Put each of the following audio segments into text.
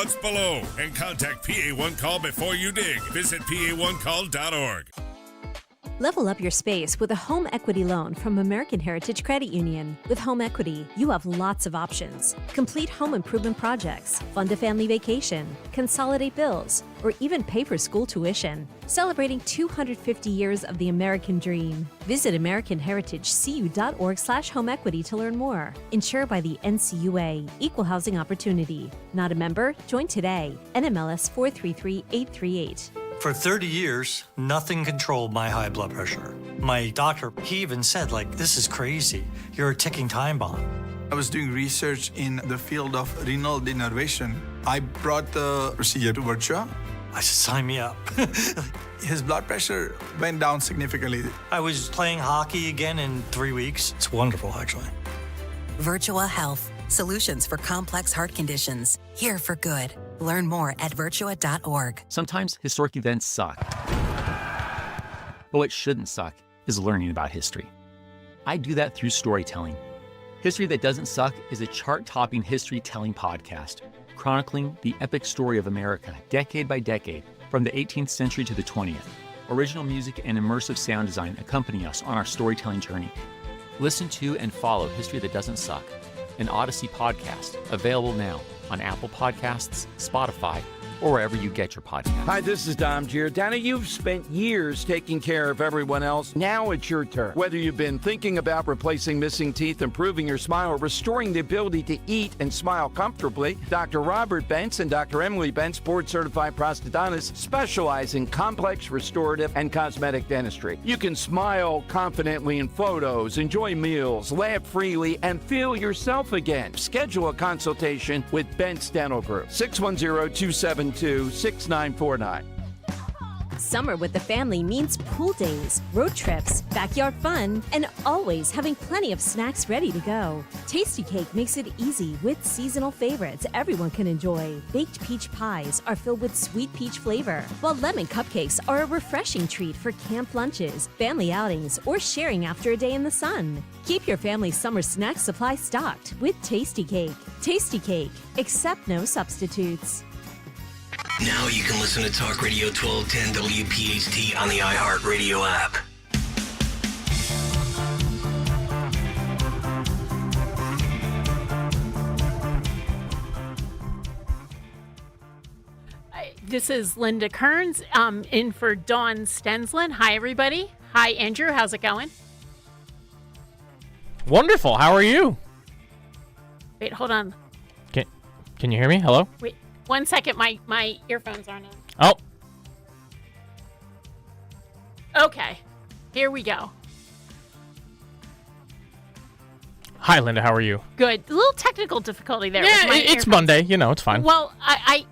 what's below and contact PA1 Call before you dig. Visit PA1Call.org. Level up your space with a home equity loan from American Heritage Credit Union. With home equity, you have lots of options. Complete home improvement projects, fund a family vacation, consolidate bills, or even pay for school tuition. Celebrating 250 years of the American dream. Visit AmericanHeritageCU.org/home equity to learn more. Insured by the NCUA, Equal Housing Opportunity. Not a member? Join today. NMLS 433838. For 30 years, nothing controlled my high blood pressure. My doctor, he even said, this is crazy. You're a ticking time bomb. I was doing research in the field of renal denervation. I brought the procedure to Virtua. I said, sign me up. His blood pressure went down significantly. I was playing hockey again in 3 weeks. It's wonderful, actually. Virtua Health. Solutions for complex heart conditions. Here for good. Learn more at virtua.org. Sometimes historic events suck. But what shouldn't suck is learning about history. I do that through storytelling. History That Doesn't Suck is a chart-topping history-telling podcast, chronicling the epic story of America, decade by decade, from the 18th century to the 20th. Original music and immersive sound design accompany us on our storytelling journey. Listen to and follow History That Doesn't Suck, an Odyssey podcast, available now on Apple Podcasts, Spotify, or wherever you get your podcasts. Hi, this is Dom Giordano. You've spent years taking care of everyone else. Now it's your turn. Whether you've been thinking about replacing missing teeth, improving your smile, or restoring the ability to eat and smile comfortably, Dr. Robert Bentz and Dr. Emily Bentz, board-certified prosthodontists, specialize in complex restorative and cosmetic dentistry. You can smile confidently in photos, enjoy meals, laugh freely, and feel yourself again. Schedule a consultation with Bentz Dental Group. 610-272-6949. Summer with the family means pool days, road trips, backyard fun, and always having plenty of snacks ready to go. Tasty Cake makes it easy with seasonal favorites everyone can enjoy. Baked peach pies are filled with sweet peach flavor, while lemon cupcakes are a refreshing treat for camp lunches, family outings, or sharing after a day in the sun. Keep your family's summer snack supply stocked with Tasty Cake. Tasty Cake, accept no substitutes. Now you can listen to Talk Radio 1210 WPHT on the iHeartRadio app. This is Linda Kearns in for Dawn Stenslin. Hi, everybody. Hi, Andrew. How's it going? Wonderful. How are you? Wait, hold on. Can you hear me? Hello? Wait. 1 second, my earphones aren't on. Oh. Okay, here we go. Hi, Linda. How are you? Good. A little technical difficulty there. Yeah, with my it's earphones. Monday. It's fine. Well,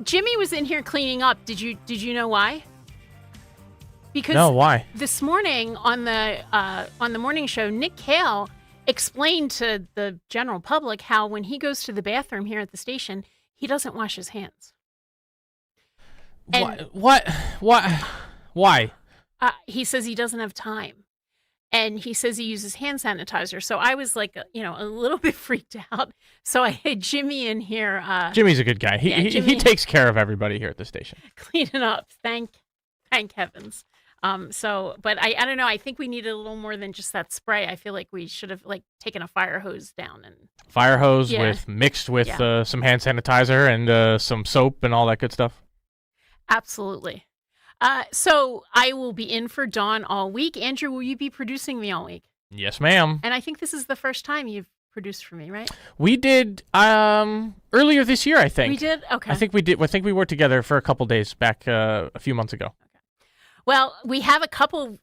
Jimmy was in here cleaning up. Did you know why? Because no, why? This morning on the morning show, Nick Cale explained to the general public how when he goes to the bathroom here at the station, he doesn't wash his hands. And what? Why? He says he doesn't have time. And he says he uses hand sanitizer. So I was like, a little bit freaked out. So I had Jimmy in here. Jimmy's a good guy. He takes care of everybody here at the station. Cleaning up. Thank heavens. But I don't know. I think we needed a little more than just that spray. I feel like we should have taken a fire hose down and fire hose mixed with some hand sanitizer and some soap and all that good stuff. Absolutely. So I will be in for Dawn all week. Andrew, will you be producing me all week? Yes, ma'am. And I think this is the first time you've produced for me, right? We did earlier this year, I think. We did? Okay. I think we did. I think we worked together for a couple days back a few months ago. Well, we have a couple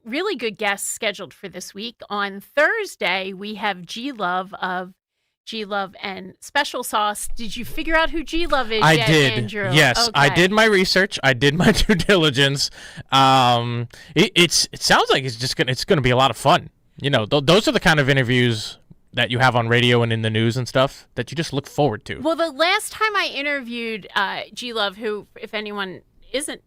really good guests scheduled for this week. On Thursday, we have G-Love of G-Love and Special Sauce. Did you figure out who G-Love is yet, Andrew? Yes, okay. I did my research. I did my due diligence. It sounds like it's gonna be a lot of fun. Those are the kind of interviews that you have on radio and in the news and stuff that you just look forward to. Well, the last time I interviewed G-Love, who, if anyone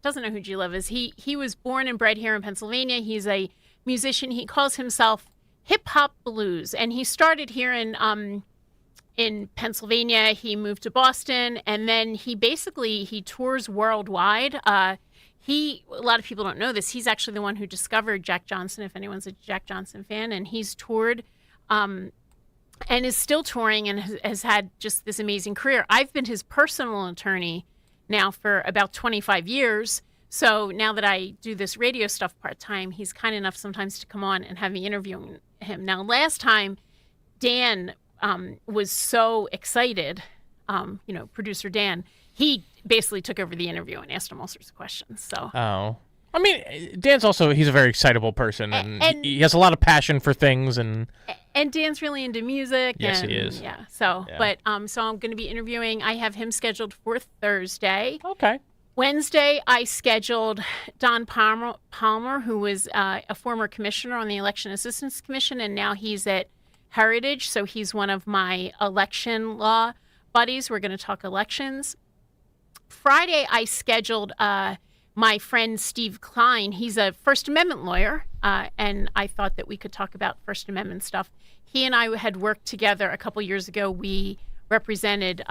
doesn't know who G-Love is, he was born and bred here in Pennsylvania. He's a musician. He calls himself hip hop blues, and he started here in in Pennsylvania. He moved to Boston, and then he tours worldwide. A lot of people don't know this. He's actually the one who discovered Jack Johnson, if anyone's a Jack Johnson fan, and he's toured and is still touring and has had just this amazing career. I've been his personal attorney now for about 25 years. So now that I do this radio stuff part-time, he's kind enough sometimes to come on and have me interviewing him. Now, last time, Dan was so excited, producer Dan, he basically took over the interview and asked him all sorts of questions. So. Oh. I mean, he's a very excitable person, and he has a lot of passion for things, and Dan's really into music. Yes, he is. Yeah. So, yeah. But so I'm going to be interviewing. I have him scheduled for Thursday. Okay. Wednesday, I scheduled Don Palmer, who was a former commissioner on the Election Assistance Commission, and now he's at Heritage. So he's one of my election law buddies. We're going to talk elections. Friday, I scheduled my friend Steve Klein. He's a First Amendment lawyer, and I thought that we could talk about First Amendment stuff. He and I had worked together a couple years ago. We represented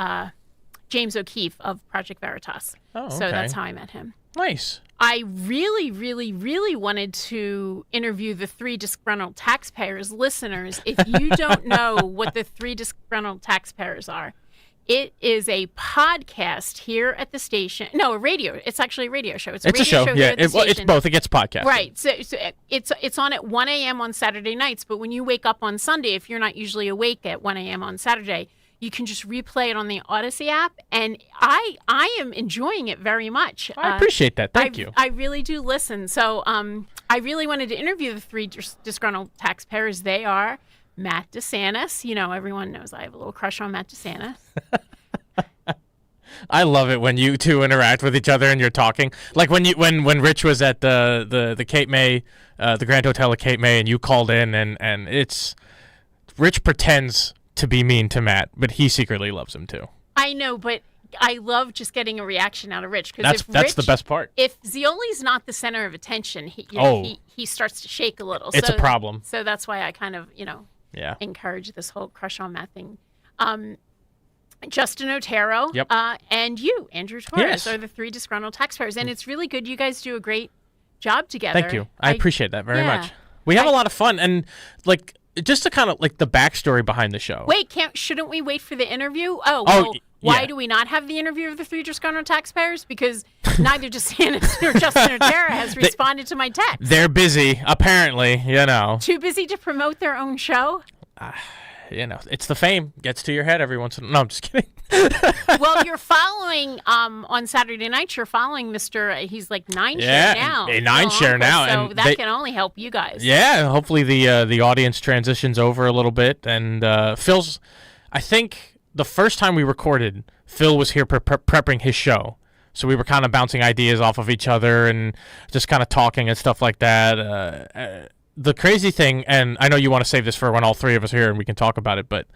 James O'Keefe of Project Veritas. Oh, okay. So that's how I met him. Nice. I really, really, really wanted to interview the 3 disgruntled taxpayers. Listeners, if you don't know what the 3 disgruntled taxpayers are, it is a podcast here at the station. No, a radio. It's actually a radio show. It's a radio show. Yeah, it's both. It gets podcasted. Right. So it's on at 1 a.m. on Saturday nights. But when you wake up on Sunday, if you're not usually awake at 1 a.m. on Saturday, you can just replay it on the Odyssey app. And I am enjoying it very much. I appreciate that. Thank you. I really do listen. So I really wanted to interview the 3 disgruntled taxpayers. They are Matt DeSantis. Everyone knows I have a little crush on Matt DeSantis. I love it when you two interact with each other and you're talking. Like when Rich was at the Cape May, the Grand Hotel at Cape May, and you called in, and it's Rich pretends to be mean to Matt, but he secretly loves him too. I know, but I love just getting a reaction out of Rich. That's the best part. If Zioli's not the center of attention, he starts to shake a little. It's a problem. So that's why I kind of encourage this whole crush on Matt thing. Justin Otero, yep. And you, Andrew Torres, yes. are the 3 disgruntled taxpayers, and it's really good. You guys do a great job together. Thank you. I appreciate that very much. We have a lot of fun, and just to kind of the backstory behind the show. Wait, shouldn't we wait for the interview? Why do we not have the interview of the 3 disgruntled taxpayers? Because neither DeSantis nor Justin Otero has responded to my text. They're busy, apparently. Too busy to promote their own show. It's the fame gets to your head every once in a while. No, I'm just kidding. Well, you're following on Saturday nights. You're following Mr. He's like 9 share now. A 9 share now, so and that can only help you guys. Yeah, hopefully the audience transitions over a little bit. And Phil's, I think the first time we recorded, Phil was here prepping his show. So we were kind of bouncing ideas off of each other and just kind of talking and stuff like that. The crazy thing, and I know you want to save this for when all 3 of us are here and we can talk about it, but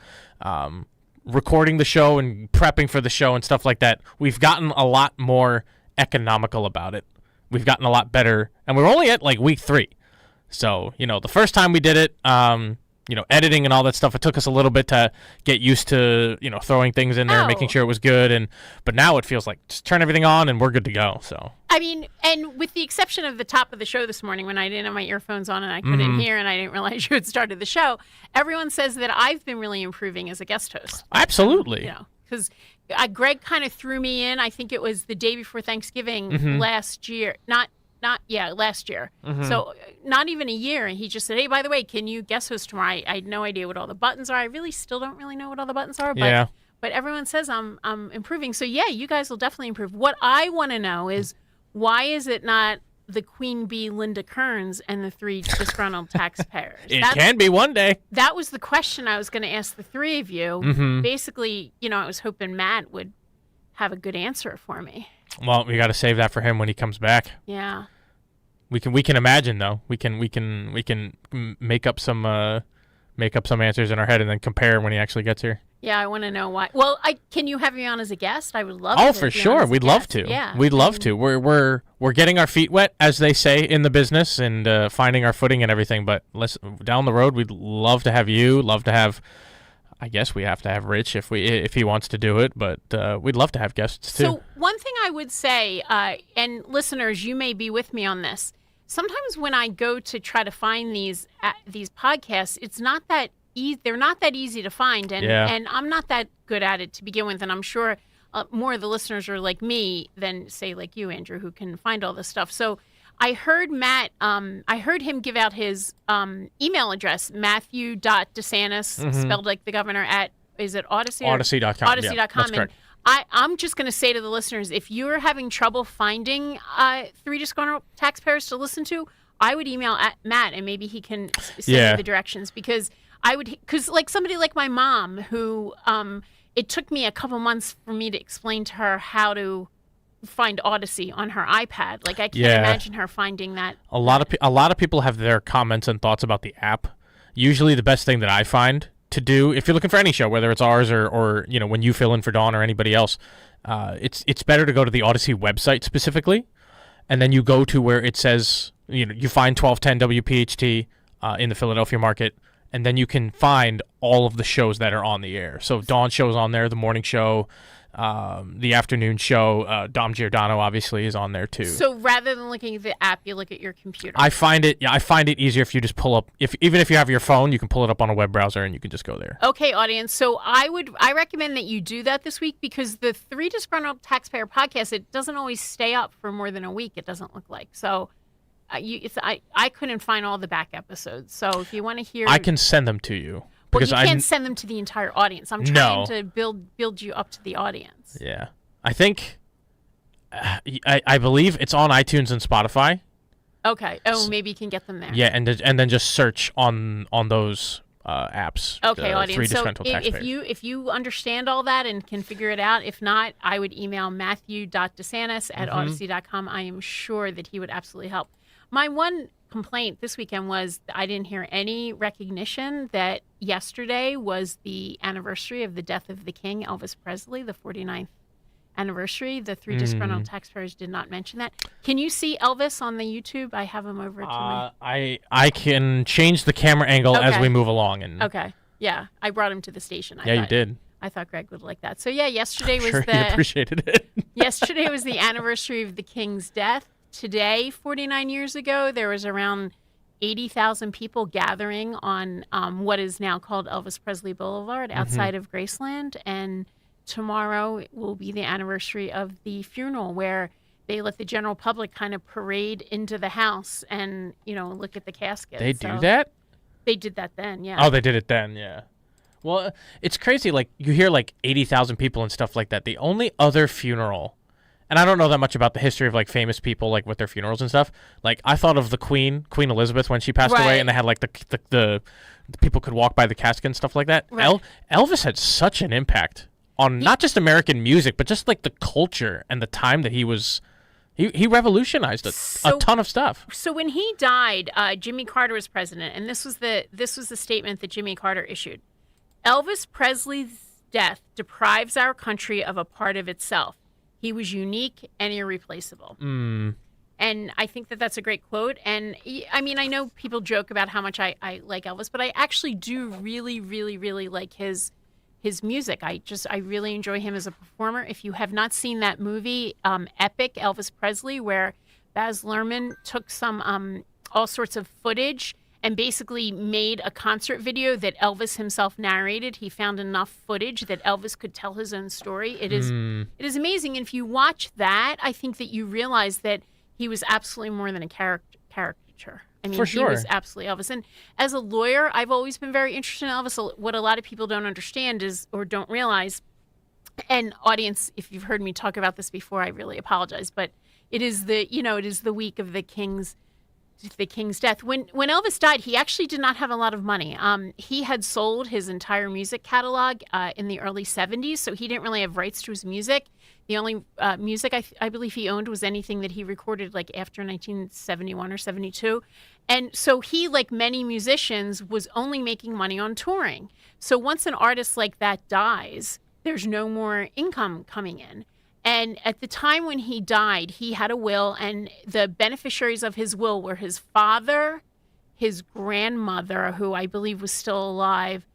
recording the show and prepping for the show and stuff like that, we've gotten a lot more economical about it. We've gotten a lot better, and we're only at week 3. So, the first time we did it, editing and all that stuff, it took us a little bit to get used to, throwing things in there, making sure it was good. But now it feels like just turn everything on and we're good to go. So I mean, and with the exception of the top of the show this morning when I didn't have my earphones on and I couldn't hear and I didn't realize you had started the show, everyone says that I've been really improving as a guest host. Absolutely. Because Greg kind of threw me in. I think it was the day before Thanksgiving last year. Last year. So not even a year. And he just said, hey, by the way, can you guest host tomorrow? I had no idea what all the buttons are. I really still don't really know what all the buttons are. But everyone says I'm improving. So, yeah, you guys will definitely improve. What I want to know is why is it not the Queen Bee Linda Kearns and the 3 disgruntled taxpayers? It can be one day. That was the question I was going to ask the 3 of you. Basically, I was hoping Matt would have a good answer for me. Well, we got to save that for him when he comes back. Yeah. We can imagine though. We can make up some answers in our head and then compare when he actually gets here. Yeah, I want to know why. Well, can you have me on as a guest? I would love. Oh, for sure. We'd love to. Yeah, we'd love to. We're getting our feet wet, as they say in the business, and finding our footing and everything. But down the road, we'd love to have you. Love to have I guess we have to have Rich if he wants to do it, but we'd love to have guests too. So one thing I would say, and listeners, you may be with me on this. Sometimes when I go to try to find these podcasts, it's not that they're not that easy to find, and I'm not that good at it to begin with, and I'm sure more of the listeners are like me than say like you, Andrew, who can find all this stuff. So I heard Matt, I heard him give out his email address, Matthew.DeSantis, spelled like the governor, at, is it Odyssey? Odyssey.com. Odyssey.com. Yeah, that's correct. I'm just going to say to the listeners, if you're having trouble finding 3 disgruntled taxpayers to listen to, I would email at Matt and maybe he can send you the directions, because like somebody like my mom who it took me a couple months for me to explain to her how to find Odyssey on her iPad. Like I can't imagine her finding that. A lot of people have their comments and thoughts about the app. Usually the best thing that I find to do, if you're looking for any show, whether it's ours or you know, when you fill in for Dawn or anybody else, it's better to go to the Odyssey website specifically, and then you go to where it says, you know, you find 1210 WPHT in the Philadelphia market, and then you can find all of the shows that are on the air. So Dawn show's on there, the morning show, the afternoon show, Dom Giordano obviously is on there too. So rather than looking at the app, you look at your computer. I find it easier if you just pull up, even if you have your phone, you can pull it up on a web browser and you can just go there. Okay, audience. So I recommend that you do that this week, because the 3 Disgruntled Taxpayer podcast, it doesn't always stay up for more than a week. It doesn't look like. So I couldn't find all the back episodes. So if you want to hear, I can send them to you. Well, you can't send them to the entire audience. I'm trying to build you up to the audience. Yeah. I think, I believe it's on iTunes and Spotify. Okay. Oh, maybe you can get them there. Yeah, and then just search on those apps. Okay, audience. 3 So Disgruntled Taxpayers. if you understand all that and can figure it out, if not, I would email Matthew.DeSantis at Odyssey.com. I am sure that he would absolutely help. My one complaint this weekend was I didn't hear any recognition that yesterday was the anniversary of the death of the king, Elvis Presley, the 49th anniversary. The 3 Disgruntled Taxpayers did not mention that. Can you see Elvis on the YouTube? I have him over to me. I can change the camera angle as we move along. Okay. Yeah. I brought him to the station. You did. I thought Greg would like that. So yeah, yesterday was he appreciated it. Yesterday was the anniversary of the king's death. Today, 49 years ago, there was around 80,000 people gathering on what is now called Elvis Presley Boulevard outside of Graceland. And tomorrow will be the anniversary of the funeral, where they let the general public kind of parade into the house and, you know, look at the casket. They do that? They did that then, yeah. Oh, they did it then, yeah. Well, it's crazy. Like, you hear like 80,000 people and stuff like that. The only other funeral, and I don't know that much about the history of like famous people, like with their funerals and stuff. Like I thought of the Queen Elizabeth, when she passed away, and they had like the people could walk by the casket and stuff like that. Right. Elvis had such an impact on not just American music, but just like the culture and the time that he was. He revolutionized a ton of stuff. So when he died, Jimmy Carter was president, and this was the statement that Jimmy Carter issued: Elvis Presley's death deprives our country of a part of itself. He was unique and irreplaceable. And I think that that's a great quote. And I mean, I know people joke about how much I like Elvis, but I actually do really, really, really like his music. I really enjoy him as a performer. If you have not seen that movie, Epic, Elvis Presley, where Baz Luhrmann took some all sorts of footage and basically made a concert video that Elvis himself narrated. He found enough footage that Elvis could tell his own story. It is amazing. And if you watch that, I think that you realize that he was absolutely more than a caricature. I mean, he was absolutely Elvis. And as a lawyer, I've always been very interested in Elvis. What a lot of people don't understand is, or don't realize, and audience, if you've heard me talk about this before, I really apologize, but it is the week of the king's death. When Elvis died, he actually did not have a lot of money. He had sold his entire music catalog in the early 70s, so he didn't really have rights to his music. The only music I believe he owned was anything that he recorded like after 1971 or 72. And so he, like many musicians, was only making money on touring. So once an artist like that dies, there's no more income coming in. And at the time when he died, he had a will, and the beneficiaries of his will were his father, his grandmother, who I believe was still alive,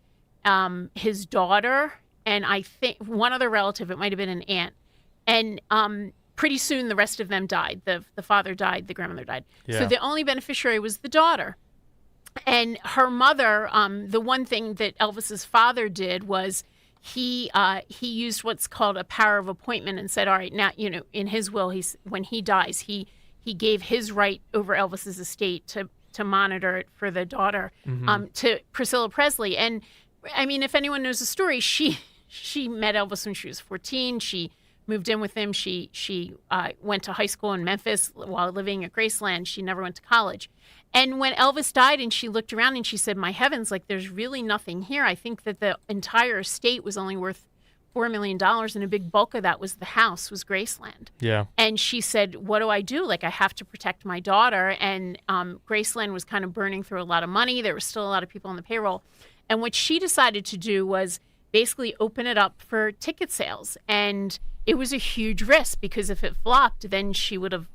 his daughter, and I think one other relative. It might have been an aunt, and pretty soon the rest of them died. The father died, the grandmother died. Yeah. So the only beneficiary was the daughter. And her mother, the one thing that Elvis's father did was he used what's called a power of appointment and said, all right, now, in his will, when he dies, he gave his right over Elvis's estate to monitor it for the daughter, to Priscilla Presley. And I mean, if anyone knows the story, she met Elvis when she was 14. She moved in with him. She went to high school in Memphis while living at Graceland. She never went to college. And when Elvis died and she looked around and she said, my heavens, like there's really nothing here. I think that the entire estate was only worth $4 million, and a big bulk of that was the house, was Graceland. Yeah. And she said, what do I do? Like, I have to protect my daughter. And Graceland was kind of burning through a lot of money. There were still a lot of people on the payroll. And what she decided to do was basically open it up for ticket sales. And it was a huge risk because if it flopped, then she would have,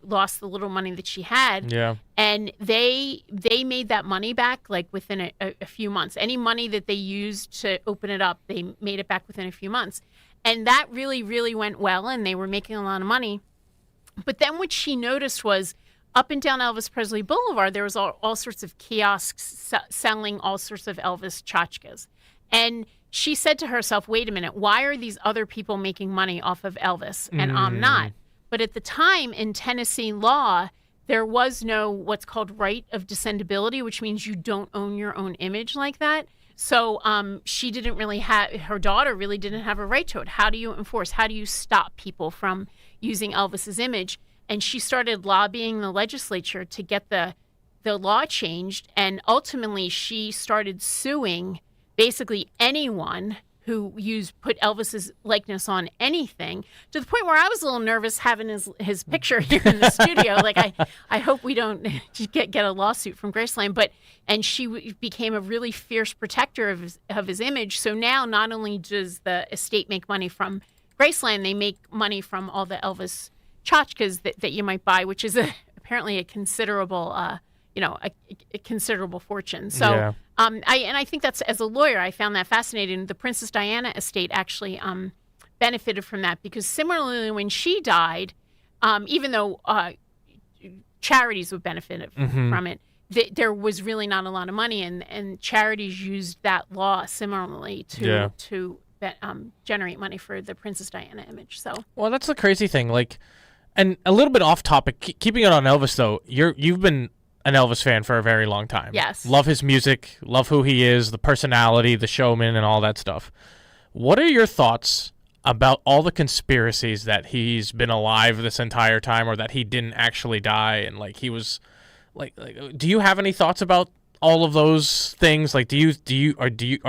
lost the little money that she had. Yeah. And they made that money back like within a few months. Any money that they used to open it up, they made it back within a few months. And that really, really went well, and they were making a lot of money. But then what she noticed was up and down Elvis Presley Boulevard, there was all sorts of kiosks selling all sorts of Elvis tchotchkes. And she said to herself, wait a minute, why are these other people making money off of Elvis and I'm not? But at the time in Tennessee law, there was no what's called right of descendability, which means you don't own your own image like that. So she didn't really have, her daughter really didn't have a right to it. How do you enforce? How do you stop people from using Elvis's image? And she started lobbying the legislature to get the law changed. And ultimately, she started suing basically anyone who put Elvis's likeness on anything, to the point where I was a little nervous having his picture here in the studio. Like, I hope we don't get a lawsuit from Graceland. And she became a really fierce protector of his image. So now not only does the estate make money from Graceland, they make money from all the Elvis tchotchkes that you might buy, which is apparently a considerable, a considerable fortune. So, Yeah. I think that's, as a lawyer, I found that fascinating. The Princess Diana estate actually benefited from that because similarly, when she died, even though charities would benefit from it, there was really not a lot of money, and charities used that law similarly to generate money for the Princess Diana image. So, well, that's the crazy thing. Like, and a little bit off topic, keeping it on Elvis though. You've been an Elvis fan for a very long time. Yes. Love his music, love who he is, the personality, the showman, and all that stuff. What are your thoughts about all the conspiracies that he's been alive this entire time, or that he didn't actually die, and like he was, like do you have any thoughts about all of those things? Like, are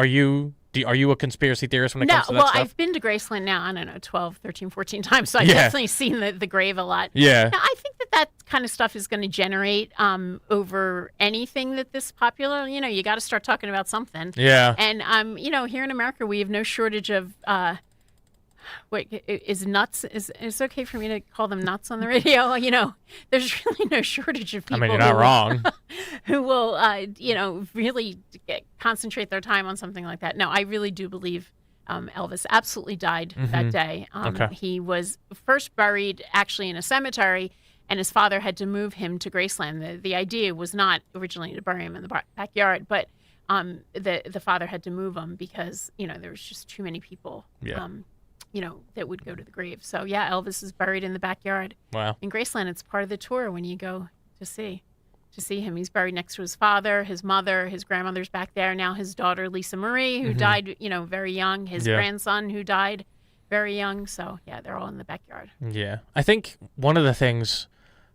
you a conspiracy theorist when it comes to that stuff? Well, I've been to Graceland now, I don't know, 12, 13, 14 times, so I've definitely seen the grave a lot. Yeah. Now, I think that kind of stuff is going to generate over anything that this popular. You got to start talking about something. Yeah. And, here in America, we have no shortage of, is nuts, is it's okay for me to call them nuts on the radio? There's really no shortage of people. I mean, you're not wrong. Who will, really concentrate their time on something like that. No, I really do believe Elvis absolutely died that day. Okay. He was first buried actually in a cemetery, and his father had to move him to Graceland. The idea was not originally to bury him in the backyard, but the father had to move him because, there was just too many people. Yeah. That would go to the grave. So, yeah, Elvis is buried in the backyard. Wow. In Graceland, it's part of the tour when you go to see him. He's buried next to his father, his mother, his grandmother's back there. Now his daughter, Lisa Marie, who died, very young. His grandson, who died very young. So, yeah, they're all in the backyard. Yeah. I think one of the things,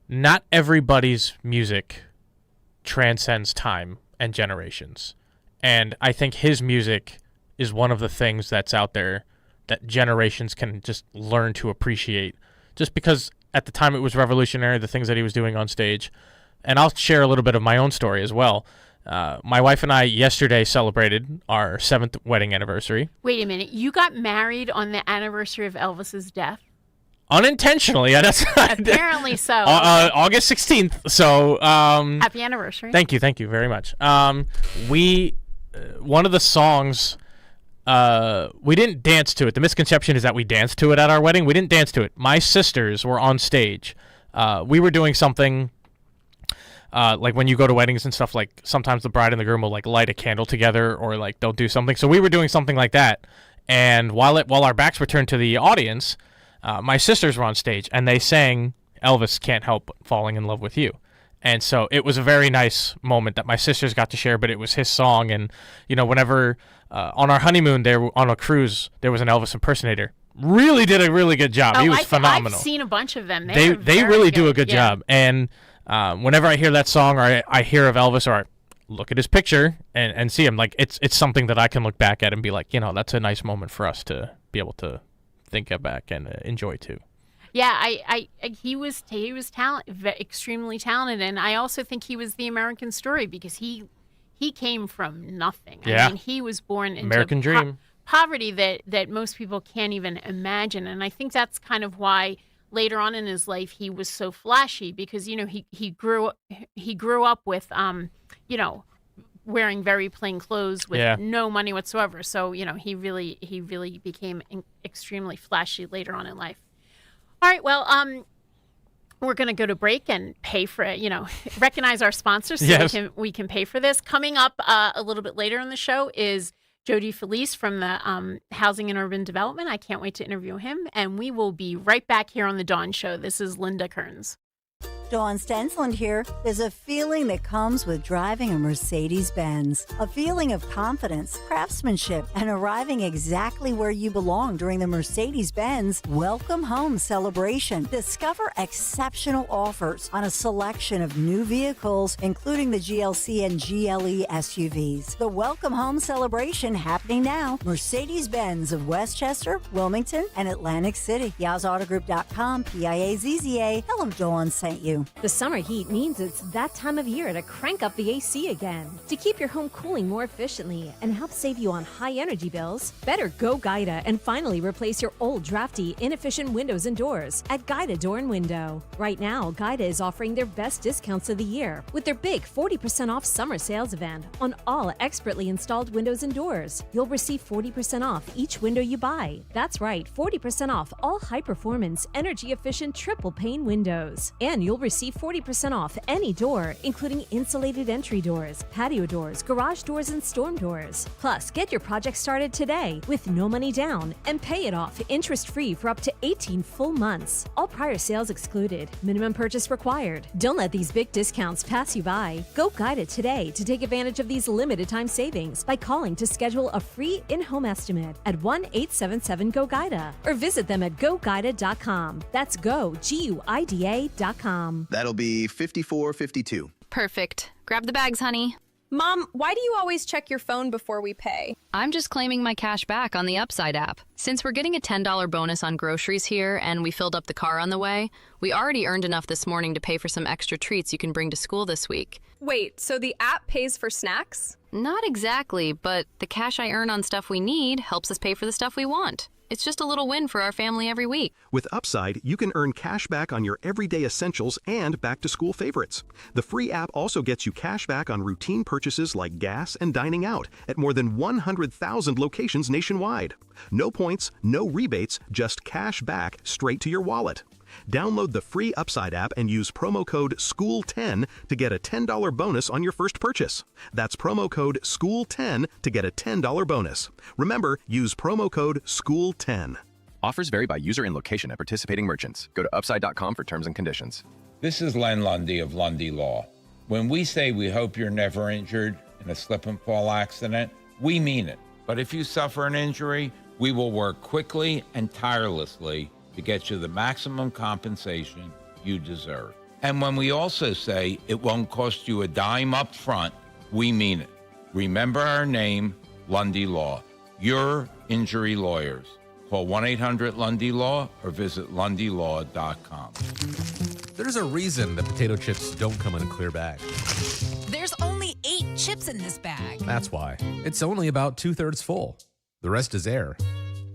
not everybody's music transcends time and generations. And I think his music is one of the things that's out there that generations can just learn to appreciate, just because at the time it was revolutionary, the things that he was doing on stage. And I'll share a little bit of my own story as well. My wife and I yesterday celebrated our 7th wedding anniversary. Wait a minute. You got married on the anniversary of Elvis's death? Unintentionally. Yeah, that's apparently so. August 16th. So happy anniversary. Thank you very much. We one of the songs, we didn't dance to it. The misconception is that we danced to it at our wedding. We didn't dance to it. My sisters were on stage. We were doing something like when you go to weddings and stuff, like sometimes the bride and the groom will like light a candle together or like they'll do something. So we were doing something like that. And while our backs were turned to the audience, my sisters were on stage and they sang Elvis Can't Help But Falling in Love with You. And so it was a very nice moment that my sisters got to share, but it was his song. And, you know, whenever on our honeymoon there on a cruise, there was an Elvis impersonator. Really did a really good job. He was phenomenal. I've seen a bunch of them. They really do a good job. And whenever I hear that song or I hear of Elvis or I look at his picture and see him, like it's something that I can look back at and be like, you know, that's a nice moment for us to be able to think back and enjoy too. Yeah, he was extremely talented, and I also think he was the American story because he came from nothing. Yeah. I mean, he was born into American dream. Poverty that most people can't even imagine, and I think that's kind of why later on in his life he was so flashy because you know he grew up with you know, wearing very plain clothes with no money whatsoever. So you know he really became extremely flashy later on in life. All right, well, we're going to go to break and pay for it, you know, recognize our sponsors so we can pay for this. Coming up a little bit later in the show is Jody Felice from the Housing and Urban Development. I can't wait to interview him, and we will be right back here on The Dawn Show. This is Linda Kearns. Dawn Stensland here. There's a feeling that comes with driving a Mercedes-Benz. A feeling of confidence, craftsmanship, and arriving exactly where you belong during the Mercedes-Benz Welcome Home celebration. Discover exceptional offers on a selection of new vehicles, including the GLC and GLE SUVs. The Welcome Home celebration happening now. Mercedes-Benz of Westchester, Wilmington, and Atlantic City. YazAutoGroup.com, PIAZZA. Tell them Dawn sent you. The summer heat means it's that time of year to crank up the AC again. To keep your home cooling more efficiently and help save you on high energy bills, better go Guida and finally replace your old drafty, inefficient windows and doors at Guida Door and Window. Right now, Guida is offering their best discounts of the year with their big 40% off summer sales event on all expertly installed windows and doors. You'll receive 40% off each window you buy. That's right, 40% off all high-performance, energy-efficient triple pane windows. And you'll receive 40% off any door, including insulated entry doors, patio doors, garage doors, and storm doors. Plus, get your project started today with no money down and pay it off interest-free for up to 18 full months. All prior sales excluded. Minimum purchase required. Don't let these big discounts pass you by. Go Guida today to take advantage of these limited time savings by calling to schedule a free in-home estimate at 1-877-GO-GUIDA or visit them at GoGuida.com. That's go, GUIDA.com. That'll be 5452. Perfect. Grab the bags, honey. Mom, why do you always check your phone before we pay? I'm just claiming my cash back on the Upside app. Since we're getting a $10 bonus on groceries here and we filled up the car on the way, we already earned enough this morning to pay for some extra treats you can bring to school this week. Wait, so the app pays for snacks? Not exactly, but the cash I earn on stuff we need helps us pay for the stuff we want. It's just a little win for our family every week. With Upside, you can earn cash back on your everyday essentials and back-to-school favorites. The free app also gets you cash back on routine purchases like gas and dining out at more than 100,000 locations nationwide. No points, no rebates, just cash back straight to your wallet. Download the free Upside app and use promo code SCHOOL10 to get a $10 bonus on your first purchase. That's promo code SCHOOL10 to get a $10 bonus. Remember, use promo code SCHOOL10. Offers vary by user and location at participating merchants. Go to upside.com for terms and conditions. This is Len Lundy of Lundy Law. When we say we hope you're never injured in a slip and fall accident, we mean it. But if you suffer an injury, we will work quickly and tirelessly to get you the maximum compensation you deserve. And when we also say it won't cost you a dime up front, we mean it. Remember our name, Lundy Law. Your injury lawyers. Call 1-800-LUNDY-LAW or visit lundylaw.com. There's a reason that potato chips don't come in a clear bag. There's only 8 chips in this bag. That's why. It's only about 2/3 full. The rest is air.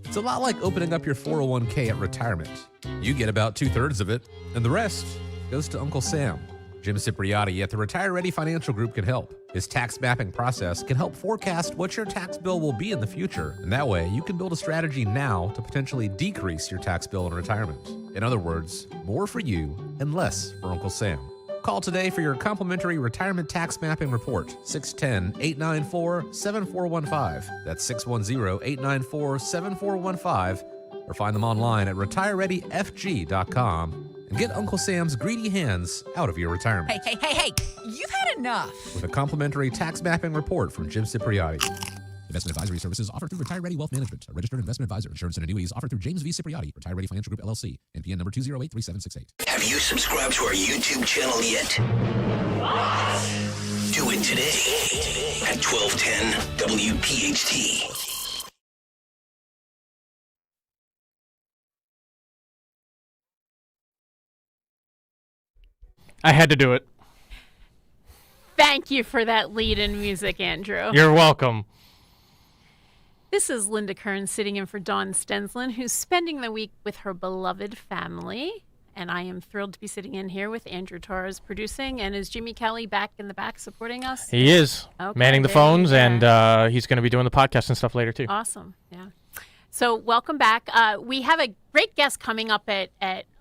It's a lot like opening up your 401k at retirement. You get about 2/3 of it, and the rest goes to Uncle Sam. Jim Cipriotti at the Retire Ready Financial Group can help. His tax mapping process can help forecast what your tax bill will be in the future, and that way you can build a strategy now to potentially decrease your tax bill in retirement. In other words, more for you and less for Uncle Sam. Call today for your complimentary retirement tax mapping report, 610-894-7415. That's 610-894-7415. Or find them online at retirereadyfg.com and get Uncle Sam's greedy hands out of your retirement. Hey, you've had enough. With a complimentary tax mapping report from Jim Cipriotti. Investment advisory services offered through Retire Ready Wealth Management, a registered investment advisor. Insurance and annuities offered through James V. Cipriotti, Retire Ready Financial Group, LLC, NPN number 2083768. Have you subscribed to our YouTube channel yet? Do it today at 1210 WPHT. I had to do it. Thank you for that lead-in music, Andrew. You're welcome. This is Linda Kern sitting in for Dawn Stensland, who's spending the week with her beloved family. And I am thrilled to be sitting in here with Andrew Torres producing. And is Jimmy Kelly back in the back supporting us? He is. Okay, manning the phones, and he's going to be doing the podcast and stuff later, too. Awesome. Yeah. So welcome back. We have a great guest coming up at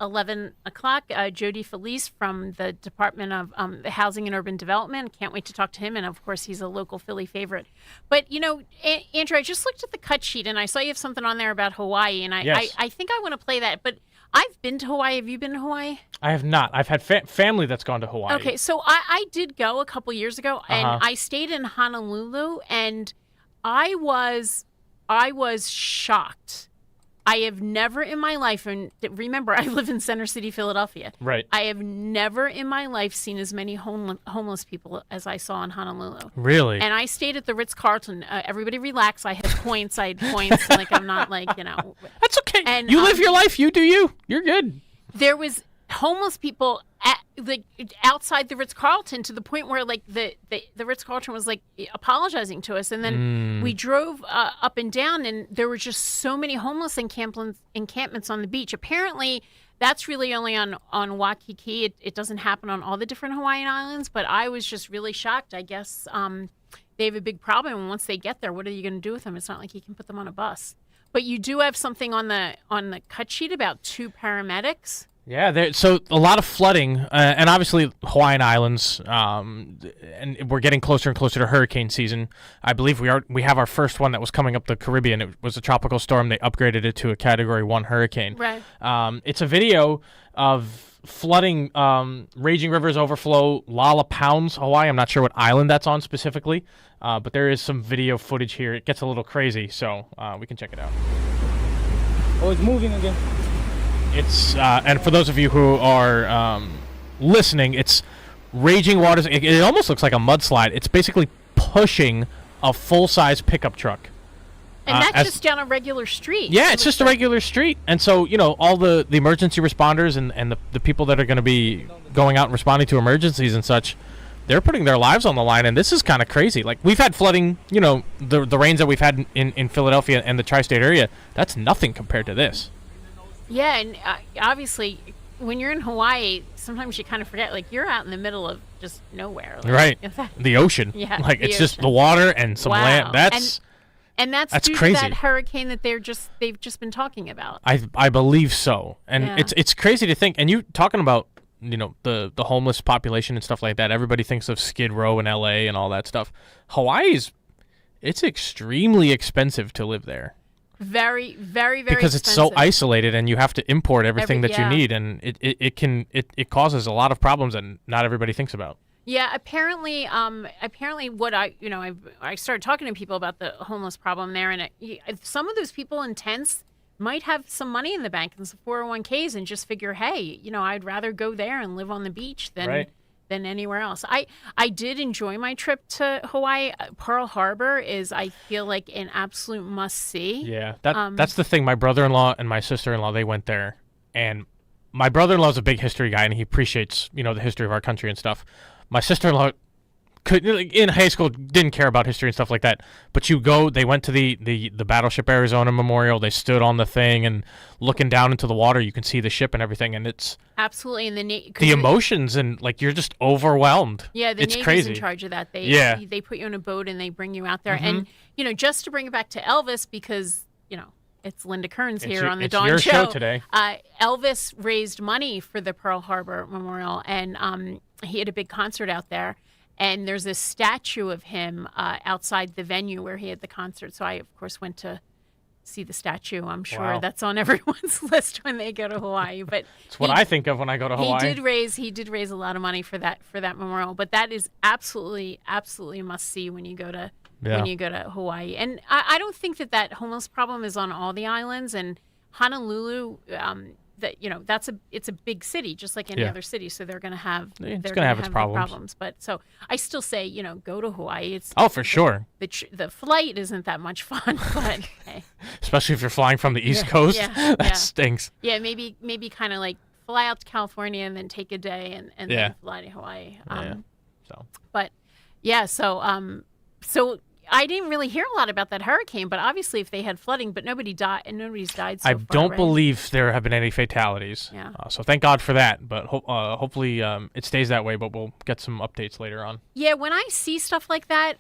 11 o'clock, Jody Felice from the Department of Housing and Urban Development. Can't wait to talk to him. And, of course, he's a local Philly favorite. But, you know, Andrew, I just looked at the cut sheet, and I saw you have something on there about Hawaii. And Yes. I think I want to play that. But I've been to Hawaii. Have you been to Hawaii? I have not. I've had family that's gone to Hawaii. Okay, so I did go a couple years ago, and Uh-huh. I stayed in Honolulu, and I was shocked. I have never in my life, and remember, I live in Center City, Philadelphia. Right. I have never in my life seen as many homeless people as I saw in Honolulu. Really? And I stayed at the Ritz-Carlton. Everybody relax. I had points. Like, I'm not like, you know. That's okay. And, you live your life. You do you. You're good. There was homeless people outside the Ritz-Carlton to the point where like the Ritz-Carlton was like apologizing to us, and then we drove up and down, and there were just so many homeless encampments on the beach. Apparently that's really only on Waikiki. It doesn't happen on all the different Hawaiian islands, but I was just really shocked. I guess they have a big problem, and once they get there, what are you going to do with them? It's not like you can put them on a bus. But you do have something on the cut sheet about 2 paramedics. Yeah, so a lot of flooding, and obviously Hawaiian Islands, and we're getting closer and closer to hurricane season. I believe we have our first one that was coming up the Caribbean. It was a tropical storm. They upgraded it to a Category 1 hurricane. Right. It's a video of flooding, raging rivers overflow Lala Pounds, Hawaii. I'm not sure what island that's on specifically, but there is some video footage here. It gets a little crazy, so we can check it out. Oh, it's moving again. It's and for those of you who are listening, it's raging waters. It almost looks like a mudslide. It's basically pushing a full-size pickup truck. And that's just down a regular street. Yeah, it's just a regular street. And so, you know, all the emergency responders and the people that are going to be going out and responding to emergencies and such, they're putting their lives on the line. And this is kind of crazy. Like, we've had flooding, you know, the rains that we've had in Philadelphia and the tri-state area. That's nothing compared to this. Yeah, and obviously, when you're in Hawaii, sometimes you kind of forget, like, you're out in the middle of just nowhere. Like, Right. The ocean. Yeah. Like, the it's just ocean. the water and some land. That's due crazy. to that hurricane that they've just been talking about. I believe so. And Yeah. it's crazy to think. And you talking about, you know, the homeless population and stuff like that. Everybody thinks of Skid Row in LA and all that stuff. Hawaii's, it's extremely expensive to live there. Very, very, very because expensive. it's so isolated and you have to import everything that yeah. you need, and it causes a lot of problems that not everybody thinks about. Yeah, apparently what I started talking to people about the homeless problem there, and some of those people in tents might have some money in the bank and some 401ks and just figure, hey, you know, I'd rather go there and live on the beach than anywhere else. I did enjoy my trip to Hawaii. Pearl Harbor is, I feel like, an absolute must-see. Yeah, that's the thing. My brother-in-law and my sister-in-law, they went there, and my brother-in-law is a big history guy, and he appreciates, you know, the history of our country and stuff. My sister-in-law in high school didn't care about history and stuff like that. But they went to the Battleship Arizona Memorial. They stood on the thing and looking down into the water, you can see the ship and everything, and it's absolutely and the emotions and like you're just overwhelmed. Yeah, the it's Navy's crazy. in charge of that. They put you on a boat and they bring you out there, and just to bring it back to Elvis because it's Linda Kearns here on the Dawn your show today. Elvis raised money for the Pearl Harbor Memorial, and he had a big concert out there. And there's this statue of him outside the venue where he had the concert. So I, of course, went to see the statue. I'm sure that's on everyone's list when they go to Hawaii. But it's what I think of when I go to Hawaii. He did raise a lot of money for that memorial. But that is absolutely a must see when you go to Hawaii. And I don't think that homeless problem is on all the islands. And Honolulu, it's a big city, just like any other city. So they're going to have its problems. But so I still say, go to Hawaii. For sure. The flight isn't that much fun, but hey. Especially if you're flying from the East Coast, that stinks. Yeah, maybe kind of like fly out to California and then take a day and then fly to Hawaii. So I didn't really hear a lot about that hurricane, but obviously if they had flooding, but nobody's died so far, I don't right? believe there have been any fatalities. Yeah. So thank God for that. But hopefully it stays that way. But we'll get some updates later on. Yeah, when I see stuff like that,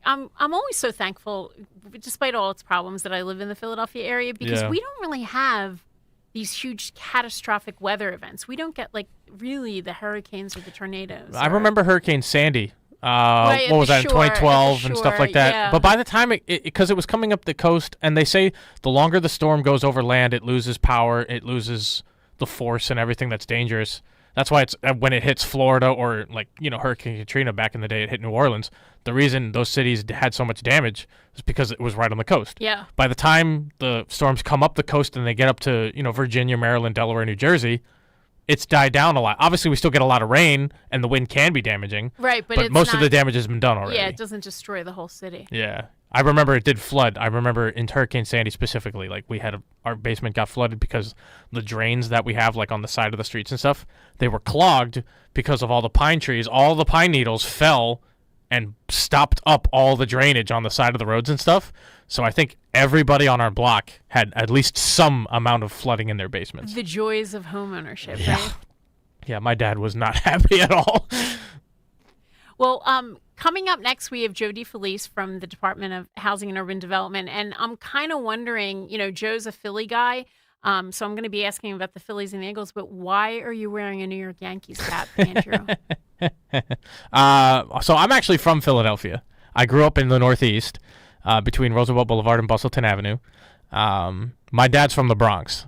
I'm always so thankful, despite all its problems, that I live in the Philadelphia area because we don't really have these huge catastrophic weather events. We don't get really the hurricanes or the tornadoes. I remember Hurricane Sandy. What was that in 2012 and stuff like that? Yeah. But by the time because it was coming up the coast, and they say the longer the storm goes over land, it loses power, it loses the force and everything that's dangerous. That's why it's when it hits Florida or Hurricane Katrina back in the day, it hit New Orleans. The reason those cities had so much damage is because it was right on the coast. Yeah. By the time the storms come up the coast and they get up to Virginia, Maryland, Delaware, New Jersey, it's died down a lot. Obviously, we still get a lot of rain, and the wind can be damaging. Right, but most of the damage has been done already. Yeah, it doesn't destroy the whole city. Yeah. I remember it did flood. I remember in Hurricane Sandy specifically, our basement got flooded because the drains that we have on the side of the streets and stuff, they were clogged because of all the pine trees. All the pine needles fell and stopped up all the drainage on the side of the roads and stuff. So I think everybody on our block had at least some amount of flooding in their basements. The joys of homeownership, right? Yeah, my dad was not happy at all. Well, coming up next, we have Joe DeFelice from the Department of Housing and Urban Development. And I'm kind of wondering, Joe's a Philly guy, so I'm going to be asking about the Phillies and the Eagles, but why are you wearing a New York Yankees cap, Andrew? So I'm actually from Philadelphia. I grew up in the Northeast, between Roosevelt Boulevard and Bustleton Avenue. My dad's from the Bronx,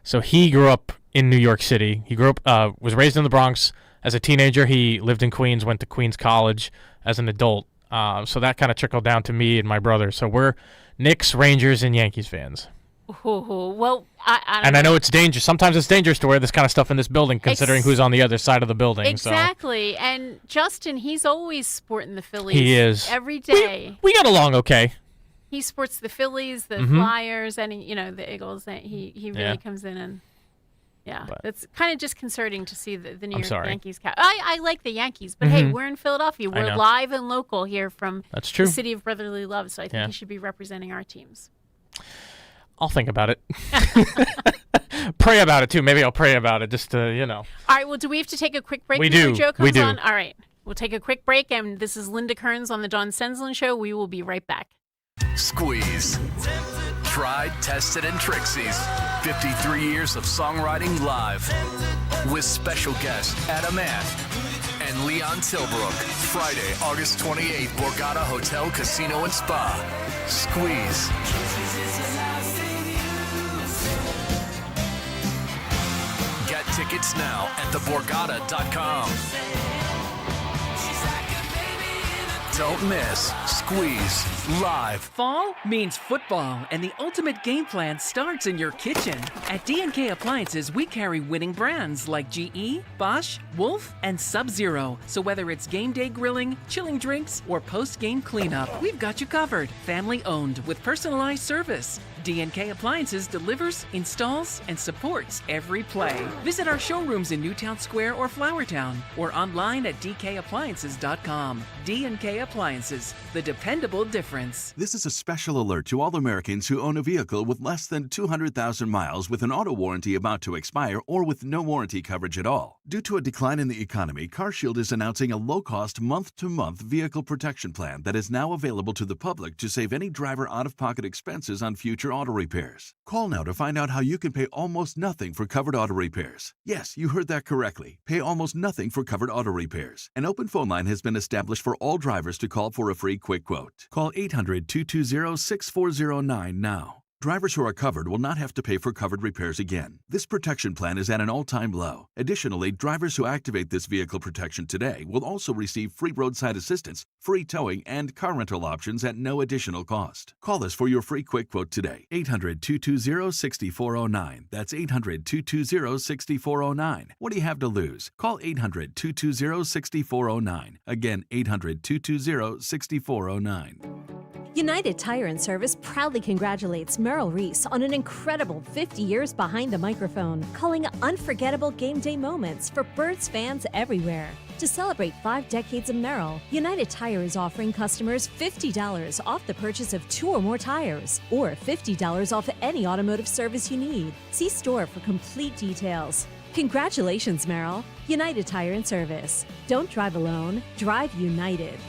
so he grew up in New York City. He was raised in the Bronx. As a teenager, he lived in Queens, went to Queens College as an adult. So that kind of trickled down to me and my brother. So we're Knicks, Rangers, and Yankees fans. Well, I know it's dangerous. Sometimes it's dangerous to wear this kind of stuff in this building, considering who's on the other side of the building. Exactly. So. And Justin, he's always sporting the Phillies. He is. Every day. We got along okay. He sports the Phillies, the Flyers, and the Eagles. He really comes in and it's kind of disconcerting to see the New York Yankees cap. I like the Yankees, but hey, we're in Philadelphia. We're live and local here from the city of brotherly love, so I think he should be representing our teams. I'll think about it. Pray about it, too. Maybe I'll pray about it just to, All right, well, do we have to take a quick break before Joe comes we do. on? All right, we'll take a quick break, and this is Linda Kearns on the Dawn Sensland Show. We will be right back. Squeeze. Tried, tested, and Trixie's. 53 years of songwriting live. With special guest Adam Ant and Leon Tilbrook. Friday, August 28th, Borgata Hotel, Casino, and Spa. Squeeze. Get tickets now at theborgata.com. Don't miss Squeeze Live. Fall means football, and the ultimate game plan starts in your kitchen. At D&K Appliances, we carry winning brands like GE, Bosch, Wolf, and Sub-Zero. So whether it's game day grilling, chilling drinks, or post-game cleanup, we've got you covered. Family owned with personalized service. D&K Appliances delivers, installs, and supports every play. Visit our showrooms in Newtown Square or Flowertown, or online at dkappliances.com. D&K Appliances, the dependable difference. This is a special alert to all Americans who own a vehicle with less than 200,000 miles with an auto warranty about to expire or with no warranty coverage at all. Due to a decline in the economy, CarShield is announcing a low-cost month-to-month vehicle protection plan that is now available to the public to save any driver out-of-pocket expenses on future auto repairs. Call now to find out how you can pay almost nothing for covered auto repairs. Yes, you heard that correctly. Pay almost nothing for covered auto repairs. An open phone line has been established for all drivers to call for a free quick quote. Call 800-220-6409 now. Drivers who are covered will not have to pay for covered repairs again. This protection plan is at an all-time low. Additionally, drivers who activate this vehicle protection today will also receive free roadside assistance, free towing, and car rental options at no additional cost. Call us for your free quick quote today. 800-220-6409. That's 800-220-6409. What do you have to lose? Call 800-220-6409. Again, 800-220-6409. United Tire and Service proudly congratulates Merrill Reese on an incredible 50 years behind the microphone, calling unforgettable game day moments for Birds fans everywhere. To celebrate 5 decades of Merrill, United Tire is offering customers $50 off the purchase of 2 or more tires, or $50 off any automotive service you need. See store for complete details. Congratulations, Merrill. United Tire and Service. Don't drive alone, drive United.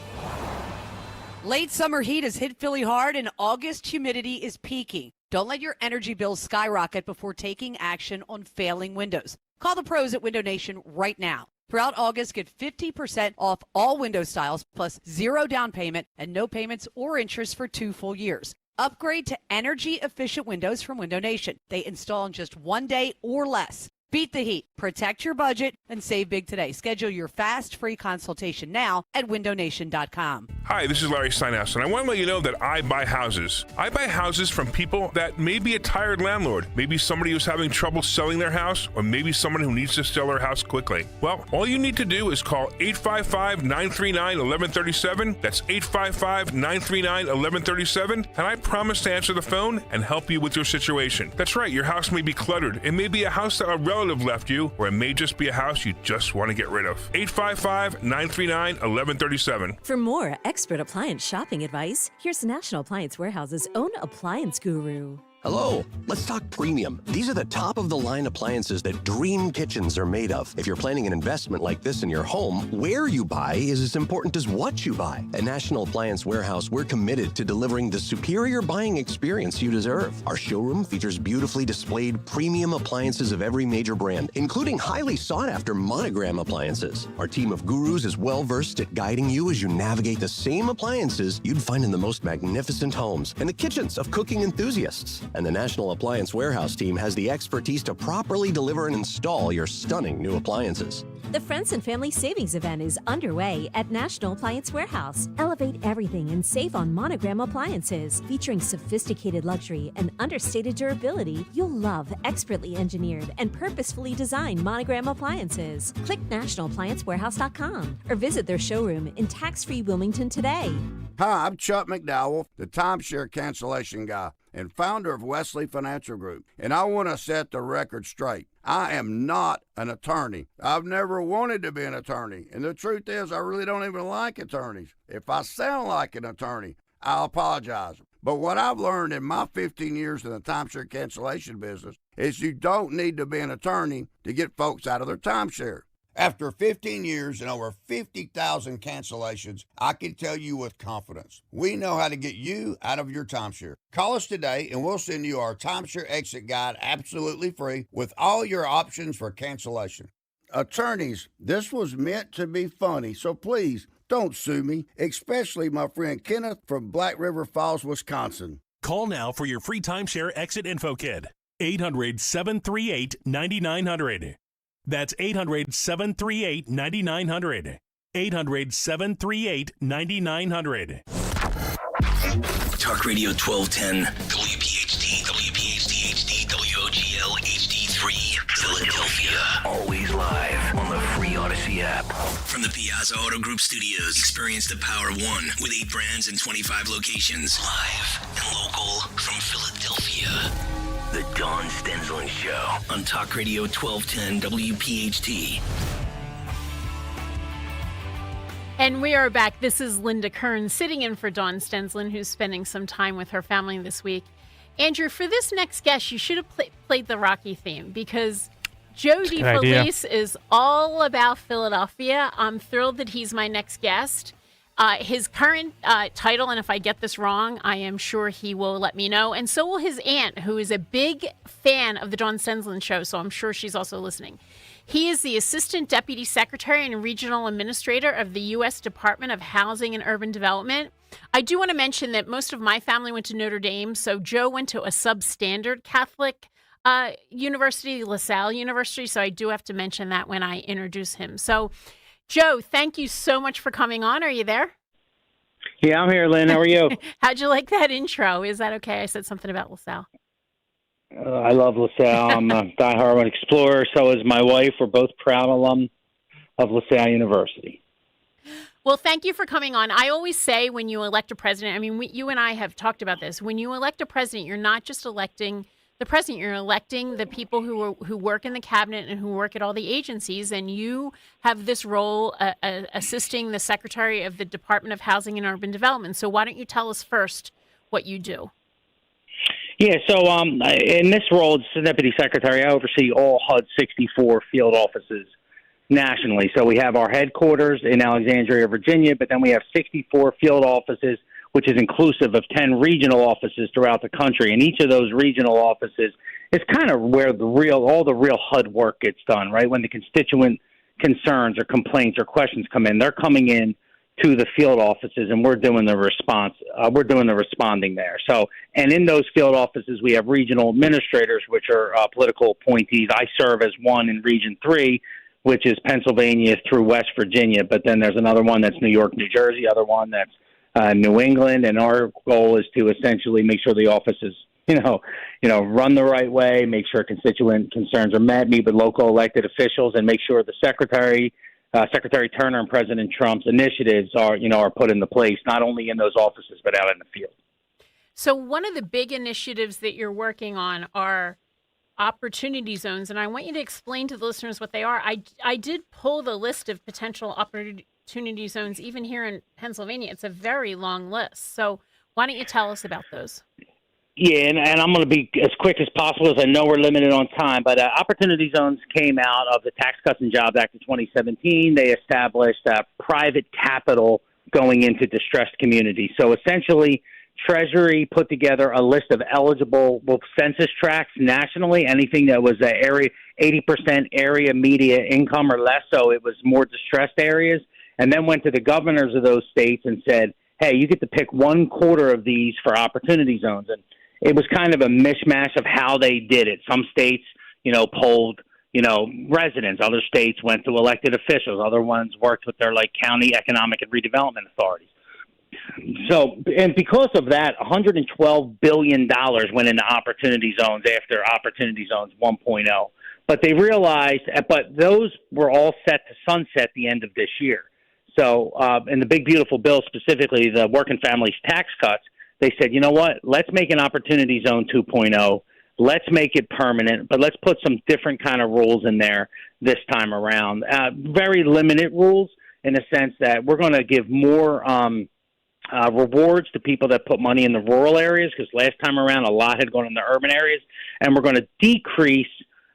Late summer heat has hit Philly hard, and August humidity is peaking. Don't let your energy bills skyrocket before taking action on failing windows. Call the pros at Window Nation right now. Throughout August, get 50% off all window styles, plus 0 down payment and no payments or interest for 2 full years. Upgrade to energy-efficient windows from Window Nation. They install in just 1 day or less. Beat the heat, protect your budget, and save big today. Schedule your fast, free consultation now at windownation.com. Hi, this is Larry Steinhaus, and I want to let you know that I buy houses. I buy houses from people that may be a tired landlord, maybe somebody who's having trouble selling their house, or maybe someone who needs to sell their house quickly. Well, all you need to do is call 855-939-1137. That's 855-939-1137, and I promise to answer the phone and help you with your situation. That's right, your house may be cluttered. It may be a house that a relative left you, or it may just be a house you just want to get rid of. 855-939-1137. For more expert appliance shopping advice, here's National Appliance Warehouse's own appliance guru. Hello, let's talk premium. These are the top-of-the-line appliances that dream kitchens are made of. If you're planning an investment like this in your home, where you buy is as important as what you buy. At National Appliance Warehouse, we're committed to delivering the superior buying experience you deserve. Our showroom features beautifully displayed premium appliances of every major brand, including highly sought-after Monogram appliances. Our team of gurus is well-versed at guiding you as you navigate the same appliances you'd find in the most magnificent homes and the kitchens of cooking enthusiasts. And the National Appliance Warehouse team has the expertise to properly deliver and install your stunning new appliances. The Friends and Family Savings Event is underway at National Appliance Warehouse. Elevate everything and save on Monogram appliances. Featuring sophisticated luxury and understated durability, you'll love expertly engineered and purposefully designed Monogram appliances. Click nationalappliancewarehouse.com or visit their showroom in tax-free Wilmington today. Hi, I'm Chuck McDowell, the timeshare cancellation guy and founder of Wesley Financial Group, and I want to set the record straight. I am not an attorney. I've never wanted to be an attorney, and the truth is I really don't even like attorneys. If I sound like an attorney, I'll apologize. But what I've learned in my 15 years in the timeshare cancellation business is you don't need to be an attorney to get folks out of their timeshare. After 15 years and over 50,000 cancellations, I can tell you with confidence, we know how to get you out of your timeshare. Call us today and we'll send you our timeshare exit guide absolutely free with all your options for cancellation. Attorneys, this was meant to be funny, so please don't sue me, especially my friend Kenneth from Black River Falls, Wisconsin. Call now for your free timeshare exit info kit. 800-738-9900. That's 800-738-9900. 800-738-9900. Talk Radio 1210, WPHT, WPHT HD, WOGL HD3, Philadelphia. Always live on the free Odyssey app. From the Piazza Auto Group Studios, experience the power of one with 8 brands and 25 locations. Live and local from Philadelphia. Philadelphia. The Dawn Stensland Show on Talk Radio 1210 WPHT. And we are back. This is Linda Kern sitting in for Dawn Stensland, who's spending some time with her family this week. Andrew, for this next guest, you should have played the Rocky theme because Joe DeFelice is all about Philadelphia. I'm thrilled that he's my next guest. His current title, and if I get this wrong, I am sure he will let me know. And so will his aunt, who is a big fan of the Dawn Stensland Show, so I'm sure she's also listening. He is the Assistant Deputy Secretary and Regional Administrator of the U.S. Department of Housing and Urban Development. I do want to mention that most of my family went to Notre Dame, so Joe went to a substandard Catholic university, LaSalle University, so I do have to mention that when I introduce him. So, Joe, thank you so much for coming on. Are you there? Yeah, I'm here, Lynn. How are you? How'd you like that intro? Is that okay? I said something about LaSalle. I love LaSalle. I'm a diehard explorer. So is my wife. We're both proud alum of LaSalle University. Well, thank you for coming on. I always say when you elect a president, I mean, you and I have talked about this. When you elect a president, you're not just electing the president, you're electing the people who work in the cabinet and who work at all the agencies. And you have this role assisting the Secretary of the Department of Housing and Urban Development. So why don't you tell us first what you do? Yeah, so in this role as Deputy Secretary, I oversee all HUD 64 field offices nationally. So we have our headquarters in Alexandria, Virginia, but then we have 64 field offices, which is inclusive of 10 regional offices throughout the country. And each of those regional offices is kind of where all the real HUD work gets done, right? When the constituent concerns or complaints or questions come in, they're coming in to the field offices, and we're doing the response. We're doing the responding there. So, and in those field offices, we have regional administrators, which are political appointees. I serve as one in Region 3, which is Pennsylvania through West Virginia. But then there's another one that's New York, New Jersey, other one that's New England. And our goal is to essentially make sure the offices, run the right way, make sure constituent concerns are met, meet with local elected officials, and make sure the Secretary Turner and President Trump's initiatives are put into place, not only in those offices, but out in the field. So one of the big initiatives that you're working on are opportunity zones, and I want you to explain to the listeners what they are. I did pull the list of potential opportunity zones, even here in Pennsylvania. It's a very long list. So why don't you tell us about those? Yeah, and I'm going to be as quick as possible as I know we're limited on time. But opportunity zones came out of the Tax Cuts and Jobs Act of 2017. They established private capital going into distressed communities. So essentially, Treasury put together a list of eligible census tracts nationally, anything that was 80% area media income or less, so it was more distressed areas, and then went to the governors of those states and said, hey, you get to pick 1/4 of these for opportunity zones. And it was kind of a mishmash of how they did it. Some states, polled, residents. Other states went to elected officials. Other ones worked with their county economic and redevelopment authorities. So, and because of that, $112 billion went into opportunity zones after Opportunity Zones 1.0. But they realized, but those were all set to sunset the end of this year. So, in the Big Beautiful Bill, specifically the Working Families Tax Cuts, they said, you know what, let's make an Opportunity Zone 2.0. Let's make it permanent, but let's put some different kind of rules in there this time around. Very limited rules in the sense that we're going to give more rewards to people that put money in the rural areas, because last time around a lot had gone in the urban areas, and we're going to decrease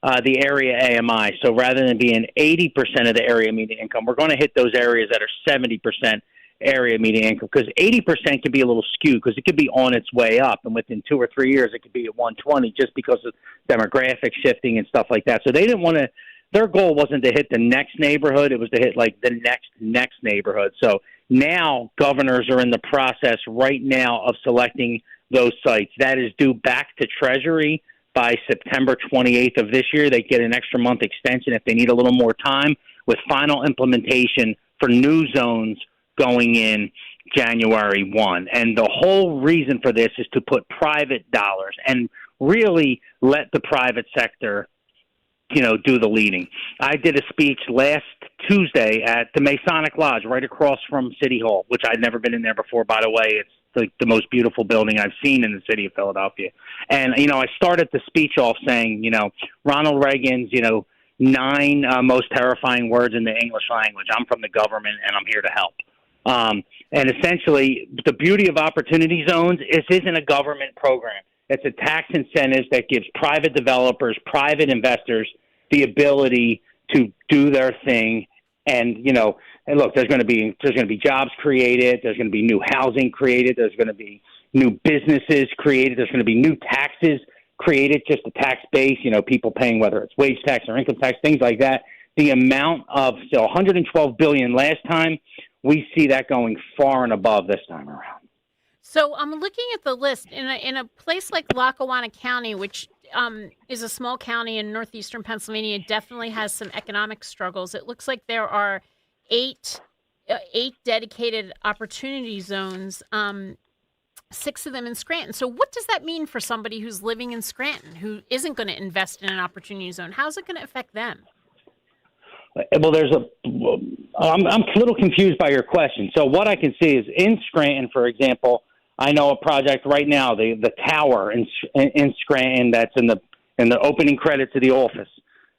the area AMI. So rather than being 80% of the area median income, we're going to hit those areas that are 70% area median income, because 80% can be a little skewed because it could be on its way up, and within 2 or 3 years it could be at 120 just because of demographic shifting and stuff like that. So they didn't want to. Their goal wasn't to hit the next neighborhood; it was to hit the next neighborhood. So now governors are in the process right now of selecting those sites. That is due back to Treasury by September 28th of this year. They get an extra month extension if they need a little more time, with final implementation for new zones going in January 1. And the whole reason for this is to put private dollars and really let the private sector, do the leading. I did a speech last Tuesday at the Masonic Lodge right across from City Hall, which I'd never been in there before, by the way. It's like the most beautiful building I've seen in the city of Philadelphia. And, I started the speech off saying, Ronald Reagan's, 9 most terrifying words in the English language. I'm from the government and I'm here to help. And essentially, the beauty of opportunity zones is this isn't a government program. It's a tax incentive that gives private developers, private investors the ability to do their thing. And, and look, there's going to be jobs created. There's going to be new housing created. There's going to be new businesses created. There's going to be new taxes created, just the tax base, people paying, whether it's wage tax or income tax, things like that. The amount of $112 billion last time, we see that going far and above this time around. So I'm looking at the list in a place like Lackawanna County, which is a small county in northeastern Pennsylvania, definitely has some economic struggles. It looks like there are eight dedicated opportunity zones, 6 of them in Scranton. So what does that mean for somebody who's living in Scranton who isn't going to invest in an opportunity zone? How's it going to affect them? Well, I'm a little confused by your question. So what I can see is in Scranton, for example, I know a project right now, the tower in Scranton that's in the opening credits of The Office.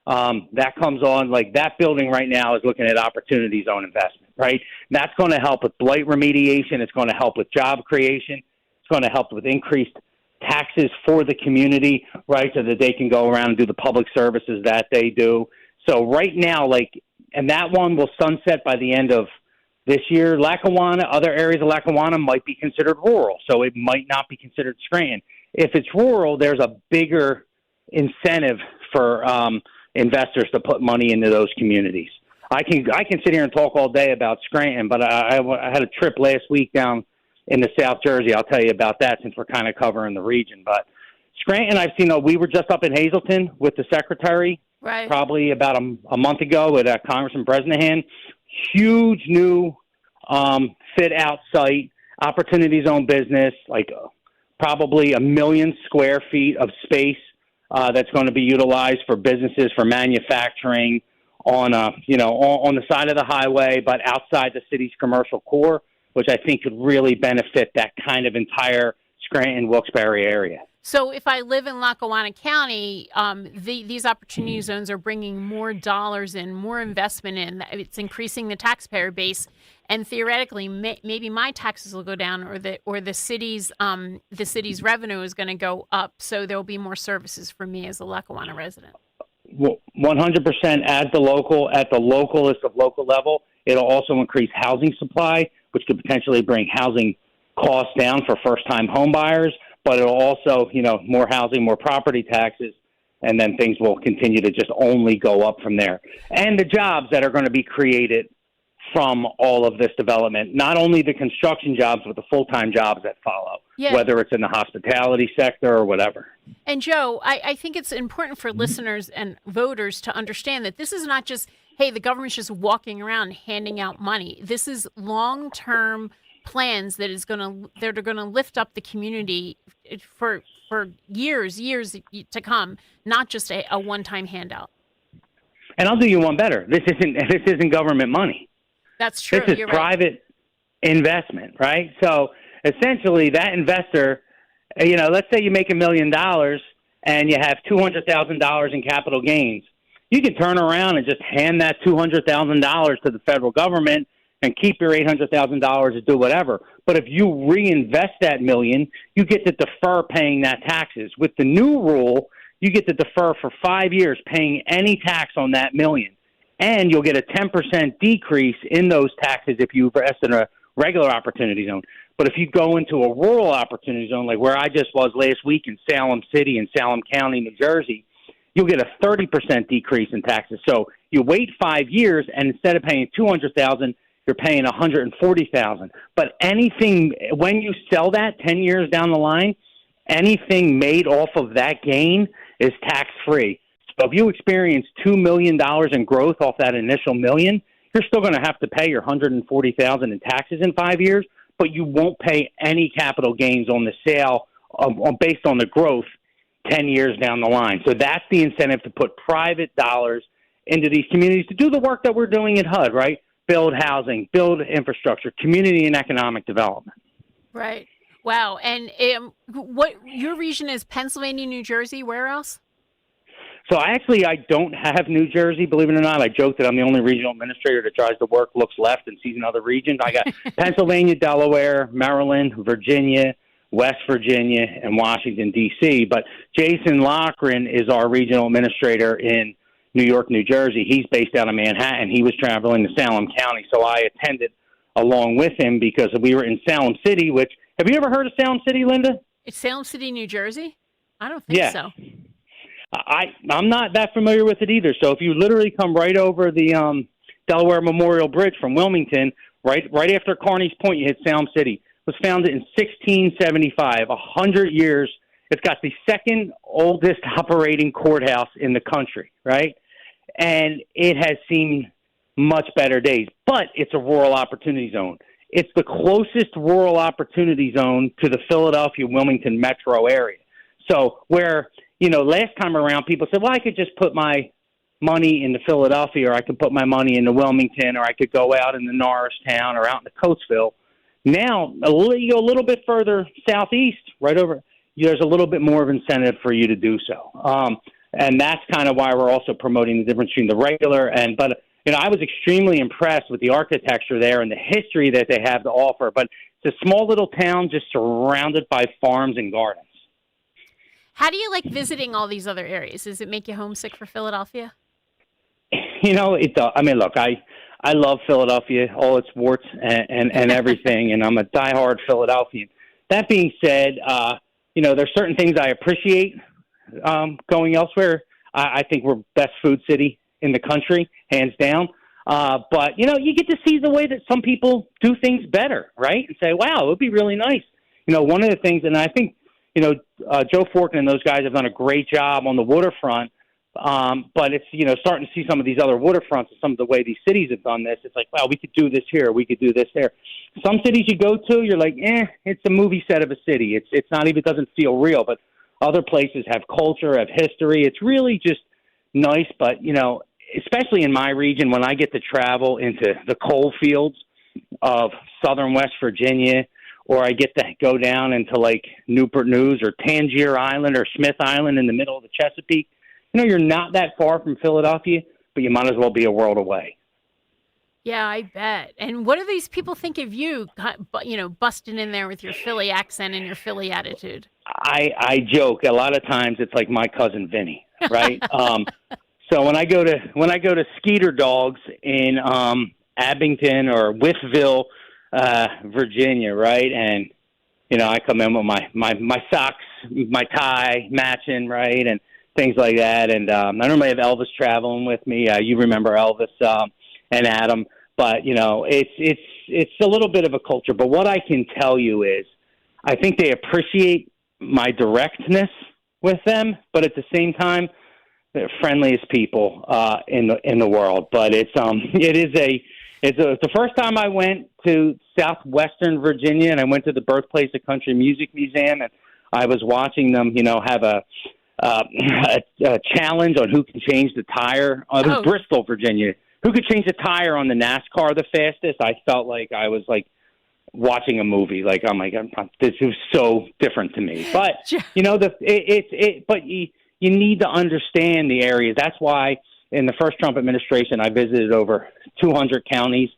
That comes on, like that building right now is looking at opportunity zone investment, right? That's going to help with blight remediation. It's going to help with job creation. It's going to help with increased taxes for the community, right, so that they can go around and do the public services that they do. So right now, and that one will sunset by the end of this year. Lackawanna, other areas of Lackawanna might be considered rural, so it might not be considered Scranton. If it's rural, there's a bigger incentive for investors to put money into those communities. I can sit here and talk all day about Scranton, but I had a trip last week down into South Jersey. I'll tell you about that since we're kind of covering the region. But Scranton, I've seen, we were just up in Hazleton with the secretary. Right. Probably about a month ago with Congressman Bresnahan. Huge new fit-out site, opportunity zone business, probably 1 million square feet of space that's going to be utilized for businesses, for manufacturing on the side of the highway, but outside the city's commercial core, which I think could really benefit that kind of entire Scranton-Wilkes-Barre area. So if I live in Lackawanna County, these opportunity zones are bringing more dollars in, more investment in. It's increasing the taxpayer base, and theoretically, maybe my taxes will go down, or the city's revenue is going to go up. So there will be more services for me as a Lackawanna resident. Well, 100% at the localist of local level. It'll also increase housing supply, which could potentially bring housing costs down for first-time home buyers. But it'll also, more housing, more property taxes, and then things will continue to just only go up from there. And the jobs that are going to be created from all of this development, not only the construction jobs, but the full-time jobs that follow, whether it's in the hospitality sector or whatever. And Joe, I think it's important for listeners and voters to understand that this is not just, hey, the government's just walking around handing out money. This is long-term plans that are going to lift up the community for years to come, not just a one-time handout. And I'll do you one better. This isn't government money. That's true. This is private investment, right? So essentially, that investor, let's say you make $1 million and you have $200,000 in capital gains. You can turn around and just hand that $200,000 to the federal government and keep your $800,000 to do whatever. But if you reinvest that $1 million, you get to defer paying that taxes. With the new rule, you get to defer for 5 years paying any tax on that $1 million. And you'll get a 10% decrease in those taxes if you invest in a regular opportunity zone. But if you go into a rural opportunity zone, like where I just was last week in Salem City in Salem County, New Jersey, you'll get a 30% decrease in taxes. So you wait 5 years, and instead of paying $200,000, you're paying $140,000. But anything, when you sell that 10 years down the line, anything made off of that gain is tax-free. So if you experience $2 million in growth off that initial $1 million, you're still going to have to pay your $140,000 in taxes in 5 years, but you won't pay any capital gains on the sale based on the growth 10 years down the line. So that's the incentive to put private dollars into these communities to do the work that we're doing at HUD, right? Build housing, build infrastructure, community and economic development. Right. Wow. And what your region is Pennsylvania, New Jersey, where else? So I don't have New Jersey, believe it or not. I joke that I'm the only regional administrator that tries to work, looks left, and sees in other regions. I got Pennsylvania, Delaware, Maryland, Virginia, West Virginia, and Washington, D.C. But Jason Lochran is our regional administrator in New York, New Jersey. He's based out of Manhattan. He was traveling to Salem County, so I attended along with him because we were in Salem City, which, have you ever heard of Salem City, Linda? It's Salem City, New Jersey? I don't think so. I'm not that familiar with it either. So if you literally come right over the Delaware Memorial Bridge from Wilmington, right after Carney's Point, you hit Salem City. It was founded in 1675, 100 years. It's got the second oldest operating courthouse in the country, right? And it has seen much better days, but it's a rural opportunity zone. It's the closest rural opportunity zone to the Philadelphia-Wilmington metro area. So where, last time around people said, well, I could just put my money into Philadelphia, or I could put my money into Wilmington, or I could go out in the Norristown or out in the Coatesville. Now, you go a little bit further southeast, right over, there's a little bit more of incentive for you to do so. And that's kind of why we're also promoting the difference between the regular but I was extremely impressed with the architecture there and the history that they have to offer. But it's a small little town just surrounded by farms and gardens. How do you like visiting all these other areas? Does it make you homesick for Philadelphia? It does. I mean, look, I love Philadelphia, all its warts and everything, and I'm a diehard Philadelphian. That being said, there's certain things I appreciate going elsewhere. I think we're best food city in the country, hands down. But, you get to see the way that some people do things better, right? And say, wow, it would be really nice. One of the things, and I think, Joe Forkin and those guys have done a great job on the waterfront. But it's, starting to see some of these other waterfronts and some of the way these cities have done this. It's like, wow, we could do this here. We could do this there. Some cities you go to, you're like, it's a movie set of a city. It's not even, it doesn't feel real. But other places have culture, have history. It's really just nice. But, especially in my region, when I get to travel into the coal fields of southern West Virginia, or I get to go down into like Newport News or Tangier Island or Smith Island in the middle of the Chesapeake, you're not that far from Philadelphia, but you might as well be a world away. Yeah, I bet. And what do these people think of you, busting in there with your Philly accent and your Philly attitude? I joke a lot of times. It's like my cousin Vinny, right? So when I go to Skeeter Dogs in Abington or Withville, Virginia, right, and I come in with my socks, my tie matching, right, and things like that. And I normally have Elvis traveling with me. You remember Elvis and Adam, but it's a little bit of a culture. But what I can tell you is, I think they appreciate my directness with them, but at the same time, they're friendliest people in the world. But it's the first time I went to southwestern Virginia, and I went to the Birthplace of Country Music Museum, and I was watching them, have a challenge on who can change the tire. It was Bristol, Virginia. Who could change the tire on the NASCAR the fastest? I felt like I was like watching a movie. Like, oh my God, this is so different to me. But but you need to understand the areas. That's why in the first Trump administration, I visited over 200 counties.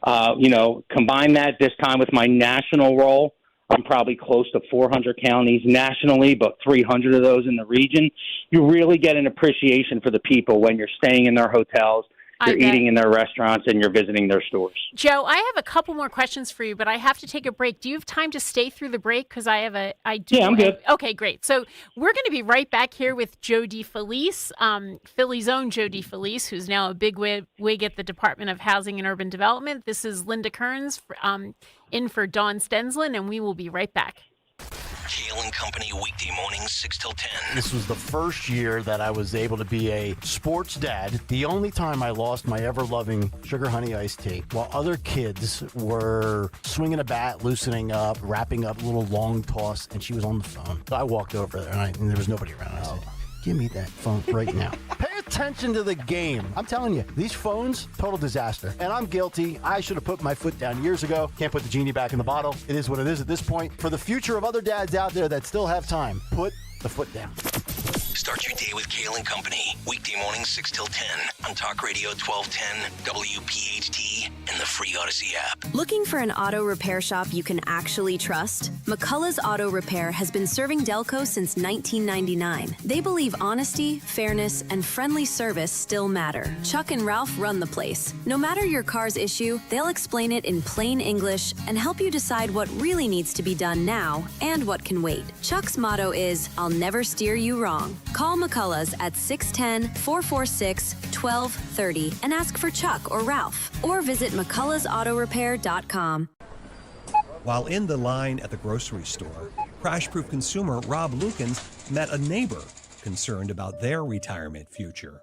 Combine that this time with my national role, I'm probably close to 400 counties nationally, but 300 of those in the region. You really get an appreciation for the people when you're staying in their hotels, you're eating in their restaurants, and you're visiting their stores. Joe, I have a couple more questions for you, but I have to take a break. Do you have time to stay through the break? Because I do. Yeah, I'm good. Okay, great. So we're going to be right back here with Joe DeFelice, Philly's own Joe DeFelice, who's now a big wig at the Department of Housing and Urban Development. This is Linda Kearns in for Dawn Stensland, and we will be right back. Kale and Company, weekday mornings, 6 till 10. This was the first year that I was able to be a sports dad. The only time I lost my ever-loving Sugar Honey Iced Tea, while other kids were swinging a bat, loosening up, wrapping up a little long toss, and she was on the phone. So I walked over there, and there was nobody around. I said, give me that phone right now. Pay attention to the game. I'm telling you, these phones, total disaster. And I'm guilty. I should have put my foot down years ago. Can't put the genie back in the bottle. It is what it is at this point. For the future of other dads out there that still have time, put the foot down. Start your day with Kale and Company. Weekday mornings 6 till 10 on Talk Radio 1210, WPHT, and the free Odyssey app. Looking for an auto repair shop you can actually trust? McCullough's Auto Repair has been serving Delco since 1999. They believe honesty, fairness, and friendly service still matter. Chuck and Ralph run the place. No matter your car's issue, they'll explain it in plain English and help you decide what really needs to be done now and what can wait. Chuck's motto is, I'll never steer you wrong. Call McCullough's at 610-446-1230 and ask for Chuck or Ralph, or visit mcculloughsautorepair.com. While in the line at the grocery store, crash-proof consumer Rob Lukens met a neighbor concerned about their retirement future.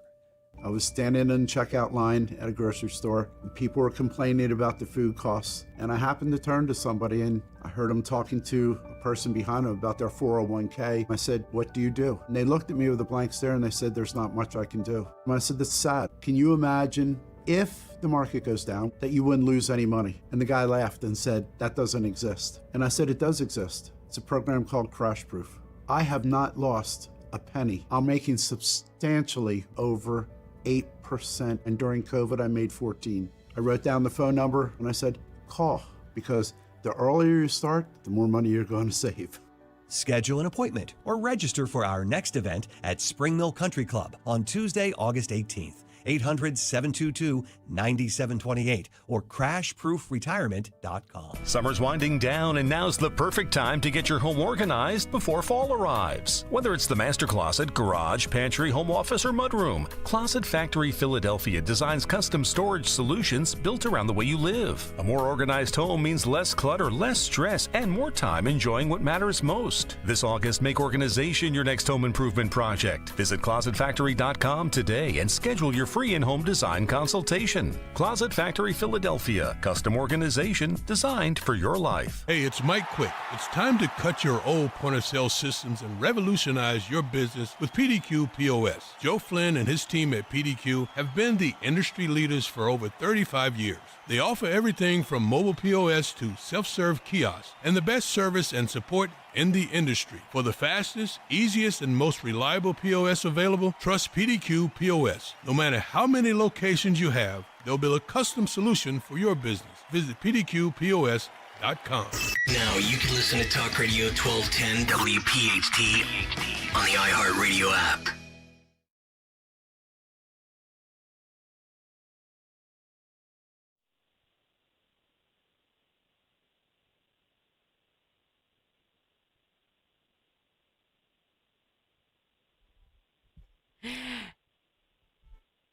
I was standing in the checkout line at a grocery store, and people were complaining about the food costs. And I happened to turn to somebody, and I heard them talking to a person behind them about their 401k. I said, "What do you do?" And they looked at me with a blank stare, and they said, "There's not much I can do." And I said, "That's sad. Can you imagine if the market goes down, that you wouldn't lose any money?" And the guy laughed and said, "That doesn't exist." And I said, "It does exist. It's a program called Crash Proof. I have not lost a penny. I'm making substantially over 8%, and during COVID I made 14. I wrote down the phone number and I said, call, because the earlier you start, the more money you're going to save. Schedule an appointment or register for our next event at Spring Mill Country Club on Tuesday, August 18th. 800-722-9728 or crashproofretirement.com. Summer's winding down, and now's the perfect time to get your home organized before fall arrives. Whether it's the master closet, garage, pantry, home office, or mudroom, Closet Factory Philadelphia designs custom storage solutions built around the way you live. A more organized home means less clutter, less stress, and more time enjoying what matters most. This August, make organization your next home improvement project. Visit closetfactory.com today and schedule your free in-home design consultation. Closet Factory Philadelphia. Custom organization designed for your life. Hey, it's Mike Quick. It's time to cut your old point-of-sale systems and revolutionize your business with PDQ POS. Joe Flynn and his team at PDQ have been the industry leaders for over 35 years. They offer everything from mobile POS to self-serve kiosks and the best service and support in the industry. For the fastest, easiest, and most reliable POS available, trust PDQ POS. No matter how many locations you have, they'll build a custom solution for your business. Visit pdqpos.com. Now you can listen to Talk Radio 1210 WPHT on the iHeartRadio app.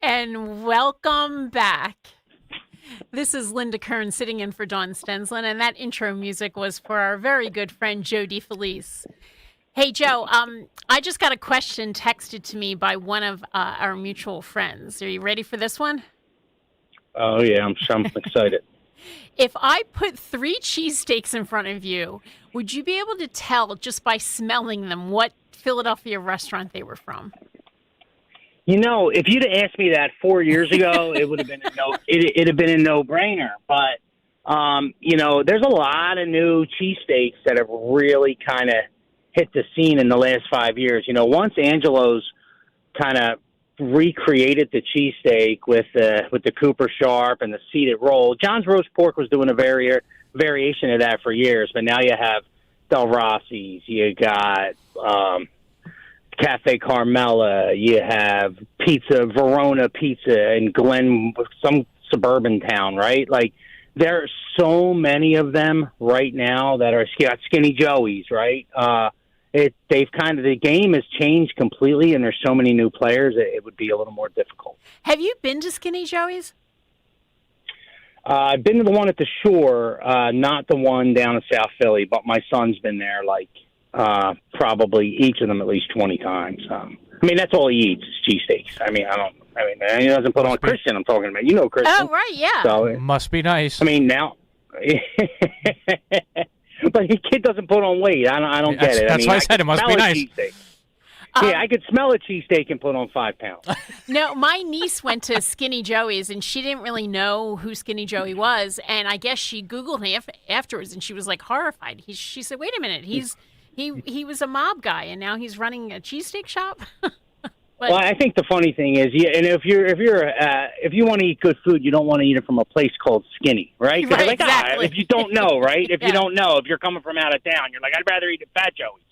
And welcome back. This is Linda Kern sitting in for Dawn Stensland, and that intro music was for our very good friend Joe DeFelice. Hey Joe, I just got a question texted to me by one of our mutual friends. Are you ready for this one? Oh yeah, I'm excited. If I put 3 cheesesteaks in front of you, would you be able to tell just by smelling them what Philadelphia restaurant they were from? You know, if you'd have asked me that 4 years ago, it would have been it'd have been a no-brainer. But you know, there's a lot of new cheesesteaks that have really kind of hit the scene in the last 5 years. You know, once Angelo's kind of recreated the cheesesteak with the Cooper Sharp and the seeded roll, John's Roast Pork was doing a variation of that for years. But now you have Del Rossi's, you got Cafe Carmela, you have Verona Pizza in Glen, some suburban town, right? Like, there are so many of them right now that are Skinny Joey's, right? The game has changed completely, and there's so many new players, it would be a little more difficult. Have you been to Skinny Joey's? I've been to the one at the shore, not the one down in South Philly, but my son's been there, probably each of them at least 20 times. I mean, that's all he eats is cheesesteaks. I mean, he doesn't put on Christian. I'm talking about, Christian. Oh, right, yeah. So must be nice. I mean, now, but the kid doesn't put on weight. I don't get it. That's why I said it must be nice. Yeah, I could smell a cheesesteak and put on 5 pounds. No, my niece went to Skinny Joey's, and she didn't really know who Skinny Joey was. And I guess she Googled him afterwards, and she was like horrified. She said, "Wait a minute, he was a mob guy, and now he's running a cheesesteak shop." Well, I think the funny thing is, and if you want to eat good food, you don't want to eat it from a place called Skinny, right? Because Right, exactly. if you don't know, right? If Yeah. you don't know, if you're coming from out of town, you're like, I'd rather eat at Fat Joey's.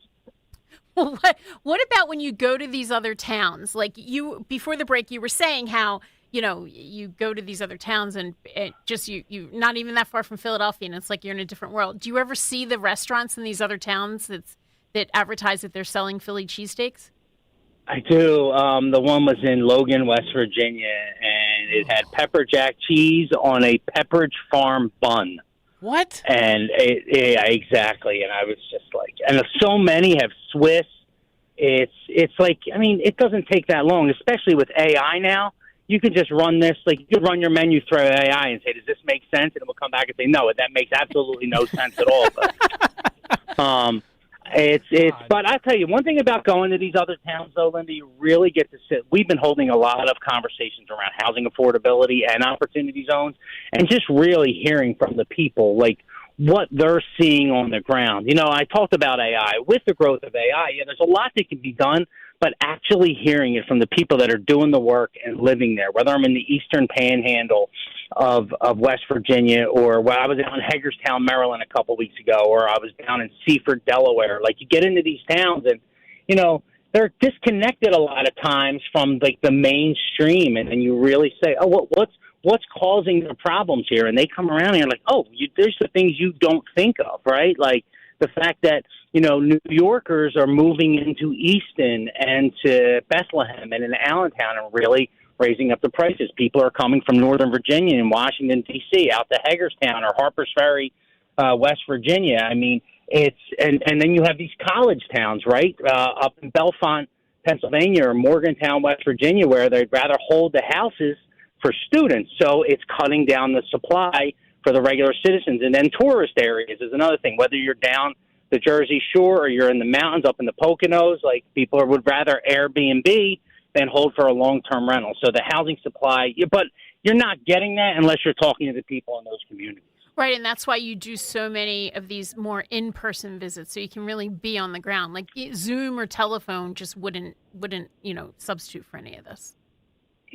Well, what about when you go to these other towns? Like you, before the break, you were saying how, you go to these other towns and it just you not even that far from Philadelphia, and it's like you're in a different world. Do you ever see the restaurants in these other towns that advertise that they're selling Philly cheesesteaks? I do. The one was in Logan, West Virginia, and it had pepper jack cheese on a Pepperidge Farm bun. What? And yeah, exactly. And I was just like, and so many have Swiss. It's like, I mean, it doesn't take that long, especially with AI now. You can just run this, like you could run your menu through AI and say, does this make sense? And it will come back and say, no, that makes absolutely no sense at all. But, but I'll tell you one thing about going to these other towns, though, Linda, you really get to sit. We've been holding a lot of conversations around housing affordability and opportunity zones, and just really hearing from the people, like what they're seeing on the ground. I talked about AI. With the growth of AI, there's a lot that can be done, but actually hearing it from the people that are doing the work and living there, whether I'm in the Eastern Panhandle of West Virginia, or when I was down in Hagerstown, Maryland a couple weeks ago, or I was down in Seaford, Delaware. Like, you get into these towns and, they're disconnected a lot of times from like the mainstream, and you really say, oh, what's causing the problems here? And they come around and you're like, oh, there's the things you don't think of, right? Like the fact that, New Yorkers are moving into Easton and to Bethlehem and in Allentown and really raising up the prices. People are coming from Northern Virginia and Washington, D.C., out to Hagerstown or Harpers Ferry, West Virginia. I mean, and then you have these college towns, right, up in Bellefonte, Pennsylvania, or Morgantown, West Virginia, where they'd rather hold the houses for students. So it's cutting down the supply for the regular citizens. And then tourist areas is another thing, whether you're down the Jersey Shore or you're in the mountains up in the Poconos, like people would rather Airbnb than hold for a long-term rental. So the housing supply, but you're not getting that unless you're talking to the people in those communities. Right, and that's why you do so many of these more in-person visits, so you can really be on the ground. Like Zoom or telephone just wouldn't substitute for any of this.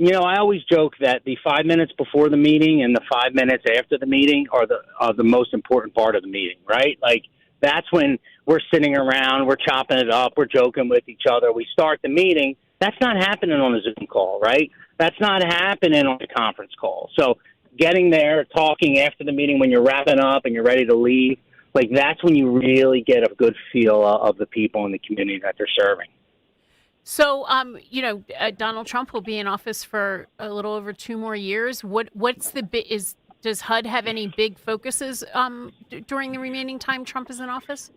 I always joke that the 5 minutes before the meeting and the 5 minutes after the meeting are the most important part of the meeting, right? Like, that's when we're sitting around, we're chopping it up, we're joking with each other. We start the meeting. That's not happening on a Zoom call, right? That's not happening on a conference call. So getting there, talking after the meeting when you're wrapping up and you're ready to leave, like that's when you really get a good feel of the people in the community that they're serving. So, Donald Trump will be in office for a little over 2 more years. Does HUD have any big focuses during the remaining time Trump is in office?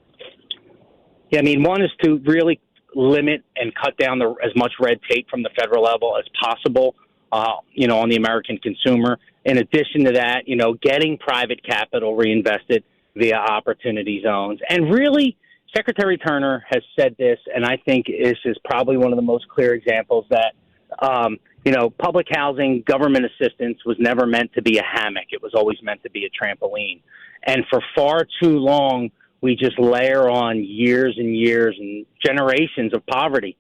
Yeah, I mean, one is to really limit and cut down as much red tape from the federal level as possible, on the American consumer. In addition to that, getting private capital reinvested via opportunity zones. And really, Secretary Turner has said this, and I think this is probably one of the most clear examples that, public housing, government assistance was never meant to be a hammock. It was always meant to be a trampoline. And for far too long, we just layer on years and years and generations of poverty.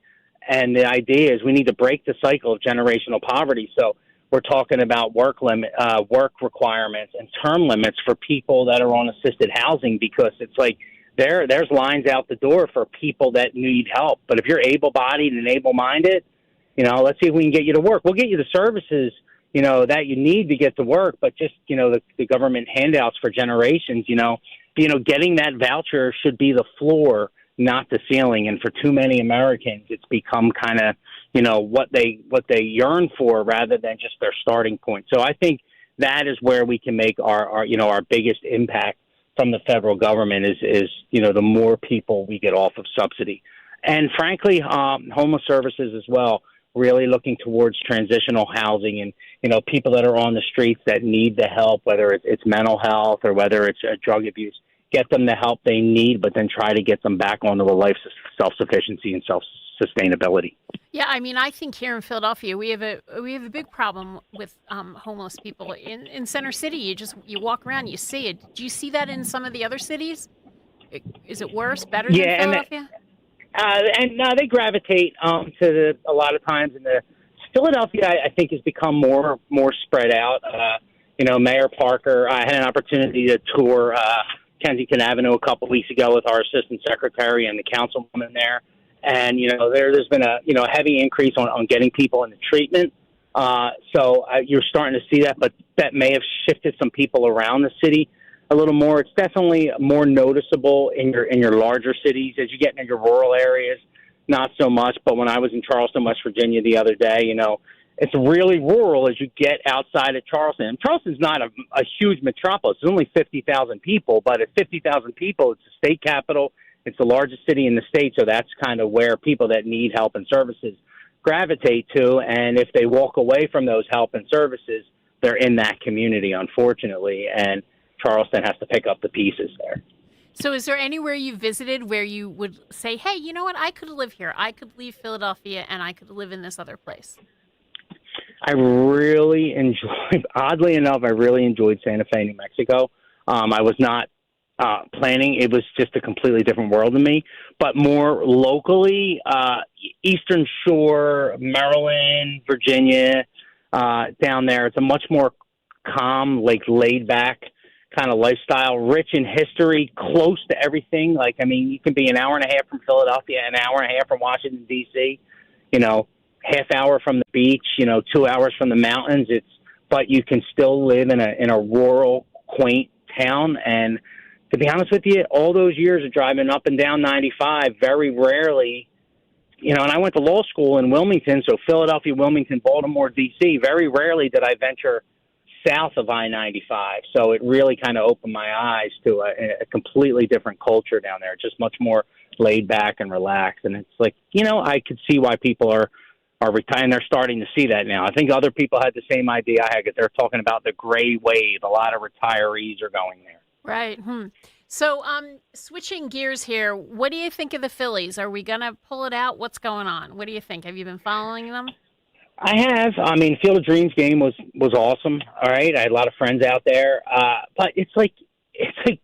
And the idea is we need to break the cycle of generational poverty. So we're talking about work requirements and term limits for people that are on assisted housing, because it's like there's lines out the door for people that need help. But if you're able-bodied and able-minded, let's see if we can get you to work. We'll get you the services, that you need to get to work, but just, the government handouts for generations, getting that voucher should be the floor, not the ceiling. And for too many Americans, it's become kind of, what they yearn for rather than just their starting point. So I think that is where we can make our biggest impact from the federal government is the more people we get off of subsidy. And frankly, homeless services as well, really looking towards transitional housing and, people that are on the streets that need the help, whether it's mental health or whether it's drug abuse, get them the help they need, but then try to get them back onto a life of self-sufficiency and sustainability. Yeah, I mean, I think here in Philadelphia we have a big problem with homeless people in Center City. You walk around, you see it. Do you see that in some of the other cities? Is it worse, better than Philadelphia? They gravitate a lot of times in the Philadelphia. I think has become more spread out. Mayor Parker. I had an opportunity to tour Kensington Avenue a couple of weeks ago with our assistant secretary and the councilwoman there. And, there's been a heavy increase on getting people into treatment. So you're starting to see that, but that may have shifted some people around the city a little more. It's definitely more noticeable in your larger cities. As you get into your rural areas, not so much. But when I was in Charleston, West Virginia the other day, it's really rural as you get outside of Charleston. And Charleston's not a huge metropolis. It's only 50,000 people, but at 50,000 people, it's the state capital. It's the largest city in the state, so that's kind of where people that need help and services gravitate to. And if they walk away from those help and services, they're in that community, unfortunately. And Charleston has to pick up the pieces there. So is there anywhere you visited where you would say, hey, you know what, I could live here. I could leave Philadelphia and I could live in this other place? I really enjoyed, oddly enough, I really enjoyed Santa Fe, New Mexico. I was not planning. It was just a completely different world to me. But more locally, Eastern Shore, Maryland, Virginia, down there, it's a much more calm, laid back kind of lifestyle, rich in history, close to everything. You can be an hour and a half from Philadelphia, an hour and a half from Washington, D.C., half hour from the beach, 2 hours from the mountains. But you can still live in a rural, quaint town. And to be honest with you, all those years of driving up and down 95, very rarely, and I went to law school in Wilmington, so Philadelphia, Wilmington, Baltimore, D.C., very rarely did I venture south of I-95. So it really kind of opened my eyes to a completely different culture down there, just much more laid back and relaxed. And it's I could see why people are retiring. They're starting to see that now. I think other people had the same idea I had because they're talking about the gray wave. A lot of retirees are going there. Right. So switching gears here, what do you think of the Phillies? Are we going to pull it out? What's going on? What do you think? Have you been following them? I have. Field of Dreams game was awesome. All right. I had a lot of friends out there. But it's like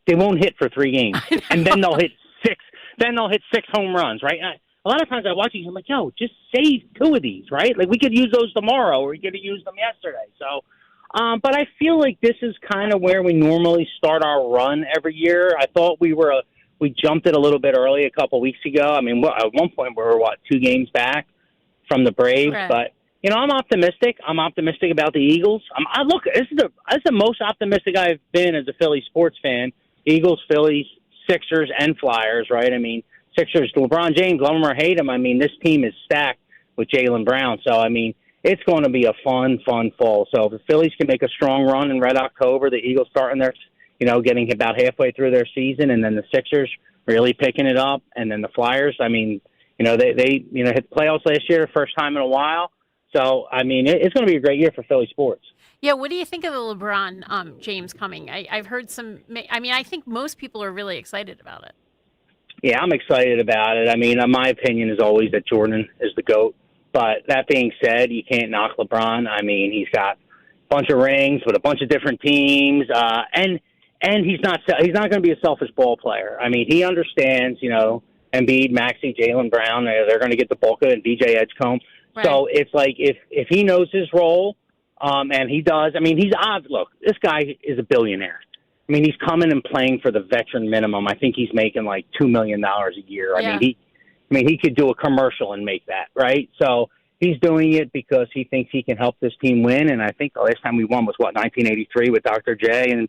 they won't hit for 3 games. And then they'll hit 6. Then they'll hit 6 home runs, right? A lot of times I watch these, I'm like, yo, just save 2 of these, right? We could use those tomorrow or we could have used them yesterday. So, but I feel like this is kind of where we normally start our run every year. I thought we jumped it a little bit early a couple weeks ago. At one point we were, 2 games back from the Braves, right. But I'm optimistic. I'm optimistic about the Eagles. This is the most optimistic I've been as a Philly sports fan. Eagles, Phillies, Sixers, and Flyers, right? Sixers, LeBron James, love him or hate him. this team is stacked with Jaylen Brown. So, it's going to be a fun fall. So if the Phillies can make a strong run in Red October, the Eagles starting their, getting about halfway through their season, and then the Sixers really picking it up, and then the Flyers, they hit the playoffs last year, first time in a while. So, it's going to be a great year for Philly sports. Yeah, what do you think of the LeBron James coming? I've heard some. I think most people are really excited about it. Yeah, I'm excited about it. My opinion is always that Jordan is the GOAT. But that being said, you can't knock LeBron. he's got a bunch of rings with a bunch of different teams, and he's not going to be a selfish ball player. He understands. Embiid, Maxey, Jaylen Brown, they're going to get the bulk of it, and DJ Edgecombe. Right. So it's like if he knows his role, and he does. He's odd. Look, this guy is a billionaire. He's coming and playing for the veteran minimum. I think he's making like $2 million a year. Yeah. He could do a commercial and make that, right? So he's doing it because he thinks he can help this team win. And I think the last time we won was 1983 with Dr. J and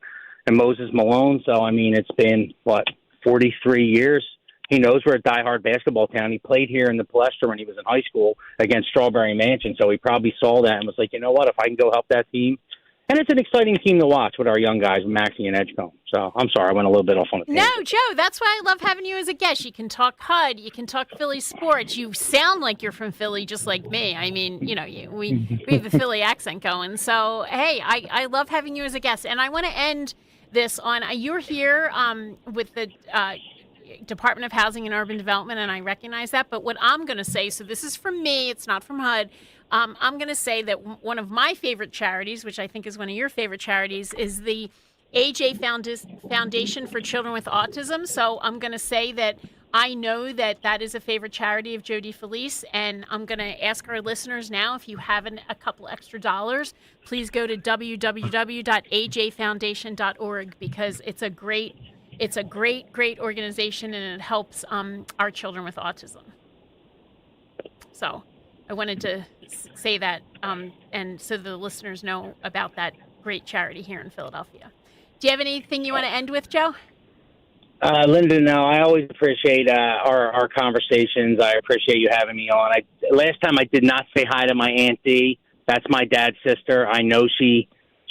Moses Malone. So it's been 43 years. He knows we're a diehard basketball town. He played here in the Palestra when he was in high school against Strawberry Mansion. So he probably saw that and was like, you know what, if I can go help that team. And it's an exciting team to watch with our young guys, Maxey and Edgecombe. So I'm sorry, I went a little bit off on a tangent. No, Joe, that's why I love having you as a guest. You can talk HUD, you can talk Philly sports. You sound like you're from Philly, just like me. We have the Philly accent going. So, hey, I love having you as a guest. And I want to end this on, you're here with the Department of Housing and Urban Development, and I recognize that. But what I'm going to say, so this is from me, it's not from HUD. I'm going to say that one of my favorite charities, which I think is one of your favorite charities, is the AJ Foundation for Children with Autism. So I'm going to say that I know that is a favorite charity of Jody Felice, and I'm going to ask our listeners now, if you have a couple extra dollars, please go to www.ajfoundation.org, because it's a great organization, and it helps our children with autism. So I wanted to say that, and so the listeners know about that great charity here in Philadelphia. Do you have anything you want to end with, Joe? Linda, no, I always appreciate our conversations. I appreciate you having me on. Last time I did not say hi to my Aunt Dee. That's my dad's sister. I know she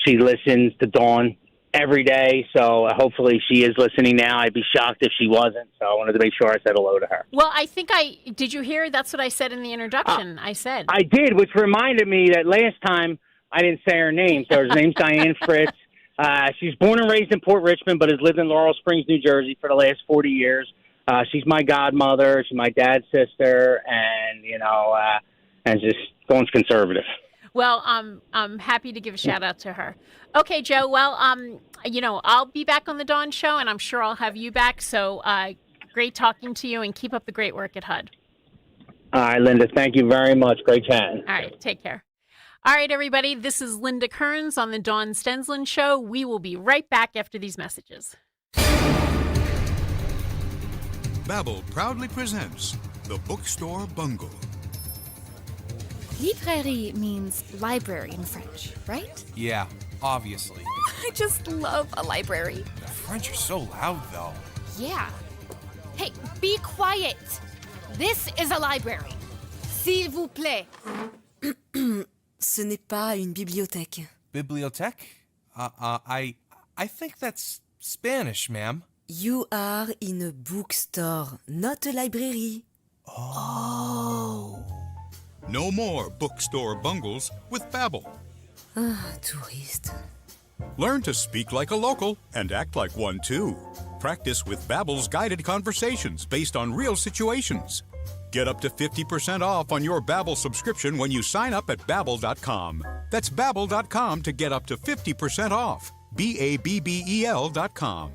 listens to Dawn every day, so hopefully she is listening now. I'd be shocked if she wasn't, so I wanted to make sure I said hello to her. Well, did you hear? That's what I said in the introduction. I said. I did, which reminded me that last time I didn't say her name. So her name's Diane Fritz. She's born and raised in Port Richmond, but has lived in Laurel Springs, New Jersey for the last 40 years. She's my godmother. She's my dad's sister, and, and just going conservative. Well, I'm happy to give a shout out to her. Okay, Joe. Well, I'll be back on the Dawn Show, and I'm sure I'll have you back. So great talking to you, and keep up the great work at HUD. All right, Linda. Thank you very much. Great chatting. All right. Take care. All right, everybody. This is Linda Kearns on the Dawn Stensland Show. We will be right back after these messages. Babbel proudly presents The Bookstore Bungle. Librairie means library in French, right? Yeah, obviously. I just love a library. The French are so loud, though. Yeah. Hey, be quiet. This is a library. S'il vous plaît. Ce n'est pas une bibliothèque. Bibliothèque? I think that's Spanish, ma'am. You are in a bookstore, not a library. Oh. No more bookstore bungles with Babbel. Touriste. Learn to speak like a local and act like one too. Practice with Babbel's guided conversations based on real situations. Get up to 50% off on your Babbel subscription when you sign up at Babbel.com. That's Babbel.com to get up to 50% off. Babbel.com.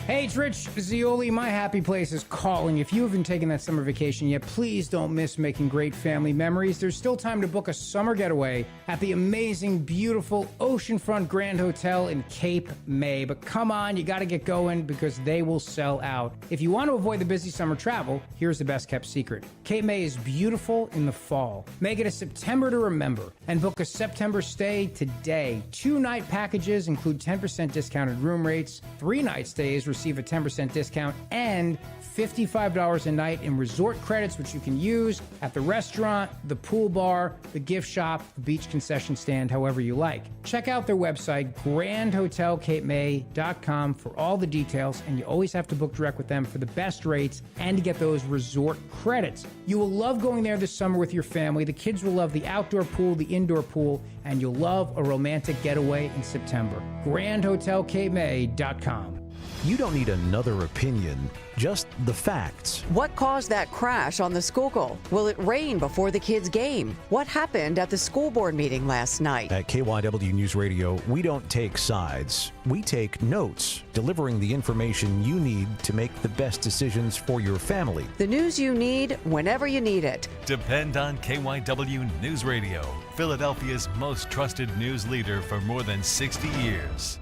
Hey, it's Rich Zioli. My happy place is calling. If you haven't taken that summer vacation yet, please don't miss making great family memories. There's still time to book a summer getaway at the amazing, beautiful Oceanfront Grand Hotel in Cape May. But come on, you got to get going because they will sell out. If you want to avoid the busy summer travel, here's the best kept secret. Cape May is beautiful in the fall. Make it a September to remember and book a September stay today. 2-night packages include 10% discounted room rates. 3-night stays receive a 10% discount and $55 a night in resort credits, which you can use at the restaurant, the pool bar, the gift shop, the beach concession stand, however you like. Check out their website, grandhotelcapemay.com, for all the details, and you always have to book direct with them for the best rates and to get those resort credits. You will love going there this summer with your family. The kids will love the outdoor pool, the indoor pool, and you'll love a romantic getaway in September. grandhotelcapemay.com. You don't need another opinion, just the facts. What caused that crash on the Schuylkill? Will it rain before the kids' game? What happened at the school board meeting last night? At KYW News Radio, we don't take sides. We take notes, delivering the information you need to make the best decisions for your family. The news you need whenever you need it. Depend on KYW News Radio, Philadelphia's most trusted news leader for more than 60 years.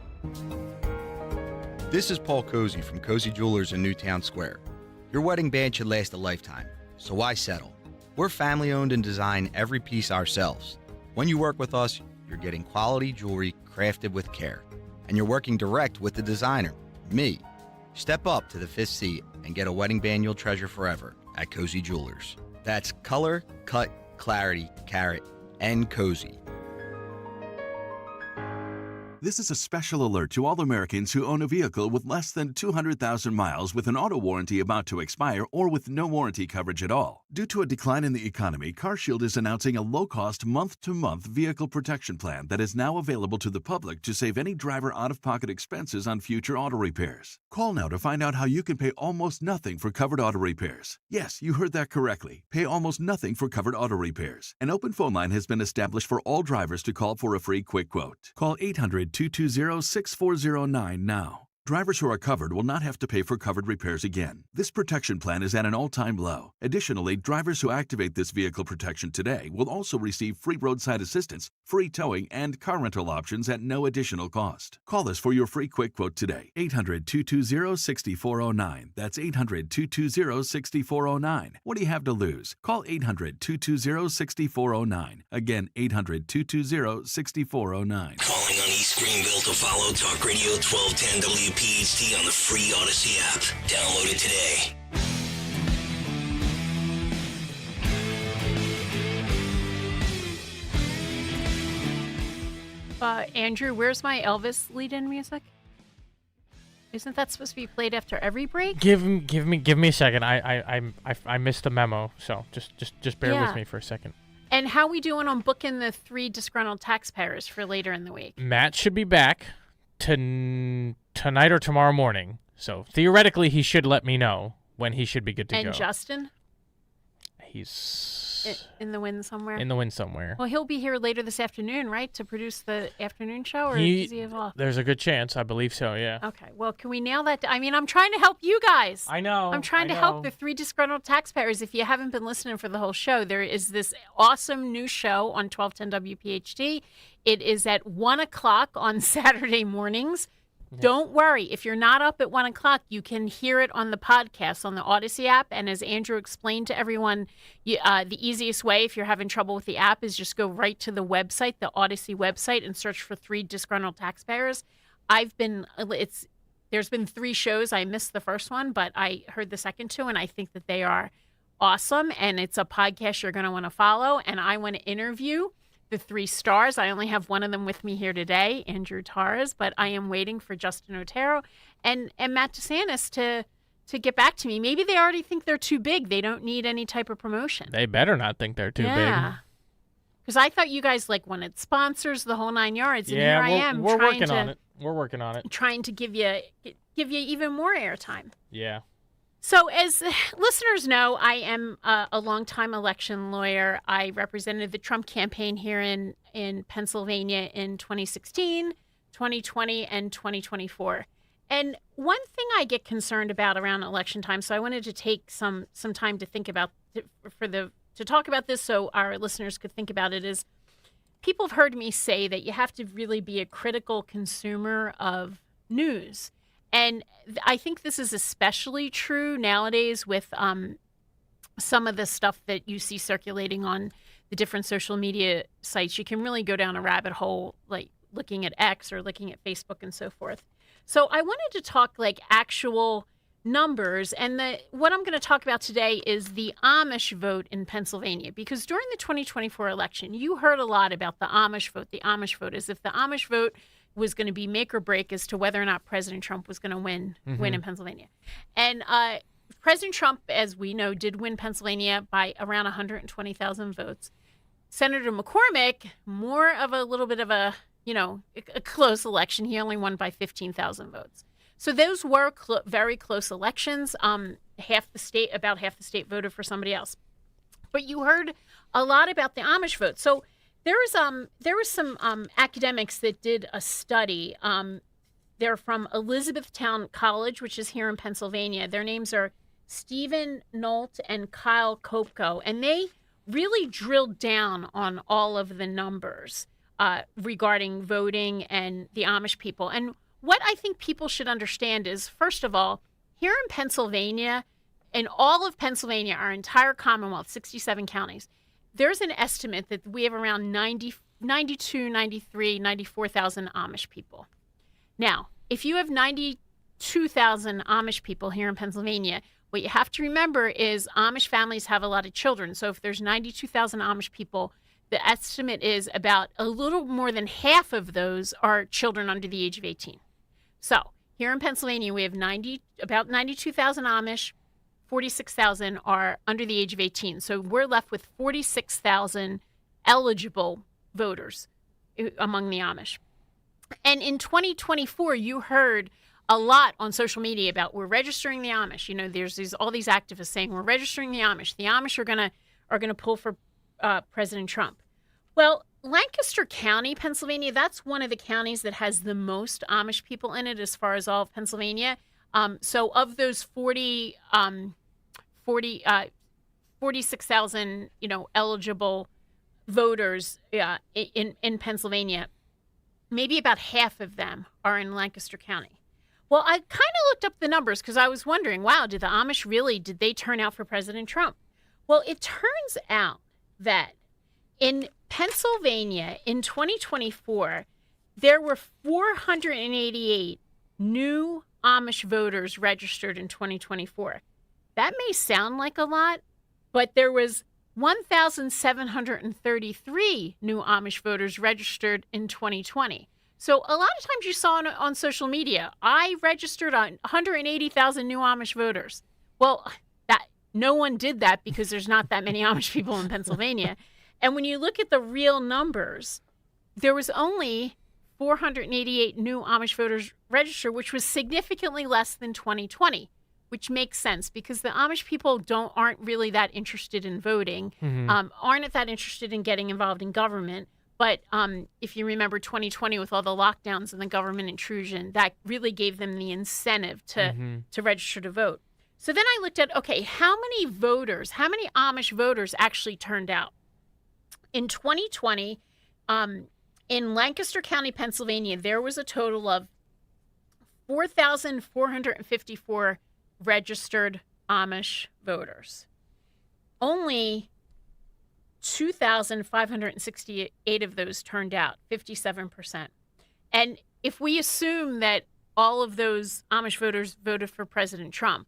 This is Paul Cozy from Cozy Jewelers in Newtown Square. Your wedding band should last a lifetime, so why settle? We're family owned and design every piece ourselves. When you work with us, you're getting quality jewelry crafted with care, and you're working direct with the designer, me. Step up to the 5th seat and get a wedding band you'll treasure forever at Cozy Jewelers. That's color, cut, clarity, carat, and cozy. This is a special alert to all Americans who own a vehicle with less than 200,000 miles with an auto warranty about to expire or with no warranty coverage at all. Due to a decline in the economy, CarShield is announcing a low-cost month-to-month vehicle protection plan that is now available to the public to save any driver out-of-pocket expenses on future auto repairs. Call now to find out how you can pay almost nothing for covered auto repairs. Yes, you heard that correctly. Pay almost nothing for covered auto repairs. An open phone line has been established for all drivers to call for a free quick quote. Call 800-220-6409 now. Drivers who are covered will not have to pay for covered repairs again. This protection plan is at an all-time low. Additionally, drivers who activate this vehicle protection today will also receive free roadside assistance, free towing, and car rental options at no additional cost. Call us for your free quick quote today. 800-220-6409. That's 800-220-6409. What do you have to lose? Call 800-220-6409. Again, 800-220-6409. Calling on East Greenville to follow Talk Radio 1210 WPHT on the free Odyssey app. Download it today. Andrew, where's my Elvis lead-in music? Isn't that supposed to be played after every break? Give me a second. I missed the memo, so just bear with me for a second. And how we doing on booking the 3 disgruntled taxpayers for later in the week? Matt should be back tonight or tomorrow morning. So theoretically, he should let me know when he should be good to go. And Justin? He's in the wind somewhere. In the wind somewhere. Well, he'll be here later this afternoon, right, to produce the afternoon show, or does he have off? There's a good chance. I believe so, yeah. Okay. Well, can we nail that? I mean, I'm trying to help you guys. I know. I'm trying to help the 3 disgruntled taxpayers. If you haven't been listening for the whole show, there is this awesome new show on 1210 WPHT. It is at 1 o'clock on Saturday mornings. Don't worry. If you're not up at 1 o'clock, you can hear it on the podcast on the Odyssey app. And as Andrew explained to everyone, the easiest way, if you're having trouble with the app, is just go right to the website, the Odyssey website, and search for 3 disgruntled taxpayers. There's been 3 shows. I missed the first one, but I heard the second 2, and I think that they are awesome. And it's a podcast you're going to want to follow. And I want to interview the 3 stars. I only have one of them with me here today, Andrew Torres, but I am waiting for Justin Otero and Matt DeSantis to get back to me. Maybe they already think they're too big. They don't need any type of promotion. They better not think they're too big. Because I thought you guys wanted sponsors, the whole 9 yards, and yeah, here I am. We're working on it. We're working on it. Trying to give you even more airtime. Yeah. So as listeners know, I am a longtime election lawyer. I represented the Trump campaign here in Pennsylvania in 2016, 2020, and 2024. And one thing I get concerned about around election time, so I wanted to take some time to think about to talk about this so our listeners could think about it, is people have heard me say that you have to really be a critical consumer of news. And I think this is especially true nowadays with some of the stuff that you see circulating on the different social media sites. You can really go down a rabbit hole, like looking at X or looking at Facebook and so forth. So I wanted to talk actual numbers. And what I'm going to talk about today is the Amish vote in Pennsylvania, because during the 2024 election, you heard a lot about the Amish vote. The Amish vote, as if the Amish vote was going to be make or break as to whether or not President Trump was going to win in Pennsylvania. And President Trump, as we know, did win Pennsylvania by around 120,000 votes. Senator McCormick, more of a little bit of a close election. He only won by 15,000 votes. So those were very close elections. About half the state voted for somebody else. But you heard a lot about the Amish vote. So there was some academics that did a study. They're from Elizabethtown College, which is here in Pennsylvania. Their names are Stephen Nolt and Kyle Kopko, and they really drilled down on all of the numbers regarding voting and the Amish people. And what I think people should understand is, first of all, here in Pennsylvania, in all of Pennsylvania, our entire Commonwealth, 67 counties, there's an estimate that we have around 94,000 Amish people. Now, if you have 92,000 Amish people here in Pennsylvania, what you have to remember is Amish families have a lot of children. So if there's 92,000 Amish people, the estimate is about a little more than half of those are children under the age of 18. So here in Pennsylvania, we have about 92,000 Amish, 46,000 are under the age of 18. So we're left with 46,000 eligible voters among the Amish. And in 2024, you heard a lot on social media about we're registering the Amish. You know, there's all these activists saying we're registering the Amish. The Amish are gonna pull for President Trump. Well, Lancaster County, Pennsylvania, that's one of the counties that has the most Amish people in it as far as all of Pennsylvania. So of those 46,000, eligible voters in Pennsylvania, maybe about half of them are in Lancaster County. Well, I kind of looked up the numbers because I was wondering, wow, did the Amish did they turn out for President Trump? Well, it turns out that in Pennsylvania in 2024, there were 488 new Amish voters registered in 2024. That may sound like a lot, but there was 1,733 new Amish voters registered in 2020. So a lot of times you saw on social media, I registered on 180,000 new Amish voters. Well, no one did that because there's not that many Amish people in Pennsylvania. And when you look at the real numbers, there was only 488 new Amish voters registered, which was significantly less than 2020, which makes sense because the Amish people aren't really that interested in voting, aren't that interested in getting involved in government. But if you remember 2020 with all the lockdowns and the government intrusion, that really gave them the incentive to register to vote. So then I looked at, okay, how many Amish voters actually turned out? In 2020, in Lancaster County, Pennsylvania, there was a total of 4,454 registered Amish voters. Only 2,568 of those turned out, 57%. And if we assume that all of those Amish voters voted for President Trump,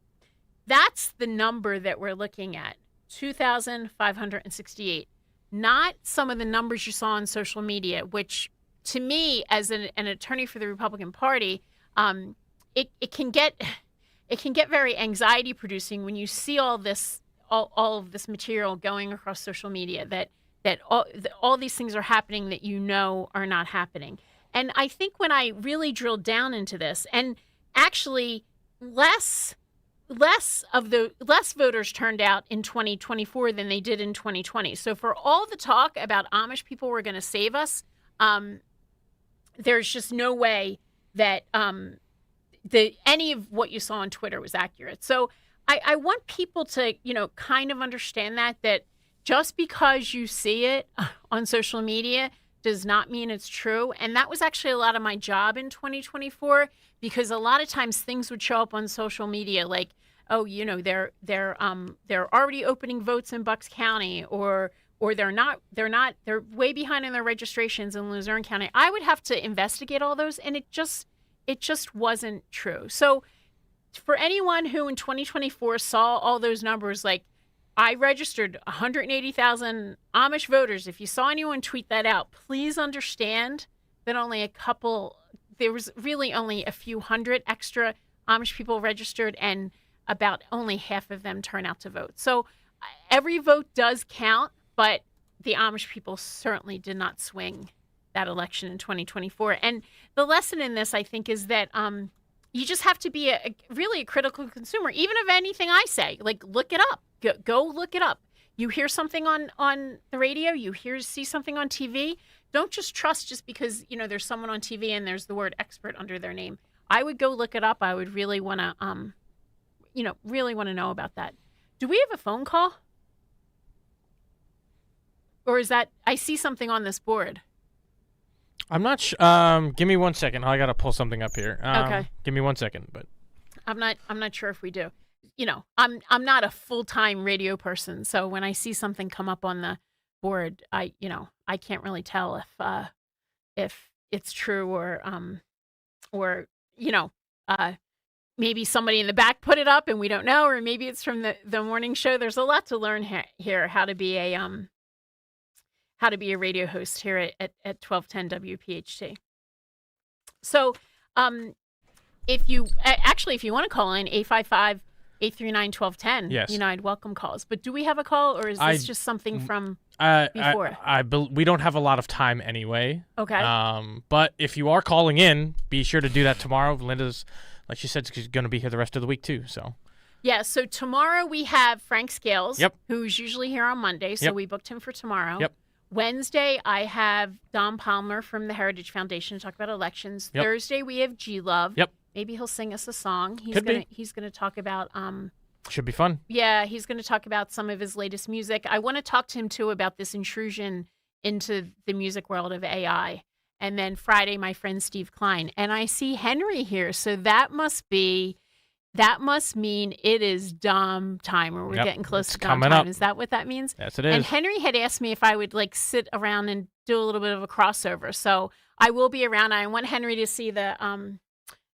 that's the number that we're looking at, 2,568. Not some of the numbers you saw on social media, which to me, as an attorney for the Republican Party, it can get very anxiety producing when you see all of this material going across social media that all these things are happening that are not happening. And I think when I really drilled down into this, and actually less voters turned out in 2024 than they did in 2020. So for all the talk about Amish people were going to save us, there's just no way that any of what you saw on Twitter was accurate. So I want people to, kind of understand that just because you see it on social media does not mean it's true. And that was actually a lot of my job in 2024, because a lot of times things would show up on social media like, oh, they're already opening votes in Bucks County, or they're way behind in their registrations in Luzerne County. I would have to investigate all those, and it just wasn't true. So for anyone who in 2024 saw all those numbers, like I registered 180,000 Amish voters. If you saw anyone tweet that out, please understand that there was really only a few hundred extra Amish people registered, and about only half of them turn out to vote. So every vote does count, but the Amish people certainly did not swing that election in 2024. And the lesson in this, I think, is that you just have to be really a critical consumer, even of anything I say. Like, look it up. Go look it up. You hear something on the radio, see something on TV. Don't just trust just because, there's someone on TV and there's the word expert under their name. I would go look it up. I would really want to, know about that. Do we have a phone call? Or is that, I see something on this board. I'm not sure. Give me 1 second. I got to pull something up here. Okay. Give me 1 second, but I'm not sure if we do. I'm not a full-time radio person, so when I see something come up on the board, I can't really tell if it's true or maybe somebody in the back put it up and we don't know, or maybe it's from the morning show. There's a lot to learn here, how to be how to be a radio host here at 1210 WPHT. So, if you want to call in 855-839-1210, yes, I'd welcome calls. But do we have a call, or is this just something from before? We don't have a lot of time anyway. Okay. But if you are calling in, be sure to do that tomorrow. Linda's, like she said, she's going to be here the rest of the week too. So. Yeah, so tomorrow we have Frank Scales, Yep. who's usually here on Monday, so Yep. we booked him for tomorrow. Yep. Wednesday, I have Don Palmer from the Heritage Foundation to talk about elections. Yep. Thursday, we have G-Love. Yep. Maybe he'll sing us a song. He's Could be. He's gonna talk about Should be fun. Yeah, he's gonna talk about some of his latest music. I want to talk to him too about this intrusion into the music world of AI. And then Friday, my friend Steve Klein. And I see Henry here, so that must mean it is Dom time, or we're Yep. getting close It's to Dom coming time. up. Is that what that means? Yes, it is. And Henry had asked me if I would sit around and do a little bit of a crossover. So I will be around. I want Henry to see the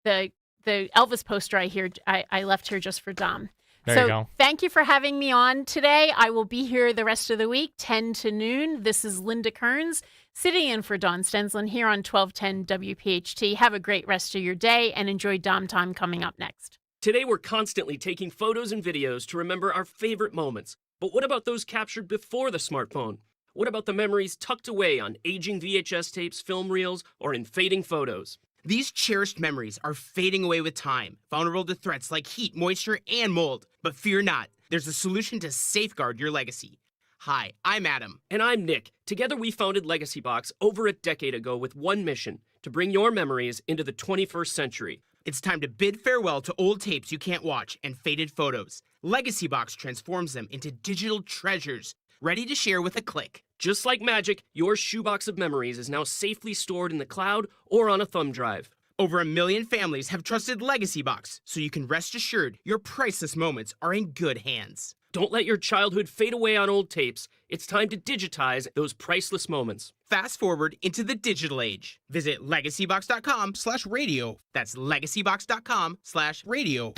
Elvis poster I left here just for Dom. There you go. Thank you for having me on today. I will be here the rest of the week, 10 to noon. This is Linda Kearns sitting in for Dawn Stensland here on 1210 WPHT. Have a great rest of your day and enjoy Dom Time coming up next. Today, we're constantly taking photos and videos to remember our favorite moments. But what about those captured before the smartphone? What about the memories tucked away on aging VHS tapes, film reels, or in fading photos? These cherished memories are fading away with time, vulnerable to threats like heat, moisture, and mold. But fear not, there's a solution to safeguard your legacy. Hi, I'm Adam. And I'm Nick. Together, we founded Legacy Box over a decade ago with one mission: to bring your memories into the 21st century. It's time to bid farewell to old tapes you can't watch and faded photos. Legacy Box transforms them into digital treasures, ready to share with a click. Just like magic, your shoebox of memories is now safely stored in the cloud or on a thumb drive. Over 1 million families have trusted Legacy Box, so you can rest assured your priceless moments are in good hands. Don't let your childhood fade away on old tapes. It's time to digitize those priceless moments. Fast forward into the digital age. Visit legacybox.com/radio. That's legacybox.com/radio.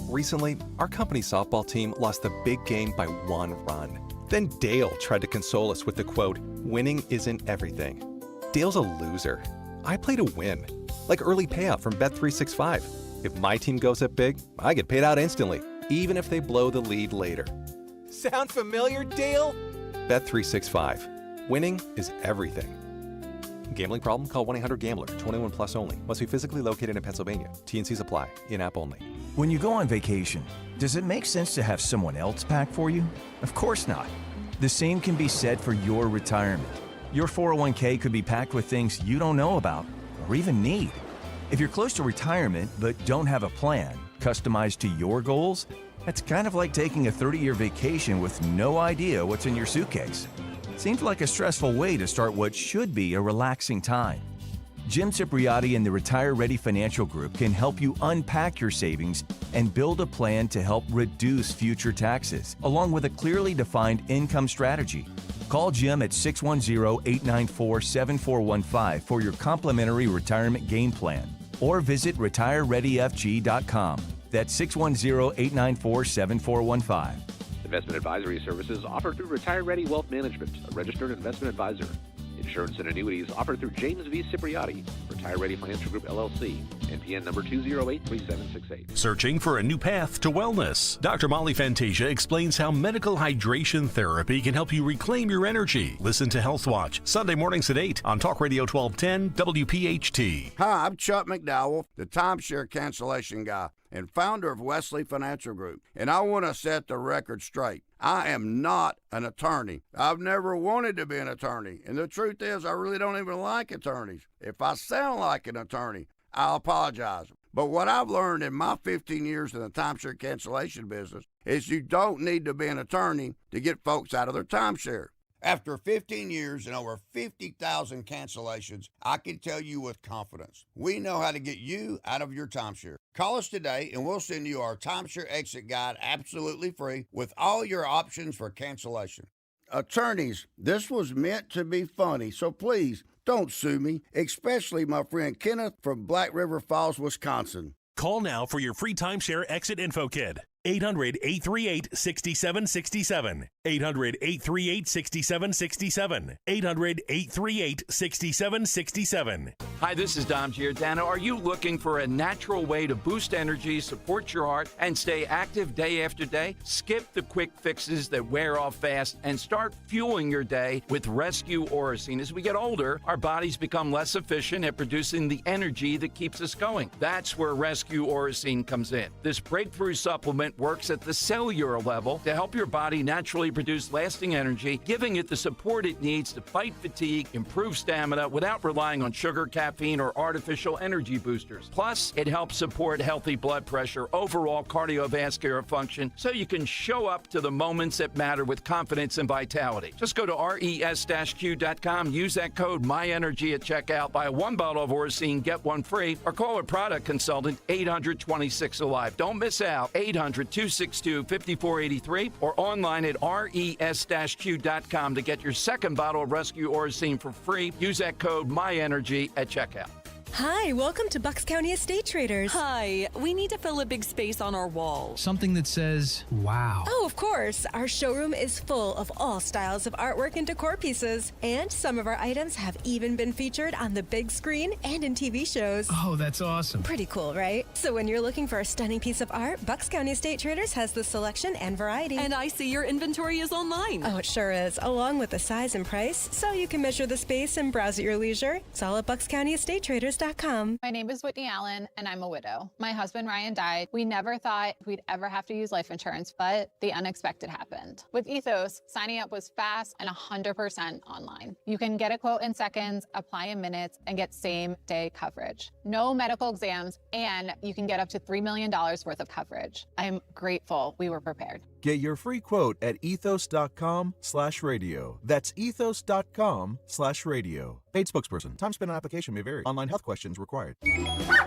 Recently, our company softball team lost the big game by 1 run. Then Dale tried to console us with the quote, "Winning isn't everything." Dale's a loser. I play to win. Like early payout from Bet365. If my team goes up big, I get paid out instantly, even if they blow the lead later. Sound familiar, Dale? Bet365. Winning is everything. Gambling problem? Call 1-800-GAMBLER. 21 plus only. Must be physically located in Pennsylvania. T&Cs apply. In-app only. When you go on vacation, does it make sense to have someone else pack for you? Of course not. The same can be said for your retirement. Your 401k could be packed with things you don't know about or even need. If you're close to retirement but don't have a plan customized to your goals, that's kind of like taking a 30-year vacation with no idea what's in your suitcase. Seems like a stressful way to start what should be a relaxing time. Jim Cipriotti and the Retire Ready Financial Group can help you unpack your savings and build a plan to help reduce future taxes, along with a clearly defined income strategy. Call Jim at 610-894-7415 for your complimentary retirement game plan, or visit retirereadyfg.com. That's 610-894-7415. Investment advisory services offered through Retire Ready Wealth Management, a registered investment advisor. Insurance and annuities offered through James V. Cipriotti, Retire Ready Financial Group, LLC, NPN number 2083768. Searching for a new path to wellness? Dr. Molly Fantasia explains how medical hydration therapy can help you reclaim your energy. Listen to Health Watch, Sunday mornings at 8 on Talk Radio 1210 WPHT. Hi, I'm Chuck McDowell, the timeshare cancellation guy and founder of Wesley Financial Group, and I want to set the record straight. I am not an attorney. I've never wanted to be an attorney, and the truth is I really don't even like attorneys. If I sound like an attorney, I'll apologize. But what I've learned in my 15 years in the timeshare cancellation business is you don't need to be an attorney to get folks out of their timeshare. After 15 years and over 50,000 cancellations, I can tell you with confidence, we know how to get you out of your timeshare. Call us today and we'll send you our timeshare exit guide absolutely free with all your options for cancellation. Attorneys, this was meant to be funny, so please don't sue me, especially my friend Kenneth from Black River Falls, Wisconsin. Call now for your free timeshare exit info kit. 800-838-6767. 800-838-6767. 800-838-6767. Hi, this is Dom Giordano. Are you looking for a natural way to boost energy, support your heart, and stay active day after day? Skip the quick fixes that wear off fast and start fueling your day with Rescue Orosine. As we get older, our bodies become less efficient at producing the energy that keeps us going. That's where Rescue Orosine comes in. This breakthrough supplement works at the cellular level to help your body naturally produce lasting energy, giving it the support it needs to fight fatigue, improve stamina without relying on sugar, caffeine, or artificial energy boosters. Plus, it helps support healthy blood pressure, overall cardiovascular function, so you can show up to the moments that matter with confidence and vitality. Just go to res-q.com, use that code MyEnergy at checkout, buy one bottle of Orosine, get one free, or call a product consultant 800-26-ALIVE. Don't miss out. 800-262-5483 or online at res-q.com to get your second bottle of Rescue Orosine for free. Use that code MyEnergy at checkout. Hi, welcome to Bucks County Estate Traders. Hi, we need to fill a big space on our wall. Something that says, wow. Oh, of course. Our showroom is full of all styles of artwork and decor pieces. And some of our items have even been featured on the big screen and in TV shows. Oh, that's awesome. Pretty cool, right? So when you're looking for a stunning piece of art, Bucks County Estate Traders has the selection and variety. And I see your inventory is online. Oh, it sure is, along with the size and price, so you can measure the space and browse at your leisure. It's all at BucksCountyEstateTraders.com. My name is Whitney Allen, and I'm a widow. My husband, Ryan, died. We never thought we'd ever have to use life insurance, but the unexpected happened. With Ethos, signing up was fast and 100% online. You can get a quote in seconds, apply in minutes, and get same-day coverage. No medical exams, and you can get up to $3 million worth of coverage. I'm grateful we were prepared. Get your free quote at ethos.com/radio. That's ethos.com/radio. Paid spokesperson. Time spent on application may vary. Online health questions required.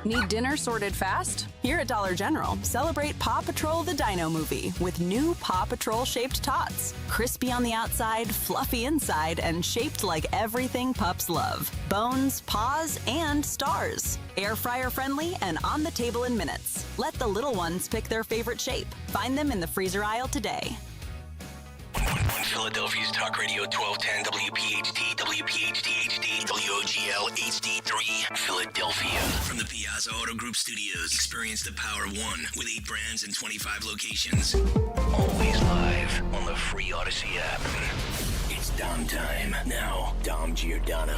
Need dinner sorted fast? Here at Dollar General, celebrate Paw Patrol the Dino Movie with new Paw Patrol shaped tots. Crispy on the outside, fluffy inside, and shaped like everything pups love. Bones, paws, and stars. Air fryer friendly and on the table in minutes. Let the little ones pick their favorite shape. Find them in the freezer aisle today. On Philadelphia's Talk Radio 1210 WPHT, WPHT HD, WOGL HD3, Philadelphia. From the Piazza Auto Group Studios, experience the power of one with 8 brands and 25 locations. Always live on the free Odyssey app. It's Dom time. Now, Dom Giordano.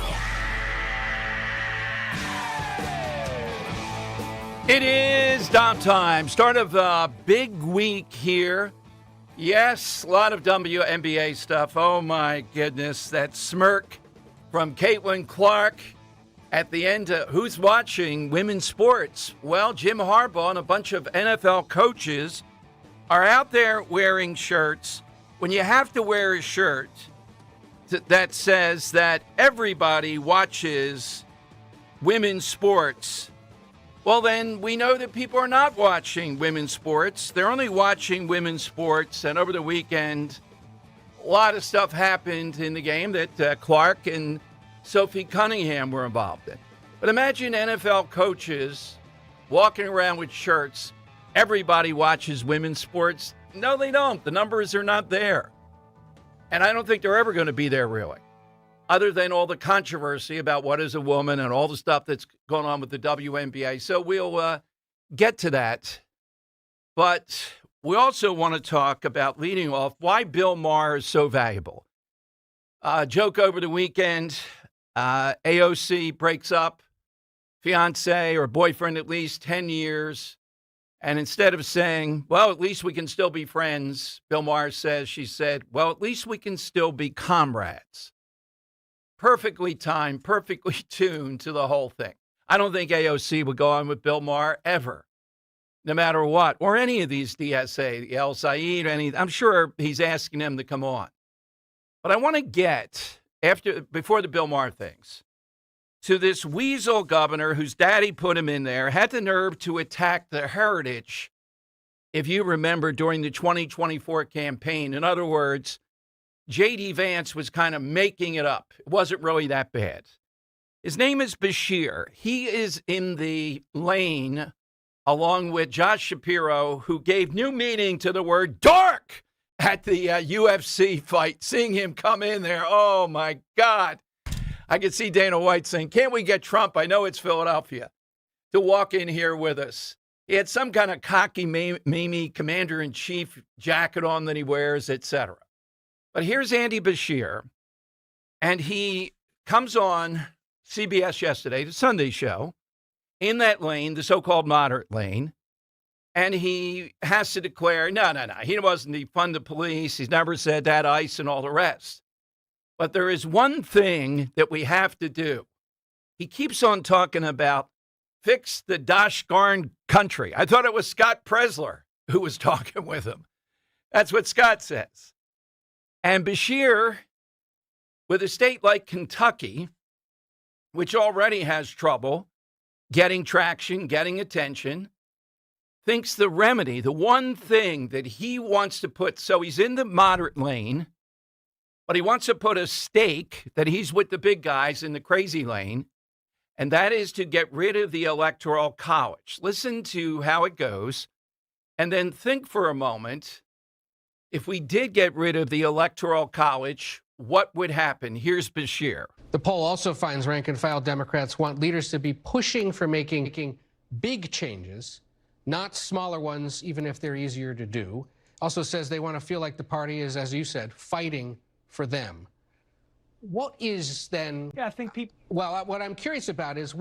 It is Dom time. Start of a big week here. Yes, a lot of WNBA stuff. Oh, my goodness. That smirk from Caitlin Clark at the end. Who's watching women's sports? Well, Jim Harbaugh and a bunch of NFL coaches are out there wearing shirts. When you have to wear a shirt that says that everybody watches women's sports, well, then we know that people are not watching women's sports. They're only watching women's sports. And over the weekend, a lot of stuff happened in the game that Clark and Sophie Cunningham were involved in. But imagine NFL coaches walking around with shirts. Everybody watches women's sports. No, they don't. The numbers are not there. And I don't think they're ever going to be there, really, other than all the controversy about what is a woman and all the stuff that's going on with the WNBA. So we'll get to that. But we also want to talk about, leading off, why Bill Maher is so valuable. Joke over the weekend, AOC breaks up, fiance or boyfriend at least, 10 years. And instead of saying, well, at least we can still be friends, Bill Maher says, she said, well, at least we can still be comrades. Perfectly timed, perfectly tuned to the whole thing. I don't think AOC would go on with Bill Maher ever, no matter what, or any of these DSA, El Said, I'm sure he's asking them to come on. But I want to get, before the Bill Maher things, to this weasel governor whose daddy put him in there, had the nerve to attack the heritage, if you remember, during the 2024 campaign. In other words, J.D. Vance was kind of making it up. It wasn't really that bad. His name is Bashir. He is in the lane along with Josh Shapiro, who gave new meaning to the word dark at the UFC fight. Seeing him come in there, oh, my God. I could see Dana White saying, can't we get Trump? I know it's Philadelphia, to walk in here with us. He had some kind of cocky, Mimi commander-in-chief jacket on that he wears, etc. But here's Andy Bashir, and he comes on CBS yesterday, the Sunday show, in that lane, the so-called moderate lane, and he has to declare, no, he wasn't defund the police. He's never said that, ICE and all the rest. But there is one thing that we have to do. He keeps on talking about fix the gosh darn country. I thought it was Scott Presler who was talking with him. That's what Scott says. And Bashir, with a state like Kentucky, which already has trouble getting traction, getting attention, thinks the remedy, the one thing that he wants to put, so he's in the moderate lane, but he wants to put a stake that he's with the big guys in the crazy lane, and that is to get rid of the Electoral College. Listen to how it goes, and then think for a moment, if we did get rid of the Electoral College, what would happen? Here's Bashir. The poll also finds rank-and-file Democrats want leaders to be pushing for making big changes, not smaller ones, even if they're easier to do. Also says they want to feel like the party is, as you said, fighting for them. What is then... Yeah, I think people... Well, what I'm curious about is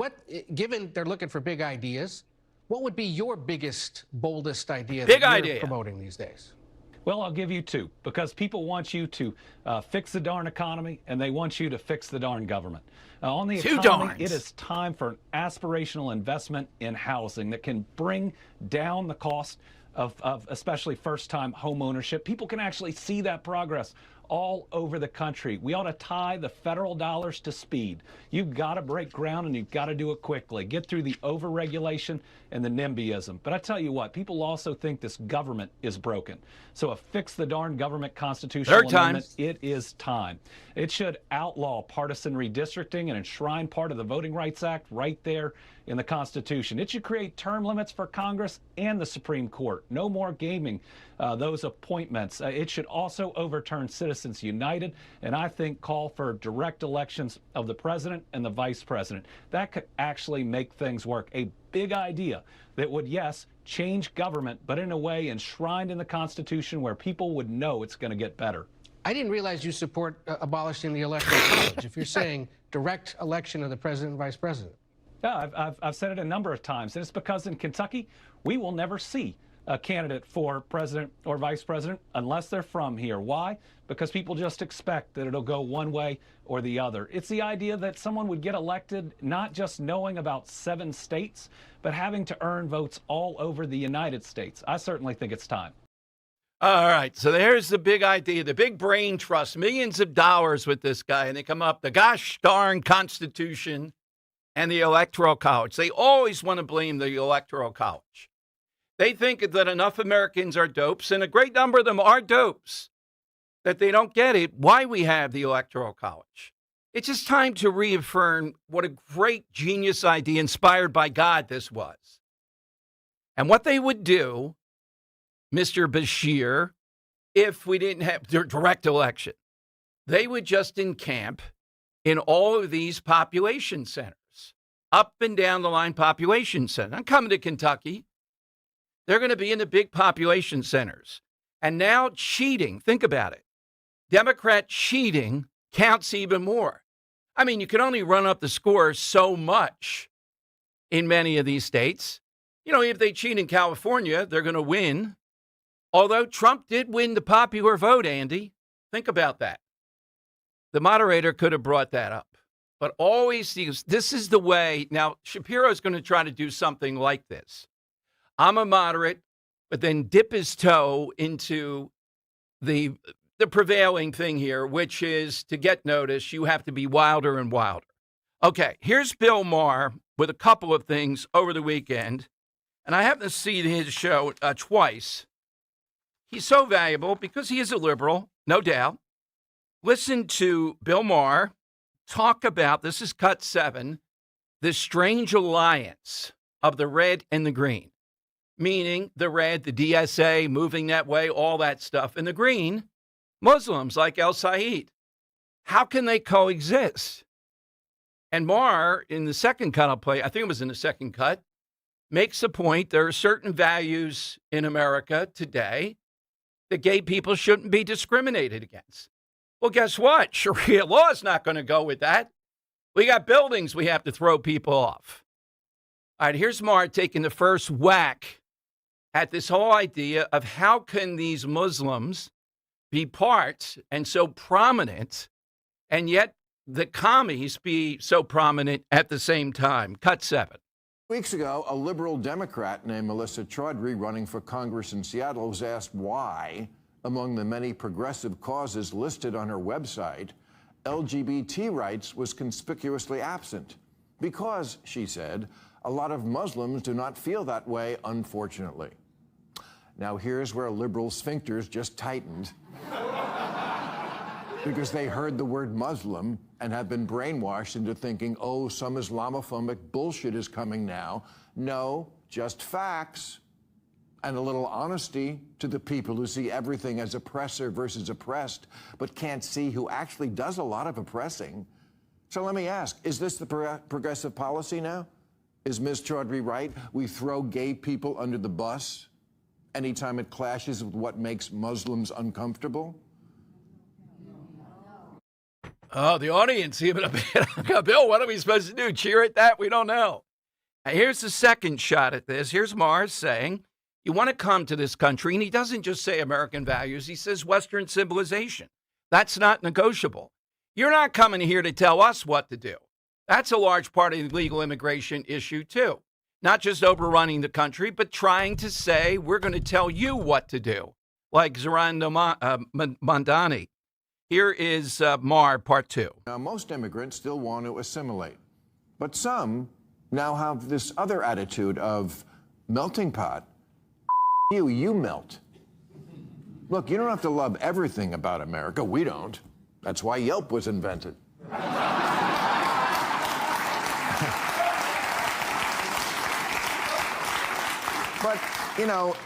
given they're looking for big ideas, what would be your biggest, boldest idea that you're promoting these days? Well, I'll give you two, because people want you to fix the darn economy, and they want you to fix the darn government. On the economy, it is time for an aspirational investment in housing that can bring down the cost of especially first-time home ownership. People can actually see that progress all over the country. We ought to tie the federal dollars to speed. You've got to break ground, and you've got to do it quickly. Get through the overregulation and the NIMBYism. But I tell you what, people also think this government is broken. So a fix the darn government constitutional amendment, it is time. It should outlaw partisan redistricting and enshrine part of the Voting Rights Act right there in the Constitution. It should create term limits for Congress and the Supreme Court. No more gaming those appointments. It should also overturn Citizens United, and I think call for direct elections of the president and the vice president. That could actually make things work. A big idea that would, yes, change government, but in a way enshrined in the Constitution where people would know it's going to get better. I didn't realize you support abolishing the Electoral College if you're saying direct election of the president and vice president. Yeah, I've said it a number of times, and it's because in Kentucky, we will never see a candidate for president or vice president unless they're from here. Why? Because people just expect that it'll go one way or the other. It's the idea that someone would get elected not just knowing about 7 states, but having to earn votes all over the United States. I certainly think it's time. All right, so there's the big idea, the big brain trust, millions of dollars with this guy, and they come up, the gosh darn Constitution and the Electoral College. They always want to blame the Electoral College. They think that enough Americans are dopes, and a great number of them are dopes, that they don't get it, why we have the Electoral College. It's just time to reaffirm what a great genius idea inspired by God this was. And what they would do, Mr. Bashir, if we didn't have direct election, they would just encamp in all of these population centers, up and down the line population centers. I'm coming to Kentucky. They're going to be in the big population centers. And now cheating, think about it. Democrat cheating counts even more. I mean, you can only run up the score so much in many of these states. You know, if they cheat in California, they're going to win. Although Trump did win the popular vote, Andy. Think about that. The moderator could have brought that up. But always, this is the way. Now, Shapiro's going to try to do something like this. I'm a moderate, but then dip his toe into the prevailing thing here, which is to get noticed, you have to be wilder and wilder. Okay, here's Bill Maher with a couple of things over the weekend, and I happened to see his show twice. He's so valuable because he is a liberal, no doubt. Listen to Bill Maher talk about, this is cut 7, this strange alliance of the red and the green. meaning the red, the DSA, moving that way, all that stuff. And the green, Muslims like El Said. How can they coexist? And Maher, in the second cut I'll play, I think it was in the second cut, makes the point there are certain values in America today that gay people shouldn't be discriminated against. Well, guess what? Sharia law is not going to go with that. We got buildings we have to throw people off. All right, here's Maher taking the first whack at this whole idea of how can these Muslims be part and so prominent, and yet the commies be so prominent at the same time. Cut 7. Weeks ago, a liberal Democrat named Melissa Chaudhry, running for Congress in Seattle, was asked why, among the many progressive causes listed on her website, LGBT rights was conspicuously absent. Because, she said, a lot of Muslims do not feel that way, unfortunately. Now, here's where liberal sphincters just tightened. Because they heard the word Muslim and have been brainwashed into thinking, oh, some Islamophobic bullshit is coming now. No, just facts. And a little honesty to the people who see everything as oppressor versus oppressed, but can't see who actually does a lot of oppressing. So let me ask, is this the progressive policy now? Is Ms. Chaudhry right? We throw gay people under the bus anytime it clashes with what makes Muslims uncomfortable? Oh, the audience even a bit. Bill, what are we supposed to do? Cheer at that? We don't know. Now, here's the second shot at this. Here's Mars saying, you want to come to this country, and he doesn't just say American values. He says Western civilization. That's not negotiable. You're not coming here to tell us what to do. That's a large part of the legal immigration issue, too. Not just overrunning the country, but trying to say we're going to tell you what to do, like Zoran Mandani. Here is Mar, part 2. Now, most immigrants still want to assimilate, but some now have this other attitude of melting pot. You melt. Look, you don't have to love everything about America. We don't. That's why Yelp was invented. But, you know,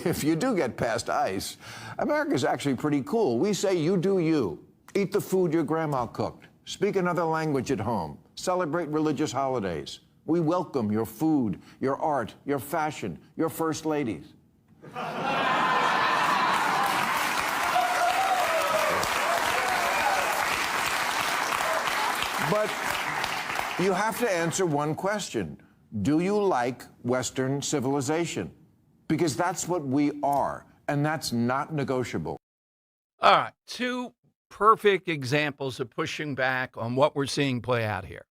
if you do get past ice, America's actually pretty cool. We say you do you. Eat the food your grandma cooked. Speak another language at home. Celebrate religious holidays. We welcome your food, your art, your fashion, your first ladies. But you have to answer one question. Do you like Western civilization? Because that's what we are, and that's not negotiable. All right, 2 perfect examples of pushing back on what we're seeing play out here.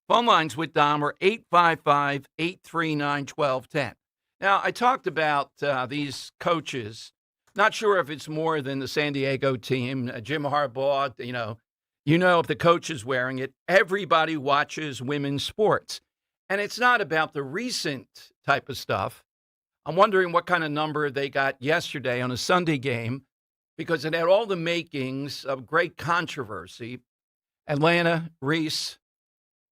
Phone lines with Dom are 855-839-1210. Now, I talked about these coaches. Not sure if it's more than the San Diego team. Jim Harbaugh, you know if the coach is wearing it. Everybody watches women's sports. And it's not about the recent type of stuff. I'm wondering what kind of number they got yesterday on a Sunday game, because it had all the makings of great controversy. Atlanta, Reese,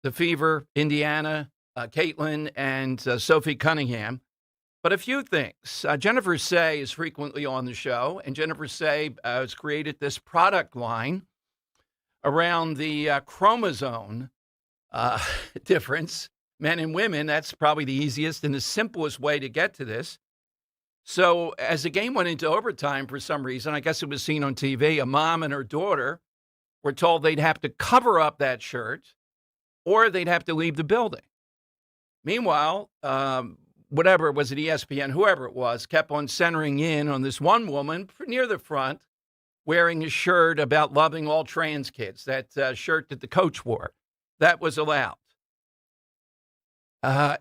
the Fever, Indiana, Caitlin, and Sophie Cunningham. But a few things. Jennifer Say is frequently on the show, and Jennifer Say has created this product line around the chromosome difference. Men and women, that's probably the easiest and the simplest way to get to this. So as the game went into overtime for some reason, I guess it was seen on TV, a mom and her daughter were told they'd have to cover up that shirt or they'd have to leave the building. Meanwhile, whatever it was at ESPN, whoever it was, kept on centering in on this one woman near the front wearing a shirt about loving all trans kids, that shirt that the coach wore. That was allowed.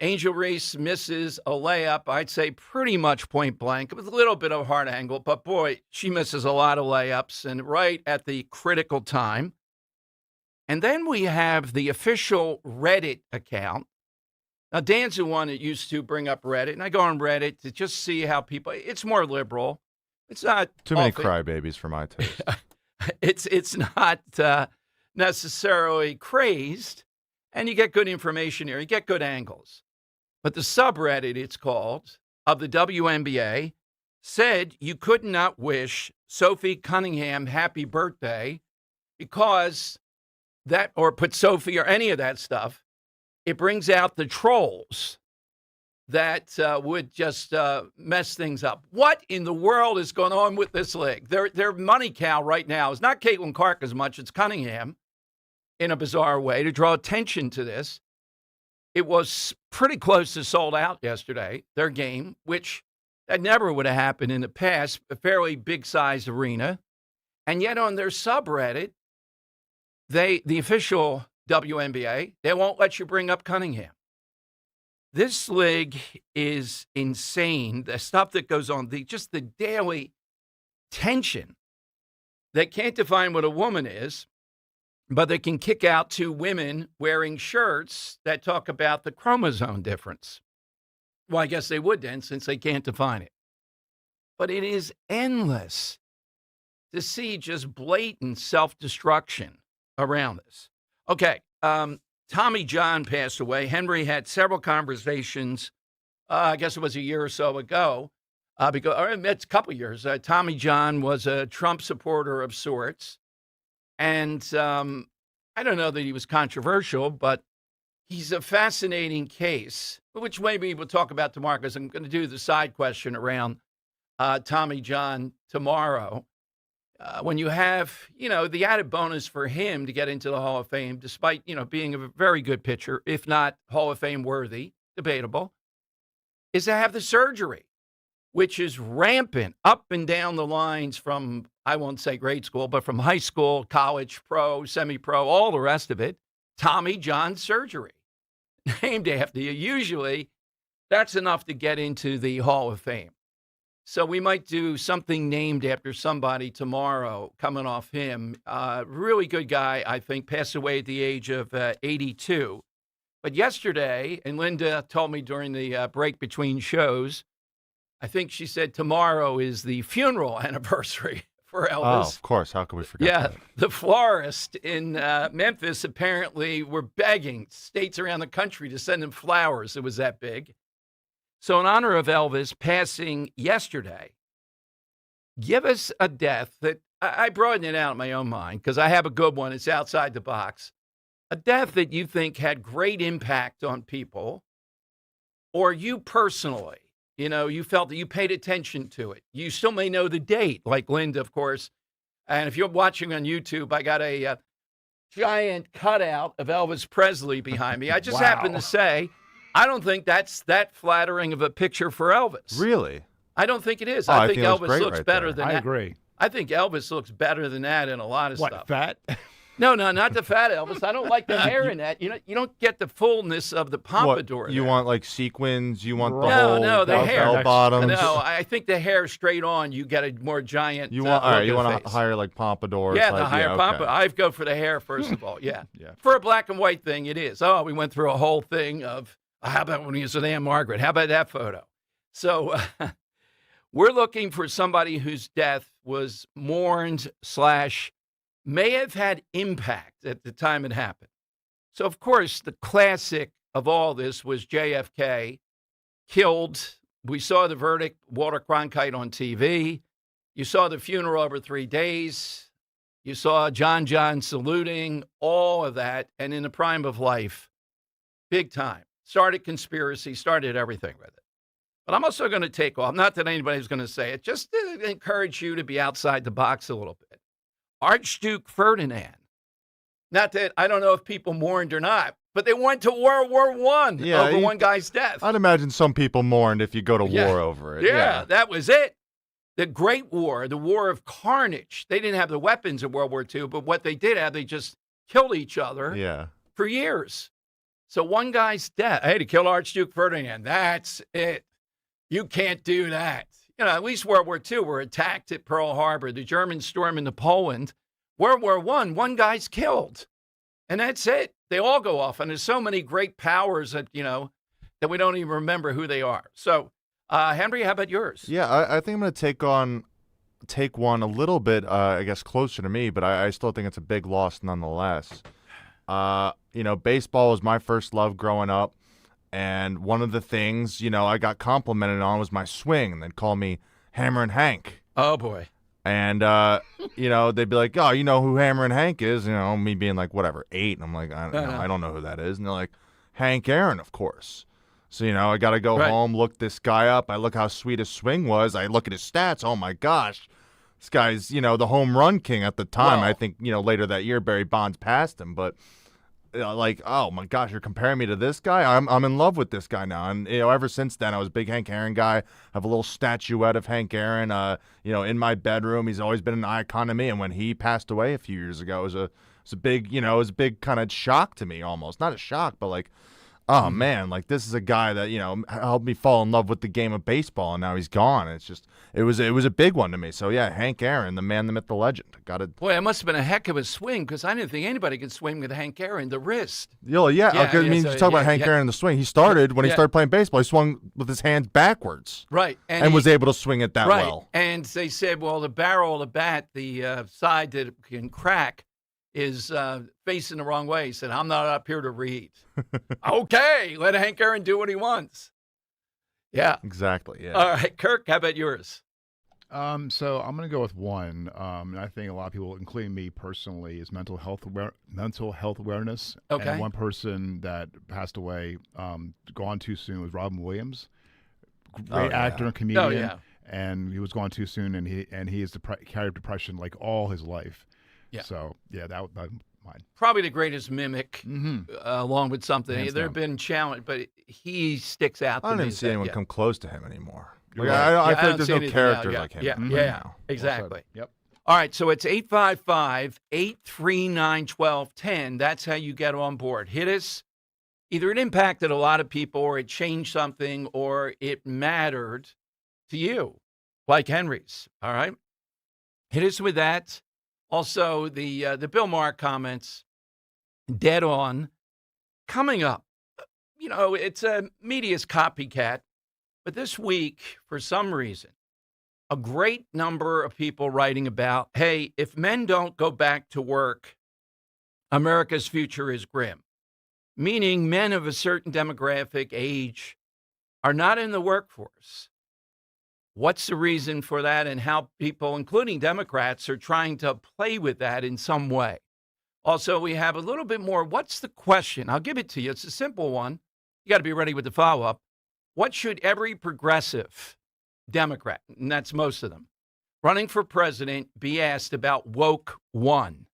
Angel Reese misses a layup, I'd say pretty much point blank, with a little bit of hard angle, but boy, she misses a lot of layups, and right at the critical time. And then we have the official Reddit account. Now, Dan's the one that used to bring up Reddit, and I go on Reddit to just see how people, it's more liberal. It's not too many crybabies for my taste. It's not necessarily crazed. And you get good information here. You get good angles. But the subreddit, it's called, of the WNBA said you could not wish Sophie Cunningham happy birthday because that, or put Sophie or any of that stuff, it brings out the trolls that would just mess things up. What in the world is going on with this league? Their money cow right now is not Caitlin Clark as much, it's Cunningham in a bizarre way to draw attention to this. It was pretty close to sold out yesterday, their game, which that never would have happened in the past, a fairly big-sized arena. And yet on their subreddit, the official WNBA, they won't let you bring up Cunningham. This league is insane. The stuff that goes on, just the daily tension. They can't define what a woman is, but they can kick out two women wearing shirts that talk about the chromosome difference. Well, I guess they would then, since they can't define it. But it is endless to see just blatant self-destruction around this. Okay, Tommy John passed away. Henry had several conversations, I guess it was a year or so ago, because it's a couple years. Tommy John was a Trump supporter of sorts. And I don't know that he was controversial, but he's a fascinating case, which maybe we'll talk about tomorrow, because I'm going to do the side question around Tommy John tomorrow. When you have, the added bonus for him to get into the Hall of Fame, despite, being a very good pitcher, if not Hall of Fame worthy, debatable, is to have the surgery, which is rampant up and down the lines from, I won't say grade school, but from high school, college, pro, semi-pro, all the rest of it, Tommy John surgery, named after you. Usually, that's enough to get into the Hall of Fame. So we might do something named after somebody tomorrow, coming off him. Really good guy, I think, passed away at the age of 82. But yesterday, and Linda told me during the break between shows, I think she said tomorrow is the funeral anniversary for Elvis. Oh, of course. How could we forget that? The florist in Memphis apparently were begging states around the country to send him flowers. It was that big. So in honor of Elvis passing yesterday, give us a death that I broaden it out in my own mind because I have a good one. It's outside the box. A death that you think had great impact on people, or you personally, you felt that you paid attention to it. You still may know the date, like Linda, of course. And if you're watching on YouTube, I got a giant cutout of Elvis Presley behind me. I just happen to say, I don't think that's that flattering of a picture for Elvis. Really? I don't think it is. Oh, I think Elvis great looks right better there. than that. I agree. I think Elvis looks better than that in a lot of stuff. Fat? No, not the fat Elvis. I don't like the hair in that. You don't get the fullness of the pompadour. You want like sequins? You want the whole the hair bell bottoms? No, I think the hair straight on. You get a more giant. You want you want a higher like pompadour? Yeah, type. the higher pompadour. I go for the hair first of all. Yeah. For a black and white thing, it is. Oh, we went through a whole thing of how about when he was with Aunt Margaret? How about that photo? So we're looking for somebody whose death was mourned / may have had impact at the time it happened. So, of course, the classic of all this was JFK killed. We saw the verdict, Walter Cronkite on TV. You saw the funeral over 3 days. You saw John saluting, all of that. And in the prime of life, big time. Started conspiracy, started everything with it. But I'm also going to take off, not that anybody's going to say it, just to encourage you to be outside the box a little bit. Archduke Ferdinand. Not that I don't know if people mourned or not, but they went to World War I over one guy's death. I'd imagine some people mourned if you go to war over it. Yeah, that was it. The Great War, the War of Carnage. They didn't have the weapons of World War II, but what they did have, they just killed each other for years. So one guy's death, I had to kill Archduke Ferdinand. That's it. You can't do that. At least World War II were attacked at Pearl Harbor. The Germans storm into Poland. World War I, one guy's killed. And that's it. They all go off. And there's so many great powers that, that we don't even remember who they are. So, Henry, how about yours? Yeah, I think I'm going to take one a little bit, I guess, closer to me, but I still think it's a big loss nonetheless. Baseball was my first love growing up. And one of the things, I got complimented on was my swing, and they'd call me Hammerin' Hank. Oh, boy. And, they'd be like, oh, you know who Hammerin' Hank is? Me being like, whatever, 8. And I'm like, I don't know who that is. And they're like, Hank Aaron, of course. So, I got to go home, look this guy up. I look how sweet his swing was. I look at his stats. Oh, my gosh. This guy's, the home run king at the time. Wow. I think, later that year, Barry Bonds passed him. But, oh, my gosh, you're comparing me to this guy? I'm in love with this guy now. And, ever since then, I was a big Hank Aaron guy. I have a little statuette of Hank Aaron, in my bedroom. He's always been an icon to me. And when he passed away a few years ago, it was a big kind of shock to me almost. Not a shock, but like, oh, man, like this is a guy that, helped me fall in love with the game of baseball, and now he's gone. It's just, it was a big one to me. So, yeah, Hank Aaron, the man, the myth, the legend. Boy, it must have been a heck of a swing because I didn't think anybody could swing with Hank Aaron, the wrist. You talk about Hank Aaron and the swing. He started, when he started playing baseball, he swung with his hands backwards. Right. And was able to swing it that well. And they said, well, the barrel of the bat, the side that it can crack, is facing the wrong way. He said, I'm not up here to read. Okay, let Hank Aaron do what he wants. Yeah. Exactly, yeah. All right, Kirk, how about yours? So I'm going to go with one, and I think a lot of people, including me personally, is mental health awareness. Okay. And one person that passed away, gone too soon, was Robin Williams. Great actor and comedian. Oh, yeah. And he was gone too soon, and he has carried depression like all his life. Yeah. So, yeah, that mine. Probably the greatest mimic, along with something. Hands There down. have been challenges, but he sticks out to I don't me. even see anyone come close to him anymore. You're Like, right. I feel don't like there's see no anything characters now. like him. Yeah, exactly. Yep. All right, so it's 855-839-1210. That's how you get on board. Hit us. Either it impacted a lot of people, or it changed something, or it mattered to you, like Henry's. All right? Hit us with that. Also, the Bill Maher comments, dead on. Coming up, it's a media's copycat, but this week, for some reason, a great number of people writing about, hey, if men don't go back to work, America's future is grim. Meaning men of a certain demographic age are not in the workforce. What's the reason for that, and how people, including Democrats, are trying to play with that in some way? Also, we have a little bit more. What's the question? I'll give it to you. It's a simple one. You got to be ready with the follow-up. What should every progressive Democrat, and that's most of them, running for president, be asked about woke one?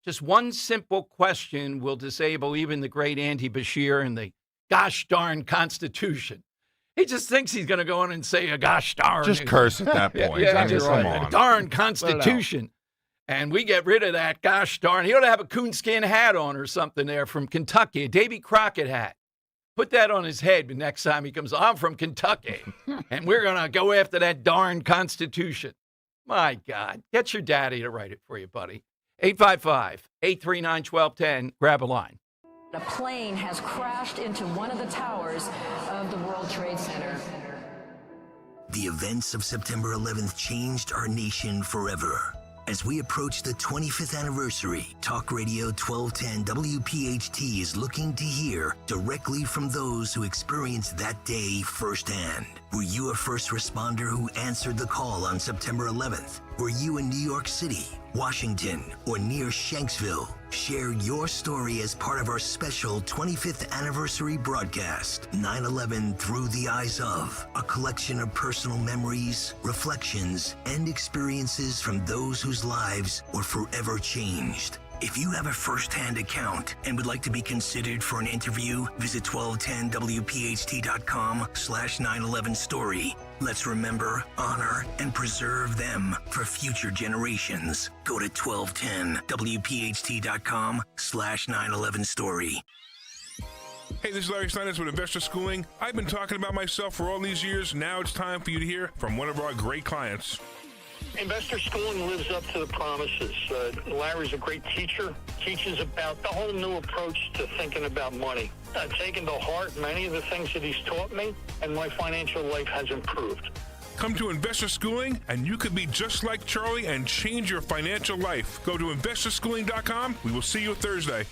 Just one simple question will disable even the great Andy Bashir and the gosh darn Constitution. He just thinks he's going to go in and say a gosh darn. Just curse at that point. Yeah, Just come on. darn Constitution. And we get rid of that gosh darn. He ought to have a coonskin hat on or something there from Kentucky, a Davy Crockett hat. Put that on his head the next time he comes. I'm from Kentucky, and we're going to go after that darn Constitution. My God. Get your daddy to write it for you, buddy. 855-839-1210. Grab a line. A plane has crashed into one of the towers of the World Trade Center. The events of September 11th changed our nation forever. As we approach the 25th anniversary, Talk Radio 1210 WPHT is looking to hear directly from those who experienced that day firsthand. Were you a first responder who answered the call on September 11th? Were you in New York City, Washington, or near Shanksville? Share your story as part of our special 25th anniversary broadcast, 9/11 Through the Eyes of, a collection of personal memories, reflections, and experiences from those whose lives were forever changed. If you have a first-hand account and would like to be considered for an interview, visit 1210wpht.com/911story. Let's remember, honor, and preserve them for future generations. Go to 1210wpht.com/911story. Hey, this is Larry Steinitz with Investor Schooling. I've been talking about myself for all these years. Now it's time for you to hear from one of our great clients. Investor Schooling lives up to the promises. Larry's a great teacher, teaches about the whole new approach to thinking about money. I've taken to heart many of the things that he's taught me, and my financial life has improved. Come to Investor Schooling, and you could be just like Charlie and change your financial life. Go to investorschooling.com. We will see you Thursday.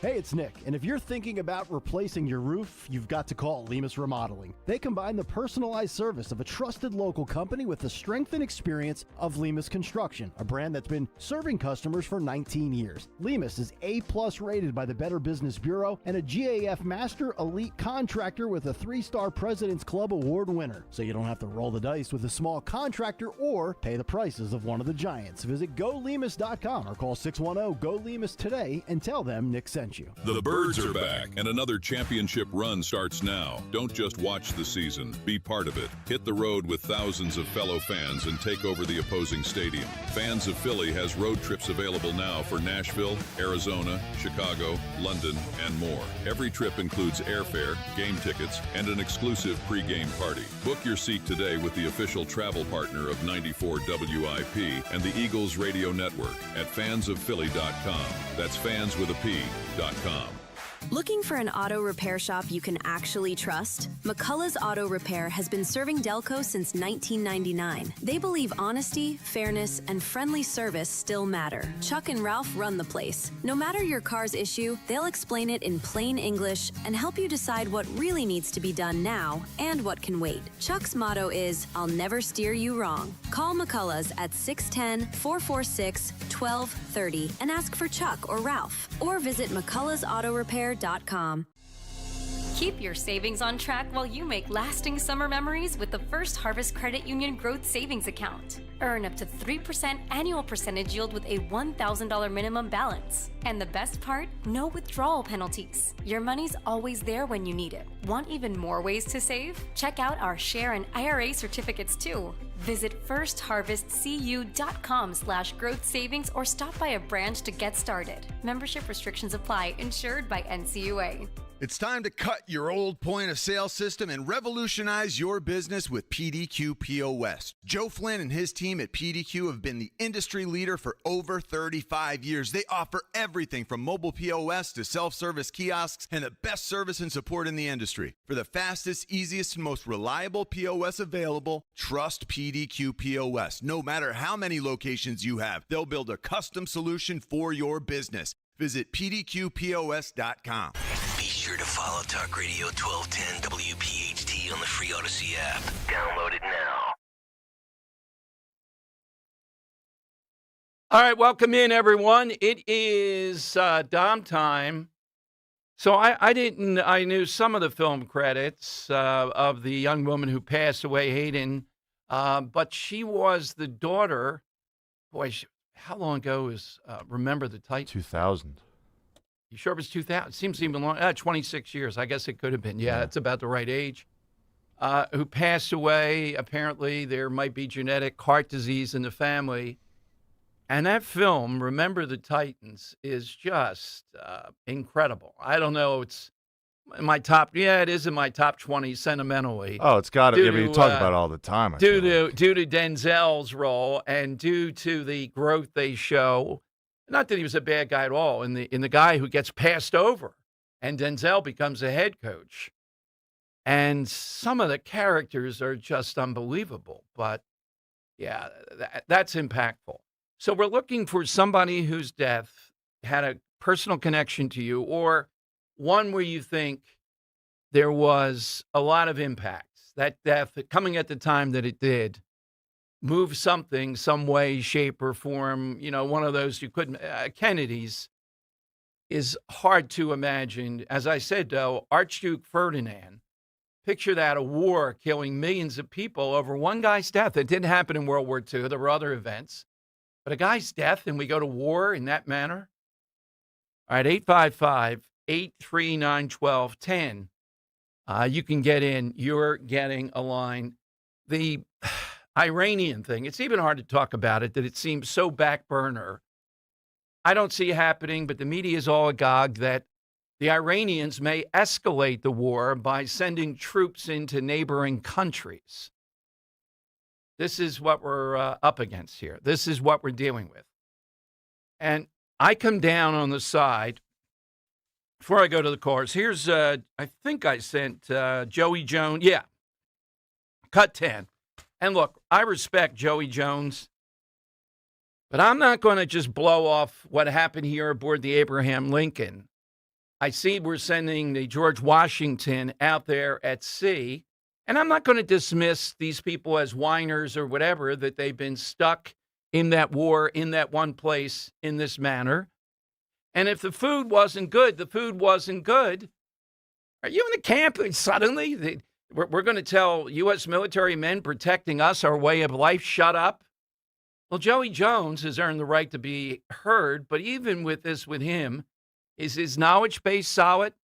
Hey, it's Nick, and if you're thinking about replacing your roof, you've got to call Lemus Remodeling. They combine the personalized service of a trusted local company with the strength and experience of Lemus Construction, a brand that's been serving customers for 19 years. Lemus is A+ rated by the Better Business Bureau and a GAF Master Elite Contractor with a 3-star President's Club Award winner. So you don't have to roll the dice with a small contractor or pay the prices of one of the giants. Visit GoLemus.com or call 610-GO-LEMUS today and tell them Nick sent you. The Birds are back, and another championship run starts now. Don't just watch the season. Be part of it. Hit the road with thousands of fellow fans and take over the opposing stadium. Fans of Philly has road trips available now for Nashville, Arizona, Chicago, London, and more. Every trip includes airfare, game tickets, and an exclusive pre-game party. Book your seat today with the official travel partner of 94 WIP and the Eagles Radio Network at fansofphilly.com. That's fans with a P.com. Looking for an auto repair shop you can actually trust? McCullough's Auto Repair has been serving Delco since 1999. They believe honesty, fairness, and friendly service still matter. Chuck and Ralph run the place. No matter your car's issue, they'll explain it in plain English and help you decide what really needs to be done now and what can wait. Chuck's motto is, I'll never steer you wrong. Call McCullough's at 610-446-1230 and ask for Chuck or Ralph. Or visit McCullough'sAutoRepair.com. Keep your savings on track while you make lasting summer memories with the First Harvest Credit Union Growth Savings Account. Earn up to 3% annual percentage yield with a $1,000 minimum balance. And the best part? No withdrawal penalties. Your money's always there when you need it. Want even more ways to save? Check out our share and IRA certificates too. Visit firstharvestcu.com/growth savings or stop by a branch to get started. Membership restrictions apply. Insured by NCUA. It's time to cut your old point of sale system and revolutionize your business with PDQ POS. Joe Flynn and his team at PDQ have been the industry leader for over 35 years. They offer everything from mobile POS to self-service kiosks and the best service and support in the industry. For the fastest, easiest, and most reliable POS available, trust PDQ POS. No matter how many locations you have, they'll build a custom solution for your business. Visit pdqpos.com. Be sure to follow Talk Radio 1210 WPHT on the free Odyssey app. Download it now. All right, welcome in, everyone. It is Dom time. So I knew some of the film credits of the young woman who passed away, Hayden, but she was the daughter. Boy, how long ago is Remember the Titans? 2000. You sure it was 2000? Seems even long. 26 years. I guess it could have been. Yeah, that's about the right age. Who passed away. Apparently, there might be genetic heart disease in the family. And that film, Remember the Titans, is just incredible. I don't know. It's in my top. Yeah, it is in my top 20 sentimentally. Oh, it's got to. Yeah, but you talk about it all the time. Due to Denzel's role and due to the growth they show. Not that he was a bad guy at all. In the guy who gets passed over, and Denzel becomes a head coach. And some of the characters are just unbelievable. But yeah, that's impactful. So we're looking for somebody whose death had a personal connection to you, or one where you think there was a lot of impacts. That death, coming at the time that it did, moved something, some way, shape, or form. You know, one of those you couldn't. Kennedy's is hard to imagine. As I said, though, Archduke Ferdinand, picture that, a war killing millions of people over one guy's death. It didn't happen in World War II. There were other events. But a guy's death, and we go to war in that manner? All right, 855-839-1210. You can get in. You're getting a line. The Iranian thing, it's even hard to talk about it, that it seems so back burner. I don't see it happening, but the media is all agog that the Iranians may escalate the war by sending troops into neighboring countries. This is what we're up against here. This is what we're dealing with. And I come down on the side. Before I go to the cars, here's, I think I sent Joey Jones. Yeah, cut 10. And look, I respect Joey Jones, but I'm not going to just blow off what happened here aboard the Abraham Lincoln I see we're sending the George Washington out there at sea. And I'm not going to dismiss these people as whiners or whatever, that they've been stuck in that war, in that one place, in this manner. And if the food wasn't good, the food wasn't good. Are you in the camp and suddenly we're going to tell U.S. military men protecting us, our way of life, shut up? Well, Joey Jones has earned the right to be heard, but even with this with him, is his knowledge base solid?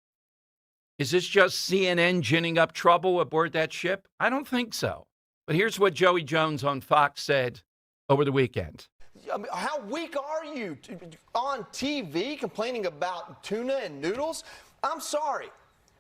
Is this just CNN ginning up trouble aboard that ship? I don't think so. But here's what Joey Jones on Fox said over the weekend. I mean, how weak are you on TV complaining about tuna and noodles? I'm sorry.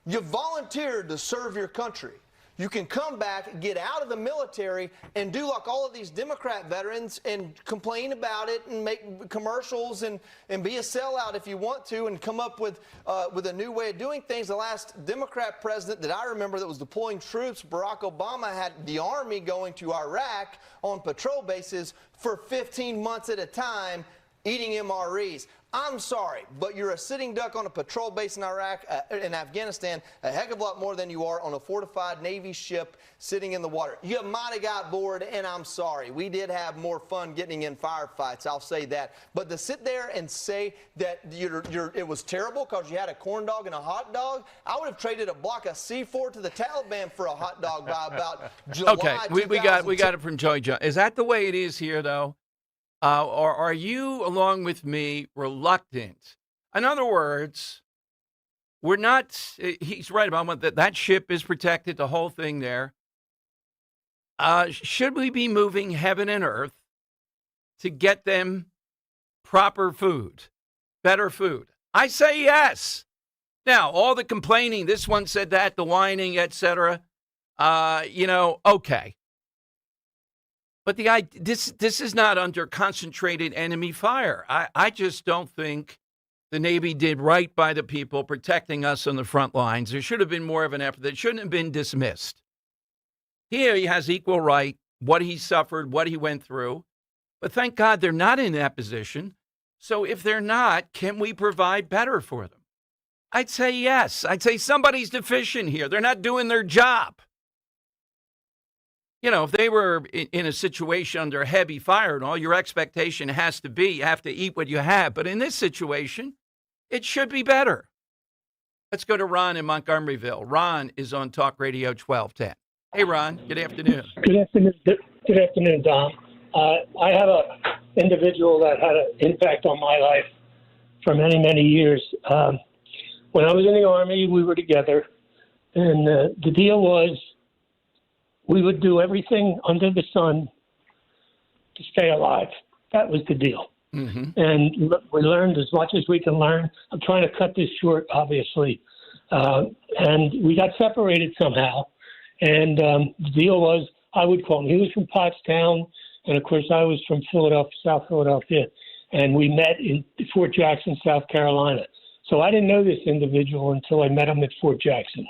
You volunteered to serve your country. You can come back, get out of the military, and do like all of these Democrat veterans and complain about it and make commercials and be a sellout if you want to and come up with a new way of doing things. The last Democrat president that I remember that was deploying troops, Barack Obama, had the Army going to Iraq on patrol bases for 15 months at a time, eating MREs. I'm sorry, but you're a sitting duck on a patrol base in Iraq, in Afghanistan, a heck of a lot more than you are on a fortified Navy ship sitting in the water. You might have got bored, and I'm sorry. We did have more fun getting in firefights, I'll say that. But to sit there and say that it was terrible because you had a corn dog and a hot dog, I would have traded a block of C4 to the Taliban for a hot dog by about July. Okay, we got it from Joey Jones. Is that the way it is here, though? Or are you, along with me, reluctant? In other words, we're not, he's right about that ship is protected, the whole thing there. Should we be moving heaven and earth to get them proper food, better food? I say yes. Now, all the complaining, this one said that, the whining, etc., okay. But this is not under concentrated enemy fire. I just don't think the Navy did right by the people protecting us on the front lines. There should have been more of an effort. That shouldn't have been dismissed. Here he has equal right, what he suffered, what he went through. But thank God they're not in that position. So if they're not, can we provide better for them? I'd say yes. I'd say somebody's deficient here. They're not doing their job. You know, if they were in a situation under heavy fire and all, your expectation has to be you have to eat what you have. But in this situation, it should be better. Let's go to Ron in Montgomeryville. Ron is on Talk Radio 1210. Hey, Ron. Good afternoon. Good afternoon. Good afternoon, Dom. I have an individual that had an impact on my life for many, many years. When I was in the Army, we were together, and the deal was we would do everything under the sun to stay alive. That was the deal. Mm-hmm. And we learned as much as we can learn. I'm trying to cut this short, obviously. And we got separated somehow. And the deal was I would call him. He was from Pottstown, and, of course, I was from Philadelphia, South Philadelphia. And we met in Fort Jackson, South Carolina. So I didn't know this individual until I met him at Fort Jackson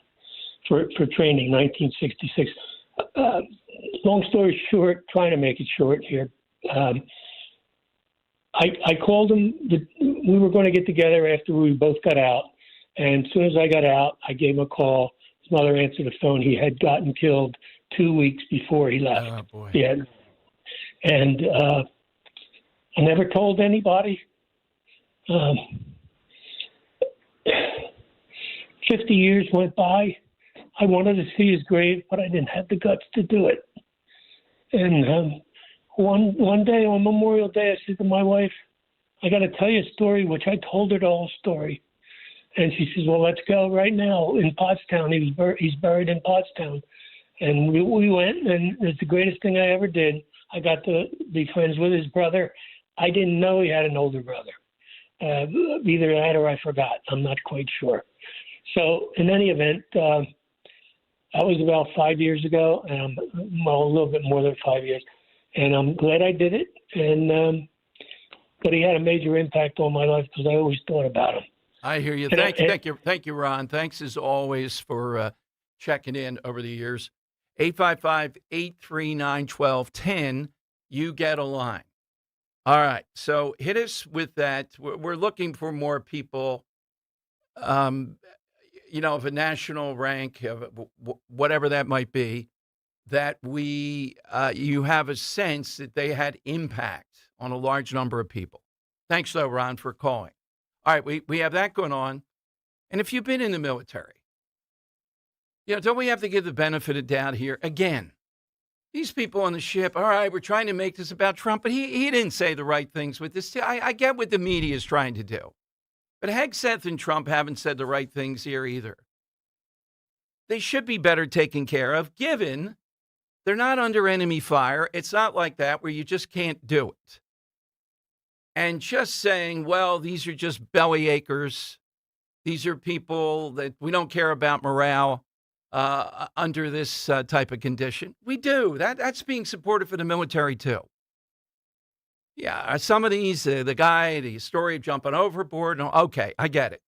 for training, 1966. Long story short, trying to make it short here, I called him. We were going to get together after we both got out. And as soon as I got out, I gave him a call. His mother answered the phone. He had gotten killed 2 weeks before he left. Oh, boy. Yeah. And I never told anybody. 50 years went by. I wanted to see his grave, but I didn't have the guts to do it. And one day on Memorial Day, I said to my wife, I got to tell you a story, which I told her the whole story. And she says, well, let's go right now in Pottstown. He's buried in Pottstown. And we went, and it's the greatest thing I ever did. I got to be friends with his brother. I didn't know he had an older brother. Either that or I forgot. I'm not quite sure. So in any event, that was about 5 years ago, and a little bit more than 5 years. And I'm glad I did it. And but he had a major impact on my life because I always thought about him. I hear you. Thank you, Ron. Thanks as always for checking in over the years. 855-839-1210. You get a line. All right. So hit us with that. We're looking for more people of a national rank, of whatever that might be, that you have a sense that they had impact on a large number of people. Thanks, though, Ron, for calling. All right, we have that going on. And if you've been in the military, don't we have to give the benefit of doubt here? Again, these people on the ship, all right, we're trying to make this about Trump, but he didn't say the right things with this. I get what the media is trying to do. But Hegseth and Trump haven't said the right things here either. They should be better taken care of, given they're not under enemy fire. It's not like that where you just can't do it. And just saying, well, these are just belly achers. These are people that we don't care about morale under this type of condition. We do. That's being supportive for the military, too. Yeah, some of these, the story of jumping overboard, okay, I get it.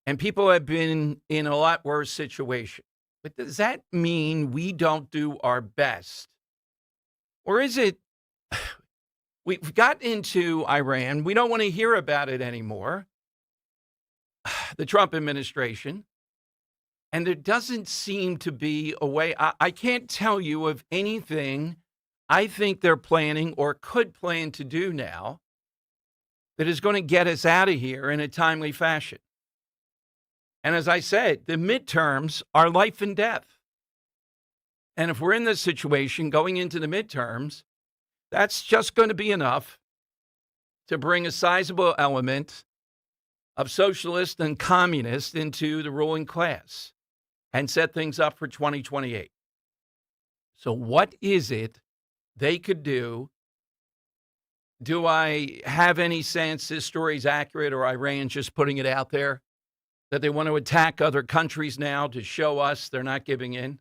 And people have been in a lot worse situation. But does that mean we don't do our best? Or is it, we've got into Iran, we don't want to hear about it anymore, the Trump administration, and there doesn't seem to be a way, I can't tell you of anything I think they're planning or could plan to do now that is going to get us out of here in a timely fashion. And as I said, the midterms are life and death. And if we're in this situation going into the midterms, that's just going to be enough to bring a sizable element of socialist and communist into the ruling class and set things up for 2028. So what is it they could do? Do I have any sense this story is accurate, or Iran just putting it out there that they want to attack other countries now to show us they're not giving in?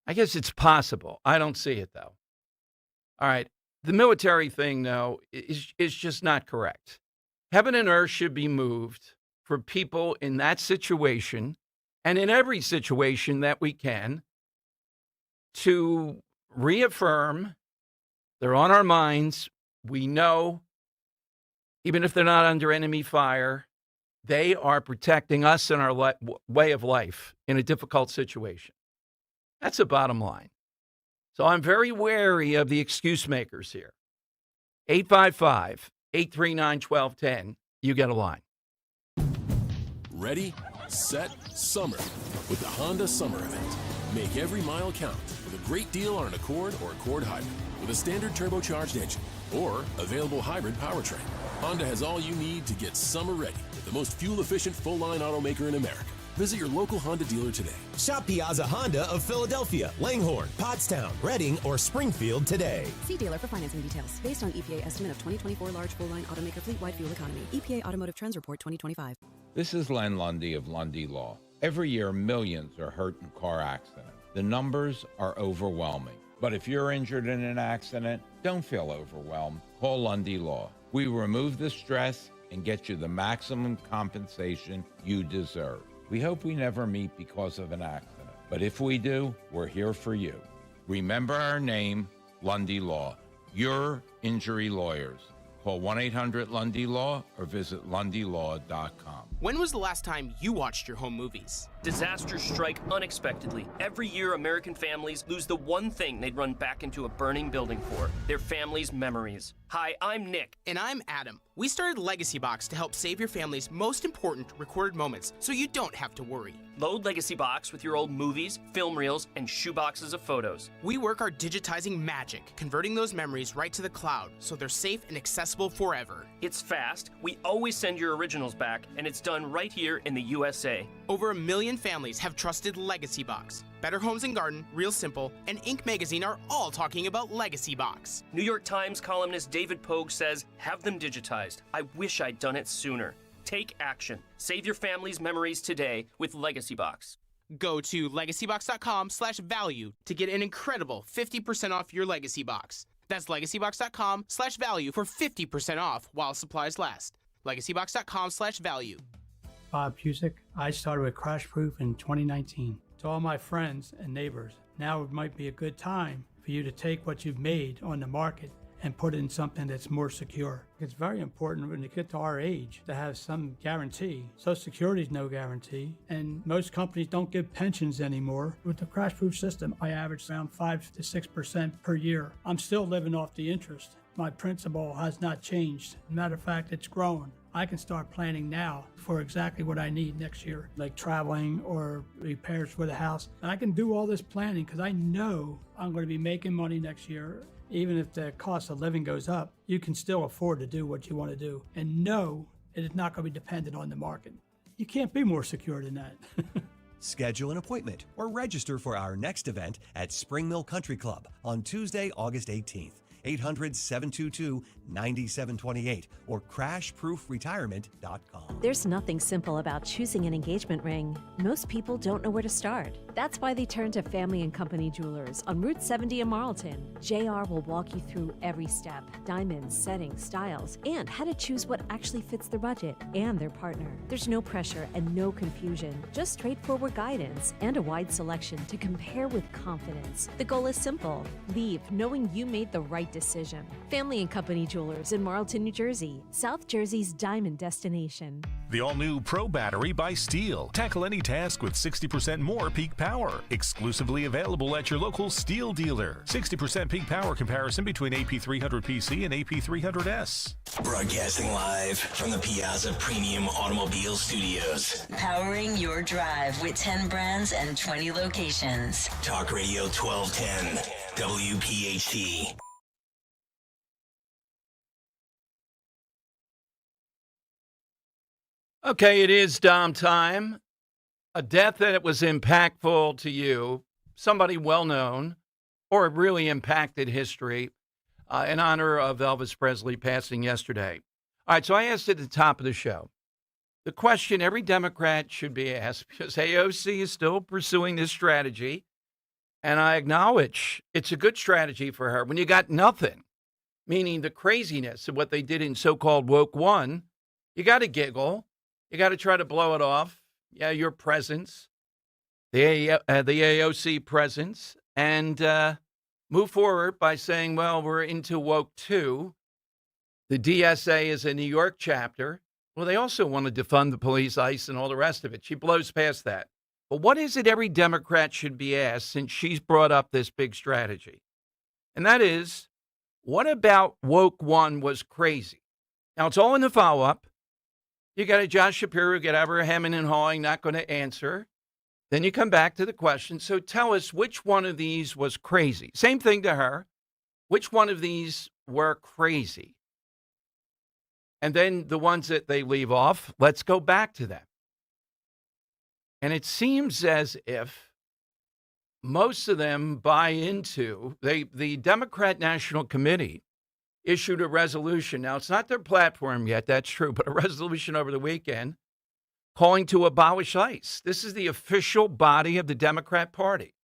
I guess it's possible. I don't see it, though. All right. The military thing, though, is just not correct. Heaven and earth should be moved for people in that situation and in every situation that we can to reaffirm they're on our minds. We know, even if they're not under enemy fire, they are protecting us and our way of life in a difficult situation. That's the bottom line. So I'm very wary of the excuse makers here. 855-839-1210. You get a line. Ready, set, summer with the Honda Summer Event. Make every mile count with a great deal on an Accord or Accord Hybrid with a standard turbocharged engine or available hybrid powertrain. Honda has all you need to get summer ready with the most fuel-efficient full-line automaker in America. Visit your local Honda dealer today. Shop Piazza Honda of Philadelphia, Langhorne, Pottstown, Reading, or Springfield today. See dealer for financing details. Based on EPA estimate of 2024 large full-line automaker fleet-wide fuel economy. EPA Automotive Trends Report 2025. This is Len Lundy of Lundy Law. Every year, millions are hurt in car accidents. The numbers are overwhelming. But if you're injured in an accident, don't feel overwhelmed. Call Lundy Law. We remove the stress and get you the maximum compensation you deserve. We hope we never meet because of an accident. But if we do, we're here for you. Remember our name, Lundy Law. Your injury lawyers. Call 1-800-LUNDY-LAW or visit LundyLaw.com. When was the last time you watched your home movies? Disasters strike unexpectedly. Every year, American families lose the one thing they'd run back into a burning building for, their family's memories. Hi, I'm Nick. And I'm Adam. We started Legacy Box to help save your family's most important recorded moments so you don't have to worry. Load Legacy Box with your old movies, film reels, and shoeboxes of photos. We work our digitizing magic, converting those memories right to the cloud so they're safe and accessible forever. It's fast, we always send your originals back, and it's done right here in the USA. Over 1 million families have trusted Legacy Box. Better Homes and Garden, Real Simple, and Inc. magazine are all talking about Legacy Box. New York Times columnist David Pogue says, have them digitized. I wish I'd done it sooner. Take action. Save your family's memories today with Legacy Box. Go to legacybox.com/value to get an incredible 50% off your Legacy Box. That's legacybox.com/value for 50% off while supplies last. legacybox.com/value. Bob Cusick. I started with Crash Proof in 2019. To all my friends and neighbors, now it might be a good time for you to take what you've made on the market and put it in something that's more secure. It's very important when you get to our age to have some guarantee. Social Security is no guarantee, and most companies don't give pensions anymore. With the crash-proof system, I average around 5 to 6% per year. I'm still living off the interest. My principal has not changed. Matter of fact, it's growing. I can start planning now for exactly what I need next year, like traveling or repairs for the house. And I can do all this planning because I know I'm going to be making money next year. Even if the cost of living goes up, you can still afford to do what you want to do and know it is not going to be dependent on the market. You can't be more secure than that. Schedule an appointment or register for our next event at Spring Mill Country Club on Tuesday, August 18th. 800-722-9728 or crashproofretirement.com. There's nothing simple about choosing an engagement ring. Most people don't know where to start. That's why they turn to Family & Company Jewelers on Route 70 in Marlton. JR will walk you through every step, diamonds, settings, styles, and how to choose what actually fits their budget and their partner. There's no pressure and no confusion, just straightforward guidance and a wide selection to compare with confidence. The goal is simple. Leave knowing you made the right decision. Family & Company Jewelers in Marlton, New Jersey, South Jersey's diamond destination. The all-new Pro Battery by Steel. Tackle any task with 60% more peak power. Exclusively available at your local Steel dealer. 60% peak power comparison between AP300PC and AP300S. Broadcasting live from the Piazza Premium Automobile Studios. Powering your drive with 10 brands and 20 locations. Talk Radio 1210, WPHT. Okay, it is Dom time. A death that was impactful to you, somebody well-known, or really impacted history, in honor of Elvis Presley passing yesterday. All right, so I asked at the top of the show, the question every Democrat should be asked, because AOC is still pursuing this strategy, and I acknowledge it's a good strategy for her. When you got nothing, meaning the craziness of what they did in so-called Woke One, you got to giggle. You got to try to blow it off. Yeah, your presence, the AOC presence, and move forward by saying, well, we're into Woke 2. The DSA is a New York chapter. Well, they also want to defund the police, ICE, and all the rest of it. She blows past that. But what is it every Democrat should be asked since she's brought up this big strategy? And that is, what about Woke 1 was crazy? Now, it's all in the follow-up. You got a Josh Shapiro, get over hemming and hawing, not going to answer. Then you come back to the question. So tell us which one of these was crazy. Same thing to her. Which one of these were crazy? And then the ones that they leave off, let's go back to them. And it seems as if most of them buy into, the Democrat National Committee issued a resolution. Now, it's not their platform yet, that's true, but a resolution over the weekend calling to abolish ICE. This is the official body of the Democrat Party.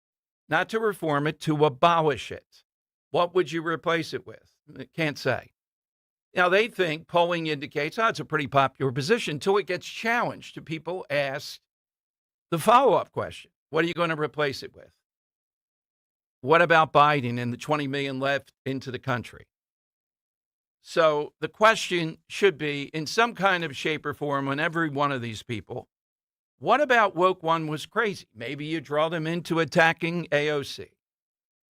Not to reform it, to abolish it. What would you replace it with? Can't say. Now, they think polling indicates, it's a pretty popular position until it gets challenged. To people asked the follow-up question, what are you going to replace it with? What about Biden and the 20 million left into the country? So the question should be, in some kind of shape or form, on every one of these people, what about Woke One was crazy? Maybe you draw them into attacking AOC.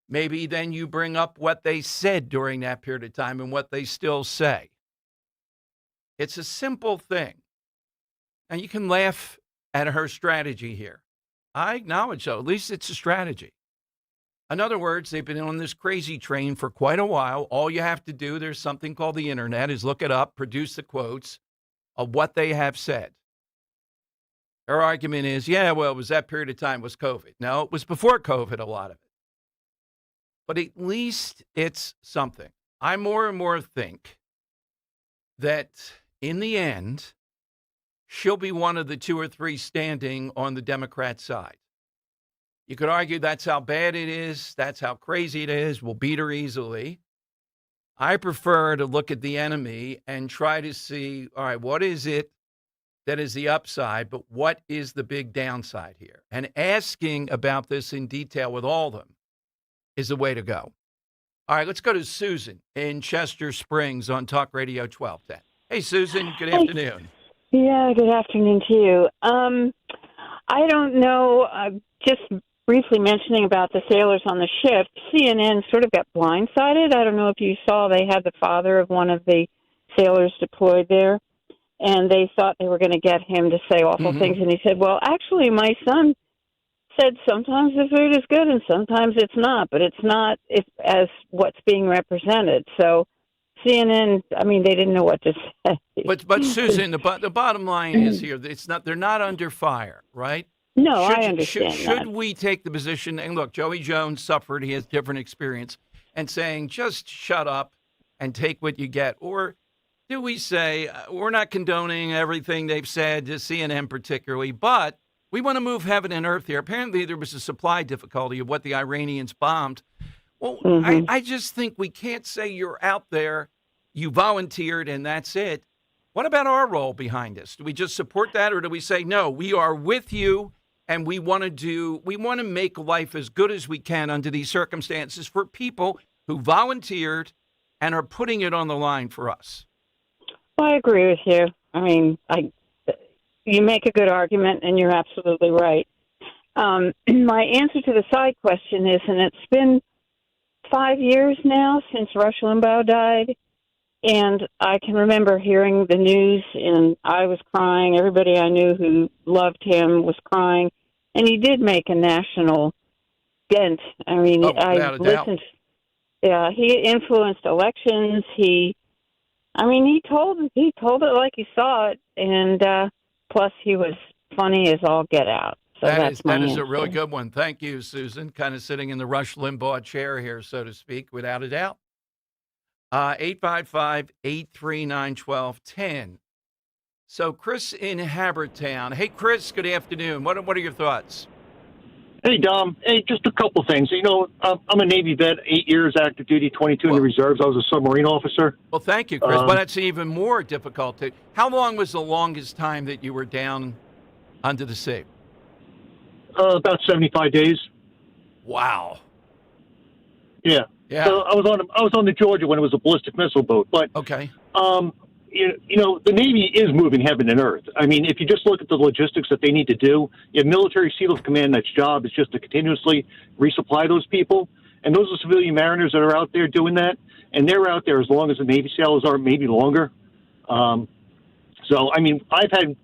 Maybe then you bring up what they said during that period of time and what they still say. It's a simple thing. And you can laugh at her strategy here. I acknowledge so. At least it's a strategy. In other words, they've been on this crazy train for quite a while. All you have to do, there's something called the internet, is look it up, produce the quotes of what they have said. Her argument is, it was that period of time was COVID. No, it was before COVID, a lot of it. But at least it's something. I more and more think that in the end, she'll be one of the two or three standing on the Democrat side. You could argue that's how bad it is. That's how crazy it is. We'll beat her easily. I prefer to look at the enemy and try to see, all right, what is it that is the upside, but what is the big downside here? And asking about this in detail with all of them is the way to go. All right, let's go to Susan in Chester Springs on Talk Radio 1210. Hey, Susan, good afternoon. Yeah, good afternoon to you. I don't know, just briefly mentioning about the sailors on the ship, CNN sort of got blindsided. I don't know if you saw they had the father of one of the sailors deployed there, and they thought they were going to get him to say awful things, and he said, well, actually, my son said sometimes the food is good and sometimes it's not, but it's not as what's being represented. So CNN, I mean, they didn't know what to say. But Susan, the bottom line is here, they're not under fire, right? No, I understand Should that. we take the position, and look, Joey Jones suffered, he has different experience, and saying just shut up and take what you get? Or do we say we're not condoning everything they've said, to CNN particularly, but we want to move heaven and earth here? Apparently there was a supply difficulty of what the Iranians bombed. Well, I just think we can't say you're out there, you volunteered, and that's it. What about our role behind this? Do we just support that, or do we say, no, we are with you, and we want to make life as good as we can under these circumstances for people who volunteered and are putting it on the line for us? Well, I agree with you. I mean, you make a good argument, and you're absolutely right. My answer to the side question is, and it's been 5 years now since Rush Limbaugh died, and I can remember hearing the news, and I was crying. Everybody I knew who loved him was crying, and he did make a national dent. I mean, I listened. Yeah, he influenced elections. He told it like he saw it, and plus he was funny as all get out. So that that's my is answer. a really good one. Thank you, Susan. Kind of sitting in the Rush Limbaugh chair here, so to speak, without a doubt. 855-839-1210. So Chris in Habertown. Hey, Chris, good afternoon. What are your thoughts? Hey, Dom. Hey, just a couple things. You know, I'm a Navy vet, 8 years active duty, 22 in the reserves. I was a submarine officer. Well, thank you, Chris. But that's even more difficult. How long was the longest time that you were down under the sea? About 75 days. Wow. Yeah. Yeah. So I was on the Georgia when it was a ballistic missile boat. But okay. You know, the Navy is moving heaven and earth. I mean, if you just look at the logistics that they need to do, you have Military SEALs Command that's job is just to continuously resupply those people. And those are civilian mariners that are out there doing that. And they're out there as long as the Navy sailors are, maybe longer. So, I mean, I've had,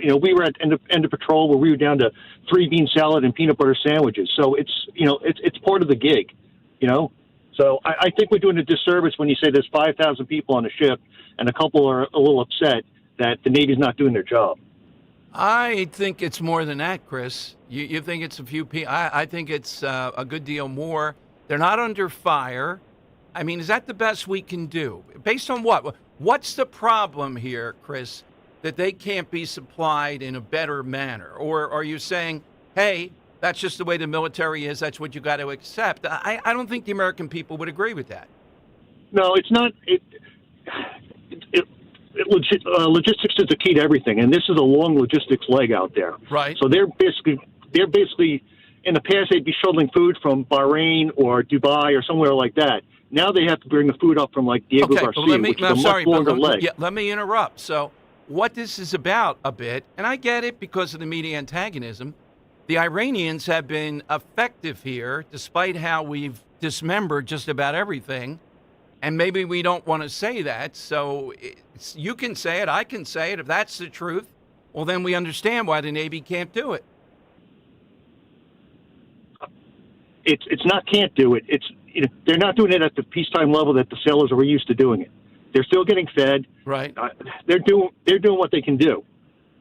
you know, we were at end of patrol where we were down to 3 bean salad and peanut butter sandwiches. So it's, you know, it's part of the gig, you know. So I think we're doing a disservice when you say there's 5,000 people on the ship and a couple are a little upset that the Navy's not doing their job. I think it's more than that, Chris. You think it's a few people? I think it's a good deal more. They're not under fire. I mean, is that the best we can do? Based on what? What's the problem here, Chris, that they can't be supplied in a better manner? Or are you saying, hey, that's just the way the military is, that's what you got to accept? I don't think the American people would agree with that. No, it's not. Logistics is the key to everything, and this is a long logistics leg out there. Right. So they're basically in the past they'd be shuttling food from Bahrain or Dubai or somewhere like that. Now they have to bring the food up from like Diego Garcia, which is a much longer leg. Yeah, let me interrupt. So what this is about a bit, and I get it because of the media antagonism, the Iranians have been effective here, despite how we've dismembered just about everything. And maybe we don't want to say that. So you can say it, I can say it. If that's the truth, well, then we understand why the Navy can't do it. It's not can't do it. It's, you know, they're not doing it at the peacetime level that the sailors are used to doing it. They're still getting fed. Right. They're doing what they can do.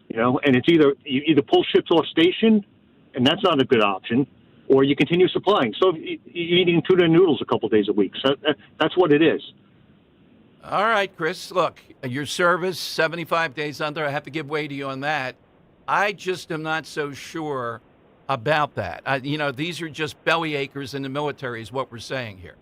You know, and it's you either pull ships off station, and that's not a good option, or you continue supplying. So you're eating tuna and noodles a couple days a week. So that's what it is. All right, Chris, look, your service, 75 days under, I have to give way to you on that. I just am not so sure about that. You know, these are just belly achers in the military is what we're saying here.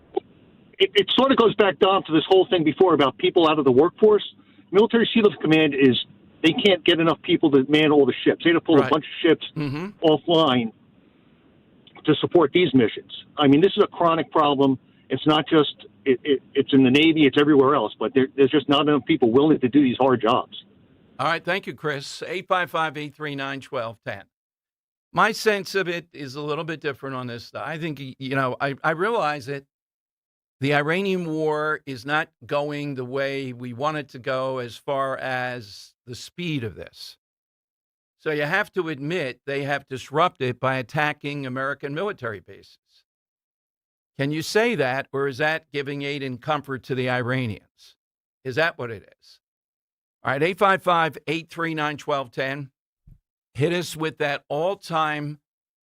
It sort of goes back down to this whole thing before about people out of the workforce. Military SEALs Command is, they can't get enough people to man all the ships. They had to pull a bunch of ships offline to support these missions. I mean, this is a chronic problem. It's not just it's in the Navy, it's everywhere else, but there's just not enough people willing to do these hard jobs. All right, thank you, Chris. 855-839-1210. My sense of it is a little bit different on this. I think, I realize that the Iranian war is not going the way we want it to go as far as the speed of this. So you have to admit they have disrupted by attacking American military bases. Can you say that, or is that giving aid and comfort to the Iranians? Is that what it is? All right, 855-839-1210. Hit us with that all-time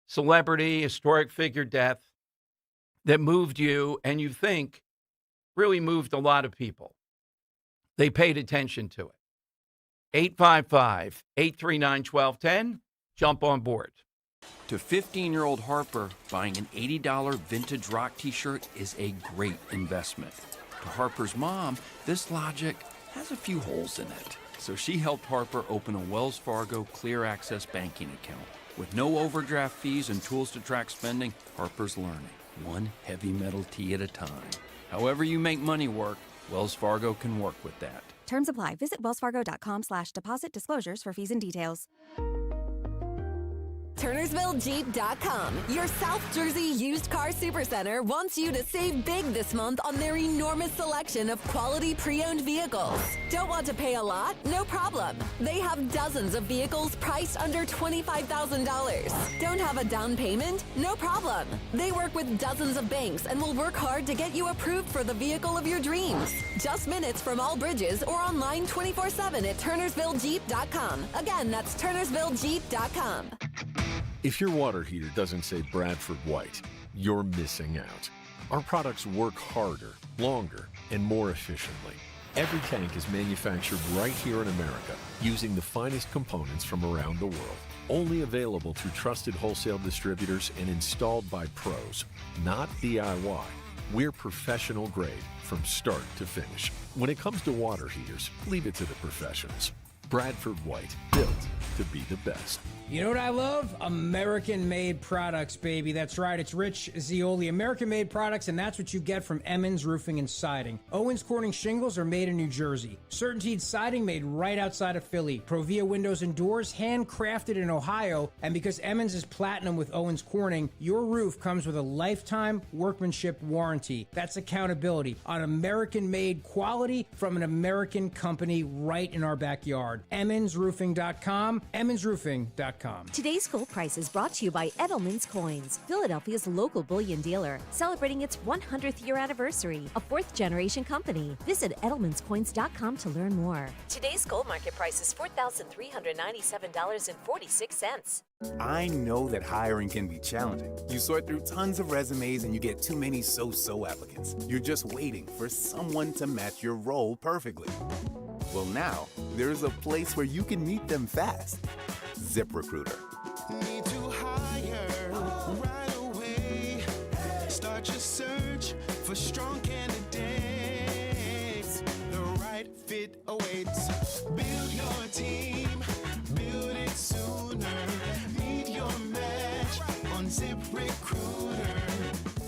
celebrity, historic figure death that moved you and you think really moved a lot of people. They paid attention to it. 855-839-1210. Jump on board. To 15-year-old Harper, buying an $80 vintage rock t-shirt is a great investment. To Harper's mom, this logic has a few holes in it. So she helped Harper open a Wells Fargo Clear Access banking account. With no overdraft fees and tools to track spending, Harper's learning, one heavy metal tee at a time. However you make money work, Wells Fargo can work with that. Terms apply. Visit wellsfargo.com/deposit disclosures for fees and details. TurnersvilleJeep.com. Your South Jersey used car supercenter wants you to save big this month on their enormous selection of quality pre-owned vehicles. Don't want to pay a lot? No problem. They have dozens of vehicles priced under $25,000. Don't have a down payment? No problem. They work with dozens of banks and will work hard to get you approved for the vehicle of your dreams. Just minutes from all bridges or online 24/7 at TurnersvilleJeep.com. Again, that's TurnersvilleJeep.com. If your water heater doesn't say Bradford White, you're missing out. Our products work harder, longer, and more efficiently. Every tank is manufactured right here in America using the finest components from around the world. Only available through trusted wholesale distributors and installed by pros, not DIY. We're professional grade from start to finish. When it comes to water heaters, leave it to the professionals. Bradford White, built to be the best. You know what I love? American-made products, baby. That's right. It's Rich Zioli. American-made products, and that's what you get from Emmons Roofing and Siding. Owens Corning shingles are made in New Jersey. Certainteed siding made right outside of Philly. Provia windows and doors handcrafted in Ohio. And because Emmons is platinum with Owens Corning, your roof comes with a lifetime workmanship warranty. That's accountability on American-made quality from an American company right in our backyard. EmmonsRoofing.com. EmmonsRoofing.com. Today's Gold Price is brought to you by Edelman's Coins, Philadelphia's local bullion dealer, celebrating its 100th year anniversary, a fourth-generation company. Visit edelmanscoins.com to learn more. Today's gold market price is $4,397.46. I know that hiring can be challenging. You sort through tons of resumes and you get too many so-so applicants. You're just waiting for someone to match your role perfectly. Well, now, there's a place where you can meet them fast. ZipRecruiter. Need to hire right away. Start your search for strong candidates. The right fit awaits. Build your team, build it sooner. Meet your match on ZipRecruiter.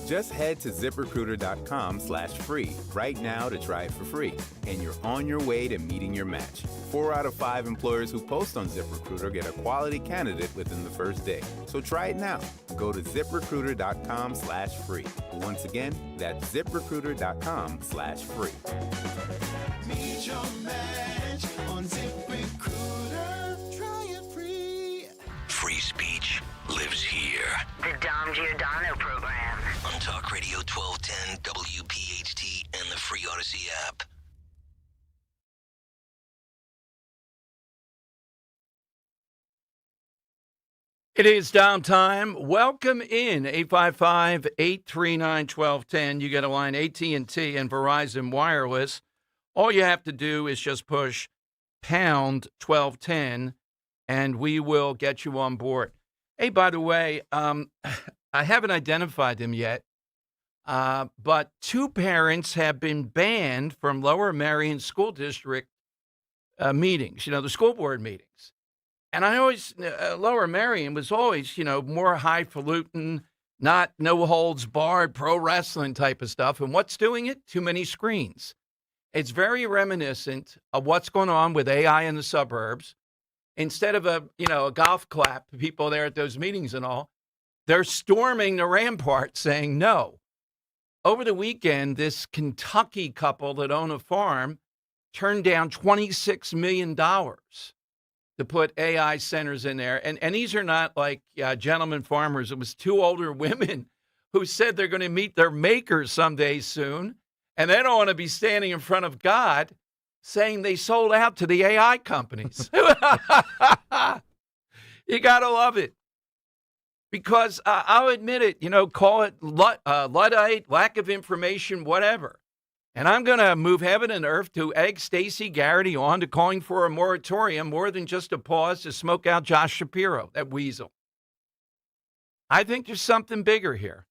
Just head to ZipRecruiter.com/free right now to try it for free. And you're on your way to meeting your match. 4 out of 5 employers who post on ZipRecruiter get a quality candidate within the first day. So try it now. Go to ZipRecruiter.com/free. Once again, that's ZipRecruiter.com/free. Meet your match on ZipRecruiter. Try it free. Free speech lives here. The Dom Giordano program. On Talk Radio 1210, WPHT, and the free Odyssey app. It is downtime. Welcome in 855-839-1210. You get a line AT&T and Verizon Wireless. All you have to do is just push pound 1210 and we will get you on board. Hey, by the way, I haven't identified them yet, but 2 parents have been banned from Lower Merion School District meetings, the school board meetings. And I always, Lower Merion was always, more highfalutin, not no holds barred pro wrestling type of stuff. And what's doing it? Too many screens. It's very reminiscent of what's going on with AI in the suburbs. Instead of a golf clap, people there at those meetings and all, they're storming the rampart saying no. Over the weekend, this Kentucky couple that own a farm turned down $26 million to put AI centers in there. And these are not like gentlemen farmers. It was two older women who said they're going to meet their makers someday soon. And they don't want to be standing in front of God saying they sold out to the AI companies. You got to love it. Because I'll admit it, call it Luddite, lack of information, whatever. And I'm going to move heaven and earth to egg Stacey Garrity on to calling for a moratorium more than just a pause to smoke out Josh Shapiro, that weasel. I think there's something bigger here.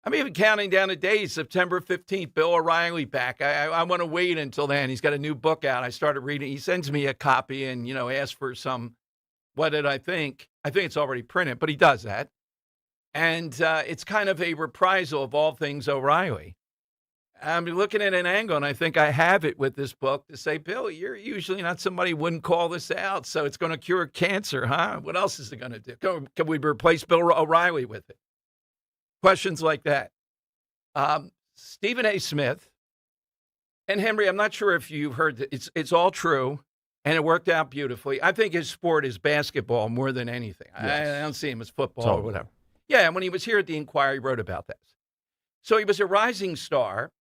I'm even counting down the days, September 15th, Bill O'Reilly back. I want to wait until then. He's got a new book out. I started reading. He sends me a copy and, asks for some, what did I think? I think it's already printed, but he does that. And it's kind of a reprisal of all things O'Reilly. I'm looking at an angle, and I think I have it with this book to say, Bill, you're usually not somebody who wouldn't call this out, so it's going to cure cancer, huh? What else is it going to do? Can we replace Bill O'Reilly with it? Questions like that. Stephen A. Smith and Henry, I'm not sure if you've heard that it's all true, and it worked out beautifully. I think his sport is basketball more than anything. Yes. I don't see him as football or whatever. Yeah, and when he was here at the Inquirer, he wrote about that. So he was a rising star.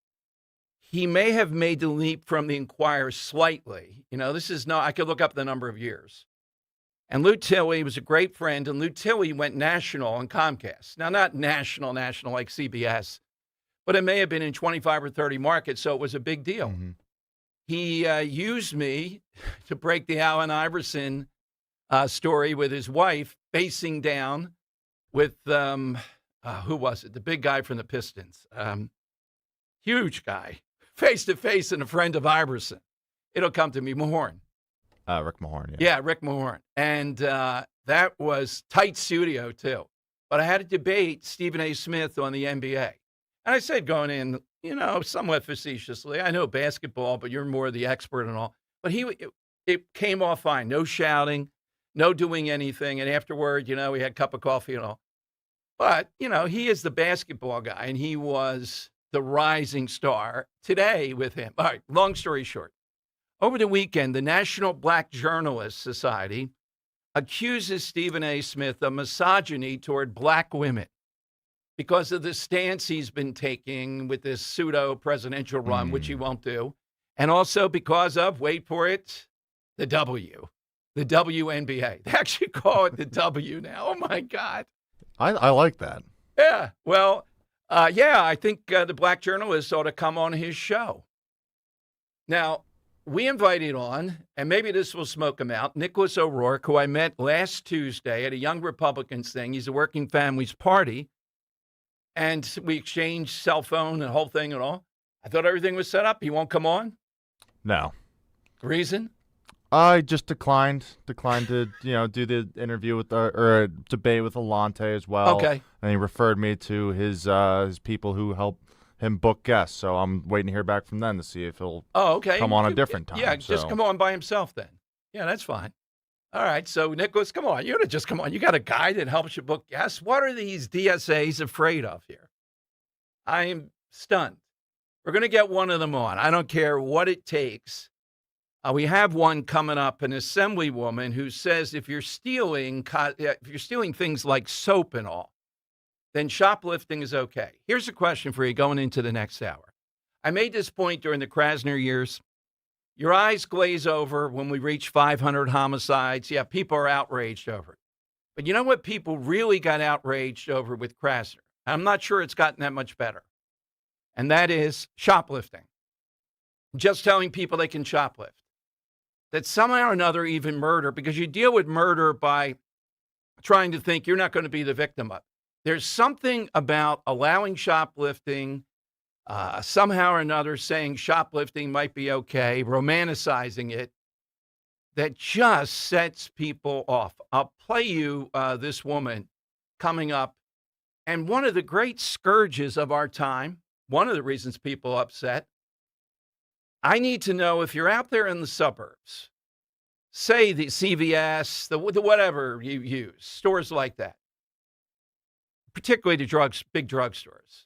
He may have made the leap from the Inquirer slightly. This is I could look up the number of years. And Lou Tilley was a great friend, and Lou Tilley went national on Comcast. Now, not national like CBS, but it may have been in 25 or 30 markets, so it was a big deal. Mm-hmm. He used me to break the Allen Iverson story with his wife facing down with, who was it? The big guy from the Pistons. Huge guy, face-to-face, and a friend of Iverson. It'll come to me, Mahorn. Rick Mahorn, yeah. Yeah, Rick Mahorn. And that was tight studio, too. But I had to debate Stephen A. Smith on the NBA. And I said going in, somewhat facetiously, I know basketball, but you're more the expert and all. But it came off fine. No shouting, no doing anything. And afterward, we had a cup of coffee and all. But, he is the basketball guy, and he was the rising star today with him. All right, long story short. Over the weekend, the National Black Journalists Society accuses Stephen A. Smith of misogyny toward black women because of the stance he's been taking with this pseudo-presidential run, which he won't do, and also because of, wait for it, the WNBA. They actually call it the W now. Oh, my God. I like that. Yeah, well, I think the black journalists ought to come on his show. Now, we invited on, and maybe this will smoke him out, Nicholas O'Rourke, who I met last Tuesday at a Young Republicans thing. He's a Working Families Party. And we exchanged cell phone and the whole thing and all. I thought everything was set up. He won't come on? No. Reason? I just declined to, do the interview or a debate with Alante as well. Okay. And he referred me to his people who help him book guests. So I'm waiting to hear back from them to see if he'll come on a different time. Yeah, just come on by himself then. Yeah, that's fine. All right, so Nicholas, come on. You ought to just come on. You got a guy that helps you book guests. What are these DSAs afraid of here? I am stunned. We're going to get one of them on. I don't care what it takes. We have one coming up, an assemblywoman who says if you're stealing things like soap and all, then shoplifting is okay. Here's a question for you going into the next hour. I made this point during the Krasner years. Your eyes glaze over when we reach 500 homicides. Yeah, people are outraged over it. But you know what people really got outraged over with Krasner? I'm not sure it's gotten that much better. And that is shoplifting. Just telling people they can shoplift. That somehow or another, even murder, because you deal with murder by trying to think you're not going to be the victim of it. There's something about allowing shoplifting, somehow or another saying shoplifting might be okay, romanticizing it, that just sets people off. I'll play you this woman coming up And one of the great scourges of our time, one of the reasons people are upset, I need to know if you're out there in the suburbs, say the CVS, the whatever you use, stores like that, particularly the big drugstores.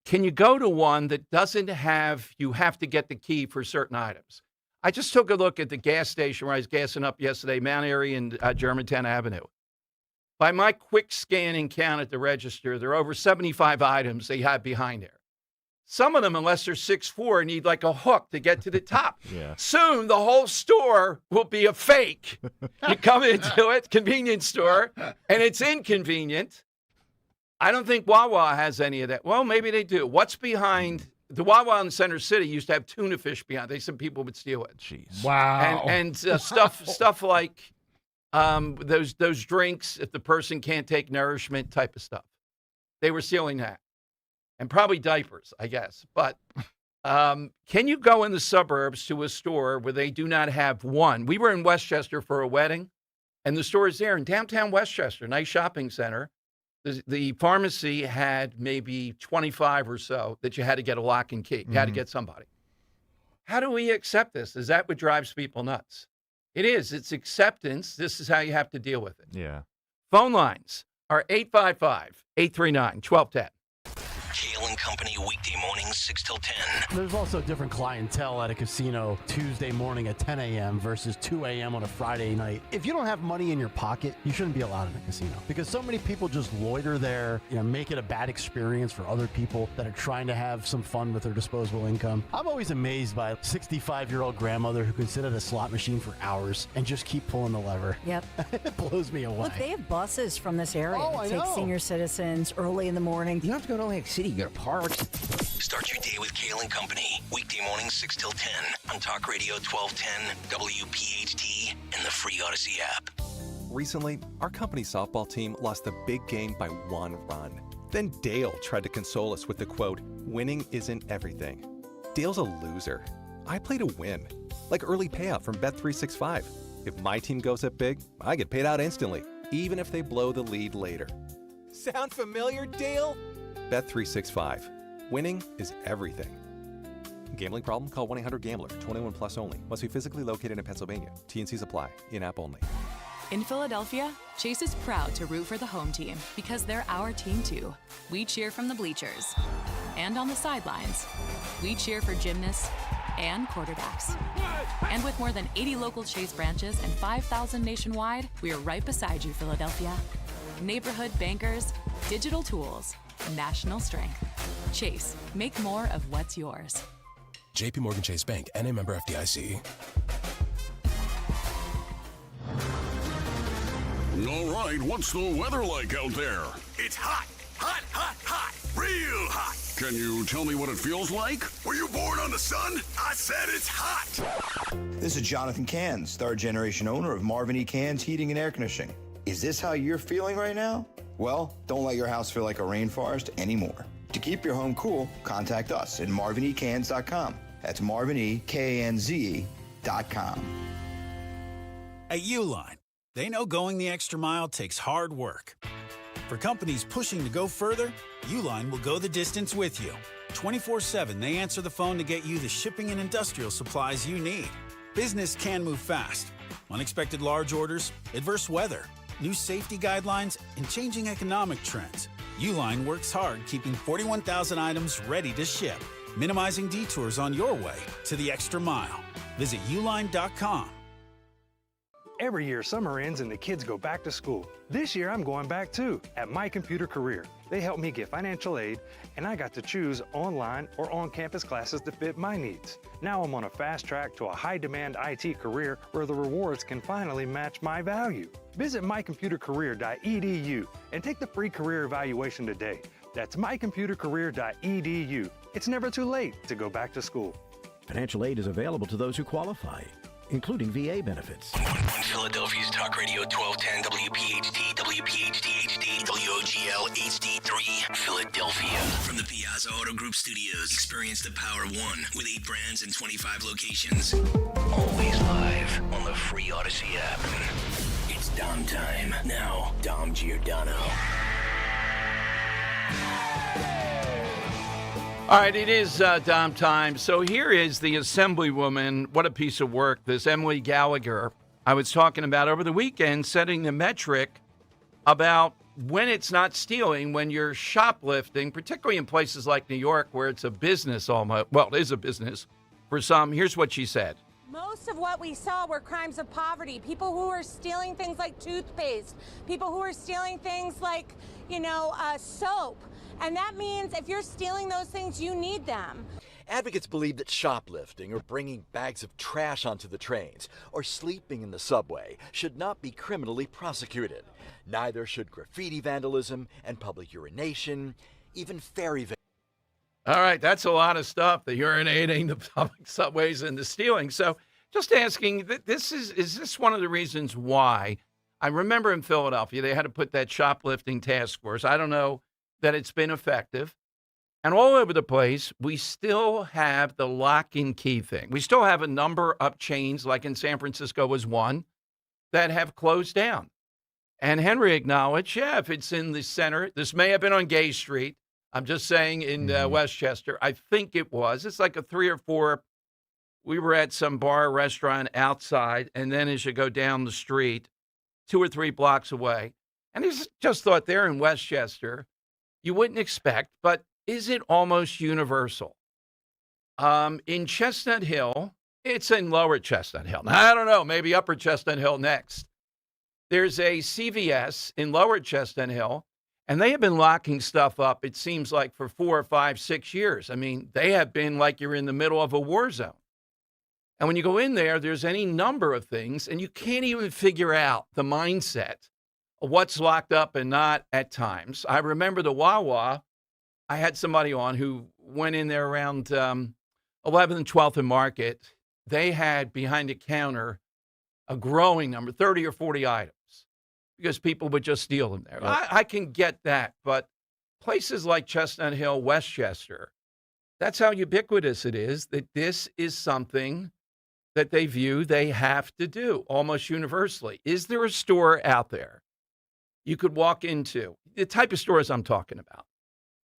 Can you go to one that doesn't have, you have to get the key for certain items? I just took a look at the gas station where I was gassing up yesterday, Mount Airy and Germantown Avenue. By my quick scanning count at the register, there are over 75 items they have behind there. Some of them, unless they're 6'4", need like a hook to get to the top. Yeah. Soon, the whole store will be a fake. You come into it, convenience store, and it's inconvenient. I don't think Wawa has any of that. Well, maybe they do. What's behind the Wawa in Center City used to have tuna fish behind. They said people would steal it. Jeez. Wow. And stuff like those drinks if the person can't take nourishment type of stuff. They were stealing that. And probably diapers, I guess. But can you go in the suburbs to a store where they do not have one? We were in Westchester for a wedding, and the store is there in downtown Westchester, nice shopping center. The pharmacy had maybe 25 or so that you had to get a lock and key. You had to get somebody. How do we accept this? Is that what drives people nuts? It is. It's acceptance. This is how you have to deal with it. Yeah. Phone lines are 855-839-1210. Kale and Company, weekday mornings, 6 till 10. There's also different clientele at a casino Tuesday morning at 10 a.m. versus 2 a.m. on a Friday night. If you don't have money in your pocket, you shouldn't be allowed in a casino because so many people just loiter there, make it a bad experience for other people that are trying to have some fun with their disposable income. I'm always amazed by a 65-year-old grandmother who can sit at a slot machine for hours and just keep pulling the lever. Yep. It blows me away. Look, they have buses from this area Oh, that I take know. senior citizens early in the morning. You don't have to go to Atlantic City. You go to parks. Start your day with Kale and Company, weekday mornings, 6 till 10 on Talk Radio 1210, WPHT, and the free Odyssey app. Recently, our company softball team lost the big game by 1 run. Then Dale tried to console us with the quote, "Winning isn't everything." Dale's a loser. I play to win, like early payout from Bet365. If my team goes up big, I get paid out instantly, even if they blow the lead later. Sound familiar, Dale? Bet365. Winning is everything. Gambling problem? Call 1-800-GAMBLER. 21 plus only. Must be physically located in Pennsylvania. T&Cs apply. In-app only. In Philadelphia, Chase is proud to root for the home team because they're our team too. We cheer from the bleachers and on the sidelines. We cheer for gymnasts and quarterbacks. And with more than 80 local Chase branches and 5,000 nationwide, we are right beside you, Philadelphia. Neighborhood bankers, digital tools, national strength. Chase, make more of what's yours. JP Morgan Chase Bank, N.A. member FDIC. All right, what's the weather like out there? It's hot, hot, hot, hot, real hot. Can you tell me what it feels like? Were you born on the sun? I said it's hot. This is Jonathan Cans, third-generation owner of Marvin E. Cans Heating and Air Conditioning. Is this how you're feeling right now? Well, don't let your house feel like a rainforest anymore. To keep your home cool, contact us at marvinecans.com. That's marvinekanze.com. At Uline, they know going the extra mile takes hard work. For companies pushing to go further, Uline will go the distance with you. 24/7, they answer the phone to get you the shipping and industrial supplies you need. Business can move fast. Unexpected large orders, adverse weather, new safety guidelines, and changing economic trends. Uline works hard keeping 41,000 items ready to ship, minimizing detours on your way to the extra mile. Visit uline.com. Every year, summer ends and the kids go back to school. This year, I'm going back too, at My Computer Career. They helped me get financial aid, and I got to choose online or on-campus classes that fit my needs. Now I'm on a fast track to a high-demand IT career where the rewards can finally match my value. Visit mycomputercareer.edu and take the free career evaluation today. That's mycomputercareer.edu. It's never too late to go back to school. Financial aid is available to those who qualify, including VA benefits. On Philadelphia's Talk Radio 1210, WPHT, WPHT HD, WOGL HD3, Philadelphia. From the Piazza Auto Group Studios, experience the power of one with 8 brands and 25 locations. Always live on the free Odyssey app. It's Dom time. Now, Dom Giordano. All right, it is Dom time. So here is the Assemblywoman. What a piece of work. This Emily Gallagher I was talking about over the weekend, setting the metric about when it's not stealing, when you're shoplifting, particularly in places like New York where it's a business almost. Well, it is a business for some. Here's what she said. Most of what we saw were crimes of poverty. People who are stealing things like toothpaste, people who are stealing things like, soap. And that means if you're stealing those things, you need them. Advocates believe that shoplifting or bringing bags of trash onto the trains or sleeping in the subway should not be criminally prosecuted. Neither should graffiti vandalism and public urination, even ferry vandalism. All right, that's a lot of stuff, the urinating, the public subways, and the stealing. So just asking, is this one of the reasons why? I remember in Philadelphia, they had to put that shoplifting task force. I don't know that it's been effective. And all over the place, we still have the lock and key thing. We still have a number of chains, like in San Francisco was one, that have closed down. And Henry acknowledged, if it's in the center, this may have been on Gay Street. I'm just saying in Westchester. I think it was. It's like a 3 or 4. We were at some bar or restaurant outside, and then as you go down the street, 2 or 3 blocks away. And I just thought there in Westchester, you wouldn't expect, but is it almost universal? In Chestnut Hill, it's in Lower Chestnut Hill. Now, I don't know, maybe Upper Chestnut Hill next. There's a CVS in Lower Chestnut Hill, and they have been locking stuff up, it seems like, for 4 or 5, 6 years. I mean, they have been like you're in the middle of a war zone. And when you go in there, there's any number of things, and you can't even figure out the mindset of what's locked up and not at times. I remember the Wawa. I had somebody on who went in there around 11th and 12th and Market. They had behind the counter a growing number, 30 or 40 items, because people would just steal them there. Yep. I can get that, but places like Chestnut Hill, Westchester, that's how ubiquitous it is, that this is something that they view they have to do almost universally. Is there a store out there you could walk into, the type of stores I'm talking about,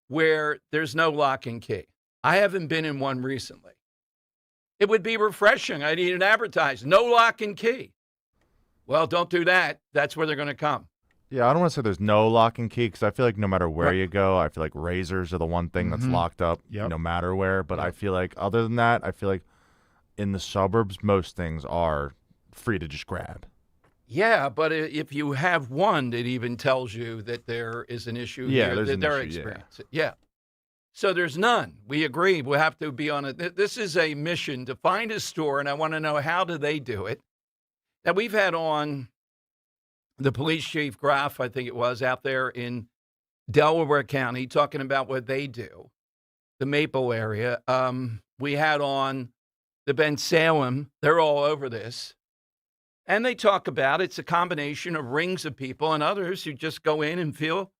where there's no lock and key? I haven't been in one recently. It would be refreshing. I'd even advertise, no lock and key. Well, don't do that. That's where they're going to come. Yeah, I don't want to say there's no lock and key, because I feel like no matter where you go, I feel like razors are the one thing that's locked up no matter where. But I feel like other than that, I feel like in the suburbs, most things are free to just grab. Yeah, but if you have one that even tells you that there is an issue here, that they're experiencing. Yeah. So there's none. We agree. We'll have to be on it. This is a mission to find a store, and I want to know, how do they do it? Now, we've had on the police chief, Graff, I think it was, out there in Delaware County, talking about what they do, the Maple area. We had on the Ben Salem. They're all over this. And they talk about it's a combination of rings of people and others who just go in and feel,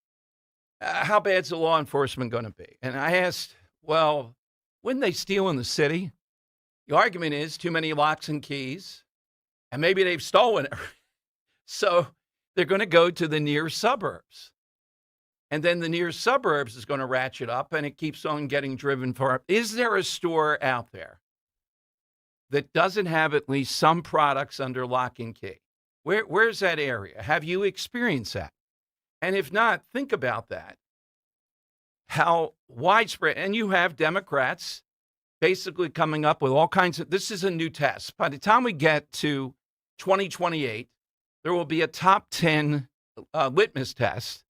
how bad's the law enforcement going to be? And I asked, well, wouldn't they steal in the city? The argument is too many locks and keys, and maybe they've stolen it. So they're going to go to the near suburbs. And then the near suburbs is going to ratchet up, and it keeps on getting driven far. Is there a store out there that doesn't have at least some products under lock and key? Where's that area? Have you experienced that? And if not, think about that. How widespread, and you have Democrats basically coming up with all kinds of, this is a new test. By the time we get to 2028, there will be a top 10 litmus test.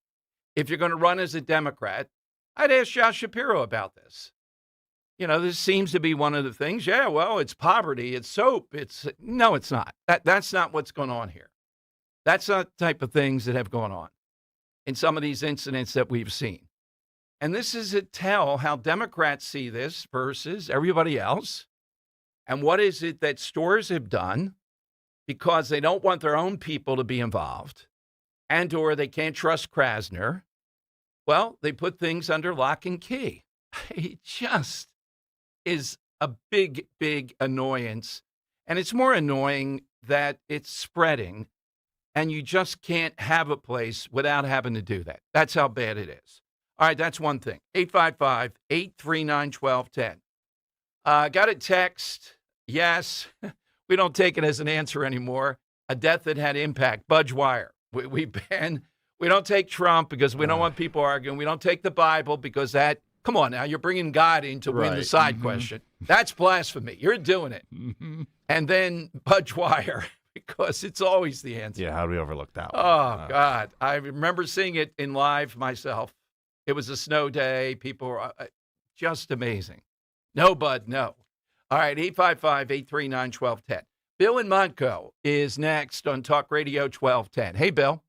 If you're going to run as a Democrat, I'd ask Josh Shapiro about this. You know, this seems to be one of the things. Yeah, well, it's poverty, it's soap. No, it's not. That's not what's going on here. That's not the type of things that have gone on in some of these incidents that we've seen. And this is a tell how Democrats see this versus everybody else. And what is it that stores have done because they don't want their own people to be involved, and or they can't trust Krasner? Well, they put things under lock and key. It just is a big, big annoyance. And it's more annoying that it's spreading, and you just can't have a place without having to do that. That's how bad it is. All right, that's one thing. 855-839-1210. Got a text. Yes, we don't take it as an answer anymore. A death that had impact. Budge Wire. We ban. We don't take Trump because we don't want people arguing. We don't take the Bible because that. Come on now, you're bringing God in to win the side question. That's blasphemy. You're doing it. And then Budge Wire, because it's always the answer. Yeah, how do we overlook that one? Oh, God. I remember seeing it in live myself. It was a snow day. People were just amazing. No, Bud, no. All right, 855-839-1210. Bill in Montco is next on Talk Radio 1210. Hey, Bill.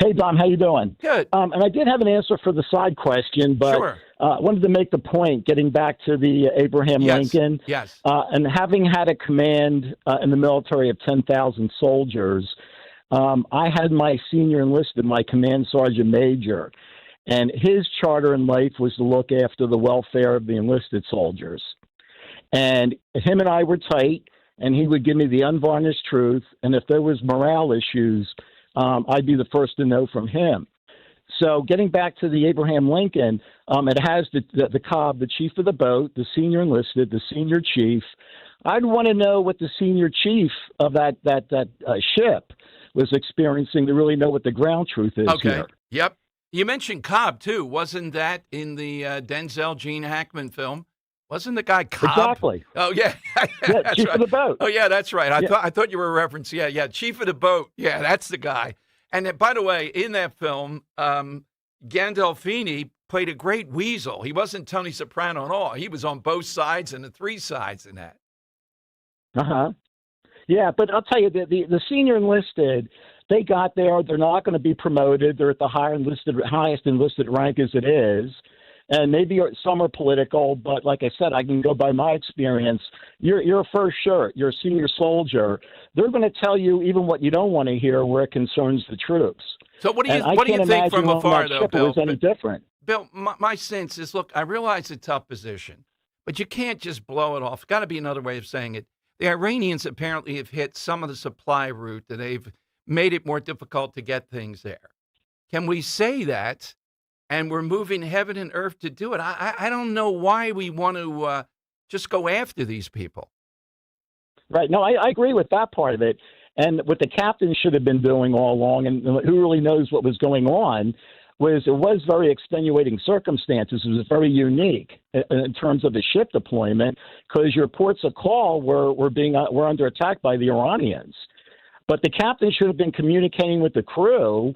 Hey, Dom, how you doing? Good. And I did have an answer for the side question, but I wanted to make the point, getting back to the Abraham Lincoln. Yes. And having had a command in the military of 10,000 soldiers, I had my senior enlisted, my command sergeant major, and his charter in life was to look after the welfare of the enlisted soldiers. And him and I were tight, and he would give me the unvarnished truth, and if there was morale issues, I'd be the first to know from him. So getting back to the Abraham Lincoln, it has the Cobb, the chief of the boat, the senior enlisted, the senior chief. I'd want to know what the senior chief of that ship was experiencing to really know what the ground truth is here. Yep. You mentioned Cobb, too. Wasn't that in the Denzel Gene Hackman film? Wasn't the guy Cobb? Exactly. Oh, yeah. Yeah, chief of the boat. Oh, yeah, that's right. I thought you were referencing, yeah, chief of the boat. Yeah, that's the guy. And by the way, in that film, Gandolfini played a great weasel. He wasn't Tony Soprano at all. He was on both sides and the three sides in that. Uh-huh. Yeah, but I'll tell you, the senior enlisted, they got there. They're not going to be promoted. They're at the highest enlisted rank as it is. And maybe some are political, but like I said, I can go by my experience. You're a first shirt. You're a senior soldier. They're going to tell you even what you don't want to hear where it concerns the troops. So what do you think from afar, though, Bill? It was any different. Bill, my sense is, look, I realize it's a tough position, but you can't just blow it off. Got to be another way of saying it. The Iranians apparently have hit some of the supply route that they've made it more difficult to get things there. Can we say that? And we're moving heaven and earth to do it. I don't know why we want to just go after these people. Right. No, I agree with that part of it. And what the captain should have been doing all along, and who really knows what was going on, was it was very extenuating circumstances. It was very unique in terms of the ship deployment because your ports of call were under attack by the Iranians. But the captain should have been communicating with the crew,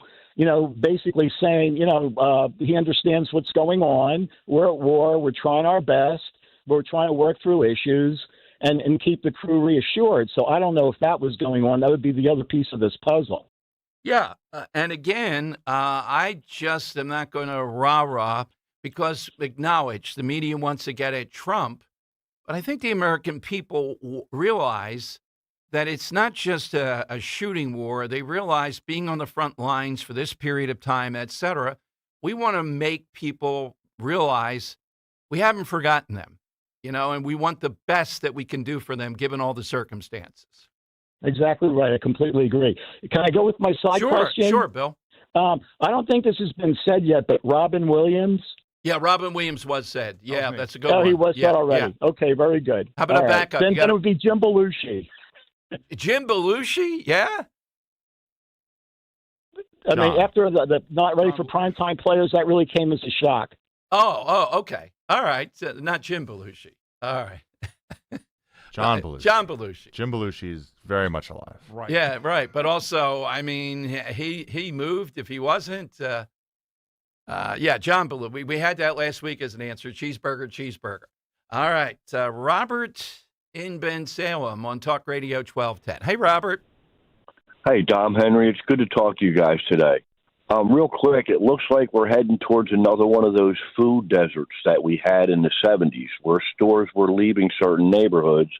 basically saying, he understands what's going on. We're at war. We're trying our best. We're trying to work through issues and keep the crew reassured. So I don't know if that was going on. That would be the other piece of this puzzle. Yeah. And again, I just am not going to rah-rah because acknowledge the media wants to get at Trump. But I think the American people realize that it's not just a shooting war. They realize being on the front lines for this period of time, et cetera, we want to make people realize we haven't forgotten them, and we want the best that we can do for them given all the circumstances. Exactly right. I completely agree. Can I go with my side question? Sure, Bill. I don't think this has been said yet, but Robin Williams. Yeah, Robin Williams was said. Yeah, that's a good one. He was said already. Yeah. Okay, very good. How about a backup? Then it would be Jim Belushi. Jim Belushi? Yeah. I mean, after the not ready for primetime players, that really came as a shock. Oh, okay. All right. So not Jim Belushi. All right. John Belushi. John Belushi. Jim Belushi is very much alive. Right. Yeah, right. But also, I mean, he moved. If he wasn't, John Belushi. We had that last week as an answer. Cheeseburger. All right. Robert in Bensalem on Talk Radio 1210. Hey, Robert. Hey, Dom Henry. It's good to talk to you guys today. Real quick, it looks like we're heading towards another one of those food deserts that we had in the 70s where stores were leaving certain neighborhoods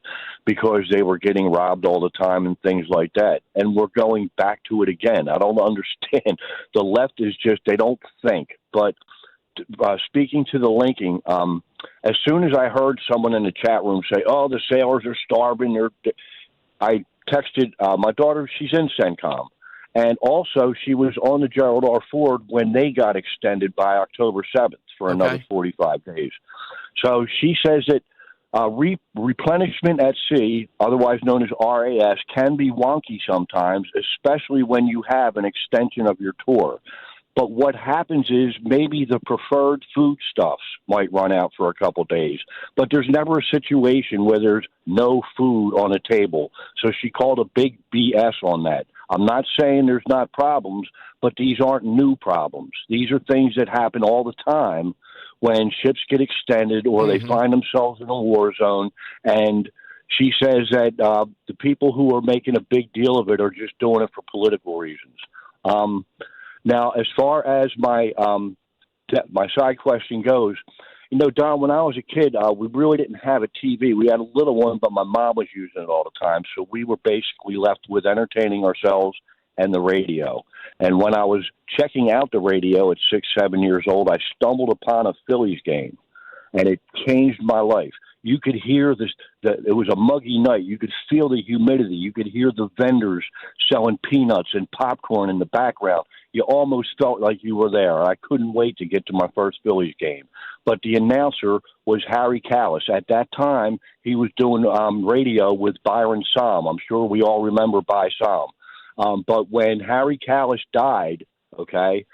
because they were getting robbed all the time and things like that. And we're going back to it again. I don't understand. The left is just, they don't think. But speaking to the linking, as soon as I heard someone in the chat room say, oh, the sailors are starving, I texted my daughter, she's in CENTCOM. And also, she was on the Gerald R. Ford when they got extended by October 7th for another 45 days. So she says that replenishment at sea, otherwise known as RAS, can be wonky sometimes, especially when you have an extension of your tour. But what happens is maybe the preferred foodstuffs might run out for a couple days, but there's never a situation where there's no food on a table. So she called a big BS on that. I'm not saying there's not problems, but these aren't new problems. These are things that happen all the time when ships get extended or they find themselves in a war zone. And she says that the people who are making a big deal of it are just doing it for political reasons. Now, as far as my side question goes, you know, Don, when I was a kid, we really didn't have a TV. We had a little one, but my mom was using it all the time. So we were basically left with entertaining ourselves and the radio. And when I was checking out the radio at 6, 7 years old, I stumbled upon a Phillies game, and it changed my life. You could hear this. It was a muggy night. You could feel the humidity. You could hear the vendors selling peanuts and popcorn in the background. You almost felt like you were there. I couldn't wait to get to my first Phillies game. But the announcer was Harry Callis. At that time, he was doing radio with Byron Sahm. I'm sure we all remember By Sahm. But when Harry Callis died, okay,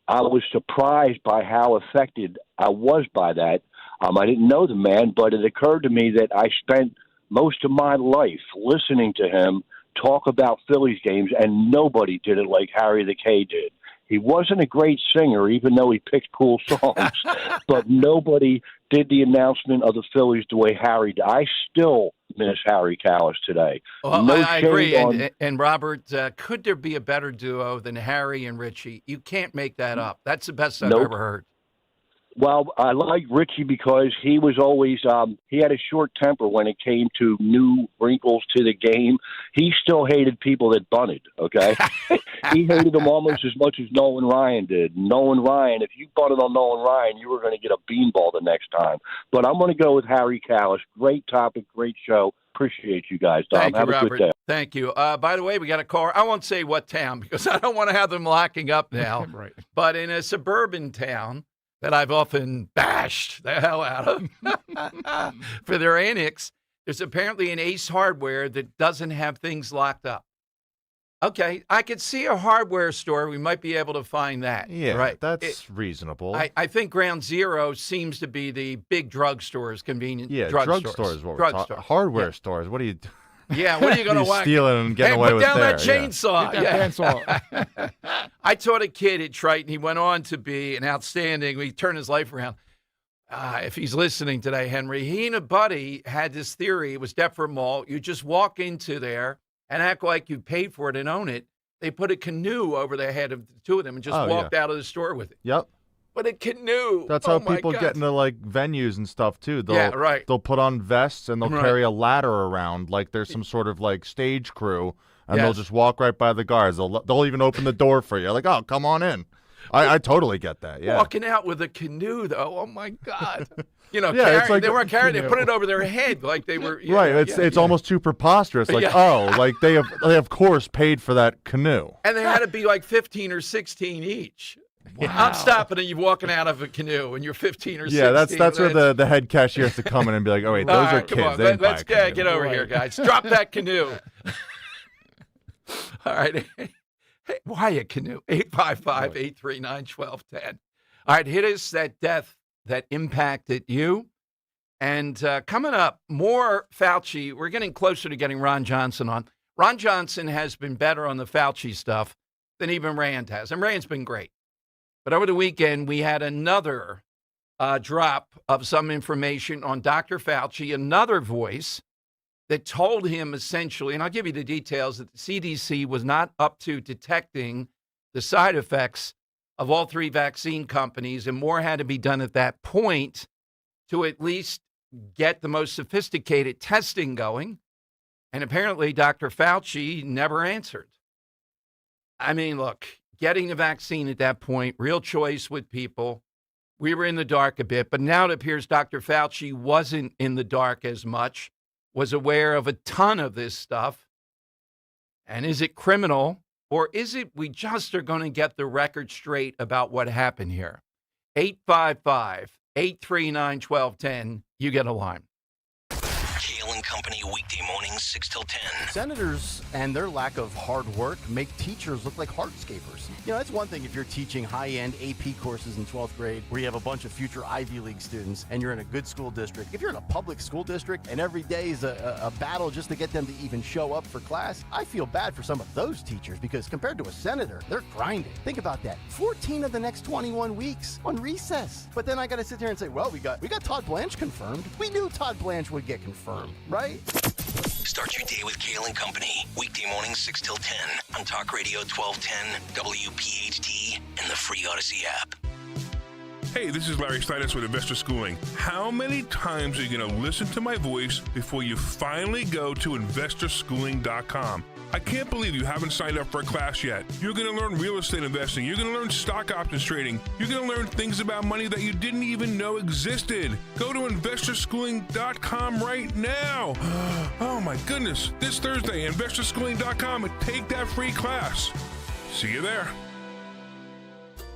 I was surprised by how affected I was by that. I didn't know the man, but it occurred to me that I spent most of my life listening to him talk about Phillies games, and nobody did it like Harry the K did. He wasn't a great singer, even though he picked cool songs, but nobody did the announcement of the Phillies the way Harry did. I still miss Harry Callis today. Well, No I agree. shame And Robert, could there be a better duo than Harry and Richie? You can't make that up. That's the best I've ever heard. Well, I like Richie because he was always he had a short temper when it came to new wrinkles to the game. He still hated people that bunted, okay? He hated them almost as much as Nolan Ryan did. Nolan Ryan, if you bunted on Nolan Ryan, you were going to get a beanball the next time. But I'm going to go with Harry Callis. Great topic, great show. Appreciate you guys, Tom. Thank you, Have a Robert. good day. Thank you. By the way, we got a caller. I won't say what town because I don't want to have them locking up now. Right. But in a suburban town that I've often bashed the hell out of for their annex, there's apparently an Ace Hardware that doesn't have things locked up. Okay, I could see a hardware store. We might be able to find that. Yeah, right. that's reasonable. I think Ground Zero seems to be the big drugstores, convenient drugstores. Hardware stores. What do you? Yeah, what are you going to want? Stealing and getting away with down there. that chainsaw. Get that bandsaw. I taught a kid at Triton. He went on to be an outstanding. He turned his life around. If he's listening today, Henry, he and a buddy had this theory. It was Deptford Mall. You just walk into there and act like you paid for it and own it. They put a canoe over the head of the two of them and just walked out of the store with it. Yep. But a canoe. That's how people get into like venues and stuff too. They'll put on vests and they'll carry a ladder around like there's some sort of like stage crew, and they'll just walk right by the guards. They'll even open the door for you. Like, oh, come on in. I totally get that. Yeah. Walking out with a canoe though. Oh my God. You know, it's like they weren't carrying. They put it over their head like they were. Right. It's almost too preposterous. Like, like they of course paid for that canoe. And they had to be like 15 or 16 each. Wow. I'm stopping and you're walking out of a canoe and you're 15 or 16. Yeah, that's where the head cashier has to come in and be like, oh, wait, those are kids. Let's get over here, guys. Drop that canoe. All right. Hey, why a canoe? 855-839-1210. All right, hit us that death that impacted you. And coming up, more Fauci. We're getting closer to getting Ron Johnson on. Ron Johnson has been better on the Fauci stuff than even Rand has. And Rand's been great. But over the weekend, we had another drop of some information on Dr. Fauci, another voice that told him essentially, and I'll give you the details, that the CDC was not up to detecting the side effects of all three vaccine companies, and more had to be done at that point to at least get the most sophisticated testing going. And apparently, Dr. Fauci never answered. I mean, look, getting the vaccine at that point, real choice with people. We were in the dark a bit, but now it appears Dr. Fauci wasn't in the dark as much, was aware of a ton of this stuff. And is it criminal Or is it we just are going to get the record straight about what happened here? 855-839-1210. You get a line. Kale and Company weekday mornings 6 till 10. Senators and their lack of hard work make teachers look like hardscapers. You know, that's one thing if you're teaching high-end AP courses in 12th grade where you have a bunch of future Ivy League students and you're in a good school district. If you're in a public school district and every day is a battle just to get them to even show up for class, I feel bad for some of those teachers because compared to a senator, they're grinding. Think about that. 14 of the next 21 weeks on recess. But then I got to sit there and say, well, we got Todd Blanche confirmed. We knew Todd Blanche would get confirmed, right? Start your day with Kale and Company. Weekday mornings 6 till 10 on Talk Radio 1210, WPHT, and the free Odyssey app. Hey, this is Larry Steinitz with Investor Schooling. How many times are you going to listen to my voice before you finally go to investorschooling.com? I can't believe you haven't signed up for a class yet. You're going to learn real estate investing. You're going to learn stock options trading. You're going to learn things about money that you didn't even know existed. Go to investorschooling.com right now. Oh my goodness. This Thursday, investorschooling.com, and take that free class. See you there.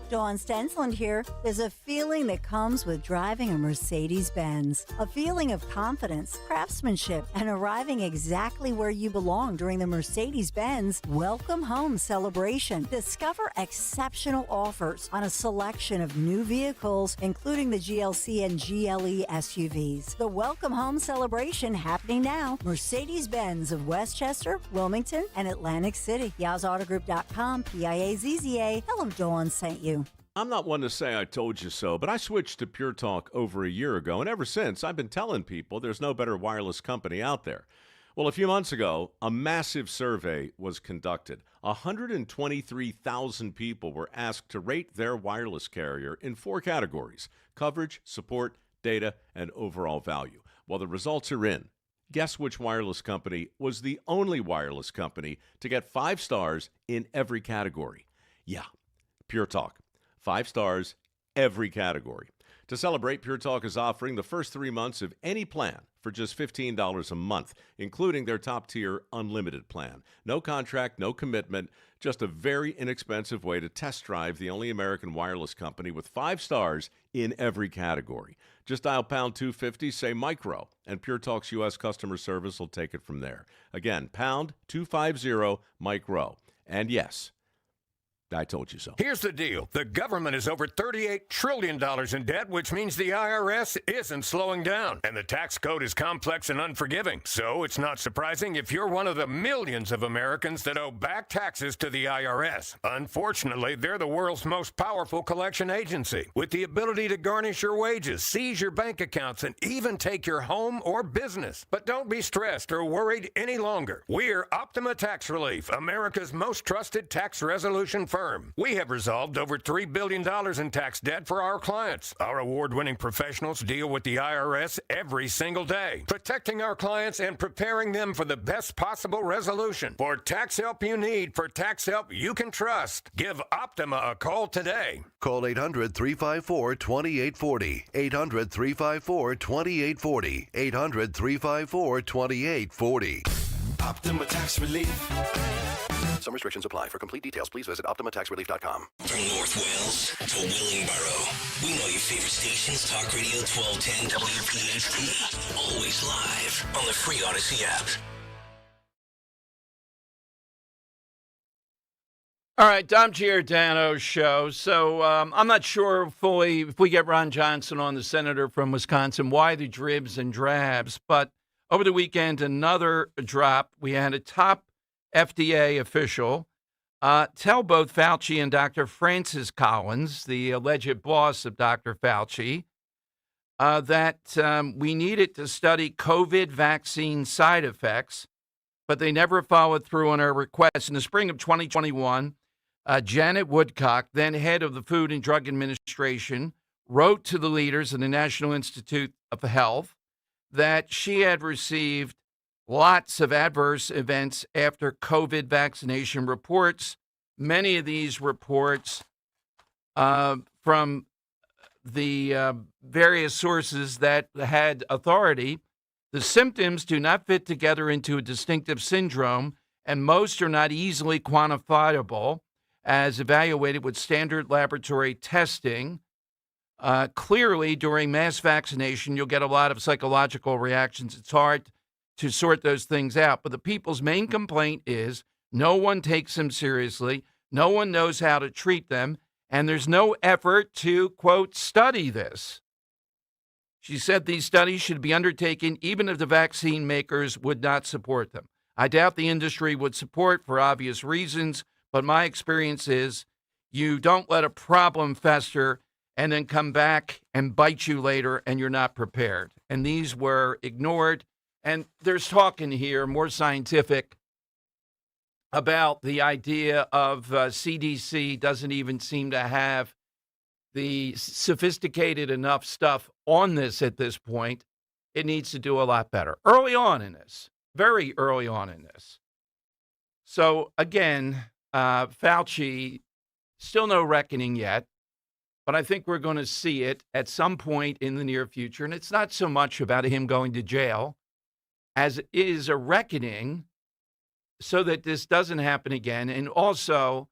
Dawn Stensland here. There's a feeling that comes with driving a Mercedes-Benz. A feeling of confidence, craftsmanship, and arriving exactly where you belong during the Mercedes-Benz Welcome Home celebration. Discover exceptional offers on a selection of new vehicles, including the GLC and GLE SUVs. The Welcome Home celebration happening now. Mercedes-Benz of Westchester, Wilmington, and Atlantic City. YazAutoGroup.com, PIAZZA. Tell them Dawn sent you. I'm not one to say I told you so, but I switched to Pure Talk over a year ago, and ever since, I've been telling people there's no better wireless company out there. Well, a few months ago, a massive survey was conducted. 123,000 people were asked to rate their wireless carrier in 4 categories: coverage, support, data, and overall value. Well, the results are in. Guess which wireless company was the only wireless company to get 5 stars in every category? Yeah, Pure Talk. 5 stars, every category. To celebrate, Pure Talk is offering the first 3 months of any plan for just $15 a month, including their top-tier unlimited plan. No contract, no commitment, just a very inexpensive way to test drive the only American wireless company with 5 stars in every category. Just dial pound 250, say micro, and Pure Talk's U.S. customer service will take it from there. Again, pound 250, micro. And yes, I told you so. Here's the deal. The government is over $38 trillion in debt, which means the IRS isn't slowing down. And the tax code is complex and unforgiving. So it's not surprising if you're one of the millions of Americans that owe back taxes to the IRS. Unfortunately, they're the world's most powerful collection agency, with the ability to garnish your wages, seize your bank accounts, and even take your home or business. But don't be stressed or worried any longer. We're Optima Tax Relief, America's most trusted tax resolution firm. We have resolved over $3 billion in tax debt for our clients. Our award-winning professionals deal with the IRS every single day, protecting our clients and preparing them for the best possible resolution. For tax help you need, for tax help you can trust, give Optima a call today. Call 800-354-2840. 800-354-2840. 800-354-2840. Optima Tax Relief. Some restrictions apply. For complete details, please visit OptimaTaxRelief.com. From North Wales to Willingboro, we know your favorite stations. Talk Radio 1210 WPHT. Always live on the free Odyssey app. All right, Dom Giordano's show. So I'm not sure fully if we get Ron Johnson on, the senator from Wisconsin, why the dribs and drabs. But over the weekend, another drop. We had a top FDA official tell both Fauci and Dr. Francis Collins, the alleged boss of Dr. Fauci, that we needed to study COVID vaccine side effects, but they never followed through on our request. In the spring of 2021, Janet Woodcock, then head of the Food and Drug Administration, wrote to the leaders of the National Institute of Health that she had received lots of adverse events after COVID vaccination reports. Many of these reports from the various sources that had authority, the symptoms do not fit together into a distinctive syndrome, and most are not easily quantifiable as evaluated with standard laboratory testing. Clearly, during mass vaccination, you'll get a lot of psychological reactions. It's hard to sort those things out. But the people's main complaint is no one takes them seriously, no one knows how to treat them, and there's no effort to, quote, study this. She said these studies should be undertaken even if the vaccine makers would not support them. I doubt the industry would support for obvious reasons, but my experience is you don't let a problem fester and then come back and bite you later and you're not prepared. And these were ignored. And there's talking here, more scientific, about the idea of CDC doesn't even seem to have the sophisticated enough stuff on this at this point. It needs to do a lot better. Early on in this, very early on in this. So again, Fauci, still no reckoning yet, but I think we're going to see it at some point in the near future. And it's not so much about him going to jail as it is a reckoning so that this doesn't happen again, and also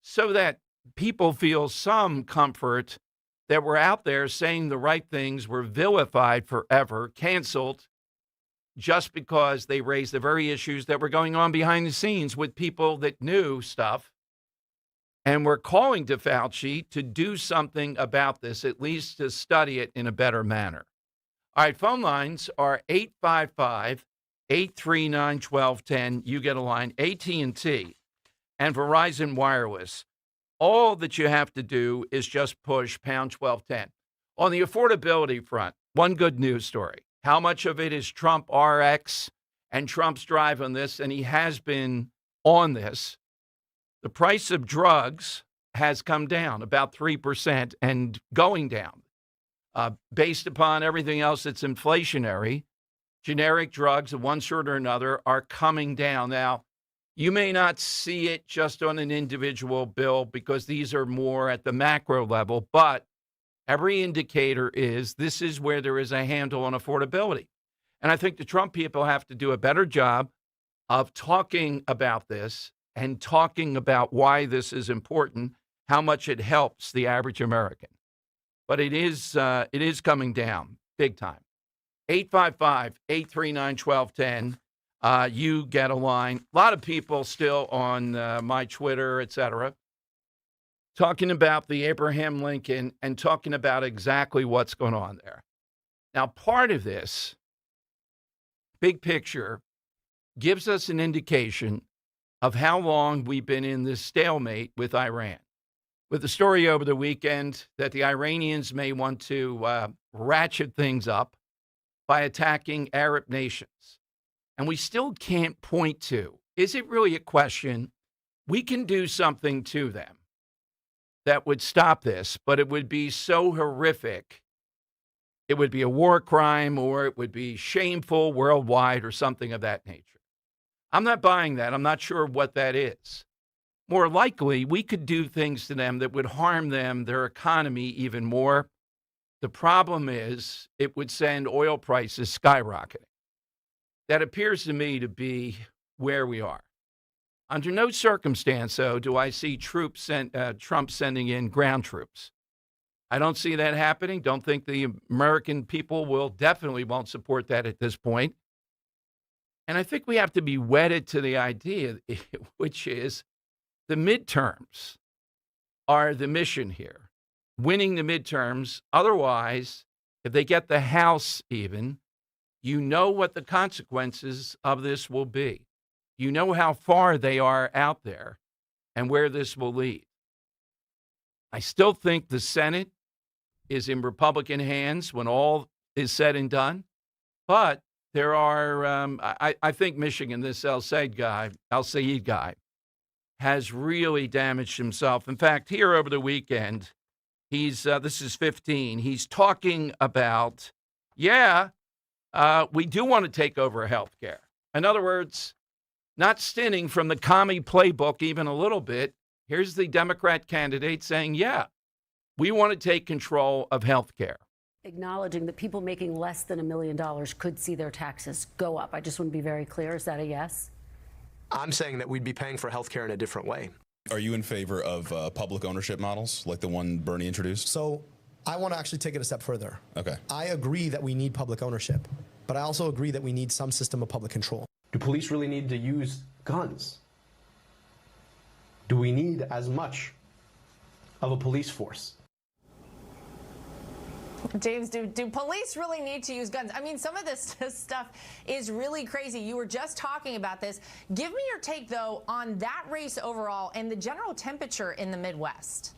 so that people feel some comfort that we're out there saying the right things, were vilified forever, canceled, just because they raised the very issues that were going on behind the scenes with people that knew stuff. And we're calling to Fauci to do something about this, at least to study it in a better manner. All right, phone lines are 855-839-1210. You get a line. AT&T and Verizon Wireless. All that you have to do is just push pound 1210. On the affordability front, one good news story. How much of it is Trump RX and Trump's drive on this? And he has been on this. The price of drugs has come down about 3% and going down. Based upon everything else that's inflationary, generic drugs of one sort or another are coming down. Now, you may not see it just on an individual bill because these are more at the macro level, but every indicator is this is where there is a handle on affordability. And I think the Trump people have to do a better job of talking about this and talking about why this is important, how much it helps the average American. But it is coming down big time. 855-839-1210. You get a line. A lot of people still on my Twitter, et cetera, talking about the Abraham Lincoln and talking about exactly what's going on there. Now, part of this big picture gives us an indication of how long we've been in this stalemate with Iran. With the story over the weekend that the Iranians may want to ratchet things up by attacking Arab nations. And we still can't point to, is it really a question? We can do something to them that would stop this, but it would be so horrific. It would be a war crime, or it would be shameful worldwide, or something of that nature. I'm not buying that. I'm not sure what that is. More likely, we could do things to them that would harm them, their economy even more. The problem is it would send oil prices skyrocketing. That appears to me to be where we are. Under no circumstance, though, do I see Trump sending in ground troops. I don't see that happening. Don't think the American people definitely won't support that at this point. And I think we have to be wedded to the idea, which is the midterms are the mission here. Winning the midterms. Otherwise, if they get the House even, you know what the consequences of this will be. You know how far they are out there and where this will lead. I still think the Senate is in Republican hands when all is said and done. But there are, I think Michigan, this Al-Sayed guy, has really damaged himself. In fact, here over the weekend, this is 15. He's talking about, we do want to take over healthcare. In other words, not stinting from the commie playbook even a little bit. Here's the Democrat candidate saying, we want to take control of healthcare. Acknowledging that people making less than $1 million could see their taxes go up. I just want to be very clear. Is that a yes? I'm saying that we'd be paying for health care in a different way. Are you in favor of public ownership models like the one Bernie introduced? So I want to actually take it a step further. Okay. I agree that we need public ownership, but I also agree that we need some system of public control. Do police really need to use guns? Do we need as much of a police force? James, do police really need to use guns? I mean, some of this stuff is really crazy. You were just talking about this. Give me your take, though, on that race overall and the general temperature in the Midwest.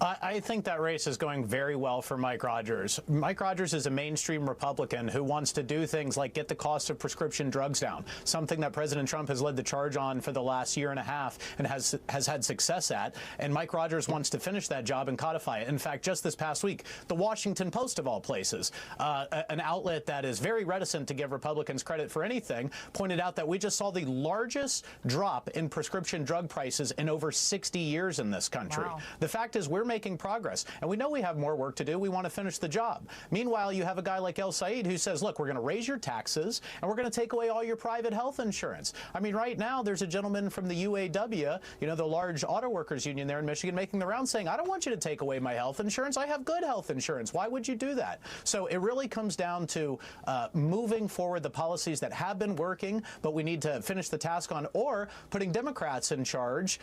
I think that race is going very well for Mike Rogers. Mike Rogers is a mainstream Republican who wants to do things like get the cost of prescription drugs down, something that President Trump has led the charge on for the last year and a half and has had success at. And Mike Rogers wants to finish that job and codify it. In fact, just this past week, the Washington Post, of all places, an outlet that is very reticent to give Republicans credit for anything, pointed out that we just saw the largest drop in prescription drug prices in over 60 years in this country. Wow. The fact is, we're making progress, and we know we have more work to do. We want to finish the job. Meanwhile, you have a guy like El Said who says, look, we're going to raise your taxes and we're going to take away all your private health insurance. I mean, right now there's a gentleman from the UAW, the large auto workers union there in Michigan, making the rounds saying, I don't want you to take away my health insurance. I have good health insurance. Why would you do that? So it really comes down to moving forward the policies that have been working, but we need to finish the task on, or putting Democrats in charge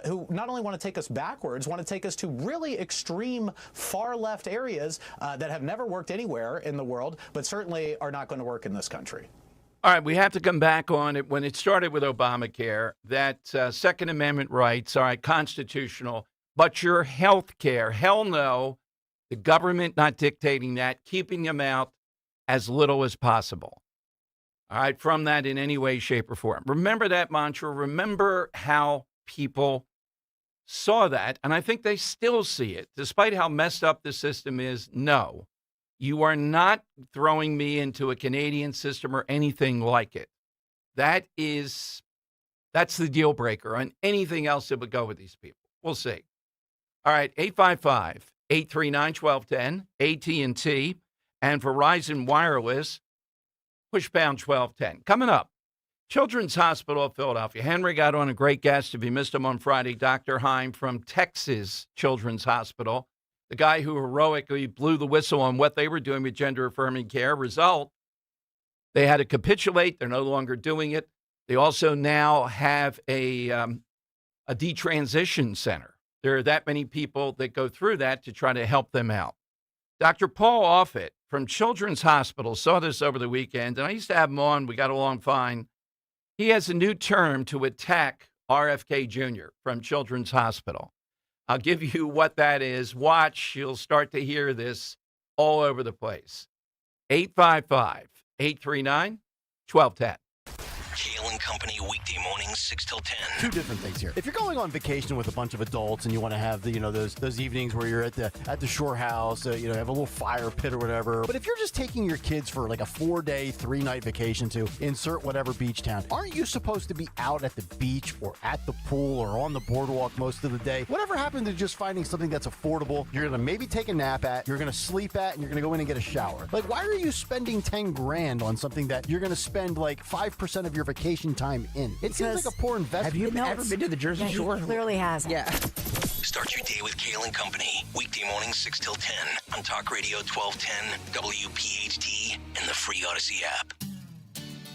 who not only want to take us backwards, want to take us to really extreme far left areas that have never worked anywhere in the world, but certainly are not going to work in this country. All right, we have to come back on it. When it started with Obamacare, that Second Amendment rights, all right, constitutional, but your health care, hell no, the government not dictating that, keeping them out as little as possible. All right, from that in any way, shape, or form. Remember that mantra. Remember how people saw that, and I think they still see it, despite how messed up the system is. No, you are not throwing me into a Canadian system or anything like it. That's the deal breaker on anything else that would go with these people. We'll see. All right, 855-839-1210, AT&T, and Verizon Wireless, push pound 1210. Coming up, Children's Hospital of Philadelphia. Henry got on a great guest. If you missed him on Friday, Dr. Heim from Texas Children's Hospital, the guy who heroically blew the whistle on what they were doing with gender-affirming care. Result, they had to capitulate. They're no longer doing it. They also now have a detransition center. There are that many people that go through that to try to help them out. Dr. Paul Offit from Children's Hospital saw this over the weekend, and I used to have him on. We got along fine. He has a new term to attack RFK Jr. from Children's Hospital. I'll give you what that is. Watch. You'll start to hear this all over the place. 855-839-1210. Kale and Company, weekday mornings, 6 till 10. Two different things here. If you're going on vacation with a bunch of adults and you want to have those evenings where you're at the shore house, have a little fire pit or whatever. But if you're just taking your kids for like a 4-day, 3-night vacation to insert whatever beach town, aren't you supposed to be out at the beach or at the pool or on the boardwalk most of the day? Whatever happened to just finding something that's affordable, you're going to maybe take a nap at, you're going to sleep at, and you're going to go in and get a shower? Like, why are you spending $10,000 on something that you're going to spend like 5% of your vacation time in? It seems like a poor investment. Have you ever been to the Jersey Shore? He clearly has. Yeah. Start your day with Kale and Company, weekday mornings 6 till 10 on Talk Radio 1210, WPHT, and the free Odyssey app.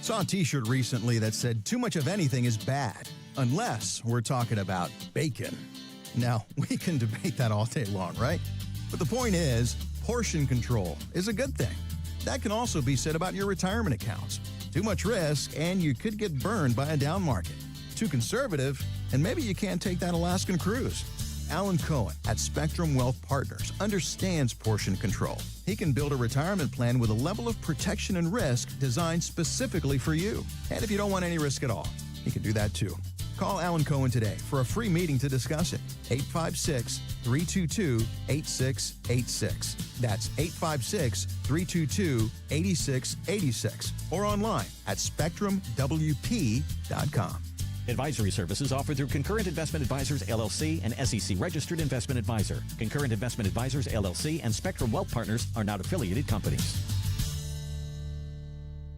Saw a t-shirt recently that said too much of anything is bad, unless we're talking about bacon. Now, we can debate that all day long, right? But the point is, portion control is a good thing. That can also be said about your retirement accounts. Too much risk, and you could get burned by a down market. Too conservative, and maybe you can't take that Alaskan cruise. Alan Cohen at Spectrum Wealth Partners understands portion control. He can build a retirement plan with a level of protection and risk designed specifically for you. And if you don't want any risk at all, he can do that too. Call Alan Cohen today for a free meeting to discuss it. 856-322-8686. That's 856-322-8686. Or online at SpectrumWP.com. Advisory services offered through Concurrent Investment Advisors, LLC, and SEC Registered Investment Advisor. Concurrent Investment Advisors, LLC, and Spectrum Wealth Partners are not affiliated companies.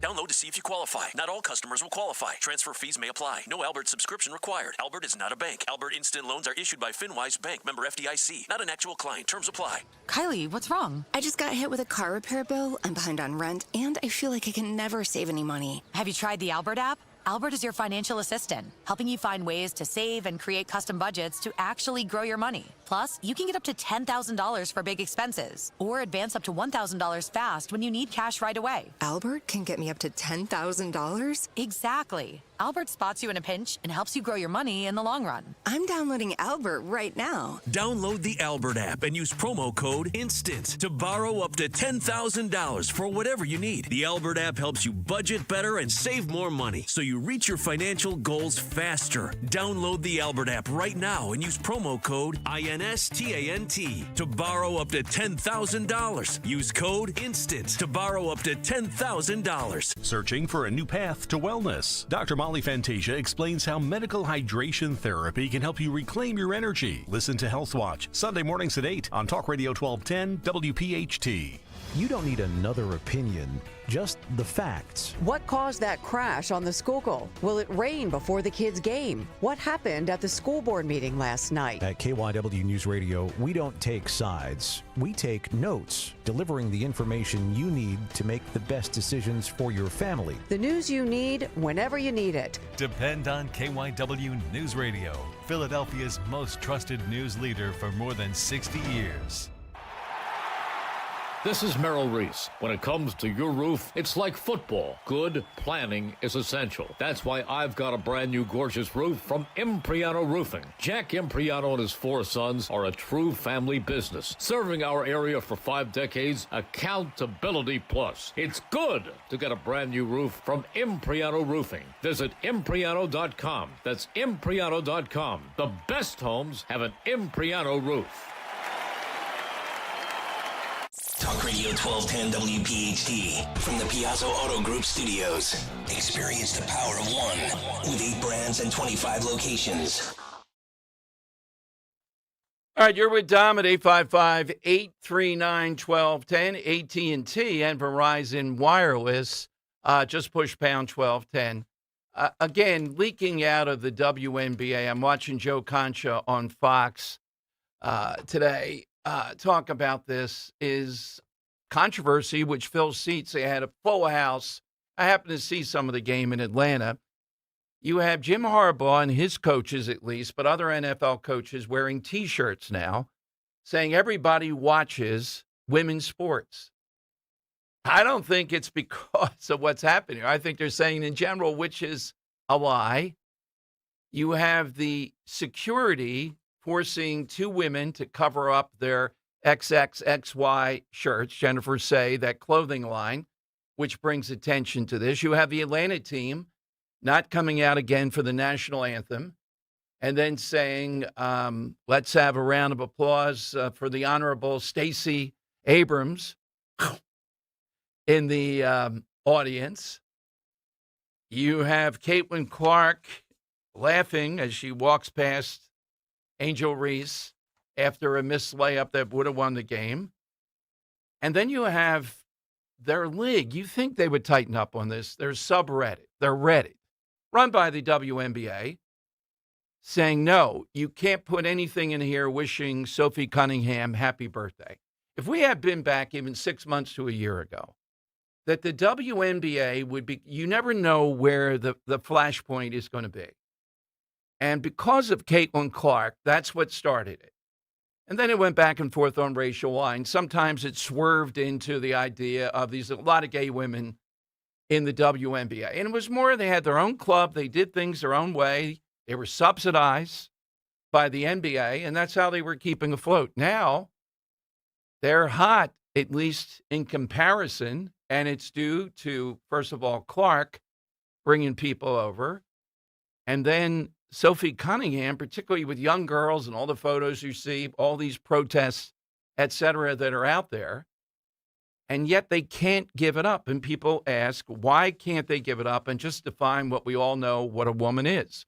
Download to see if you qualify. Not all customers will qualify. Transfer fees may apply. No Albert subscription required. Albert is not a bank. Albert Instant Loans are issued by FinWise Bank, member FDIC. Not an actual client. Terms apply. Kylie, what's wrong? I just got hit with a car repair bill. I'm behind on rent, and I feel like I can never save any money. Have you tried the Albert app? Albert is your financial assistant, helping you find ways to save and create custom budgets to actually grow your money. Plus, you can get up to $10,000 for big expenses or advance up to $1,000 fast when you need cash right away. Albert can get me up to $10,000? Exactly. Albert spots you in a pinch and helps you grow your money in the long run. I'm downloading Albert right now. Download the Albert app and use promo code INSTANT to borrow up to $10,000 for whatever you need. The Albert app helps you budget better and save more money so you reach your financial goals faster. Download the Albert app right now and use promo code INSTANT to borrow up to $10,000. Use code INSTANT to borrow up to $10,000. Searching for a new path to wellness? Dr. Molly Fantasia explains how medical hydration therapy can help you reclaim your energy. Listen to Health Watch, Sunday mornings at 8 on Talk Radio 1210 WPHT. You don't need another opinion, just the facts. What caused that crash on the Schuylkill? Will it rain before the kids' game? What happened at the school board meeting last night? At KYW News Radio, we don't take sides. We take notes, delivering the information you need to make the best decisions for your family. The news you need whenever you need it. Depend on KYW News Radio, Philadelphia's most trusted news leader for more than 60 years. This is Merrill Reese. When it comes to your roof, it's like football. Good planning is essential. That's why I've got a brand new gorgeous roof from Impriano Roofing. Jack Impriano and his 4 sons are a true family business, serving our area for 5 decades. Accountability plus. It's good to get a brand new roof from Impriano Roofing. Visit Impriano.com. That's Impriano.com. The best homes have an Impriano roof. Talk Radio 1210 WPHT from the Piazza Auto Group Studios. Experience the power of one with 8 brands and 25 locations. All right, you're with Dom at 855-839-1210, AT&T and Verizon Wireless. Just push pound 1210. Again, leaking out of the WNBA. I'm watching Joe Concha on Fox today. Talk about this is controversy, which fills seats. They had a full house. I happened to see some of the game in Atlanta. You have Jim Harbaugh and his coaches, at least, but other NFL coaches wearing T-shirts now saying everybody watches women's sports. I don't think it's because of what's happening. I think they're saying in general, which is a lie. You have the security forcing 2 women to cover up their XXXY shirts, Jennifer Say, that clothing line, which brings attention to this. You have the Atlanta team not coming out again for the national anthem and then saying, let's have a round of applause for the Honorable Stacey Abrams in the audience. You have Caitlin Clark laughing as she walks past Angel Reese after a missed layup that would have won the game. And then you have their league. You think they would tighten up on this. Their subreddit, their Reddit, run by the WNBA, saying, no, you can't put anything in here wishing Sophie Cunningham happy birthday. If we had been back even 6 months to a year ago, that the WNBA would be, you never know where the flashpoint is going to be. And because of Caitlin Clark, that's what started it. And then it went back and forth on racial lines. Sometimes it swerved into the idea of a lot of gay women in the WNBA. And it was more, they had their own club. They did things their own way. They were subsidized by the NBA, and that's how they were keeping afloat. Now, they're hot, at least in comparison, and it's due to, first of all, Clark bringing people over, and then Sophie Cunningham, particularly with young girls and all the photos you see, all these protests, et cetera, that are out there. And yet they can't give it up. And people ask, why can't they give it up and just define what we all know what a woman is?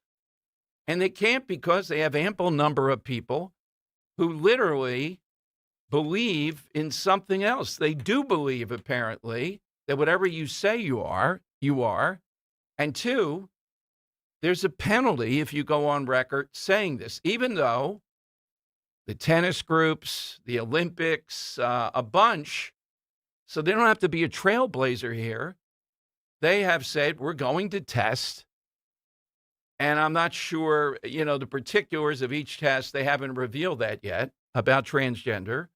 And they can't because they have ample number of people who literally believe in something else. They do believe, apparently, that whatever you say you are, you are. And two, there's a penalty if you go on record saying this, even though the tennis groups, the Olympics, a bunch, so they don't have to be a trailblazer here. They have said, we're going to test. And I'm not sure, the particulars of each test. They haven't revealed that yet about transgender.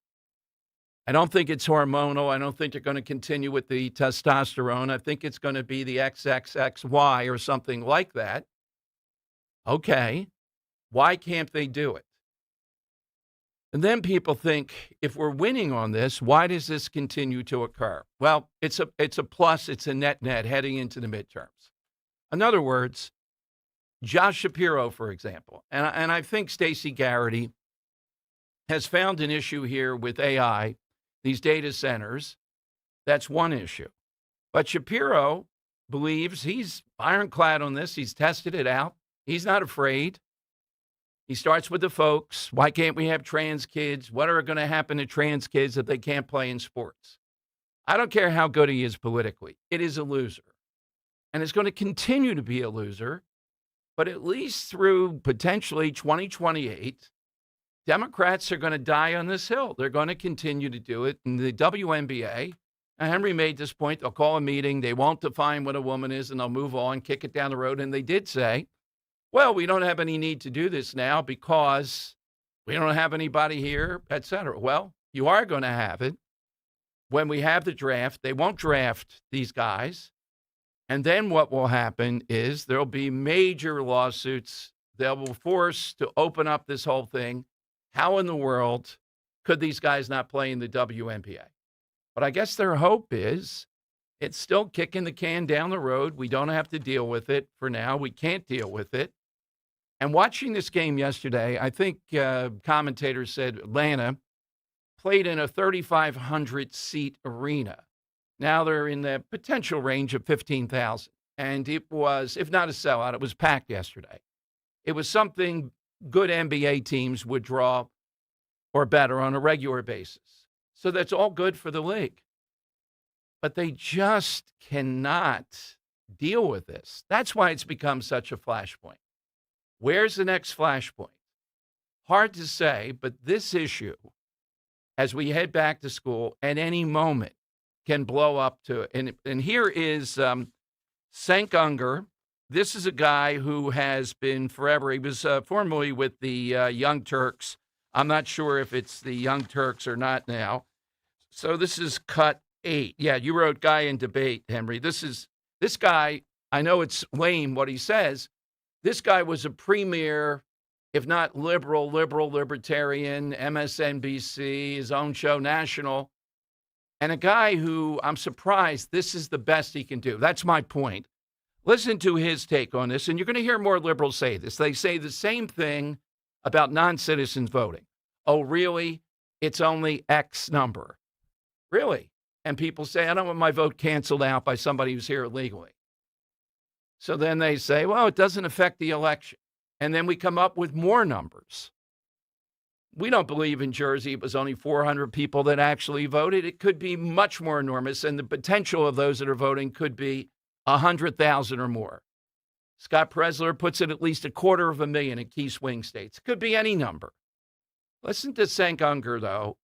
I don't think it's hormonal. I don't think they're going to continue with the testosterone. I think it's going to be the XXXY or something like that. Okay, why can't they do it? And then people think, if we're winning on this, why does this continue to occur? Well, it's a plus. It's a net heading into the midterms. In other words, Josh Shapiro, for example, and I think Stacey Garrity has found an issue here with AI, these data centers. That's one issue. But Shapiro believes he's ironclad on this. He's tested it out. He's not afraid. He starts with the folks. Why can't we have trans kids? What are going to happen to trans kids if they can't play in sports? I don't care how good he is politically. It is a loser. And it's going to continue to be a loser. But at least through potentially 2028, Democrats are going to die on this hill. They're going to continue to do it. And the WNBA, and Henry made this point, they'll call a meeting. They won't define what a woman is, and they'll move on, kick it down the road. And they did say, well, we don't have any need to do this now because we don't have anybody here, et cetera. Well, you are going to have it when we have the draft. They won't draft these guys. And then what will happen is there'll be major lawsuits that will force to open up this whole thing. How in the world could these guys not play in the WNBA? But I guess their hope is it's still kicking the can down the road. We don't have to deal with it for now. We can't deal with it. And watching this game yesterday, I think commentators said Atlanta played in a 3,500-seat arena. Now they're in the potential range of 15,000. And it was, if not a sellout, it was packed yesterday. It was something good NBA teams would draw or better on a regular basis. So that's all good for the league. But they just cannot deal with this. That's why it's become such a flashpoint. Where's the next flashpoint? Hard to say, but this issue, as we head back to school, at any moment can blow up to, and here is Cenk Unger. This is a guy who has been forever. He was formerly with the Young Turks. I'm not sure if it's the Young Turks or not now. So this is cut 8. Yeah, you wrote Guy in Debate, Henry. This guy, I know it's lame what he says. This guy was a premier, if not libertarian, MSNBC, his own show, National, and a guy who I'm surprised this is the best he can do. That's my point. Listen to his take on this, and you're going to hear more liberals say this. They say the same thing about non-citizens voting. Oh, really? It's only X number. Really? And people say, I don't want my vote canceled out by somebody who's here illegally. So then they say, well, it doesn't affect the election. And then we come up with more numbers. We don't believe in Jersey it was only 400 people that actually voted. It could be much more enormous, and the potential of those that are voting could be 100,000 or more. Scott Presler puts it at least 250,000 in key swing states. It could be any number. Listen to Cenk Unger, though,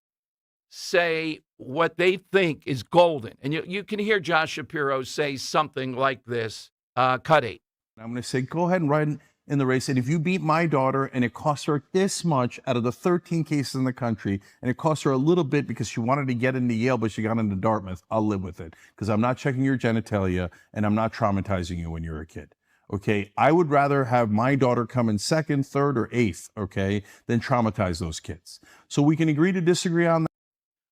say what they think is golden. And you can hear Josh Shapiro say something like this, cut 8. I'm going to say, go ahead and ride in the race. And if you beat my daughter and it costs her this much out of the 13 cases in the country, and it costs her a little bit because she wanted to get into Yale, but she got into Dartmouth, I'll live with it because I'm not checking your genitalia and I'm not traumatizing you when you're a kid. Okay, I would rather have my daughter come in 2nd, 3rd, or 8th, okay, than traumatize those kids. So we can agree to disagree on that.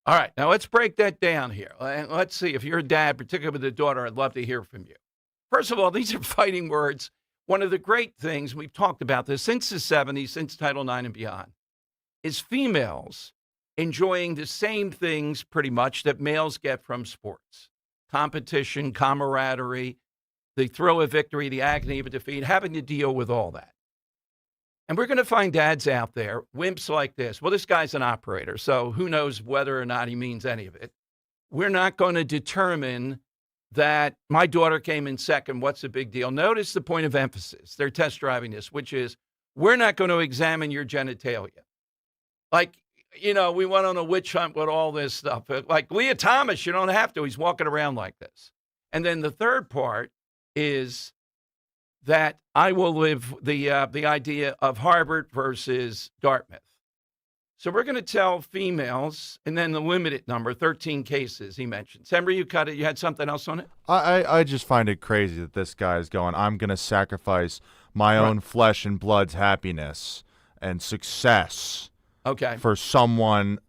All right, now let's break that down here. And let's see, if you're a dad, particularly with a daughter, I'd love to hear from you. First of all, these are fighting words. One of the great things, we've talked about this since the 70s, since Title IX and beyond, is females enjoying the same things pretty much that males get from sports. Competition, camaraderie, the thrill of victory, the agony of a defeat, having to deal with all that. And we're going to find dads out there, wimps like this. Well, this guy's an operator, so who knows whether or not he means any of it. We're not going to determine that my daughter came in second. What's the big deal? Notice the point of emphasis. They're test driving this, which is we're not going to examine your genitalia. Like, you know, we went on a witch hunt with all this stuff. Like Leah Thomas, you don't have to. He's walking around like this. And then the third part is that I will live the idea of Harvard versus Dartmouth. So we're going to tell females, and then the limited number, 13 cases he mentions. Henry, you cut it. You had something else on it? I just find it crazy that this guy is going, I'm going to sacrifice my own flesh and blood's happiness and success for someone,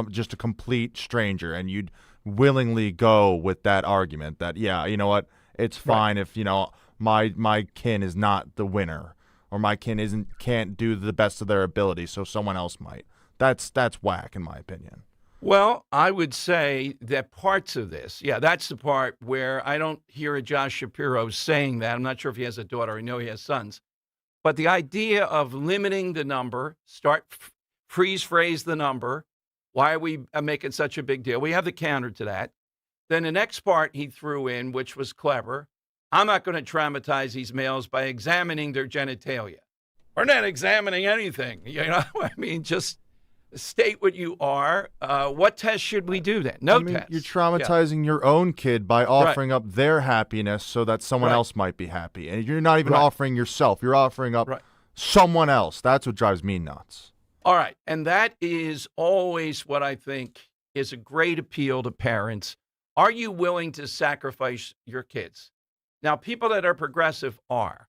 just a complete stranger. And you'd willingly go with that argument that, yeah, you know what, it's fine if, you know, my kin is not the winner or my kin can't do the best of their ability, so someone else might. That's whack, in my opinion. Well, I would say that parts of this, that's the part where I don't hear a Josh Shapiro saying that. I'm not sure if he has a daughter. I know he has sons. But the idea of limiting the number, freeze phrase the number, why are we making such a big deal? We have the counter to that. Then the next part he threw in, which was clever, I'm not going to traumatize these males by examining their genitalia. We're not examining anything. You know, I mean, just state what you are. What test should we do then? No test. You're traumatizing your own kid by offering up their happiness so that someone else might be happy. And you're not even offering yourself. You're offering up someone else. That's what drives me nuts. All right. And that is always what I think is a great appeal to parents. Are you willing to sacrifice your kids? Now, people that are progressive are.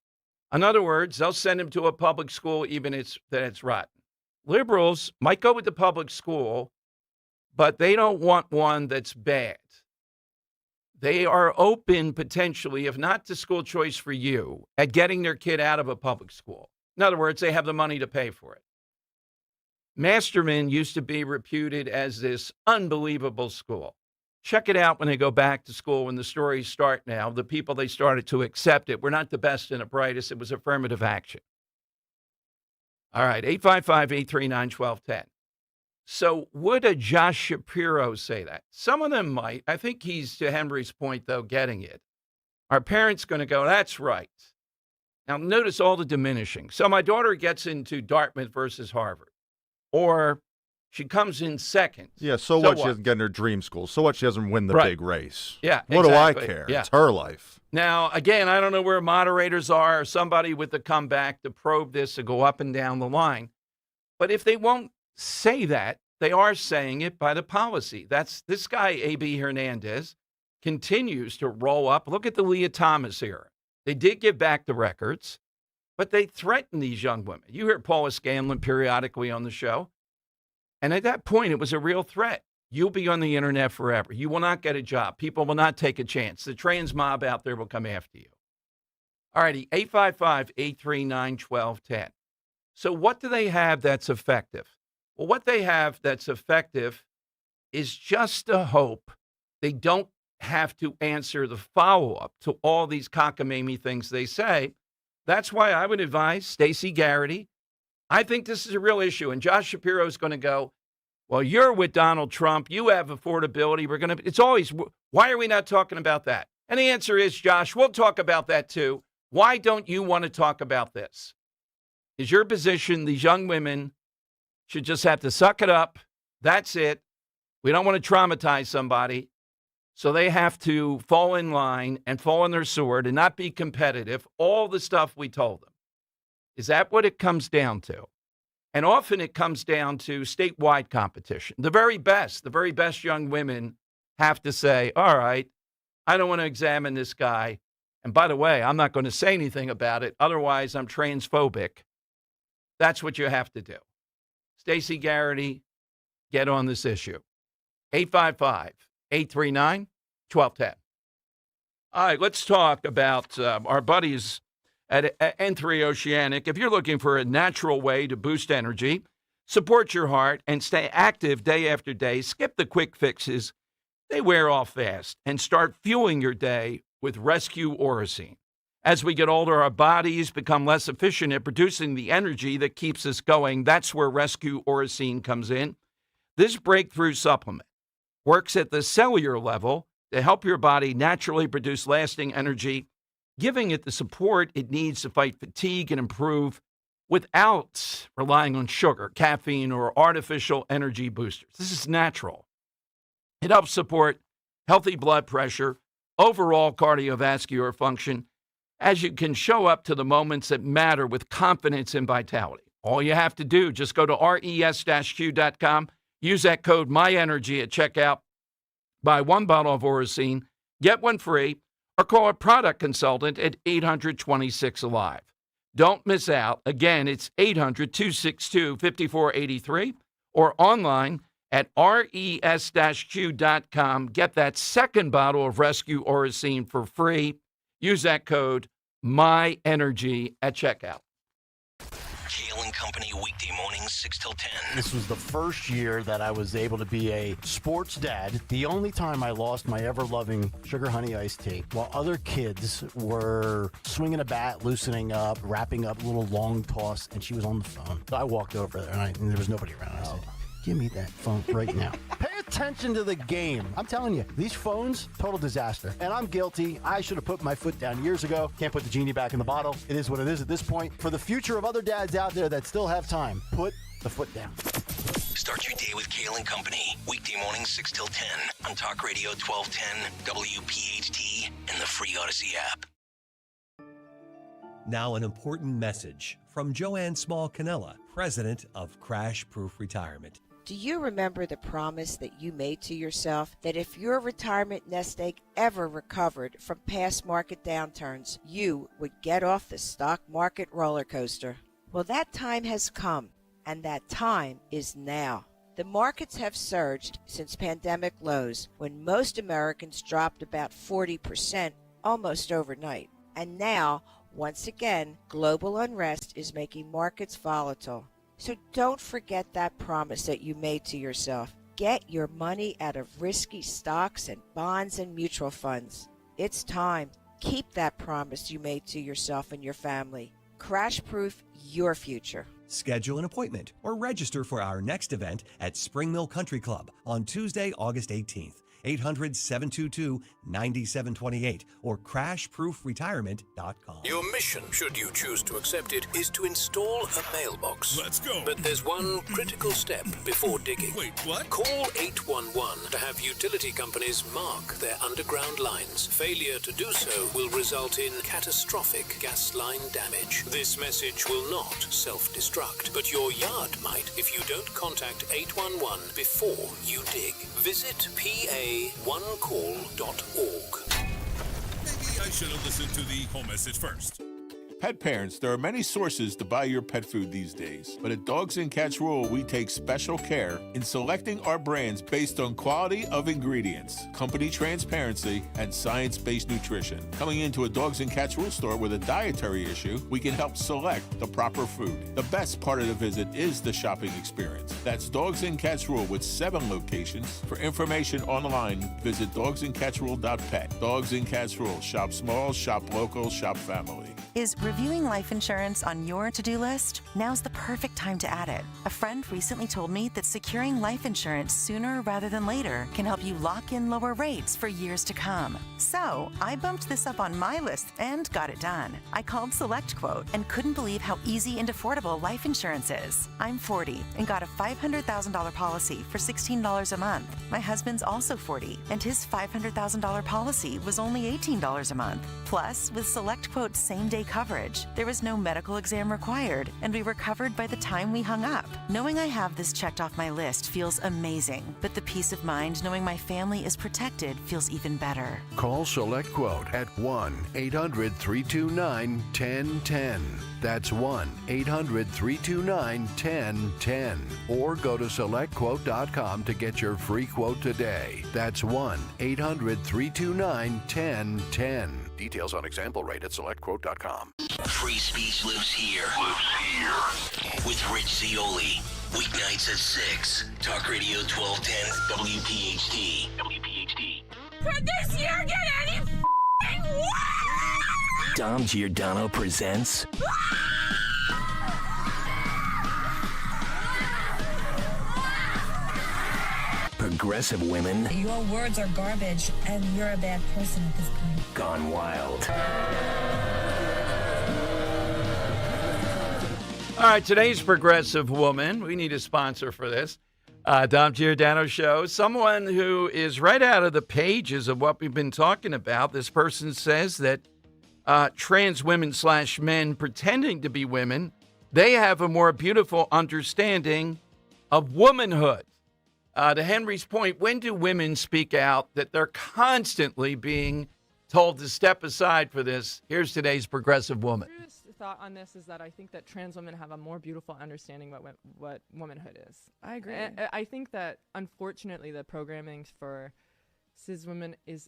In other words, they'll send them to a public school even that it's rotten. Liberals might go with the public school, but they don't want one that's bad. They are open potentially, if not to school choice for you, at getting their kid out of a public school. In other words, they have the money to pay for it. Masterman used to be reputed as this unbelievable school. Check it out when they go back to school, when the stories start now. The people they started to accept it were not the best and the brightest. It was affirmative action. All right, 855-839-1210. So would a Josh Shapiro say that? Some of them might. I think he's, to Henry's point, though, getting it. Our parents going to go, that's right. Now, notice all the diminishing. So my daughter gets into Dartmouth versus Harvard, or she comes in second. Yeah, so what? She doesn't get in her dream school. So what? She doesn't win the big race. Yeah, what do I care? Yeah. It's her life. Now, again, I don't know where moderators are or somebody with the comeback to probe this to go up and down the line. But if they won't say that, they are saying it by the policy. That's this guy, A.B. Hernandez, continues to roll up. Look at the Leah Thomas era. They did give back the records, but they threaten these young women. You hear Paula Scanlon periodically on the show. And at that point, it was a real threat. You'll be on the internet forever. You will not get a job. People will not take a chance. The trans mob out there will come after you. All righty, 855-839-1210. So what do they have that's effective? Well, what they have that's effective is just a hope they don't have to answer the follow-up to all these cockamamie things they say. That's why I would advise Stacey Garrity. I think this is a real issue, and Josh Shapiro is going to go, well, you're with Donald Trump. You have affordability. It's always, why are we not talking about that? And the answer is, Josh, we'll talk about that too. Why don't you want to talk about this? Is your position these young women should just have to suck it up? That's it. We don't want to traumatize somebody. So they have to fall in line and fall on their sword and not be competitive. All the stuff we told them. Is that what it comes down to? And often it comes down to statewide competition. The very best young women have to say, all right, I don't want to examine this guy. And by the way, I'm not going to say anything about it. Otherwise, I'm transphobic. That's what you have to do. Stacey Garrity, get on this issue. 855-839-1210. All right, let's talk about our buddies at N3 Oceanic. If you're looking for a natural way to boost energy, support your heart, and stay active day after day, skip the quick fixes. They wear off fast, and start fueling your day with Rescue Orosine. As we get older, our bodies become less efficient at producing the energy that keeps us going. That's where Rescue Orosine comes in. This breakthrough supplement works at the cellular level to help your body naturally produce lasting energy, giving it the support it needs to fight fatigue and improve without relying on sugar, caffeine, or artificial energy boosters. This is natural. It helps support healthy blood pressure, overall cardiovascular function, as you can show up to the moments that matter with confidence and vitality. All you have to do, just go to res-q.com, use that code MyEnergy at checkout, buy 1 bottle of Oracine, get 1 free, or call a product consultant at 800-26-ALIVE. Don't miss out. Again, it's 800-262-5483 or online at res-q.com. Get that second bottle of Rescue Oracine for free. Use that code MyEnergy at checkout. Kale and Company weekday mornings 6 till 10. This was the first year that I was able to be a sports dad. The only time I lost my ever-loving sugar honey iced tea while other kids were swinging a bat, loosening up, wrapping up a little long toss, and she was on the phone. So I walked over there, and there was nobody around. I said, give me that phone right now. Pay attention to the game. I'm telling you, these phones, total disaster. And I'm guilty. I should have put my foot down years ago. Can't put the genie back in the bottle. It is what it is at this point. For the future of other dads out there that still have time, put the foot down. Start your day with Kale and Company. Weekday mornings 6 till 10 on Talk Radio 1210, WPHT, and the free Odyssey app. Now an important message from Joanne Small-Canella, president of Crash Proof Retirement. Do you remember the promise that you made to yourself that if your retirement nest egg ever recovered from past market downturns, you would get off the stock market roller coaster? Well, that time has come, and that time is now. The markets have surged since pandemic lows, when most Americans dropped about 40% almost overnight. And now, once again, global unrest is making markets volatile. So don't forget that promise that you made to yourself. Get your money out of risky stocks and bonds and mutual funds. It's time. Keep that promise you made to yourself and your family. Crash-proof your future. Schedule an appointment or register for our next event at Spring Mill Country Club on Tuesday, August 18th. 800-722-9728 or crashproofretirement.com. Your mission, should you choose to accept it, is to install a mailbox. Let's go. But there's one critical step before digging. Wait, what? Call 811 to have utility companies mark their underground lines. Failure to do so will result in catastrophic gas line damage. This message will not self-destruct, but your yard might if you don't contact 811 before you dig. Visit pa1call.org. Maybe I should have listened to the home message first. Pet parents, there are many sources to buy your pet food these days, but at Dogs and Cats Rule, we take special care in selecting our brands based on quality of ingredients, company transparency, and science-based nutrition. Coming into a Dogs and Cats Rule store with a dietary issue, we can help select the proper food. The best part of the visit is the shopping experience. That's Dogs and Cats Rule with 7 locations. For information online, visit dogsandcatsrule.pet. Dogs and Cats Rule. Shop small, shop local, shop family. Is reviewing life insurance on your to-do list? Now's the perfect time to add it. A friend recently told me that securing life insurance sooner rather than later can help you lock in lower rates for years to come. So I bumped this up on my list and got it done. I called SelectQuote and couldn't believe how easy and affordable life insurance is. I'm 40 and got a $500,000 policy for $16 a month. My husband's also 40 and his $500,000 policy was only $18 a month. Plus, with SelectQuote's same-day coverage, there was no medical exam required, and we were covered by the time we hung up. Knowing I have this checked off my list feels amazing, but the peace of mind knowing my family is protected feels even better. Call SelectQuote at 1-800-329-1010. That's 1-800-329-1010. Or go to SelectQuote.com to get your free quote today. That's 1-800-329-1010. Details on example rate at SelectQuote.com. Free speech lives here. With Rich Zioli. Weeknights at 6. Talk Radio 1210 WPHT. WPHT. Could this year get any worse? Dom Giordano presents progressive women. Your words are garbage, and you're a bad person at this point. Gone wild. All right, today's progressive woman. We need a sponsor for this. Dom Giordano Show. Someone who is right out of the pages of what we've been talking about. This person says that trans women / men pretending to be women, they have a more beautiful understanding of womanhood. To Henry's point, when do women speak out that they're constantly being told to step aside for this? Here's today's progressive woman. Thought on this is that I think that trans women have a more beautiful understanding what womanhood is. I agree. I think that unfortunately the programming for cis women it's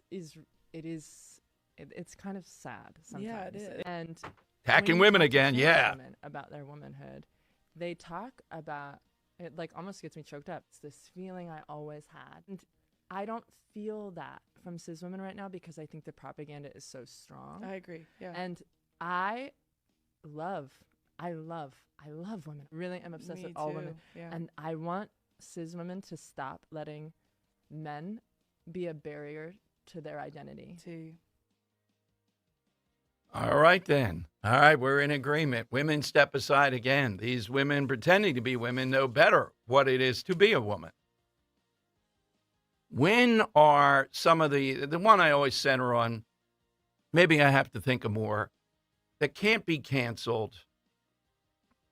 kind of sad sometimes. Yeah, it is. And attacking women again, yeah. Women about their womanhood, they talk about it like almost gets me choked up. It's this feeling I always had, and I don't feel that from cis women right now because I think the propaganda is so strong. I agree. Yeah. And I love women. Really am obsessed with all women. Yeah. And I want cis women to stop letting men be a barrier to their identity. All right, then. All right, we're in agreement. Women step aside again. These women pretending to be women know better what it is to be a woman. When are some of the one I always center on, maybe I have to think of more, that can't be canceled?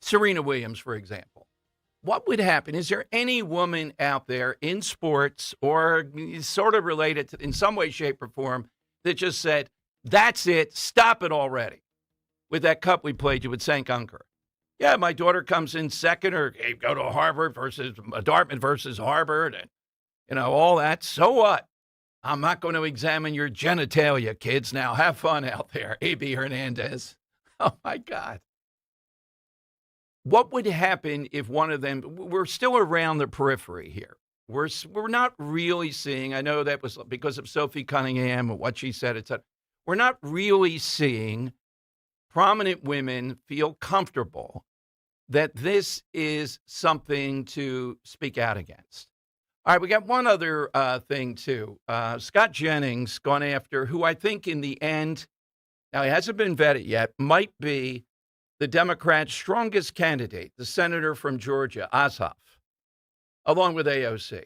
Serena Williams, for example. What would happen? Is there any woman out there in sports or sort of related to, in some way, shape, or form that just said, that's it, stop it already? With that cup we played you with St. Unger. Yeah, my daughter comes in second, or hey, go to Harvard versus Dartmouth versus Harvard, and all that. So what? I'm not going to examine your genitalia, kids. Now have fun out there. A.B. Hernandez. Oh, my God. What would happen if one of them, we're still around the periphery here. We're not really seeing, I know that was because of Sophie Cunningham and what she said, etc. We're not really seeing prominent women feel comfortable that this is something to speak out against. All right, we got one other thing, too. Scott Jennings gone after, who I think in the end, now he hasn't been vetted yet, might be the Democrats' strongest candidate, the senator from Georgia, Ossoff, along with AOC.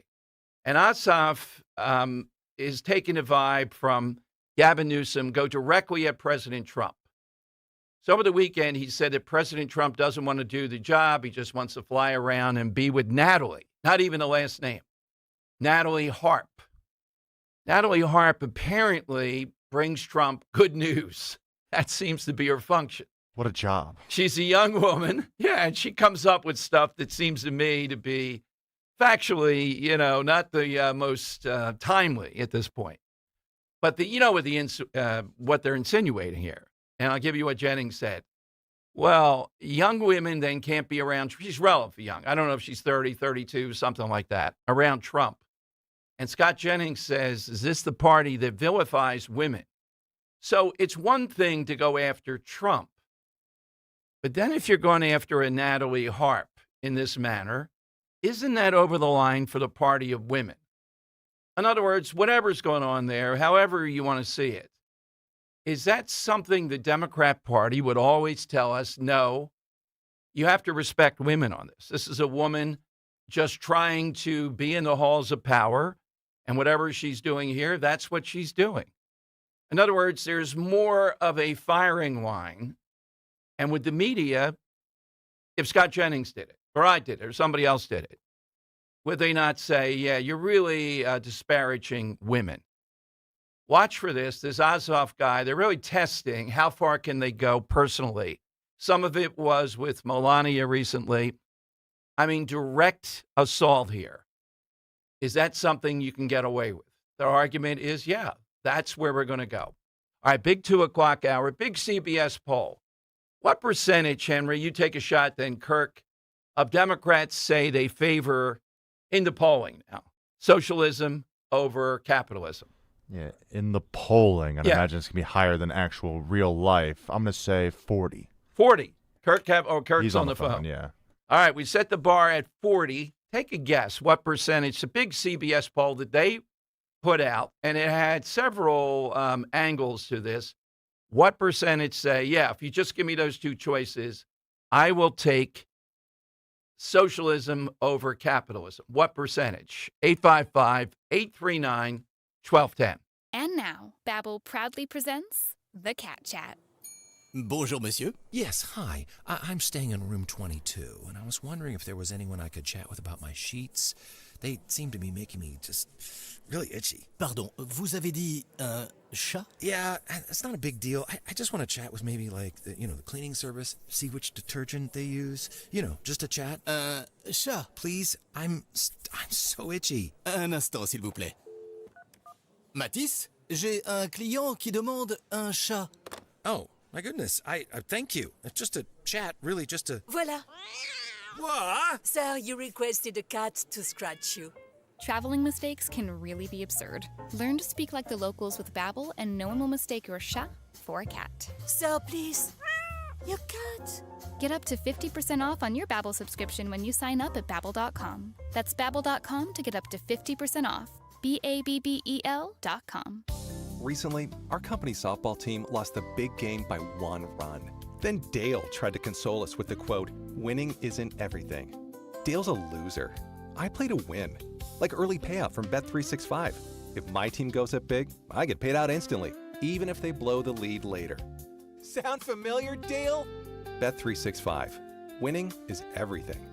And Ossoff is taking a vibe from Gavin Newsom, go directly at President Trump. So over the weekend, he said that President Trump doesn't want to do the job. He just wants to fly around and be with Natalie, not even the last name, Natalie Harp. Natalie Harp apparently brings Trump good news. That seems to be her function. What a job. She's a young woman. Yeah, and she comes up with stuff that seems to me to be factually, not the most timely at this point. But what they're insinuating here, and I'll give you what Jennings said. Well, young women then can't be around. She's relatively young. I don't know if she's 30, 32, something like that, around Trump. And Scott Jennings says, is this the party that vilifies women? So it's one thing to go after Trump. But then if you're going after a Natalie Harp in this manner, isn't that over the line for the party of women? In other words, whatever's going on there, however you want to see it, is that something the Democrat Party would always tell us, no, you have to respect women on this. This is a woman just trying to be in the halls of power, and whatever she's doing here, that's what she's doing. In other words, there's more of a firing line. And with the media, if Scott Jennings did it, or I did it, or somebody else did it, would they not say, yeah, you're really disparaging women? Watch for this Ossoff guy. They're really testing how far can they go personally. Some of it was with Melania recently. I mean, direct assault here. Is that something you can get away with? Their argument is, yeah, that's where we're going to go. All right, big 2 o'clock hour, big CBS poll. What percentage, Henry, you take a shot then, Kirk, of Democrats say they favor, in the polling now, socialism over capitalism? Yeah, in the polling, I'd imagine it's going to be higher than actual real life. I'm going to say 40. 40. Kirk's He's on the phone. Yeah. All right, we set the bar at 40. Take a guess what percentage, the big CBS poll that they put out, and it had several angles to this. What percentage say, yeah, if you just give me those two choices, I will take socialism over capitalism? What percentage? 855-839-1210. And now, Babbel proudly presents The Cat Chat. Bonjour, monsieur. Yes, hi. I'm staying in room 22, and I was wondering if there was anyone I could chat with about my sheets. They seem to be making me just really itchy. Pardon, vous avez dit chat? Yeah, it's not a big deal. I just want to chat with maybe like the cleaning service, see which detergent they use. Just a chat. Chat. Please, I'm so itchy. Un instant, s'il vous plaît. Matisse, j'ai un client qui demande un chat. Oh, my goodness. I thank you. It's just a chat, really, just a... Voilà. What? Sir, you requested a cat to scratch you. Traveling mistakes can really be absurd. Learn to speak like the locals with Babbel, and no one will mistake your chat for a cat. Sir, please. Your cat. Get up to 50% off on your Babbel subscription when you sign up at Babbel.com. That's Babbel.com to get up to 50% off. BABBEL.com. Recently, our company softball team lost the big game by 1 run. Then Dale tried to console us with the quote, "Winning isn't everything." Dale's a loser. I play to win, like early payout from Bet365. If my team goes up big, I get paid out instantly, even if they blow the lead later. Sound familiar, Dale? Bet365. Winning is everything.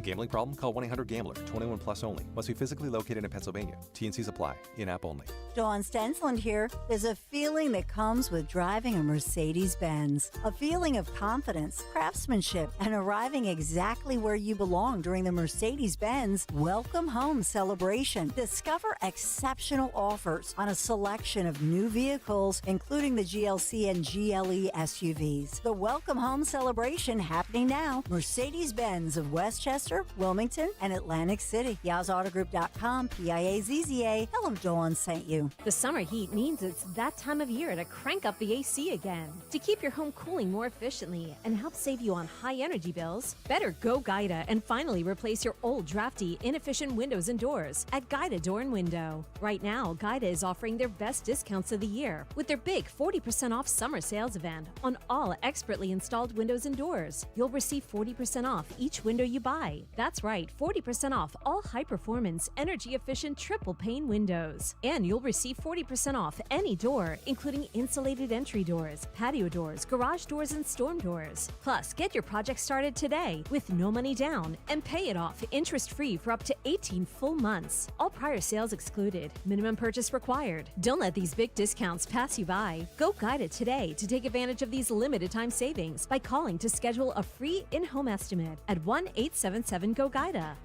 Gambling problem? Call 1-800-GAMBLER. 21 plus only. Must be physically located in Pennsylvania. T&Cs apply. In-app only. Dawn Stensland here. There's a feeling that comes with driving a Mercedes-Benz. A feeling of confidence, craftsmanship, and arriving exactly where you belong during the Mercedes-Benz Welcome Home celebration. Discover exceptional offers on a selection of new vehicles, including the GLC and GLE SUVs. The Welcome Home celebration happening now. Mercedes-Benz of Westchester, Wilmington, and Atlantic City. YazAutogroup.com, PIAZZA. Tell them Dawn sent you. The summer heat means it's that time of year to crank up the AC again. To keep your home cooling more efficiently and help save you on high energy bills, better go Guida and finally replace your old drafty, inefficient windows and doors at Guida Door and Window. Right now, Guida is offering their best discounts of the year with their big 40% off summer sales event on all expertly installed windows and doors. You'll receive 40% off each window you buy. That's right, 40% off all high-performance, energy-efficient triple-pane windows. And you'll receive 40% off any door, including insulated entry doors, patio doors, garage doors, and storm doors. Plus, get your project started today with no money down and pay it off interest-free for up to 18 full months. All prior sales excluded. Minimum purchase required. Don't let these big discounts pass you by. Go Guida today to take advantage of these limited-time savings by calling to schedule a free in-home estimate at 1-877-GO-GUIDA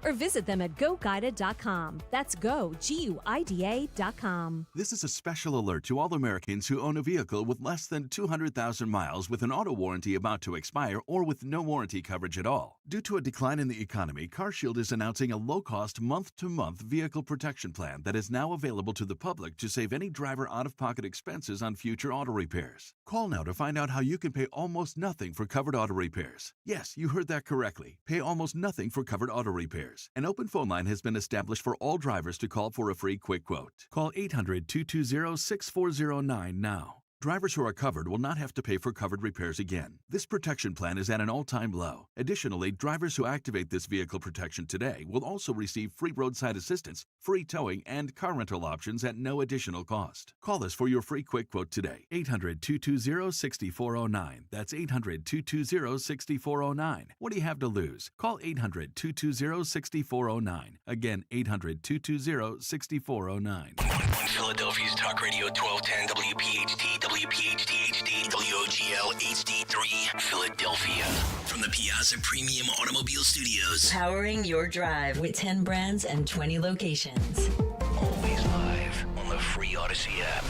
or visit them at GoGuida.com. That's GoGuida.com. This is a special alert to all Americans who own a vehicle with less than 200,000 miles with an auto warranty about to expire or with no warranty coverage at all. Due to a decline in the economy, CarShield is announcing a low-cost month-to-month vehicle protection plan that is now available to the public to save any driver out-of-pocket expenses on future auto repairs. Call now to find out how you can pay almost nothing for covered auto repairs. Yes, you heard that correctly. Pay almost nothing for covered auto repairs. An open phone line has been established for all drivers to call for a free quick quote. Call 800-220-6409 now. Drivers who are covered will not have to pay for covered repairs again. This protection plan is at an all-time low. Additionally, drivers who activate this vehicle protection today will also receive free roadside assistance, free towing, and car rental options at no additional cost. Call us for your free quick quote today. 800-220-6409. That's 800-220-6409. What do you have to lose? Call 800-220-6409. Again, 800-220-6409. On Philadelphia's Talk Radio 1210 WPHT, WPHT HD, WOGL HD3, Philadelphia. From the Piazza Premium Automobile Studios. Powering your drive with 10 brands and 20 locations. Always live on the free Odyssey app.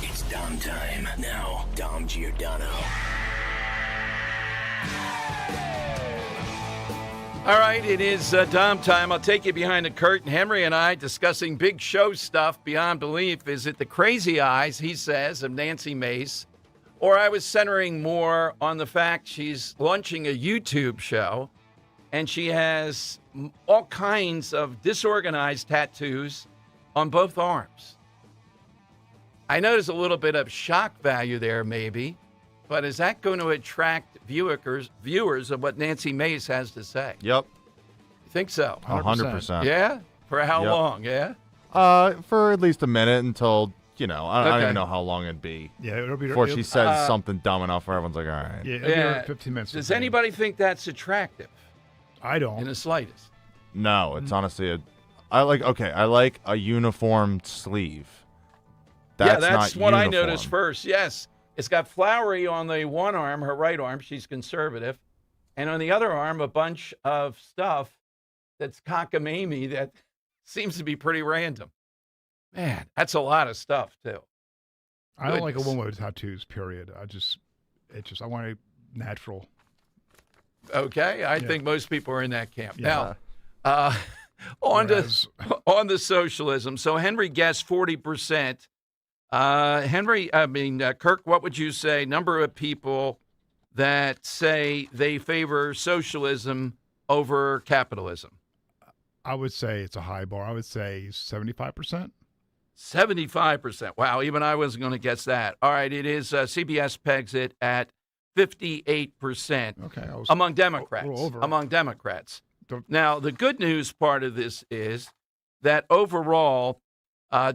It's Dom time. Now, Dom Giordano. All right, it is Dom time. I'll take you behind the curtain. Henry and I discussing big show stuff beyond belief. Is it the crazy eyes, he says, of Nancy Mace? Or I was centering more on the fact she's launching a YouTube show and she has all kinds of disorganized tattoos on both arms. I notice a little bit of shock value there, maybe, but is that going to attract viewers of what Nancy Mace has to say? Yep. You think so? 100%. Yeah? For how Yep. long, yeah? For at least a minute until, I don't Okay. even know how long it'd be. Yeah, it'll be before she says something dumb enough where everyone's like, all right. Yeah, it'll be around 15 minutes. Does anybody think that's attractive? I don't. In the slightest. No, it's honestly I like a uniformed sleeve. That's that's not what I uniform. noticed first. Yes. It's got flowery on the one arm, her right arm. She's conservative. And on the other arm, a bunch of stuff that's cockamamie that seems to be pretty random. Man, that's a lot of stuff, too. I don't like a woman with tattoos, period. I want a natural. Okay, I think most people are in that camp. Yeah. Now, on the socialism. So Henry guessed 40%. Kirk, what would you say? Number of people that say they favor socialism over capitalism. I would say it's a high bar. I would say 75%. 75%. Wow, even I wasn't going to guess that. All right, it is CBS pegs it at 58%. Okay, I was among Democrats. a little over. Among Democrats. Now, the good news part of this is that overall,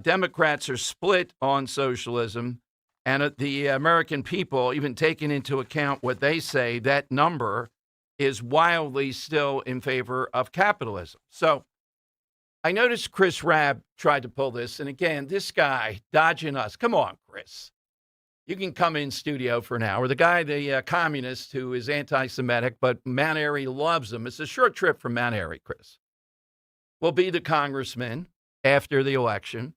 Democrats are split on socialism, and the American people, even taking into account what they say, that number is wildly still in favor of capitalism. So I noticed Chris Rabb tried to pull this, and again, this guy dodging us. Come on, Chris. You can come in studio for an hour. The guy, the communist who is anti-Semitic, but Mount Airy loves him. It's a short trip from Mount Airy, Chris. Will be the congressman after the election.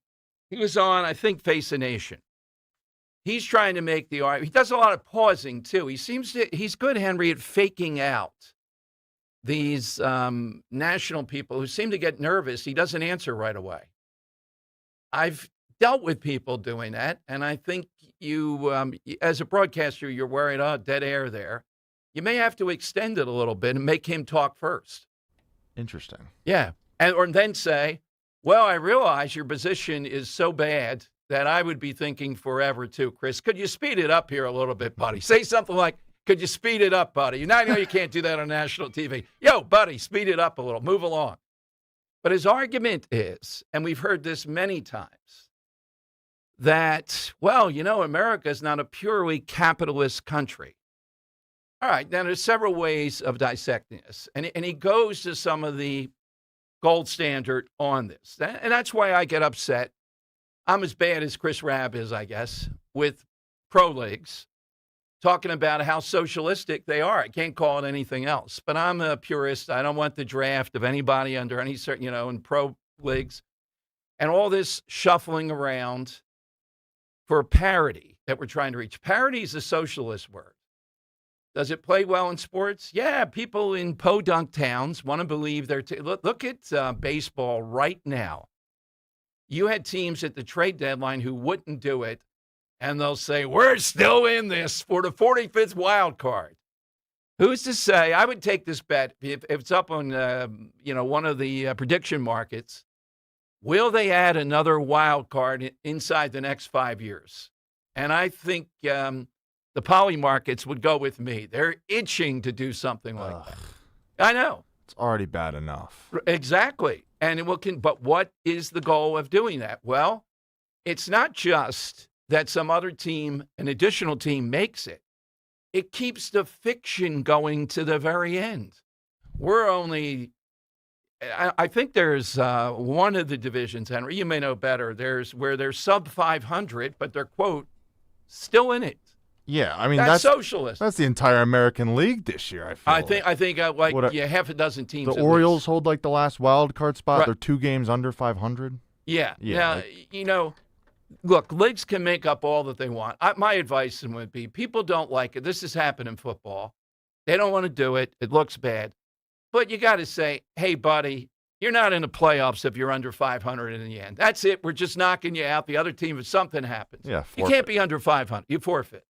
He was on, I think, Face the Nation. He's trying to make the argument. He does a lot of pausing, too. He's good, Henry, at faking out these national people who seem to get nervous. He doesn't answer right away. I've dealt with people doing that, and I think you, as a broadcaster, you're worried, dead air there. You may have to extend it a little bit and make him talk first. Interesting. Yeah, or then say, well, I realize your position is so bad that I would be thinking forever too, Chris. Could you speed it up here a little bit, buddy? Say something like, could you speed it up, buddy? Now I know you can't do that on national TV. Yo, buddy, speed it up a little. Move along. But his argument is, and we've heard this many times, that, well, America is not a purely capitalist country. All right, now there's several ways of dissecting this. And he goes to some of the gold standard on this. And that's why I get upset. I'm as bad as Chris Rabb is, I guess, with pro leagues, talking about how socialistic they are. I can't call it anything else. But I'm a purist. I don't want the draft of anybody under any certain, in pro leagues. And all this shuffling around for parity that we're trying to reach. Parity is a socialist word. Does it play well in sports? Yeah, people in podunk towns want to believe they're look at baseball right now. You had teams at the trade deadline who wouldn't do it, and they'll say, we're still in this for the 45th wild card. Who's to say? I would take this bet if it's up on one of the prediction markets. Will they add another wild card inside the next 5 years? And I think the poly markets would go with me. They're itching to do something like that. I know. It's already bad enough. Exactly. And but what is the goal of doing that? Well, it's not just that some other team, an additional team, makes it. It keeps the fiction going to the very end. I think there's one of the divisions, Henry, you may know better, where they're sub 500, but they're, quote, still in it. Yeah, I mean, that's socialist. That's the entire American League this year, I think half a dozen teams. The Orioles hold the last wild card spot. Right. They're 2 games under 500. Yeah. Now, look, leagues can make up all that they want. My advice would be people don't like it. This has happened in football. They don't want to do it. It looks bad. But you got to say, hey, buddy, you're not in the playoffs if you're under 500 in the end. That's it. We're just knocking you out. The other team, if something happens. Yeah, you can't be under 500. You forfeit.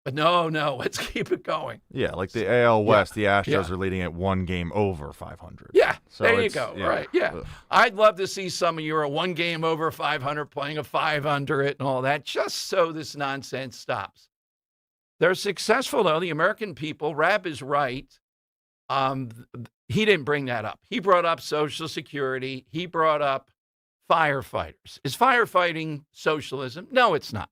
But no, let's keep it going. Yeah, like the AL West, the Astros are leading at 1 game over 500. Yeah, so there you go. Yeah. Right, yeah. Ugh. I'd love to see some of you are 1 game over 500 playing a 5 under it and all that, just so this nonsense stops. They're successful, though. The American people, Rab is right. He didn't bring that up. He brought up Social Security. He brought up firefighters. Is firefighting socialism? No, it's not.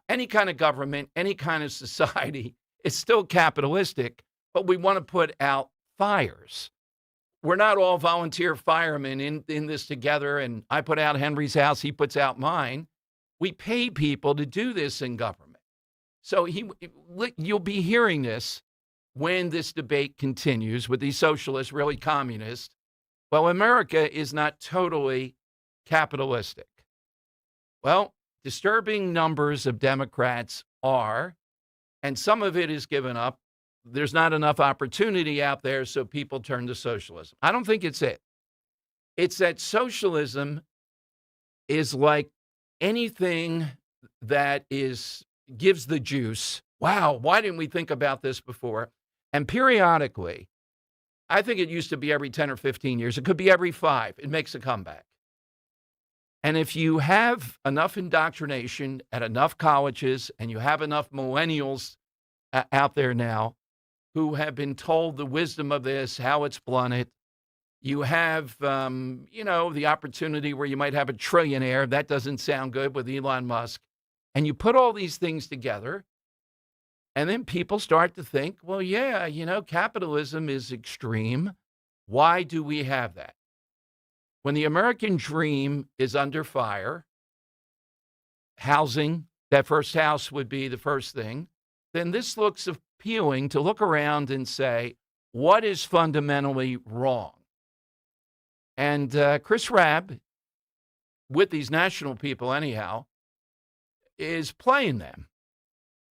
Any kind of government, any kind of society is still capitalistic, but we want to put out fires. We're not all volunteer firemen in this together, and I put out Henry's house, he puts out mine. We pay people to do this in government. So you'll be hearing this when this debate continues with these socialists, really communists. Well, America is not totally capitalistic. Well, disturbing numbers of Democrats are, and some of it is given up. There's not enough opportunity out there, so people turn to socialism. I don't think it's it. It's that socialism is like anything that gives the juice. Wow, why didn't we think about this before? And periodically, I think it used to be every 10 or 15 years. It could be every 5. It makes a comeback. And if you have enough indoctrination at enough colleges and you have enough millennials out there now who have been told the wisdom of this, how it's blunted, you have, the opportunity where you might have a trillionaire. That doesn't sound good with Elon Musk. And you put all these things together, and then people start to think, well, yeah, capitalism is extreme. Why do we have that? When the American dream is under fire, housing, that first house would be the first thing, then this looks appealing to look around and say, what is fundamentally wrong? And Chris Rabb, with these national people anyhow, is playing them.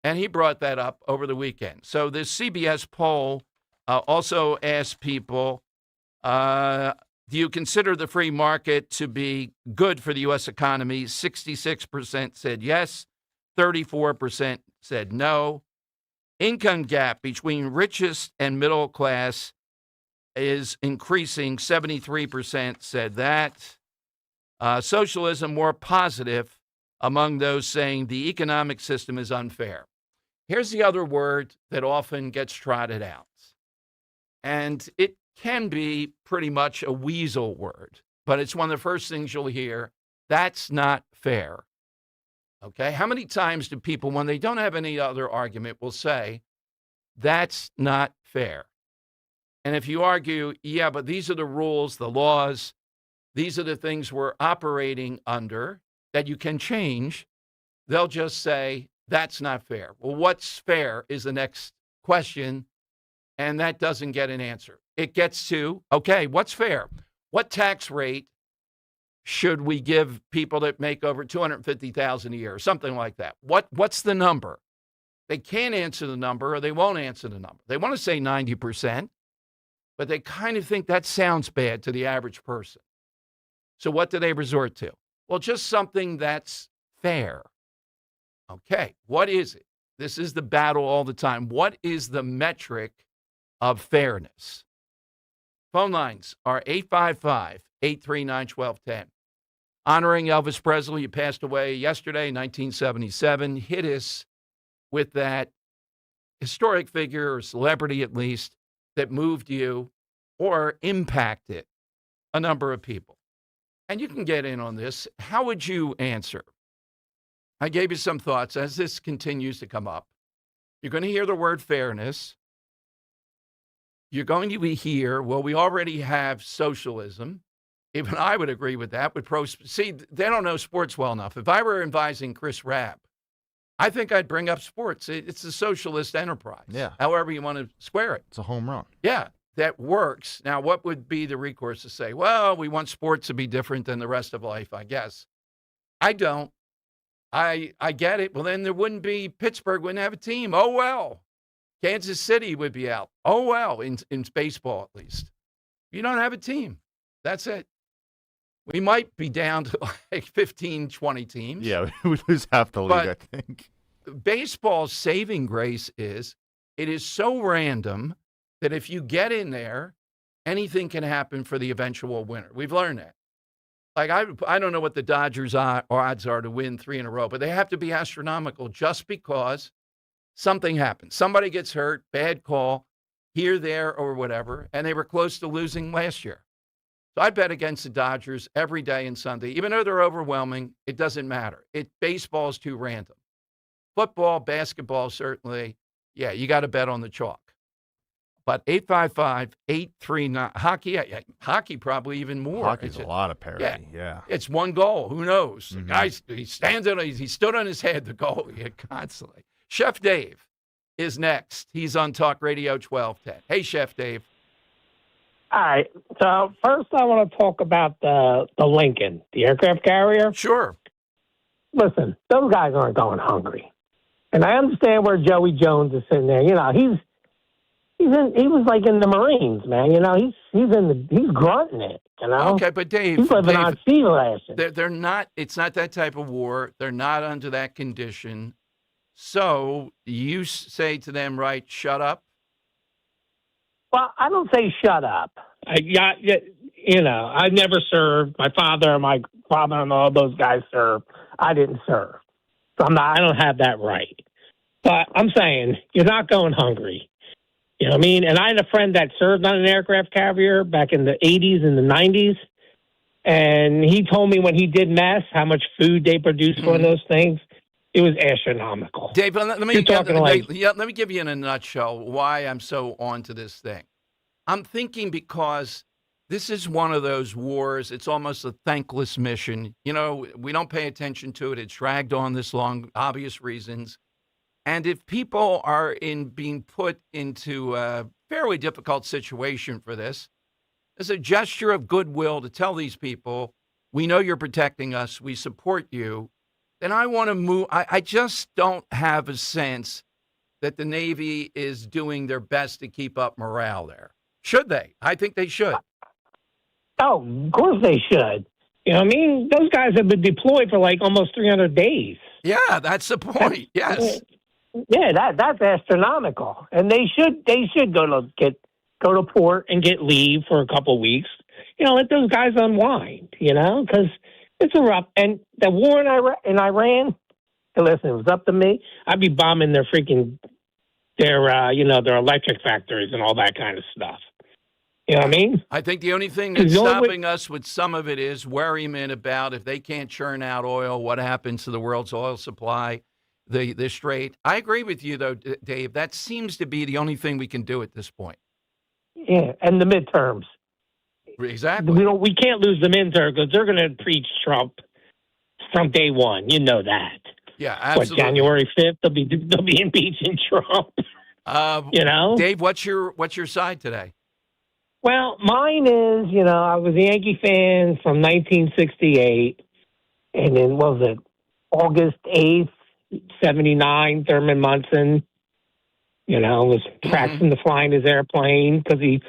And he brought that up over the weekend. So this CBS poll also asked people, do you consider the free market to be good for the U.S. economy? 66% said yes. 34% said no. Income gap between richest and middle class is increasing. 73% said that. Socialism more positive among those saying the economic system is unfair. Here's the other word that often gets trotted out. And it can be pretty much a weasel word, but it's one of the first things you'll hear. That's not fair. Okay? How many times do people, when they don't have any other argument, will say, that's not fair? And if you argue, yeah, but these are the rules, the laws, these are the things we're operating under that you can change, they'll just say, that's not fair. Well, what's fair is the next question, and that doesn't get an answer. It gets to, okay, what's fair? What tax rate should we give people that make over $250,000 a year, something like that? What's the number? They can't answer the number, or they won't answer the number. They want to say 90%, but they kind of think that sounds bad to the average person. So what do they resort to? Well, just something that's fair. Okay, what is it? This is the battle all the time. What is the metric of fairness? Phone lines are 855-839-1210. Honoring Elvis Presley, who passed away yesterday, 1977. Hit us with that historic figure or celebrity, at least, that moved you or impacted a number of people. And you can get in on this. How would you answer? I gave you some thoughts as this continues to come up. You're going to hear the word fairness. You're going to hear, well, we already have socialism. Even I would agree with that. See, they don't know sports well enough. If I were advising Chris Rabb, I think I'd bring up sports. It's a socialist enterprise. Yeah. However you want to square it. It's a home run. Yeah, that works. Now, what would be the recourse to say, well, we want sports to be different than the rest of life, I guess. I don't. I get it. Well, then there wouldn't be, Pittsburgh wouldn't have a team. Oh, well. Kansas City would be out. Oh, well, in baseball at least. You don't have a team. That's it. We might be down to like 15, 20 teams. Yeah, we lose half the league, I think. baseball's saving grace is it is so random that if you get in there, anything can happen for the eventual winner. We've learned that. Like, I don't know what the Dodgers' odds are to win 3 in a row, but they have to be astronomical just because something happens. Somebody gets hurt, bad call, here, there, or whatever, and they were close to losing last year. So I bet against the Dodgers every day and Sunday. Even though they're overwhelming, it doesn't matter. Baseball's too random. Football, basketball, certainly, yeah, you got to bet on the chalk. But 855-839, hockey probably even more. Hockey's a lot of parity, yeah. It's one goal. Who knows? The guy, he stood on his head, the goalie, constantly. Chef Dave is next. He's on Talk Radio 1210. Hey, Chef Dave. All right. So first I want to talk about the Lincoln, the aircraft carrier. Sure. Listen, those guys aren't going hungry. And I understand where Joey Jones is sitting there. You know, he was like in the Marines, man. You know, he's grunting it, you know. Okay, but Dave, he's living on sea rations. They're not. It's not that type of war. They're not under that condition. So you say to them, right? Shut up. Well, I don't say shut up. You know, I never served. My father and my father-in-law, those guys served. I didn't serve, so I don't have that right. But I'm saying you're not going hungry. You know what I mean? And I had a friend that served on an aircraft carrier back in the 80s and the 90s. And he told me when he did mess, how much food they produced for those things. It was astronomical. Dave, let me give you in a nutshell why I'm so on to this thing. I'm thinking because this is one of those wars. It's almost a thankless mission. You know, we don't pay attention to it. It's dragged on this long, obvious reasons. And if people are being put into a fairly difficult situation for this, as a gesture of goodwill to tell these people, we know you're protecting us, we support you, then I want to move. I just don't have a sense that the Navy is doing their best to keep up morale there. Should they? I think they should. Oh, of course they should. You know what I mean? Those guys have been deployed for like almost 300 days. Yeah, that's the point. Yes. Yeah, that's astronomical, and they should go to port and get leave for a couple of weeks. You know, let those guys unwind. You know, because it's a rough. And the war in Iran. Hey, listen, it was up to me, I'd be bombing their electric factories and all that kind of stuff. You know what I mean? I think the only thing that's stopping us with some of it is worryment about if they can't churn out oil, what happens to the world's oil supply. The Strait. I agree with you, though, Dave. That seems to be the only thing we can do at this point. Yeah, and the midterms. Exactly. We can't lose the midterms because they're going to preach Trump from day one. You know that. Yeah, absolutely. What, January 5th, they'll be impeaching Trump. You know, Dave, what's your side today? Well, mine is, you know, I was a Yankee fan from 1968, and then what was it, August 8th. 79, Thurman Munson, you know, was practicing to fly in his airplane because he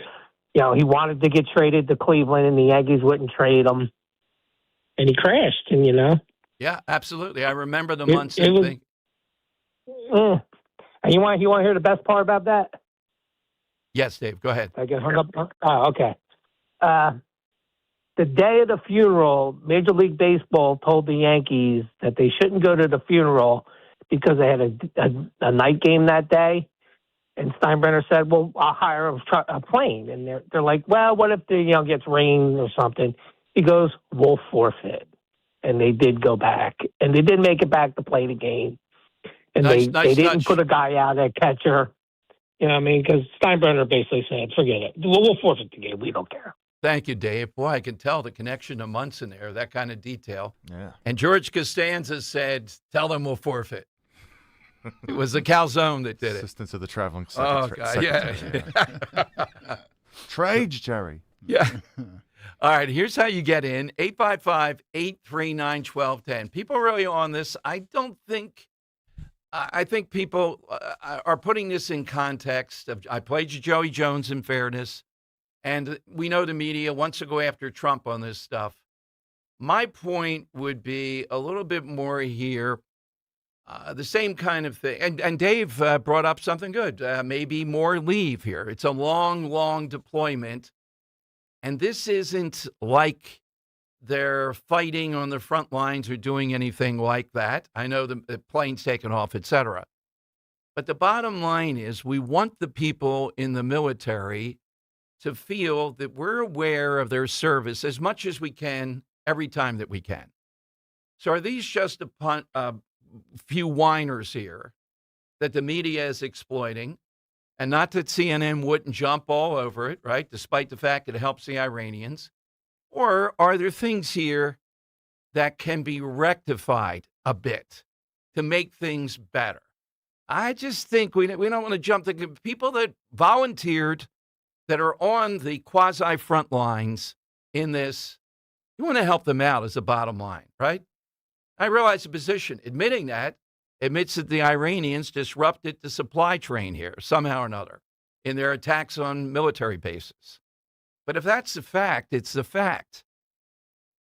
wanted to get traded to Cleveland and the Yankees wouldn't trade him. And he crashed, and you know. Yeah, absolutely. I remember the Munson thing. And you want to hear the best part about that? Yes, Dave, go ahead. I get hung up. Oh, okay. The day of the funeral, Major League Baseball told the Yankees that they shouldn't go to the funeral because they had a night game that day. And Steinbrenner said, well, I'll hire a plane. And they're like, well, what if gets rain or something? He goes, we'll forfeit. And they did go back. And they did make it back to play the game. And they didn't put a guy out at catcher. You know what I mean? Because Steinbrenner basically said, forget it. We'll forfeit the game. We don't care. Thank you, Dave. Boy, I can tell the connection to Munson there, that kind of detail. Yeah. And George Costanza said, tell them we'll forfeit. It was the calzone that did it. Assistant to the traveling secretary. Yeah. Trades, Jerry. Yeah. All right, here's how you get in. 855-839-1210. People are really on this. I think people are putting this in context. I played Joey Jones in fairness. And we know the media wants to go after Trump on this stuff. My point would be a little bit more here. The same kind of thing. And Dave brought up something good. Maybe more leave here. It's a long, long deployment. And this isn't like they're fighting on the front lines or doing anything like that. I know the plane's taken off, et cetera. But the bottom line is we want the people in the military to feel that we're aware of their service as much as we can every time that we can. So are these just a few whiners here that the media is exploiting? And not that CNN wouldn't jump all over it, right, despite the fact that it helps the Iranians. Or are there things here that can be rectified a bit to make things better? I just think we don't want to jump the people that volunteered, that are on the quasi-front lines in this. You want to help them out as the bottom line, right? I realize the position. Admitting that admits that the Iranians disrupted the supply train here somehow or another in their attacks on military bases. But if that's the fact, it's the fact.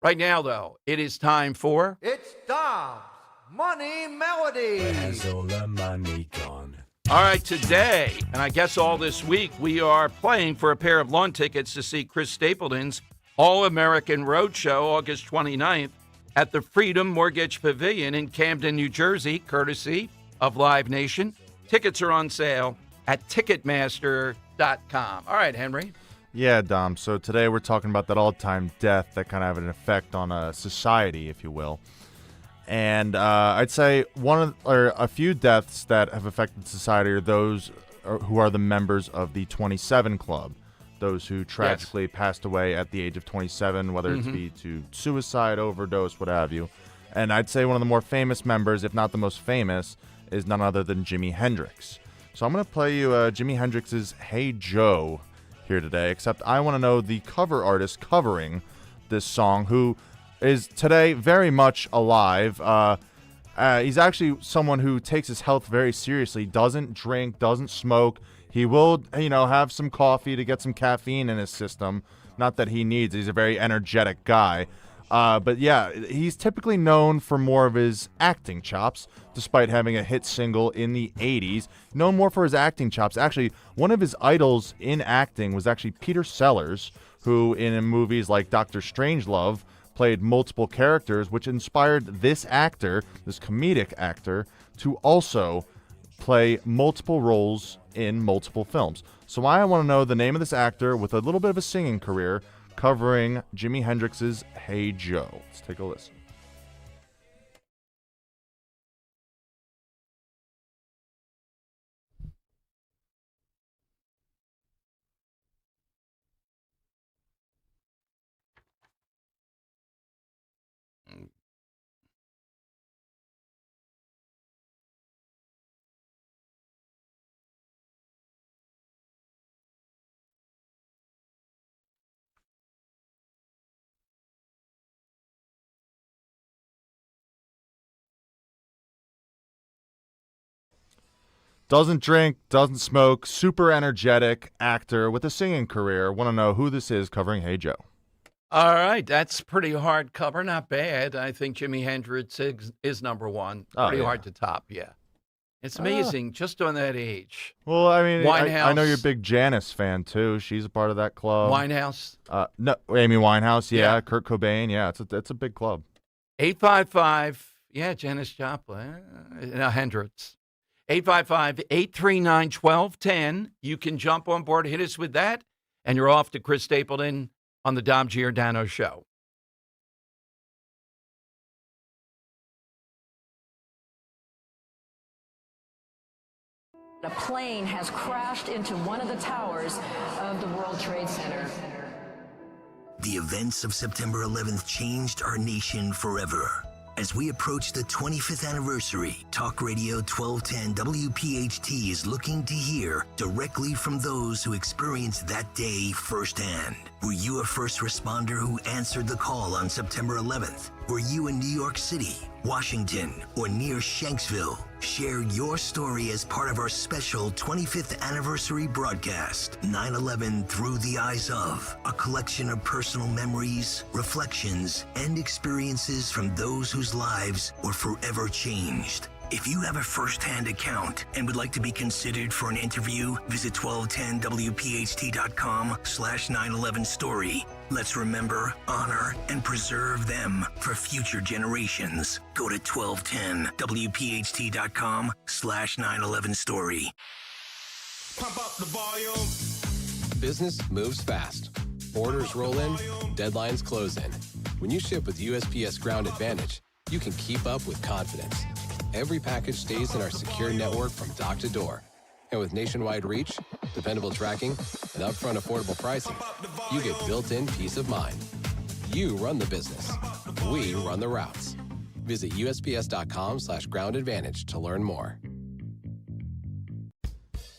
Right now, though, it is time for... It's Dom's Money Melody. Where's all the money gone? All right, today, and I guess all this week, we are playing for a pair of lawn tickets to see Chris Stapleton's All-American Roadshow, August 29th, at the Freedom Mortgage Pavilion in Camden, New Jersey, courtesy of Live Nation. Tickets are on sale at Ticketmaster.com. All right, Henry. Yeah, Dom. So today we're talking about that all-time death that kind of have an effect on society, if you will. And I'd say a few deaths that have affected society are those who are the members of the 27 Club, those who tragically passed away at the age of 27, whether it's be to suicide, overdose, what have you. And I'd say one of the more famous members, if not the most famous, is none other than Jimi Hendrix. So I'm going to play you Jimi Hendrix's Hey Joe here today, except I want to know the cover artist covering this song, who is today very much alive. He's actually someone who takes his health very seriously, doesn't drink, doesn't smoke. He will, have some coffee to get some caffeine in his system. Not that he needs. He's a very energetic guy. But yeah, he's typically known for more of his acting chops, despite having a hit single in the 80s. Known more for his acting chops. Actually, one of his idols in acting was actually Peter Sellers, who in movies like Dr. Strangelove played multiple characters, which inspired this actor, this comedic actor, to also play multiple roles in multiple films. So I want to know the name of this actor with a little bit of a singing career covering Jimi Hendrix's Hey Joe. Let's take a listen. Doesn't drink, doesn't smoke, super energetic actor with a singing career. Want to know who this is covering Hey Joe. All right, that's pretty hard cover. Not bad. I think Jimi Hendrix is number one. Pretty hard to top, yeah. It's amazing, just on that age. Well, I mean, Winehouse. I know you're a big Janis fan, too. She's a part of that club. Winehouse? No, Amy Winehouse, yeah. Kurt Cobain, yeah. It's a big club. 855, Janis Joplin. Hendrix. 855-839-1210. You can jump on board, hit us with that, and you're off to Chris Stapleton on the Dom Giordano Show. A plane has crashed into one of the towers of the World Trade Center. The events of September 11th changed our nation forever. As we approach the 25th anniversary, Talk Radio 1210 WPHT is looking to hear directly from those who experienced that day firsthand. Were you a first responder who answered the call on September 11th? Were you in New York City, Washington, or near Shanksville? Share your story as part of our special 25th anniversary broadcast, 9/11 Through the Eyes of, a collection of personal memories, reflections, and experiences from those whose lives were forever changed. If you have a first-hand account and would like to be considered for an interview, visit 1210WPHT.com/911story. Let's remember, honor, and preserve them for future generations. Go to 1210WPHT.com/911story. Pump up the volume. Business moves fast. Orders roll in, deadlines close in. When you ship with USPS Ground Advantage, you can keep up with confidence. Every package stays in our secure network from dock to door. And with nationwide reach, dependable tracking, and upfront affordable pricing, you get built-in peace of mind. You run the business. We run the routes. Visit USPS.com/groundadvantage to learn more.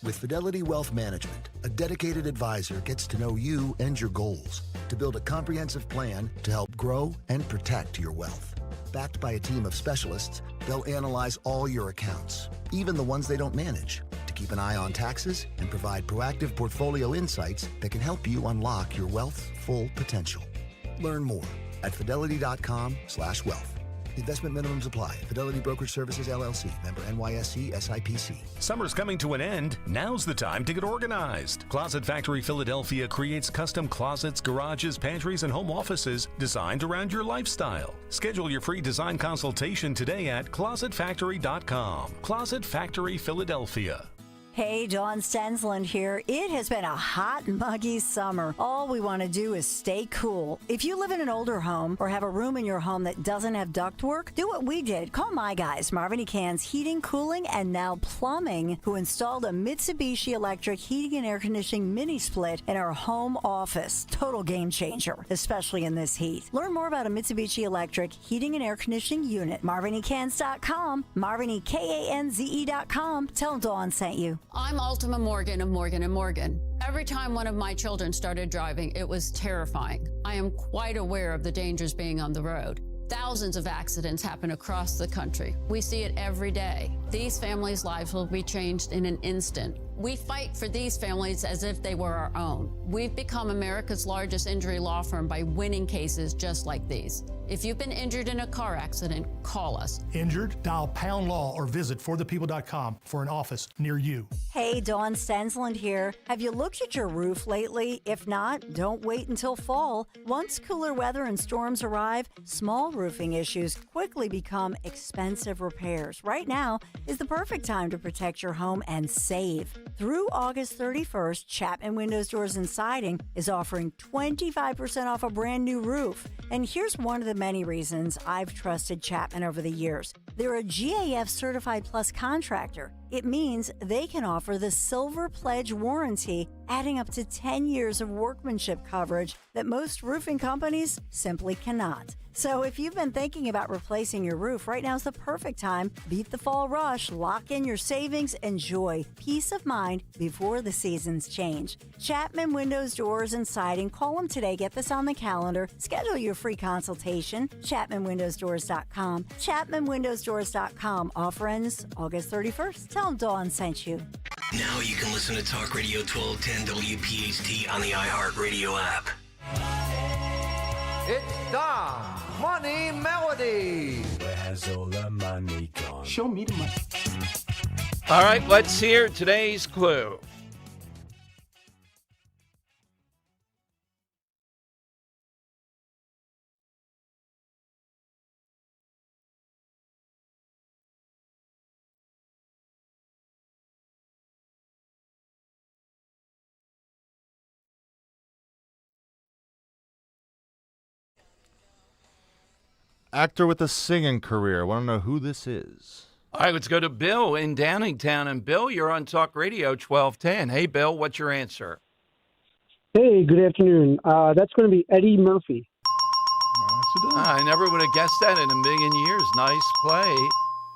With Fidelity Wealth Management, a dedicated advisor gets to know you and your goals to build a comprehensive plan to help grow and protect your wealth. Backed by a team of specialists, they'll analyze all your accounts, even the ones they don't manage, to keep an eye on taxes and provide proactive portfolio insights that can help you unlock your wealth's full potential. Learn more at fidelity.com/wealth. Investment minimums apply. Fidelity Brokerage Services, LLC. Member NYSE SIPC. Summer's coming to an end. Now's the time to get organized. Closet Factory Philadelphia creates custom closets, garages, pantries, and home offices designed around your lifestyle. Schedule your free design consultation today at closetfactory.com. Closet Factory Philadelphia. Hey, Dawn Stensland here. It has been a hot, muggy summer. All we want to do is stay cool. If you live in an older home or have a room in your home that doesn't have ductwork, do what we did. Call my guys, Marvin E. Cann's Heating, Cooling, and now Plumbing, who installed a Mitsubishi Electric heating and air conditioning mini split in our home office. Total game changer, especially in this heat. Learn more about a Mitsubishi Electric heating and air conditioning unit. MarvinECans.com, MarvinEKanze.com. Tell them Dawn sent you. I'm Ultima Morgan of Morgan & Morgan. Every time one of my children started driving, it was terrifying. I am quite aware of the dangers being on the road. Thousands of accidents happen across the country. We see it every day. These families' lives will be changed in an instant. We fight for these families as if they were our own. We've become America's largest injury law firm by winning cases just like these. If you've been injured in a car accident, call us. Injured? Dial pound law or visit forthepeople.com for an office near you. Hey, Dawn Stensland here. Have you looked at your roof lately? If not, don't wait until fall. Once cooler weather and storms arrive, small roofing issues quickly become expensive repairs. Right now is the perfect time to protect your home and save. Through August 31st, Chapman Windows, Doors, and Siding is offering 25% off a brand new roof. And here's one of the many reasons I've trusted Chapman over the years. They're a GAF Certified Plus contractor. It means they can offer the Silver Pledge warranty, adding up to 10 years of workmanship coverage that most roofing companies simply cannot. So if you've been thinking about replacing your roof, right now is the perfect time. Beat the fall rush, lock in your savings, enjoy peace of mind before the seasons change. Chapman Windows, Doors, and Siding. Call them today. Get this on the calendar. Schedule your free consultation. ChapmanWindowsDoors.com. ChapmanWindowsDoors.com. Offer ends August 31st. Tell them Dawn sent you. Now you can listen to Talk Radio 1210 WPHT on the iHeartRadio app. It's Dom Money Melody. Where has all the money gone? Show me the money. All right, let's hear today's clue. Actor with a singing career. Want to know who this is? All right, let's go to Bill in Downingtown. And Bill, you're on Talk Radio 1210. Hey, Bill, what's your answer? Hey, good afternoon. That's going to be Eddie Murphy. I never would have guessed that in a million years. Nice play.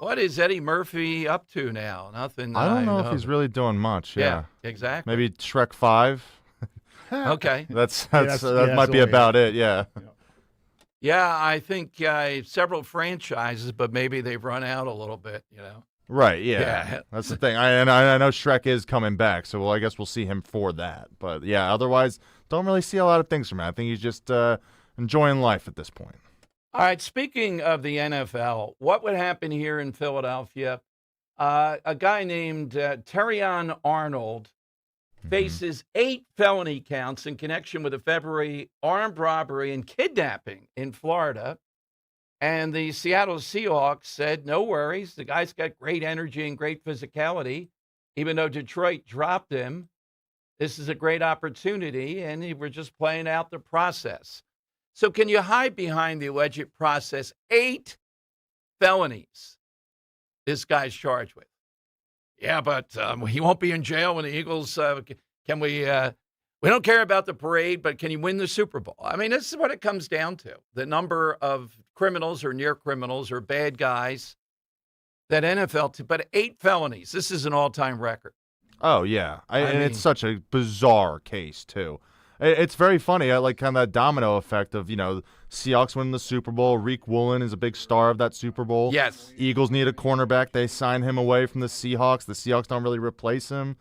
What is Eddie Murphy up to now? Nothing. I don't know if he's really doing much. Yeah, exactly. Maybe Shrek 5. Okay. That might be about it. Yeah. Yeah, I think several franchises, but maybe they've run out a little bit, you know. Right, yeah. That's the thing. I know Shrek is coming back, so I guess we'll see him for that. But, yeah, otherwise, don't really see a lot of things from him. I think he's just enjoying life at this point. All right, speaking of the NFL, what would happen here in Philadelphia? A guy named Terrion Arnold faces 8 felony counts in connection with a February armed robbery and kidnapping in Florida. And the Seattle Seahawks said, no worries. The guy's got great energy and great physicality. Even though Detroit dropped him, this is a great opportunity, and we're just playing out the process. So can you hide behind the alleged process? 8 felonies this guy's charged with. Yeah, but he won't be in jail when the Eagles, can we don't care about the parade, but can you win the Super Bowl? I mean, this is what it comes down to. The number of criminals or near criminals or bad guys that NFL, but 8 felonies. This is an all-time record. Oh, yeah. And mean, it's such a bizarre case, too. It's very funny. I like kind of that domino effect of, Seahawks winning the Super Bowl. Reek Woolen is a big star of that Super Bowl. Yes. Eagles need a cornerback. They sign him away from the Seahawks. The Seahawks don't really replace him.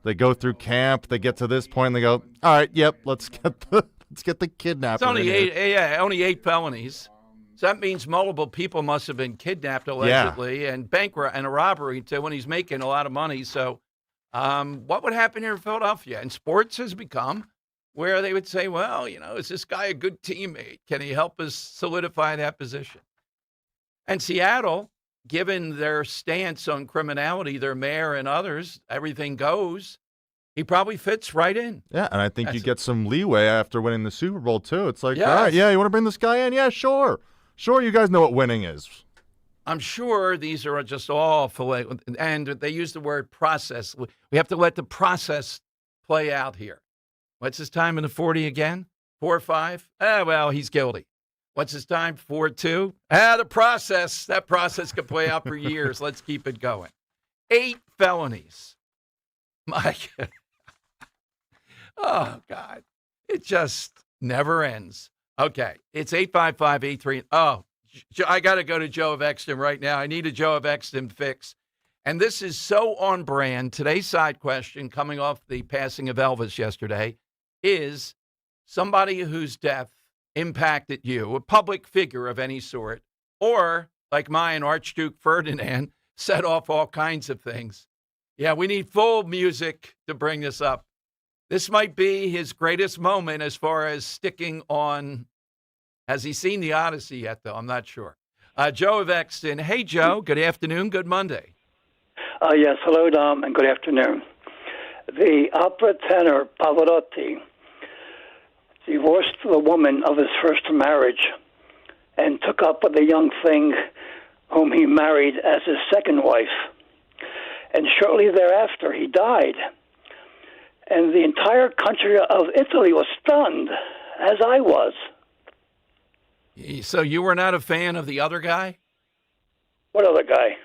They go through camp. They get to this point, and they go, all right, yep, let's get the kidnapper. It's only 8, only 8 felonies. So that means multiple people must have been kidnapped allegedly and bankrupt and a robbery too when he's making a lot of money. So what would happen here in Philadelphia? And sports has become where they would say, well, is this guy a good teammate? Can he help us solidify that position? And Seattle, given their stance on criminality, their mayor and others, everything goes, he probably fits right in. Yeah, and I think you get some leeway after winning the Super Bowl, too. It's like, Yes. all right, yeah, you want to bring this guy in? Yeah, sure. Sure, you guys know what winning is. I'm sure these are just all filet, and they use the word process. We have to let the process play out here. What's his time in the 40 again? 4-5? Well, he's guilty. What's his time? 4-2? The process. That process could play out for years. Let's keep it going. 8 felonies. My God. Oh, God. It just never ends. Okay. It's 855-83. Oh, I got to go to Joe of Exton right now. I need a Joe of Exton fix. And this is so on brand. Today's side question, coming off the passing of Elvis yesterday, is somebody whose death impacted you, a public figure of any sort, or, like mine, Archduke Ferdinand, set off all kinds of things. Yeah, we need full music to bring this up. This might be his greatest moment as far as sticking on. Has he seen the Odyssey yet, though? I'm not sure. Joe of Exton. Hey, Joe. Good afternoon. Good Monday. Yes. Hello, Dom, and good afternoon. The opera tenor Pavarotti divorced the woman of his first marriage and took up with a young thing whom he married as his second wife. And shortly thereafter, he died. And the entire country of Italy was stunned, as I was. So you were not a fan of the other guy? What other guy?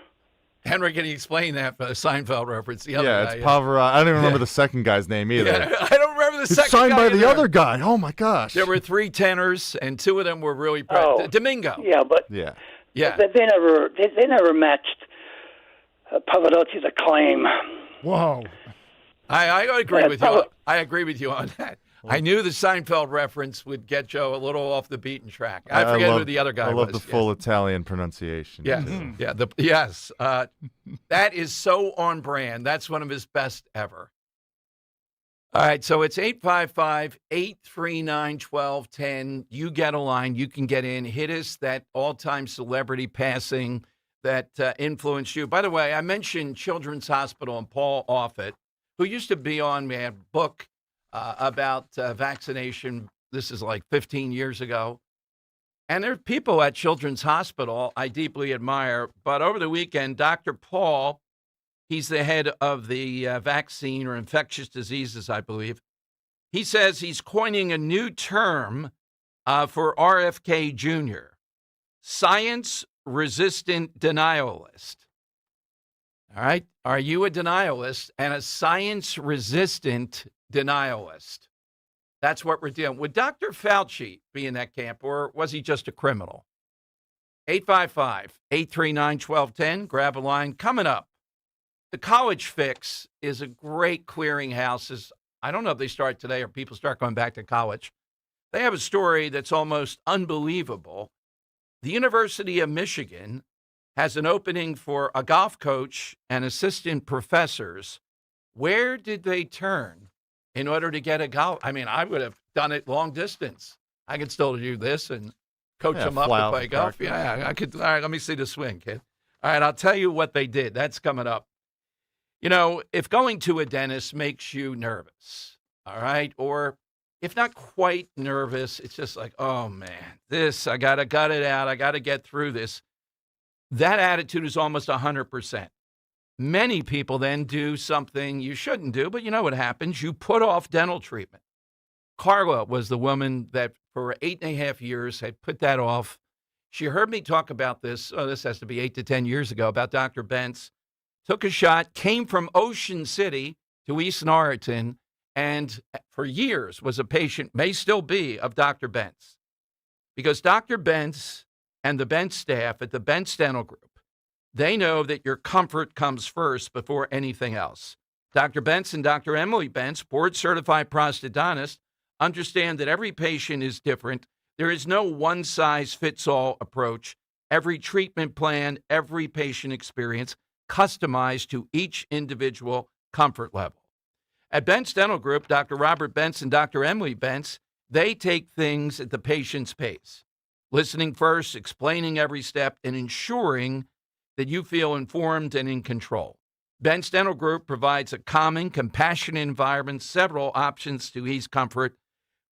Henry, can you explain that Seinfeld reference? The other guy, it's Pavarotti. I don't even remember the second guy's name either. Yeah, I don't remember the second signed guy by the either. other guy. Oh, my gosh. There were 3 tenors, and 2 of them were really Domingo. Yeah, but yeah. They never matched Pavarotti's acclaim. Whoa. I agree with you. I agree with you on that. I knew the Seinfeld reference would get Joe a little off the beaten track. I forget who the other guy was. I love the full Italian pronunciation. Yeah, yes. That is so on brand. That's one of his best ever. All right, so it's 855-839-1210. You get a line. You can get in. Hit us that all-time celebrity passing that influenced you. By the way, I mentioned Children's Hospital and Paul Offit, who used to be on my book about vaccination. This is like 15 years ago. And there are people at Children's Hospital I deeply admire. But over the weekend, Dr. Paul, he's the head of the vaccine or infectious diseases, I believe. He says he's coining a new term for RFK Jr., science-resistant denialist. All right? Are you a denialist and a science-resistant denialist? That's what we're dealing with. Would Dr. Fauci be in that camp, or was he just a criminal? 855-839-1210. Grab a line. Coming up, the College Fix is a great clearinghouse. I don't know if they start today or people start going back to college. They have a story that's almost unbelievable The University of Michigan has an opening for a golf coach and assistant professors. Where did they turn in order to get a golf? I mean, I would have done it long distance. I could still do this and coach them up to play golf. Yeah, I could. All right, let me see the swing, kid. All right, I'll tell you what they did. That's coming up. You know, if going to a dentist makes you nervous, all right, or if not quite nervous, it's just like, oh, man, I got to gut it out. I got to get through this. That attitude is almost 100%. Many people then do something you shouldn't do, but you know what happens. You put off dental treatment. Carla was the woman that for 8.5 years had put that off. She heard me talk about this. Oh, this has to be 8 to 10 years ago, about Dr. Bentz. Took a shot, came from Ocean City to East Norriton, and for years was a patient, may still be, of Dr. Bentz. Because Dr. Bentz and the Bentz staff at the Bentz Dental Group, they know that your comfort comes first before anything else. Dr. Bentz and Dr. Emily Bentz, board-certified prosthodontist, understand that every patient is different. There is no one-size-fits-all approach. Every treatment plan, every patient experience, customized to each individual comfort level. At Bentz Dental Group, Dr. Robert Bentz and Dr. Emily Bentz, they take things at the patient's pace, listening first, explaining every step, and ensuring that you feel informed and in control. Bentz Dental Group provides a calming, compassionate environment, several options to ease comfort.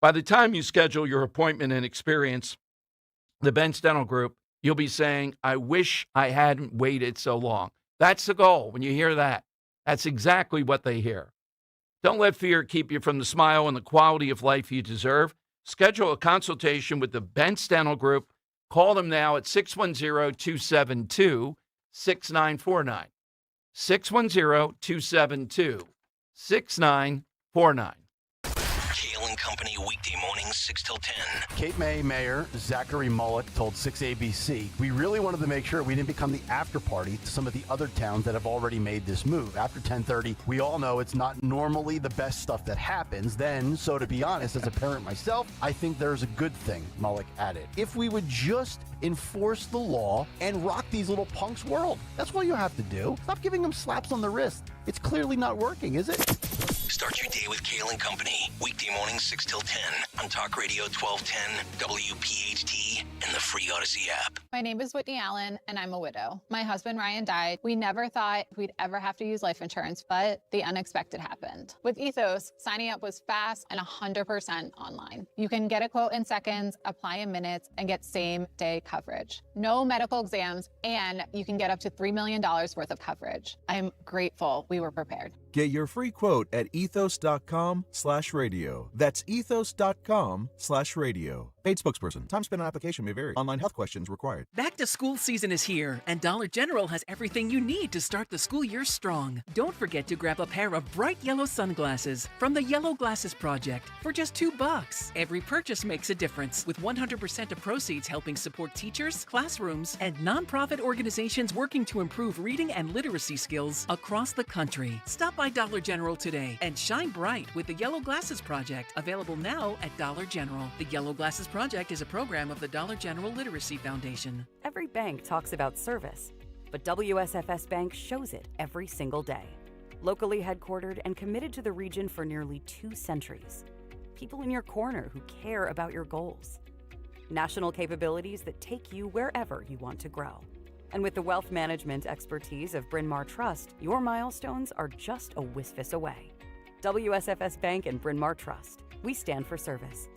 By the time you schedule your appointment and experience the Bentz Dental Group, you'll be saying, I wish I hadn't waited so long. That's the goal. When you hear that, that's exactly what they hear. Don't let fear keep you from the smile and the quality of life you deserve. Schedule a consultation with the Bentz Dental Group. Call them now at 610-272-6949. 610-272-6949. Kale and Company, weekday mornings, 6 till 10. Cape May Mayor Zachary Mullet told 6ABC, we really wanted to make sure we didn't become the after party to some of the other towns that have already made this move. After 10:30, we all know it's not normally the best stuff that happens. Then, so to be honest, as a parent myself, I think there's a good thing, Mullet added. If we would just enforce the law and rock these little punks' world. That's what you have to do. Stop giving them slaps on the wrist. It's clearly not working, is it? Start your day with Kale and Company. Weekday mornings 6 till 10 on Talk Radio 1210, WPHT, and the free Odyssey app. My name is Whitney Allen, and I'm a widow. My husband, Ryan, died. We never thought we'd ever have to use life insurance, but the unexpected happened. With Ethos, signing up was fast and 100% online. You can get a quote in seconds, apply in minutes, and get same-day coverage. No medical exams, and you can get up to $3 million worth of coverage. I'm grateful we were prepared. Get your free quote at ethos.com/radio. That's ethos.com/radio. Paid spokesperson. Time spent on application may vary. Online health questions required. Back to school season is here, and Dollar General has everything you need to start the school year strong. Don't forget to grab a pair of bright yellow sunglasses from the Yellow Glasses Project for just $2. Every purchase makes a difference, with 100% of proceeds helping support teachers, classrooms, and nonprofit organizations working to improve reading and literacy skills across the country. Stop by Dollar General today and shine bright with the Yellow Glasses Project, available now at Dollar General. The Yellow Glasses Project is a program of the Dollar General Literacy Foundation. Every bank talks about service, but WSFS Bank shows it every single day. Locally headquartered and committed to the region for nearly 2 centuries. People in your corner who care about your goals. National capabilities that take you wherever you want to grow. And with the wealth management expertise of Bryn Mawr Trust, your milestones are just a whiskfus away. WSFS Bank and Bryn Mawr Trust. We stand for service.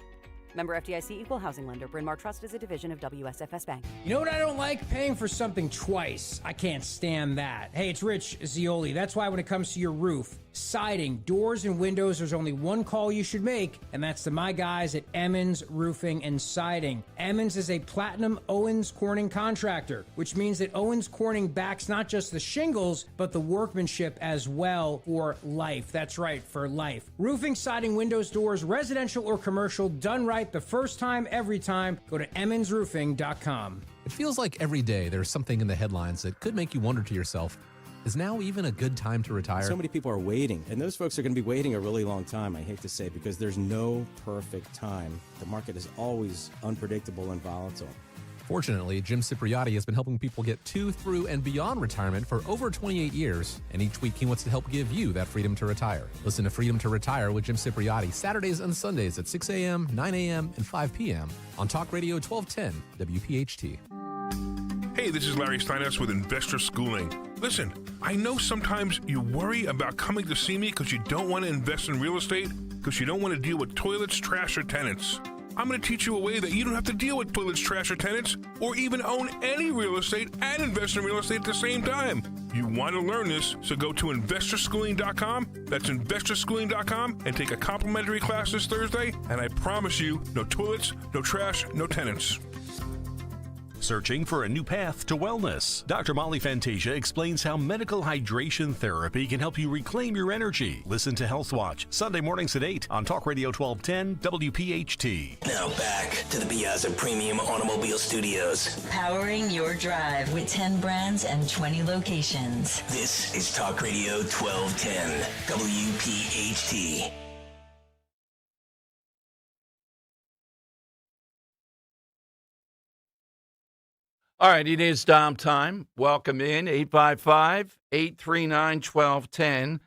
Member FDIC, Equal Housing Lender. Bryn Mawr Trust is a division of WSFS Bank. You know what I don't like? Paying for something twice. I can't stand that. Hey, it's Rich Zioli. That's why when it comes to your roof, siding, doors, and windows, there's only one call you should make, and that's to my guys at Emmons Roofing and Siding. Emmons is a Platinum Owens Corning contractor, which means that Owens Corning backs not just the shingles, but the workmanship as well for life. That's right, for life. Roofing, siding, windows, doors, residential or commercial, done right the first time, every time. Go to emmonsroofing.com. It feels like every day there's something in the headlines that could make you wonder to yourself, is now even a good time to retire? So many people are waiting, and those folks are going to be waiting a really long time, I hate to say, because there's no perfect time. The market is always unpredictable and volatile. Fortunately, Jim Cipriotti has been helping people get to, through, and beyond retirement for over 28 years, and each week he wants to help give you that freedom to retire. Listen to Freedom to Retire with Jim Cipriotti Saturdays and Sundays at 6 a.m., 9 a.m., and 5 p.m. on Talk Radio 1210 WPHT. Hey, this is Larry Steinhaus with Investor Schooling. Listen, I know sometimes you worry about coming to see me because you don't want to invest in real estate, because you don't want to deal with toilets, trash, or tenants. I'm going to teach you a way that you don't have to deal with toilets, trash, or tenants, or even own any real estate and invest in real estate at the same time. You want to learn this, so go to investorschooling.com. That's investorschooling.com, and take a complimentary class this Thursday, and I promise you, no toilets, no trash, no tenants. Searching for a new path to wellness? Dr. Molly Fantasia explains how medical hydration therapy can help you reclaim your energy. Listen to Health Watch, Sunday mornings at 8 on Talk Radio 1210 WPHT. Now back to the Piazza Premium Automobile Studios. Powering your drive with 10 brands and 20 locations. This is Talk Radio 1210 WPHT. All right, it is Dom time. Welcome in, 855-839-1210.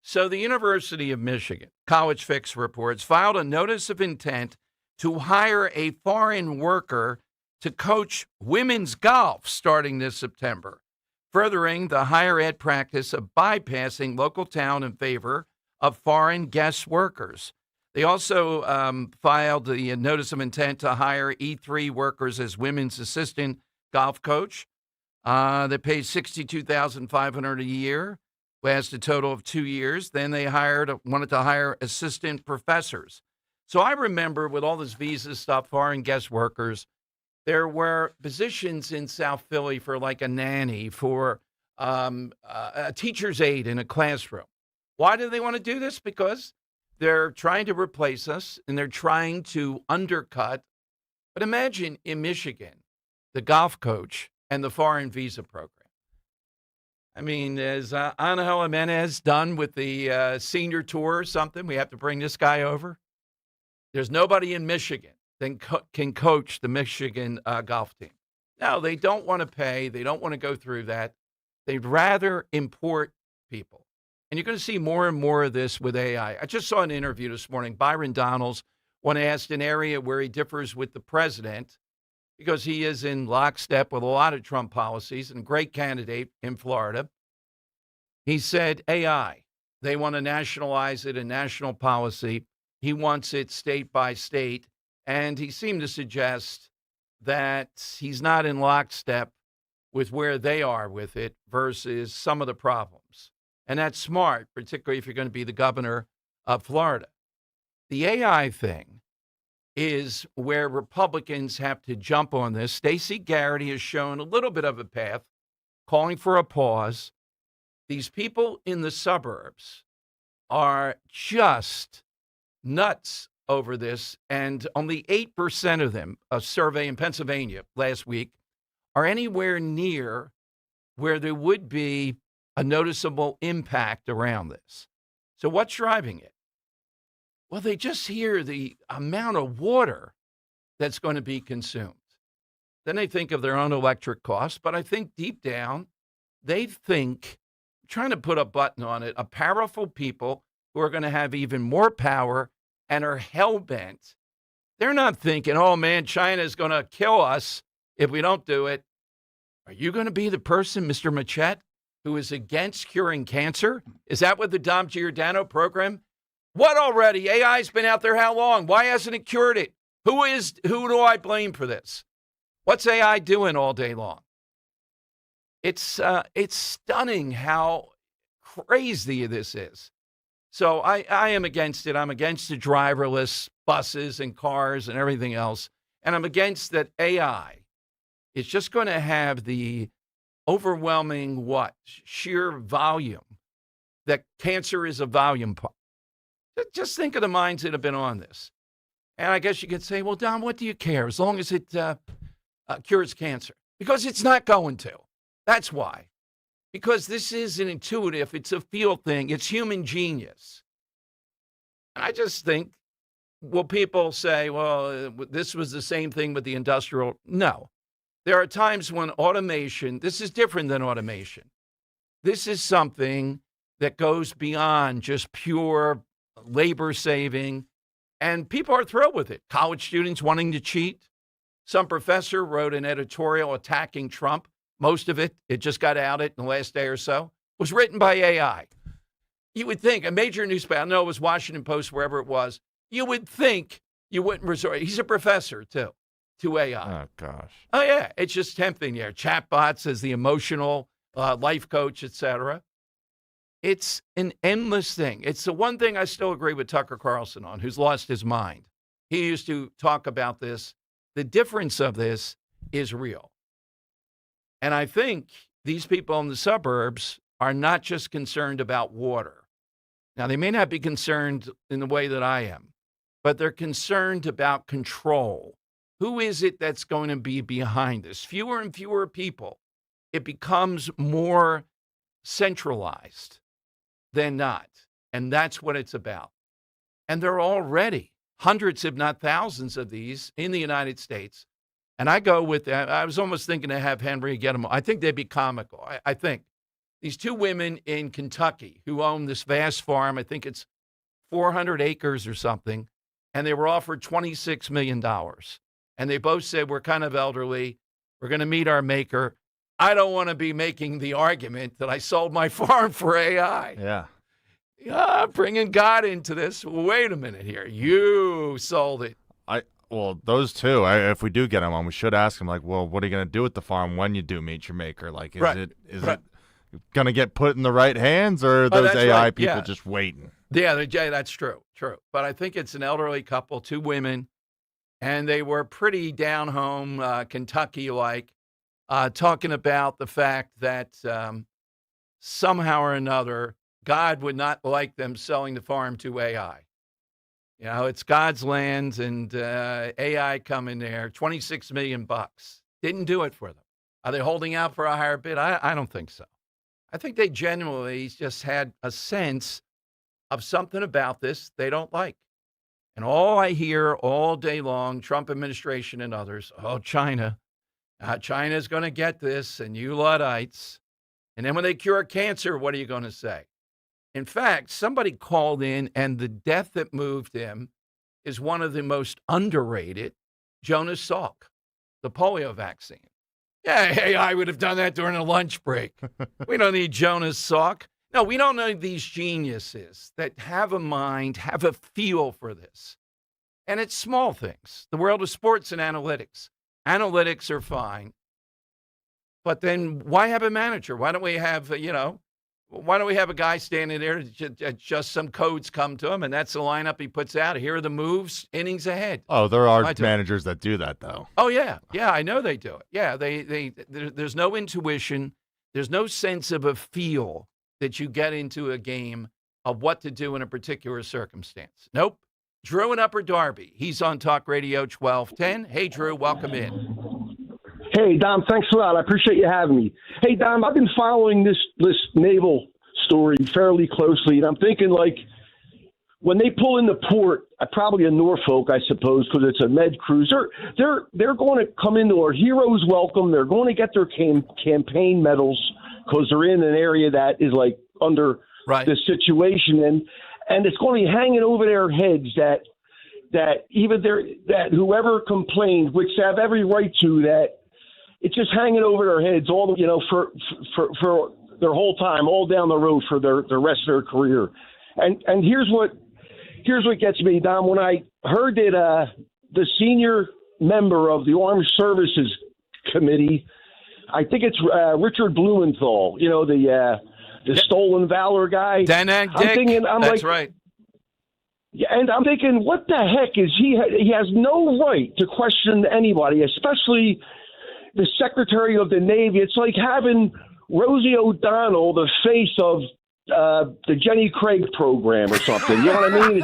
So the University of Michigan, College Fix reports, filed a notice of intent to hire a foreign worker to coach women's golf starting this September, furthering the higher ed practice of bypassing local town in favor of foreign guest workers. They also filed the notice of intent to hire E3 workers as women's assistant golf coach. They paid $62,500 a year, last a total of 2 years. Then they wanted to hire assistant professors. So I remember with all this visa stuff, foreign guest workers, there were positions in South Philly for like a nanny, for a teacher's aide in a classroom. Why do they want to do this? Because they're trying to replace us and they're trying to undercut. But imagine in Michigan, the golf coach and the foreign visa program. I mean, is Angel Jimenez done with the senior tour or something? We have to bring this guy over? There's nobody in Michigan that can coach the Michigan golf team. No, they don't want to pay. They don't want to go through that. They'd rather import people. And you're going to see more and more of this with AI. I just saw an interview this morning. Byron Donalds, when asked an area where he differs with the president, because he is in lockstep with a lot of Trump policies and a great candidate in Florida. He said AI, they want to nationalize it, a national policy. He wants it state by state. And he seemed to suggest that he's not in lockstep with where they are with it versus some of the problems. And that's smart, particularly if you're going to be the governor of Florida. The AI thing is where Republicans have to jump on this. Stacey Garrity has shown a little bit of a path, calling for a pause. These people in the suburbs are just nuts over this, and only 8% of them, a survey in Pennsylvania last week, are anywhere near where there would be a noticeable impact around this. So what's driving it? Well, they just hear the amount of water that's going to be consumed. Then they think of their own electric costs, but I think deep down, they think, trying to put a button on it, of powerful people who are going to have even more power and are hell-bent. They're not thinking, oh, man, China's going to kill us if we don't do it. Are you going to be the person, Mr. Machette, who is against curing cancer? Is that what the Dom Giordano program? What already? AI's been out there how long? Why hasn't it cured it? Who do I blame for this? What's AI doing all day long? It's stunning how crazy this is. So I am against it. I'm against the driverless buses and cars and everything else. And I'm against that AI is just going to have the overwhelming sheer volume that cancer is a volume part. Just think of the minds that have been on this. And I guess you could say, well, Don, what do you care as long as it cures cancer? Because it's not going to. That's why. Because this is an intuitive, it's a feel thing, it's human genius. And I just think, will people say, well, this was the same thing with the industrial? No. There are times when automation, this is different than automation. This is something that goes beyond just pure labor saving, and people are thrilled with it. College students wanting to cheat. Some professor wrote an editorial attacking Trump. Most of it just got outed in the last day or so, was written by AI. You would think a major newspaper, I know it was Washington Post, wherever it was, you would think you wouldn't resort. He's a professor, too, to AI. Oh, gosh. Oh, yeah. It's just tempting here. Chatbots as the emotional life coach, et cetera. It's an endless thing. It's the one thing I still agree with Tucker Carlson on, who's lost his mind. He used to talk about this. The difference of this is real. And I think these people in the suburbs are not just concerned about water. Now, they may not be concerned in the way that I am, but they're concerned about control. Who is it that's going to be behind this? Fewer and fewer people. It becomes more centralized than not. And that's what it's about. And there are already hundreds, if not thousands of these in the United States. And I go with that. I was almost thinking to have Henry get them. I think they'd be comical. I think these two women in Kentucky who own this vast farm, I think it's 400 acres or something, and they were offered $26 million. And they both said, we're kind of elderly. We're going to meet our maker. I don't want to be making the argument that I sold my farm for AI. Yeah. Bringing God into this. Wait a minute here. You sold it. Well, those two, if we do get them on, we should ask them, like, well, what are you going to do with the farm when you do meet your maker? Like, is it going to get put in the right hands, or are those AI people just waiting? Yeah, that's true. But I think it's an elderly couple, two women, and they were pretty down home, Kentucky-like, talking about the fact that somehow or another, God would not like them selling the farm to AI. You know, it's God's land, and AI come in there, $26 million. Didn't do it for them. Are they holding out for a higher bid? I don't think so. I think they genuinely just had a sense of something about this they don't like. And all I hear all day long, Trump administration and others, China. China's going to get this, and you Luddites. And then when they cure cancer, what are you going to say? In fact, somebody called in, and the death that moved him is one of the most underrated, Jonas Salk, the polio vaccine. Yeah, AI would have done that during a lunch break. We don't need Jonas Salk. No, we don't need these geniuses that have a mind, have a feel for this. And it's small things. The world of sports and analytics. Analytics are fine. But then why have a manager? Why don't we have, why don't we have a guy standing there, just some codes come to him, and that's the lineup he puts out. Here are the moves, innings ahead. Oh, there are managers that do that, though. Oh, yeah. Yeah, I know they do it. Yeah, there's no intuition. There's no sense of a feel that you get into a game of what to do in a particular circumstance. Nope. Drew in Upper Darby. He's on Talk Radio 1210. Hey, Drew, welcome in. Hey, Dom, thanks a lot. I appreciate you having me. Hey, Dom, I've been following this naval story fairly closely, and I'm thinking, like, when they pull in the port, probably in Norfolk, I suppose, because it's a med cruise, they're going to come into our heroes welcome. They're going to get their campaign medals because they're in an area that is, like, under the situation, and it's going to be hanging over their heads that whoever complained, which they have every right to, that it's just hanging over their heads for their whole time, all down the road for the rest of their career. And here's what gets me, Dom. When I heard that the senior member of the Armed Services Committee, I think it's Richard Blumenthal, the stolen valor guy. That's right. Yeah, and I'm thinking, what the heck is he has no right to question anybody, especially the Secretary of the Navy. It's like having Rosie O'Donnell, the face of the Jenny Craig program or something. You know what I mean?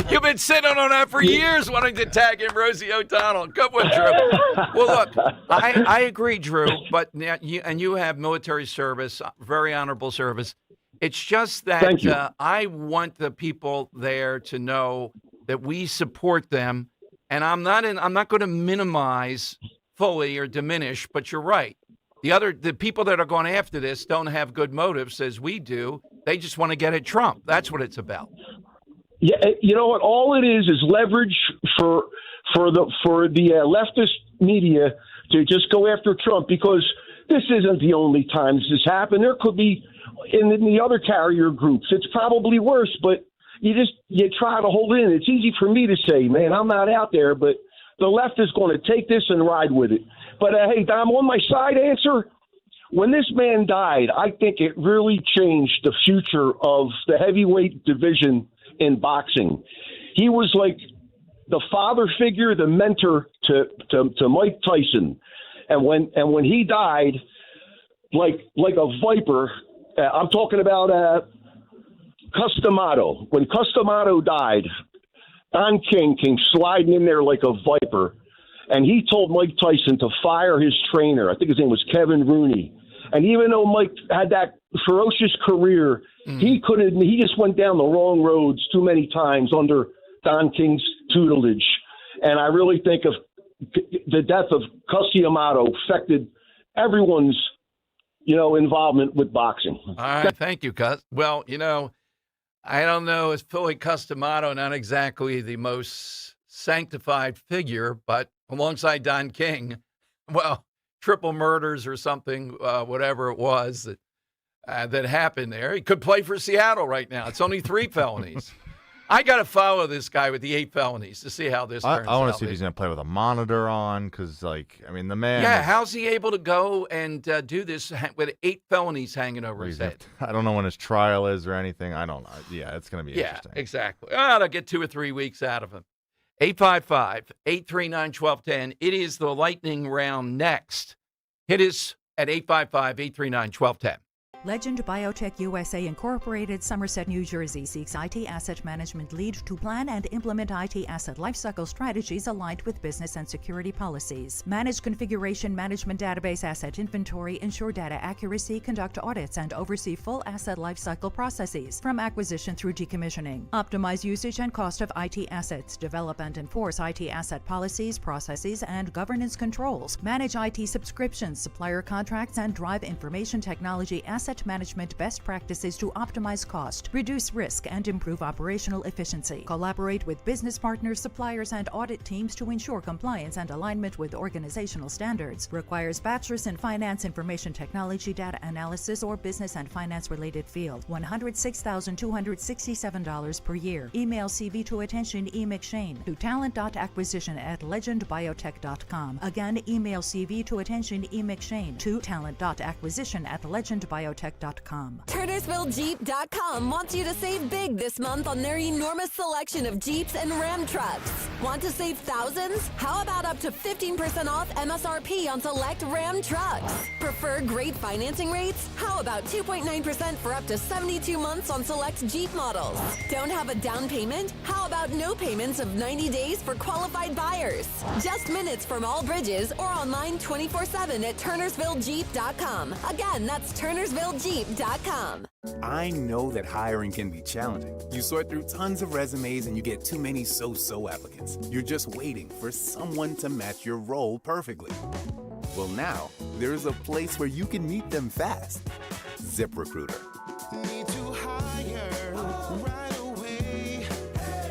You've been sitting on that for years, wanting to tag in Rosie O'Donnell. Good one, Drew. Well, look, I agree, Drew, but you have military service, very honorable service. It's just that I want the people there to know that we support them, and I'm not going to minimize fully or diminish, but you're right. The people that are going after this don't have good motives as we do. They just want to get at Trump. That's what it's about. Yeah, you know what? All it is leverage for the leftist media to just go after Trump, because this isn't the only time this has happened. There could be in the other carrier groups. It's probably worse, but you try to hold in. It's easy for me to say, man, I'm not out there, but the left is going to take this and ride with it. But hey, Dom, on my side answer, when this man died, I think it really changed the future of the heavyweight division in boxing. He was like the father figure, the mentor to Mike Tyson. And when he died, like a viper, I'm talking about Customato. When Customato died, Don King came sliding in there like a viper, and he told Mike Tyson to fire his trainer. I think his name was Kevin Rooney. And even though Mike had that ferocious career, he just went down the wrong roads too many times under Don King's tutelage. And I really think the death of Customato affected everyone's, involvement with boxing. All right, thank you, Cus. Well, I don't know, is Philly Customato not exactly the most sanctified figure, but alongside Don King, well, triple murders or something, whatever it was that happened there. He could play for Seattle right now. It's only 3 felonies. I got to follow this guy with the 8 felonies to see how this turns out. I want to see if he's going to play with a monitor on, because, the man... Yeah, how's he able to go and do this with 8 felonies hanging over his head? I don't know when his trial is or anything. I don't know. Yeah, it's going to be interesting. Yeah, exactly. I'll get 2 or 3 weeks out of him. 855-839-1210. It is the lightning round next. Hit us at 855-839-1210. Legend Biotech USA Incorporated, Somerset, New Jersey, seeks IT asset management lead to plan and implement IT asset lifecycle strategies aligned with business and security policies. Manage configuration management, database asset inventory, ensure data accuracy, conduct audits, and oversee full asset lifecycle processes from acquisition through decommissioning. Optimize usage and cost of IT assets. Develop and enforce IT asset policies, processes, and governance controls. Manage IT subscriptions, supplier contracts, and drive information technology asset management best practices to optimize cost, reduce risk, and improve operational efficiency. Collaborate with business partners, suppliers, and audit teams to ensure compliance and alignment with organizational standards. Requires bachelor's in finance, information technology, data analysis, or business and finance related field. $106,267 per year. Email CV to attention McShane to talent.acquisition@legendbiotech.com. Again, email CV to attention McShane to talent.acquisition@legendbiotech.com. TurnersvilleJeep.com wants you to save big this month on their enormous selection of Jeeps and Ram trucks. Want to save thousands? How about up to 15% off MSRP on select Ram trucks? Prefer great financing rates? How about 2.9% for up to 72 months on select Jeep models? Don't have a down payment? How about no payments of 90 days for qualified buyers? Just minutes from all bridges or online 24/7 at TurnersvilleJeep.com. Again, that's TurnersvilleJeep.com. I know that hiring can be challenging. You sort through tons of resumes and you get too many so-so applicants. You're just waiting for someone to match your role perfectly. Well, now, there's a place where you can meet them fast. ZipRecruiter. Need to hire right away.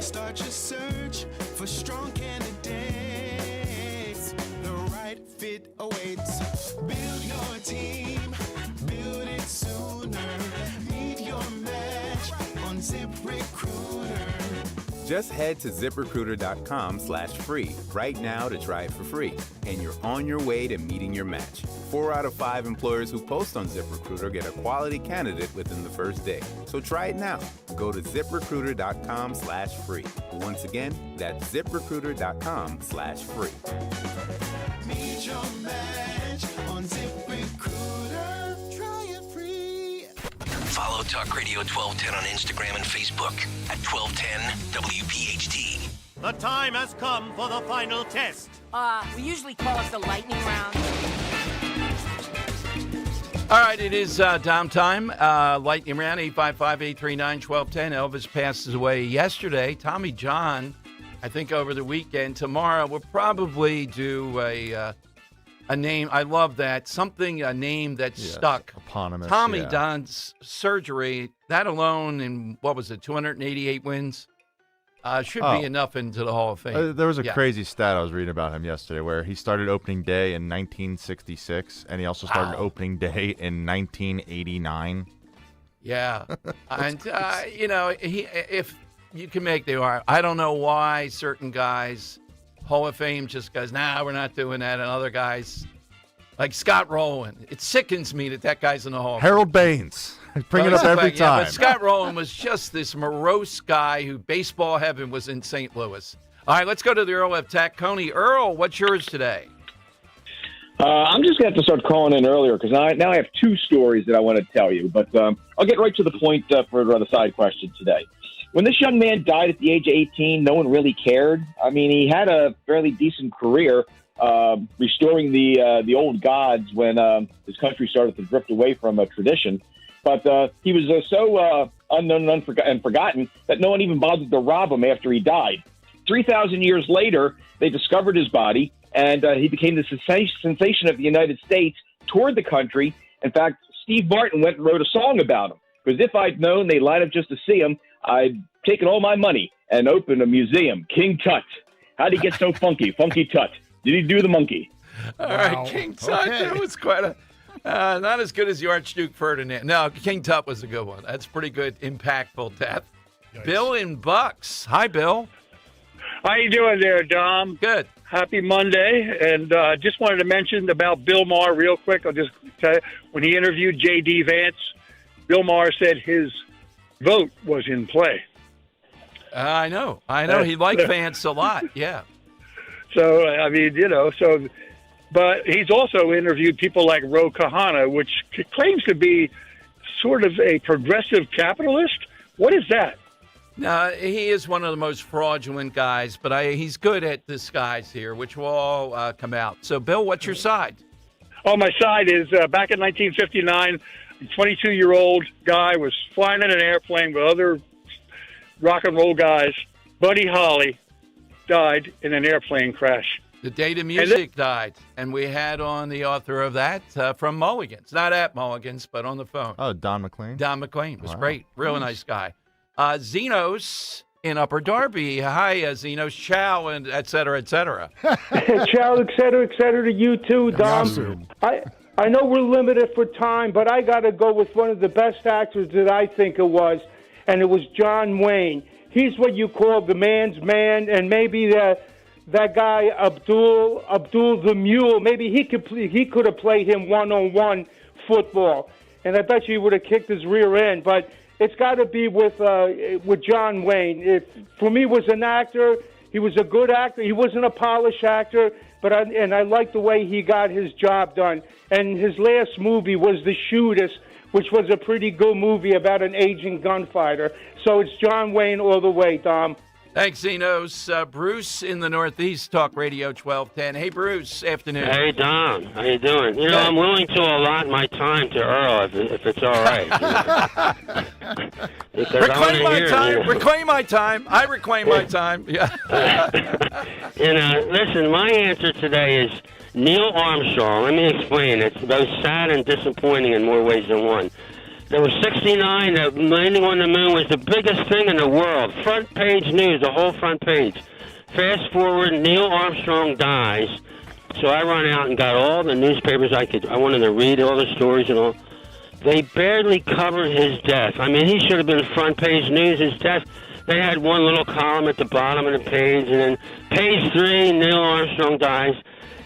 Start your search for strong candidates. The right fit awaits. Build your team. Build it sooner. Meet your match on ZipRecruiter. Just head to ZipRecruiter.com/free right now to try it for free. And you're on your way to meeting your match. 4 out of 5 employers who post on ZipRecruiter get a quality candidate within the first day. So try it now. Go to ZipRecruiter.com/free. Once again, that's ZipRecruiter.com/free. Meet your match on ZipRecruiter. Try it free. Follow Talk Radio 1210 on Instagram and Facebook at 1210 WPHT. The time has come for the final test. We usually call it the lightning round. All right, it is downtime. Lightning round, 855-839-1210. Elvis passes away yesterday. Tommy John, I think over the weekend. Tomorrow we'll probably do a a name. I love that. A name that stuck. Eponymous. Tommy yeah. John's surgery, that alone in, 288 wins? Should be enough into the Hall of Fame. There was a crazy stat I was reading about him yesterday where he started opening day in 1966, and he also started opening day in 1989. Yeah. And, if you can make the argument, I don't know why certain guys, Hall of Fame just goes, we're not doing that. And other guys, like Scott Rowland, it sickens me that guy's in the Hall of Fame. Harold Baines. Bring it up every time. But Scott Rowland was just this morose guy who baseball heaven was in St. Louis. All right, let's go to the Earl of Tacony. Earl, what's yours today? I'm just going to have to start calling in earlier because now I have two stories that I want to tell you. But I'll get right to the point for the side question today. When this young man died at the age of 18, no one really cared. I mean, he had a fairly decent career restoring the old gods when his country started to drift away from a tradition. But he was so unknown and forgotten that no one even bothered to rob him after he died. 3,000 years later, they discovered his body, and he became the sensation of the United States, toured the country. In fact, Steve Martin went and wrote a song about him. Because if I'd known they'd line up just to see him, I'd taken all my money and opened a museum. King Tut. How'd he get so funky? Funky Tut. Did he do the monkey? All right, King Tut. Okay. That was quite a... not as good as the Archduke Ferdinand. No, King Tut was a good one. That's pretty good, impactful death. Nice. Bill in Bucks. Hi, Bill. How you doing there, Dom? Good. Happy Monday. And just wanted to mention about Bill Maher real quick. I'll just tell you, when he interviewed J.D. Vance, Bill Maher said his vote was in play. I know. He liked Vance a lot. Yeah. So, I mean, but he's also interviewed people like Ro Khanna, which claims to be sort of a progressive capitalist. What is that? No, he is one of the most fraudulent guys, but he's good at disguise here, which will all come out. So, Bill, what's your side? Oh, my side is back in 1959, a 22-year-old guy was flying in an airplane with other rock and roll guys. Buddy Holly died in an airplane crash. The day the music died, and we had on the author of that from Mulligan's. Not at Mulligan's, but on the phone. Oh, Don McLean? Don McLean was great. Real nice guy. Zenos in Upper Darby. Hi, Zenos. Ciao, and et cetera, et cetera. Ciao, et cetera to you too, Dom. I know we're limited for time, but I got to go with one of the best actors that I think it was, and it was John Wayne. He's what you call the man's man, and maybe that guy Abdul the Mule, maybe he could have played him one-on-one football, and I bet you he would have kicked his rear end. But it's got to be with John Wayne. For me, was an actor. He was a good actor. He wasn't a polished actor, but I like the way he got his job done. And his last movie was The Shootist, which was a pretty good movie about an aging gunfighter. So it's John Wayne all the way, Dom. Thanks, Zenos. Bruce in the Northeast, Talk Radio 1210. Hey, Bruce, afternoon. Hey, Dom. How you doing? I'm willing to allot my time to Earl if it's all right. Reclaim my time. Reclaim my time. I reclaim my time. Yeah. Listen, my answer today is Neil Armstrong. Let me explain. It's both sad and disappointing in more ways than one. There was 69, landing on the moon was the biggest thing in the world. Front page news, the whole front page. Fast forward, Neil Armstrong dies. So I run out and got all the newspapers I wanted to read, all the stories and all. They barely covered his death. I mean, he should have been front page news, his death. They had one little column at the bottom of the page, and then page 3, Neil Armstrong dies.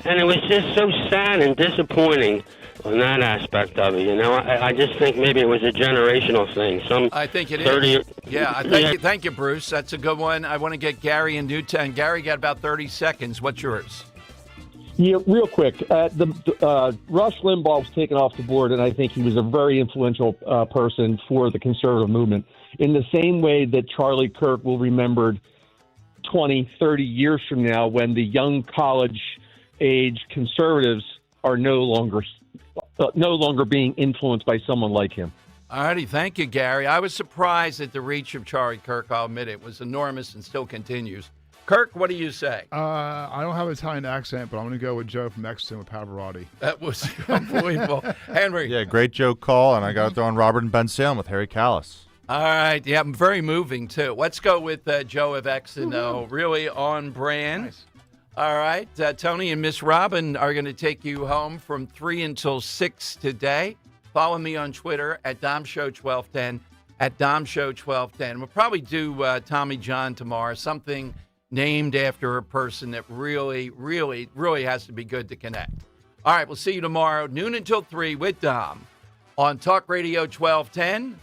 And it was just so sad and disappointing on that aspect of it, I just think maybe it was a generational thing. I think it is. Yeah, thank you, Bruce. That's a good one. I want to get Gary in Newtown. Gary, got about 30 seconds. What's yours? Yeah, real quick. Rush Limbaugh was taken off the board, and I think he was a very influential person for the conservative movement. In the same way that Charlie Kirk will be remembered 20, 30 years from now when the young college-age conservatives are no longer being influenced by someone like him. All righty. Thank you, Gary. I was surprised at the reach of Charlie Kirk. I'll admit it was enormous and still continues. Kirk, what do you say? I don't have an Italian accent, but I'm going to go with Joe from Exton with Pavarotti. That was unbelievable. Henry. Yeah, great Joe call, and I got to throw in Robert and Ben Salem with Harry Callis. All right. Yeah, very moving, too. Let's go with Joe of Exton, though. Really on brand. Nice. All right. Tony and Miss Robin are going to take you home from 3 until 6 today. Follow me on Twitter at DomShow1210, at DomShow1210. We'll probably do Tommy John tomorrow, something named after a person that really, really, really has to be good to connect. All right, we'll see you tomorrow, noon until 3 with Dom on Talk Radio 1210,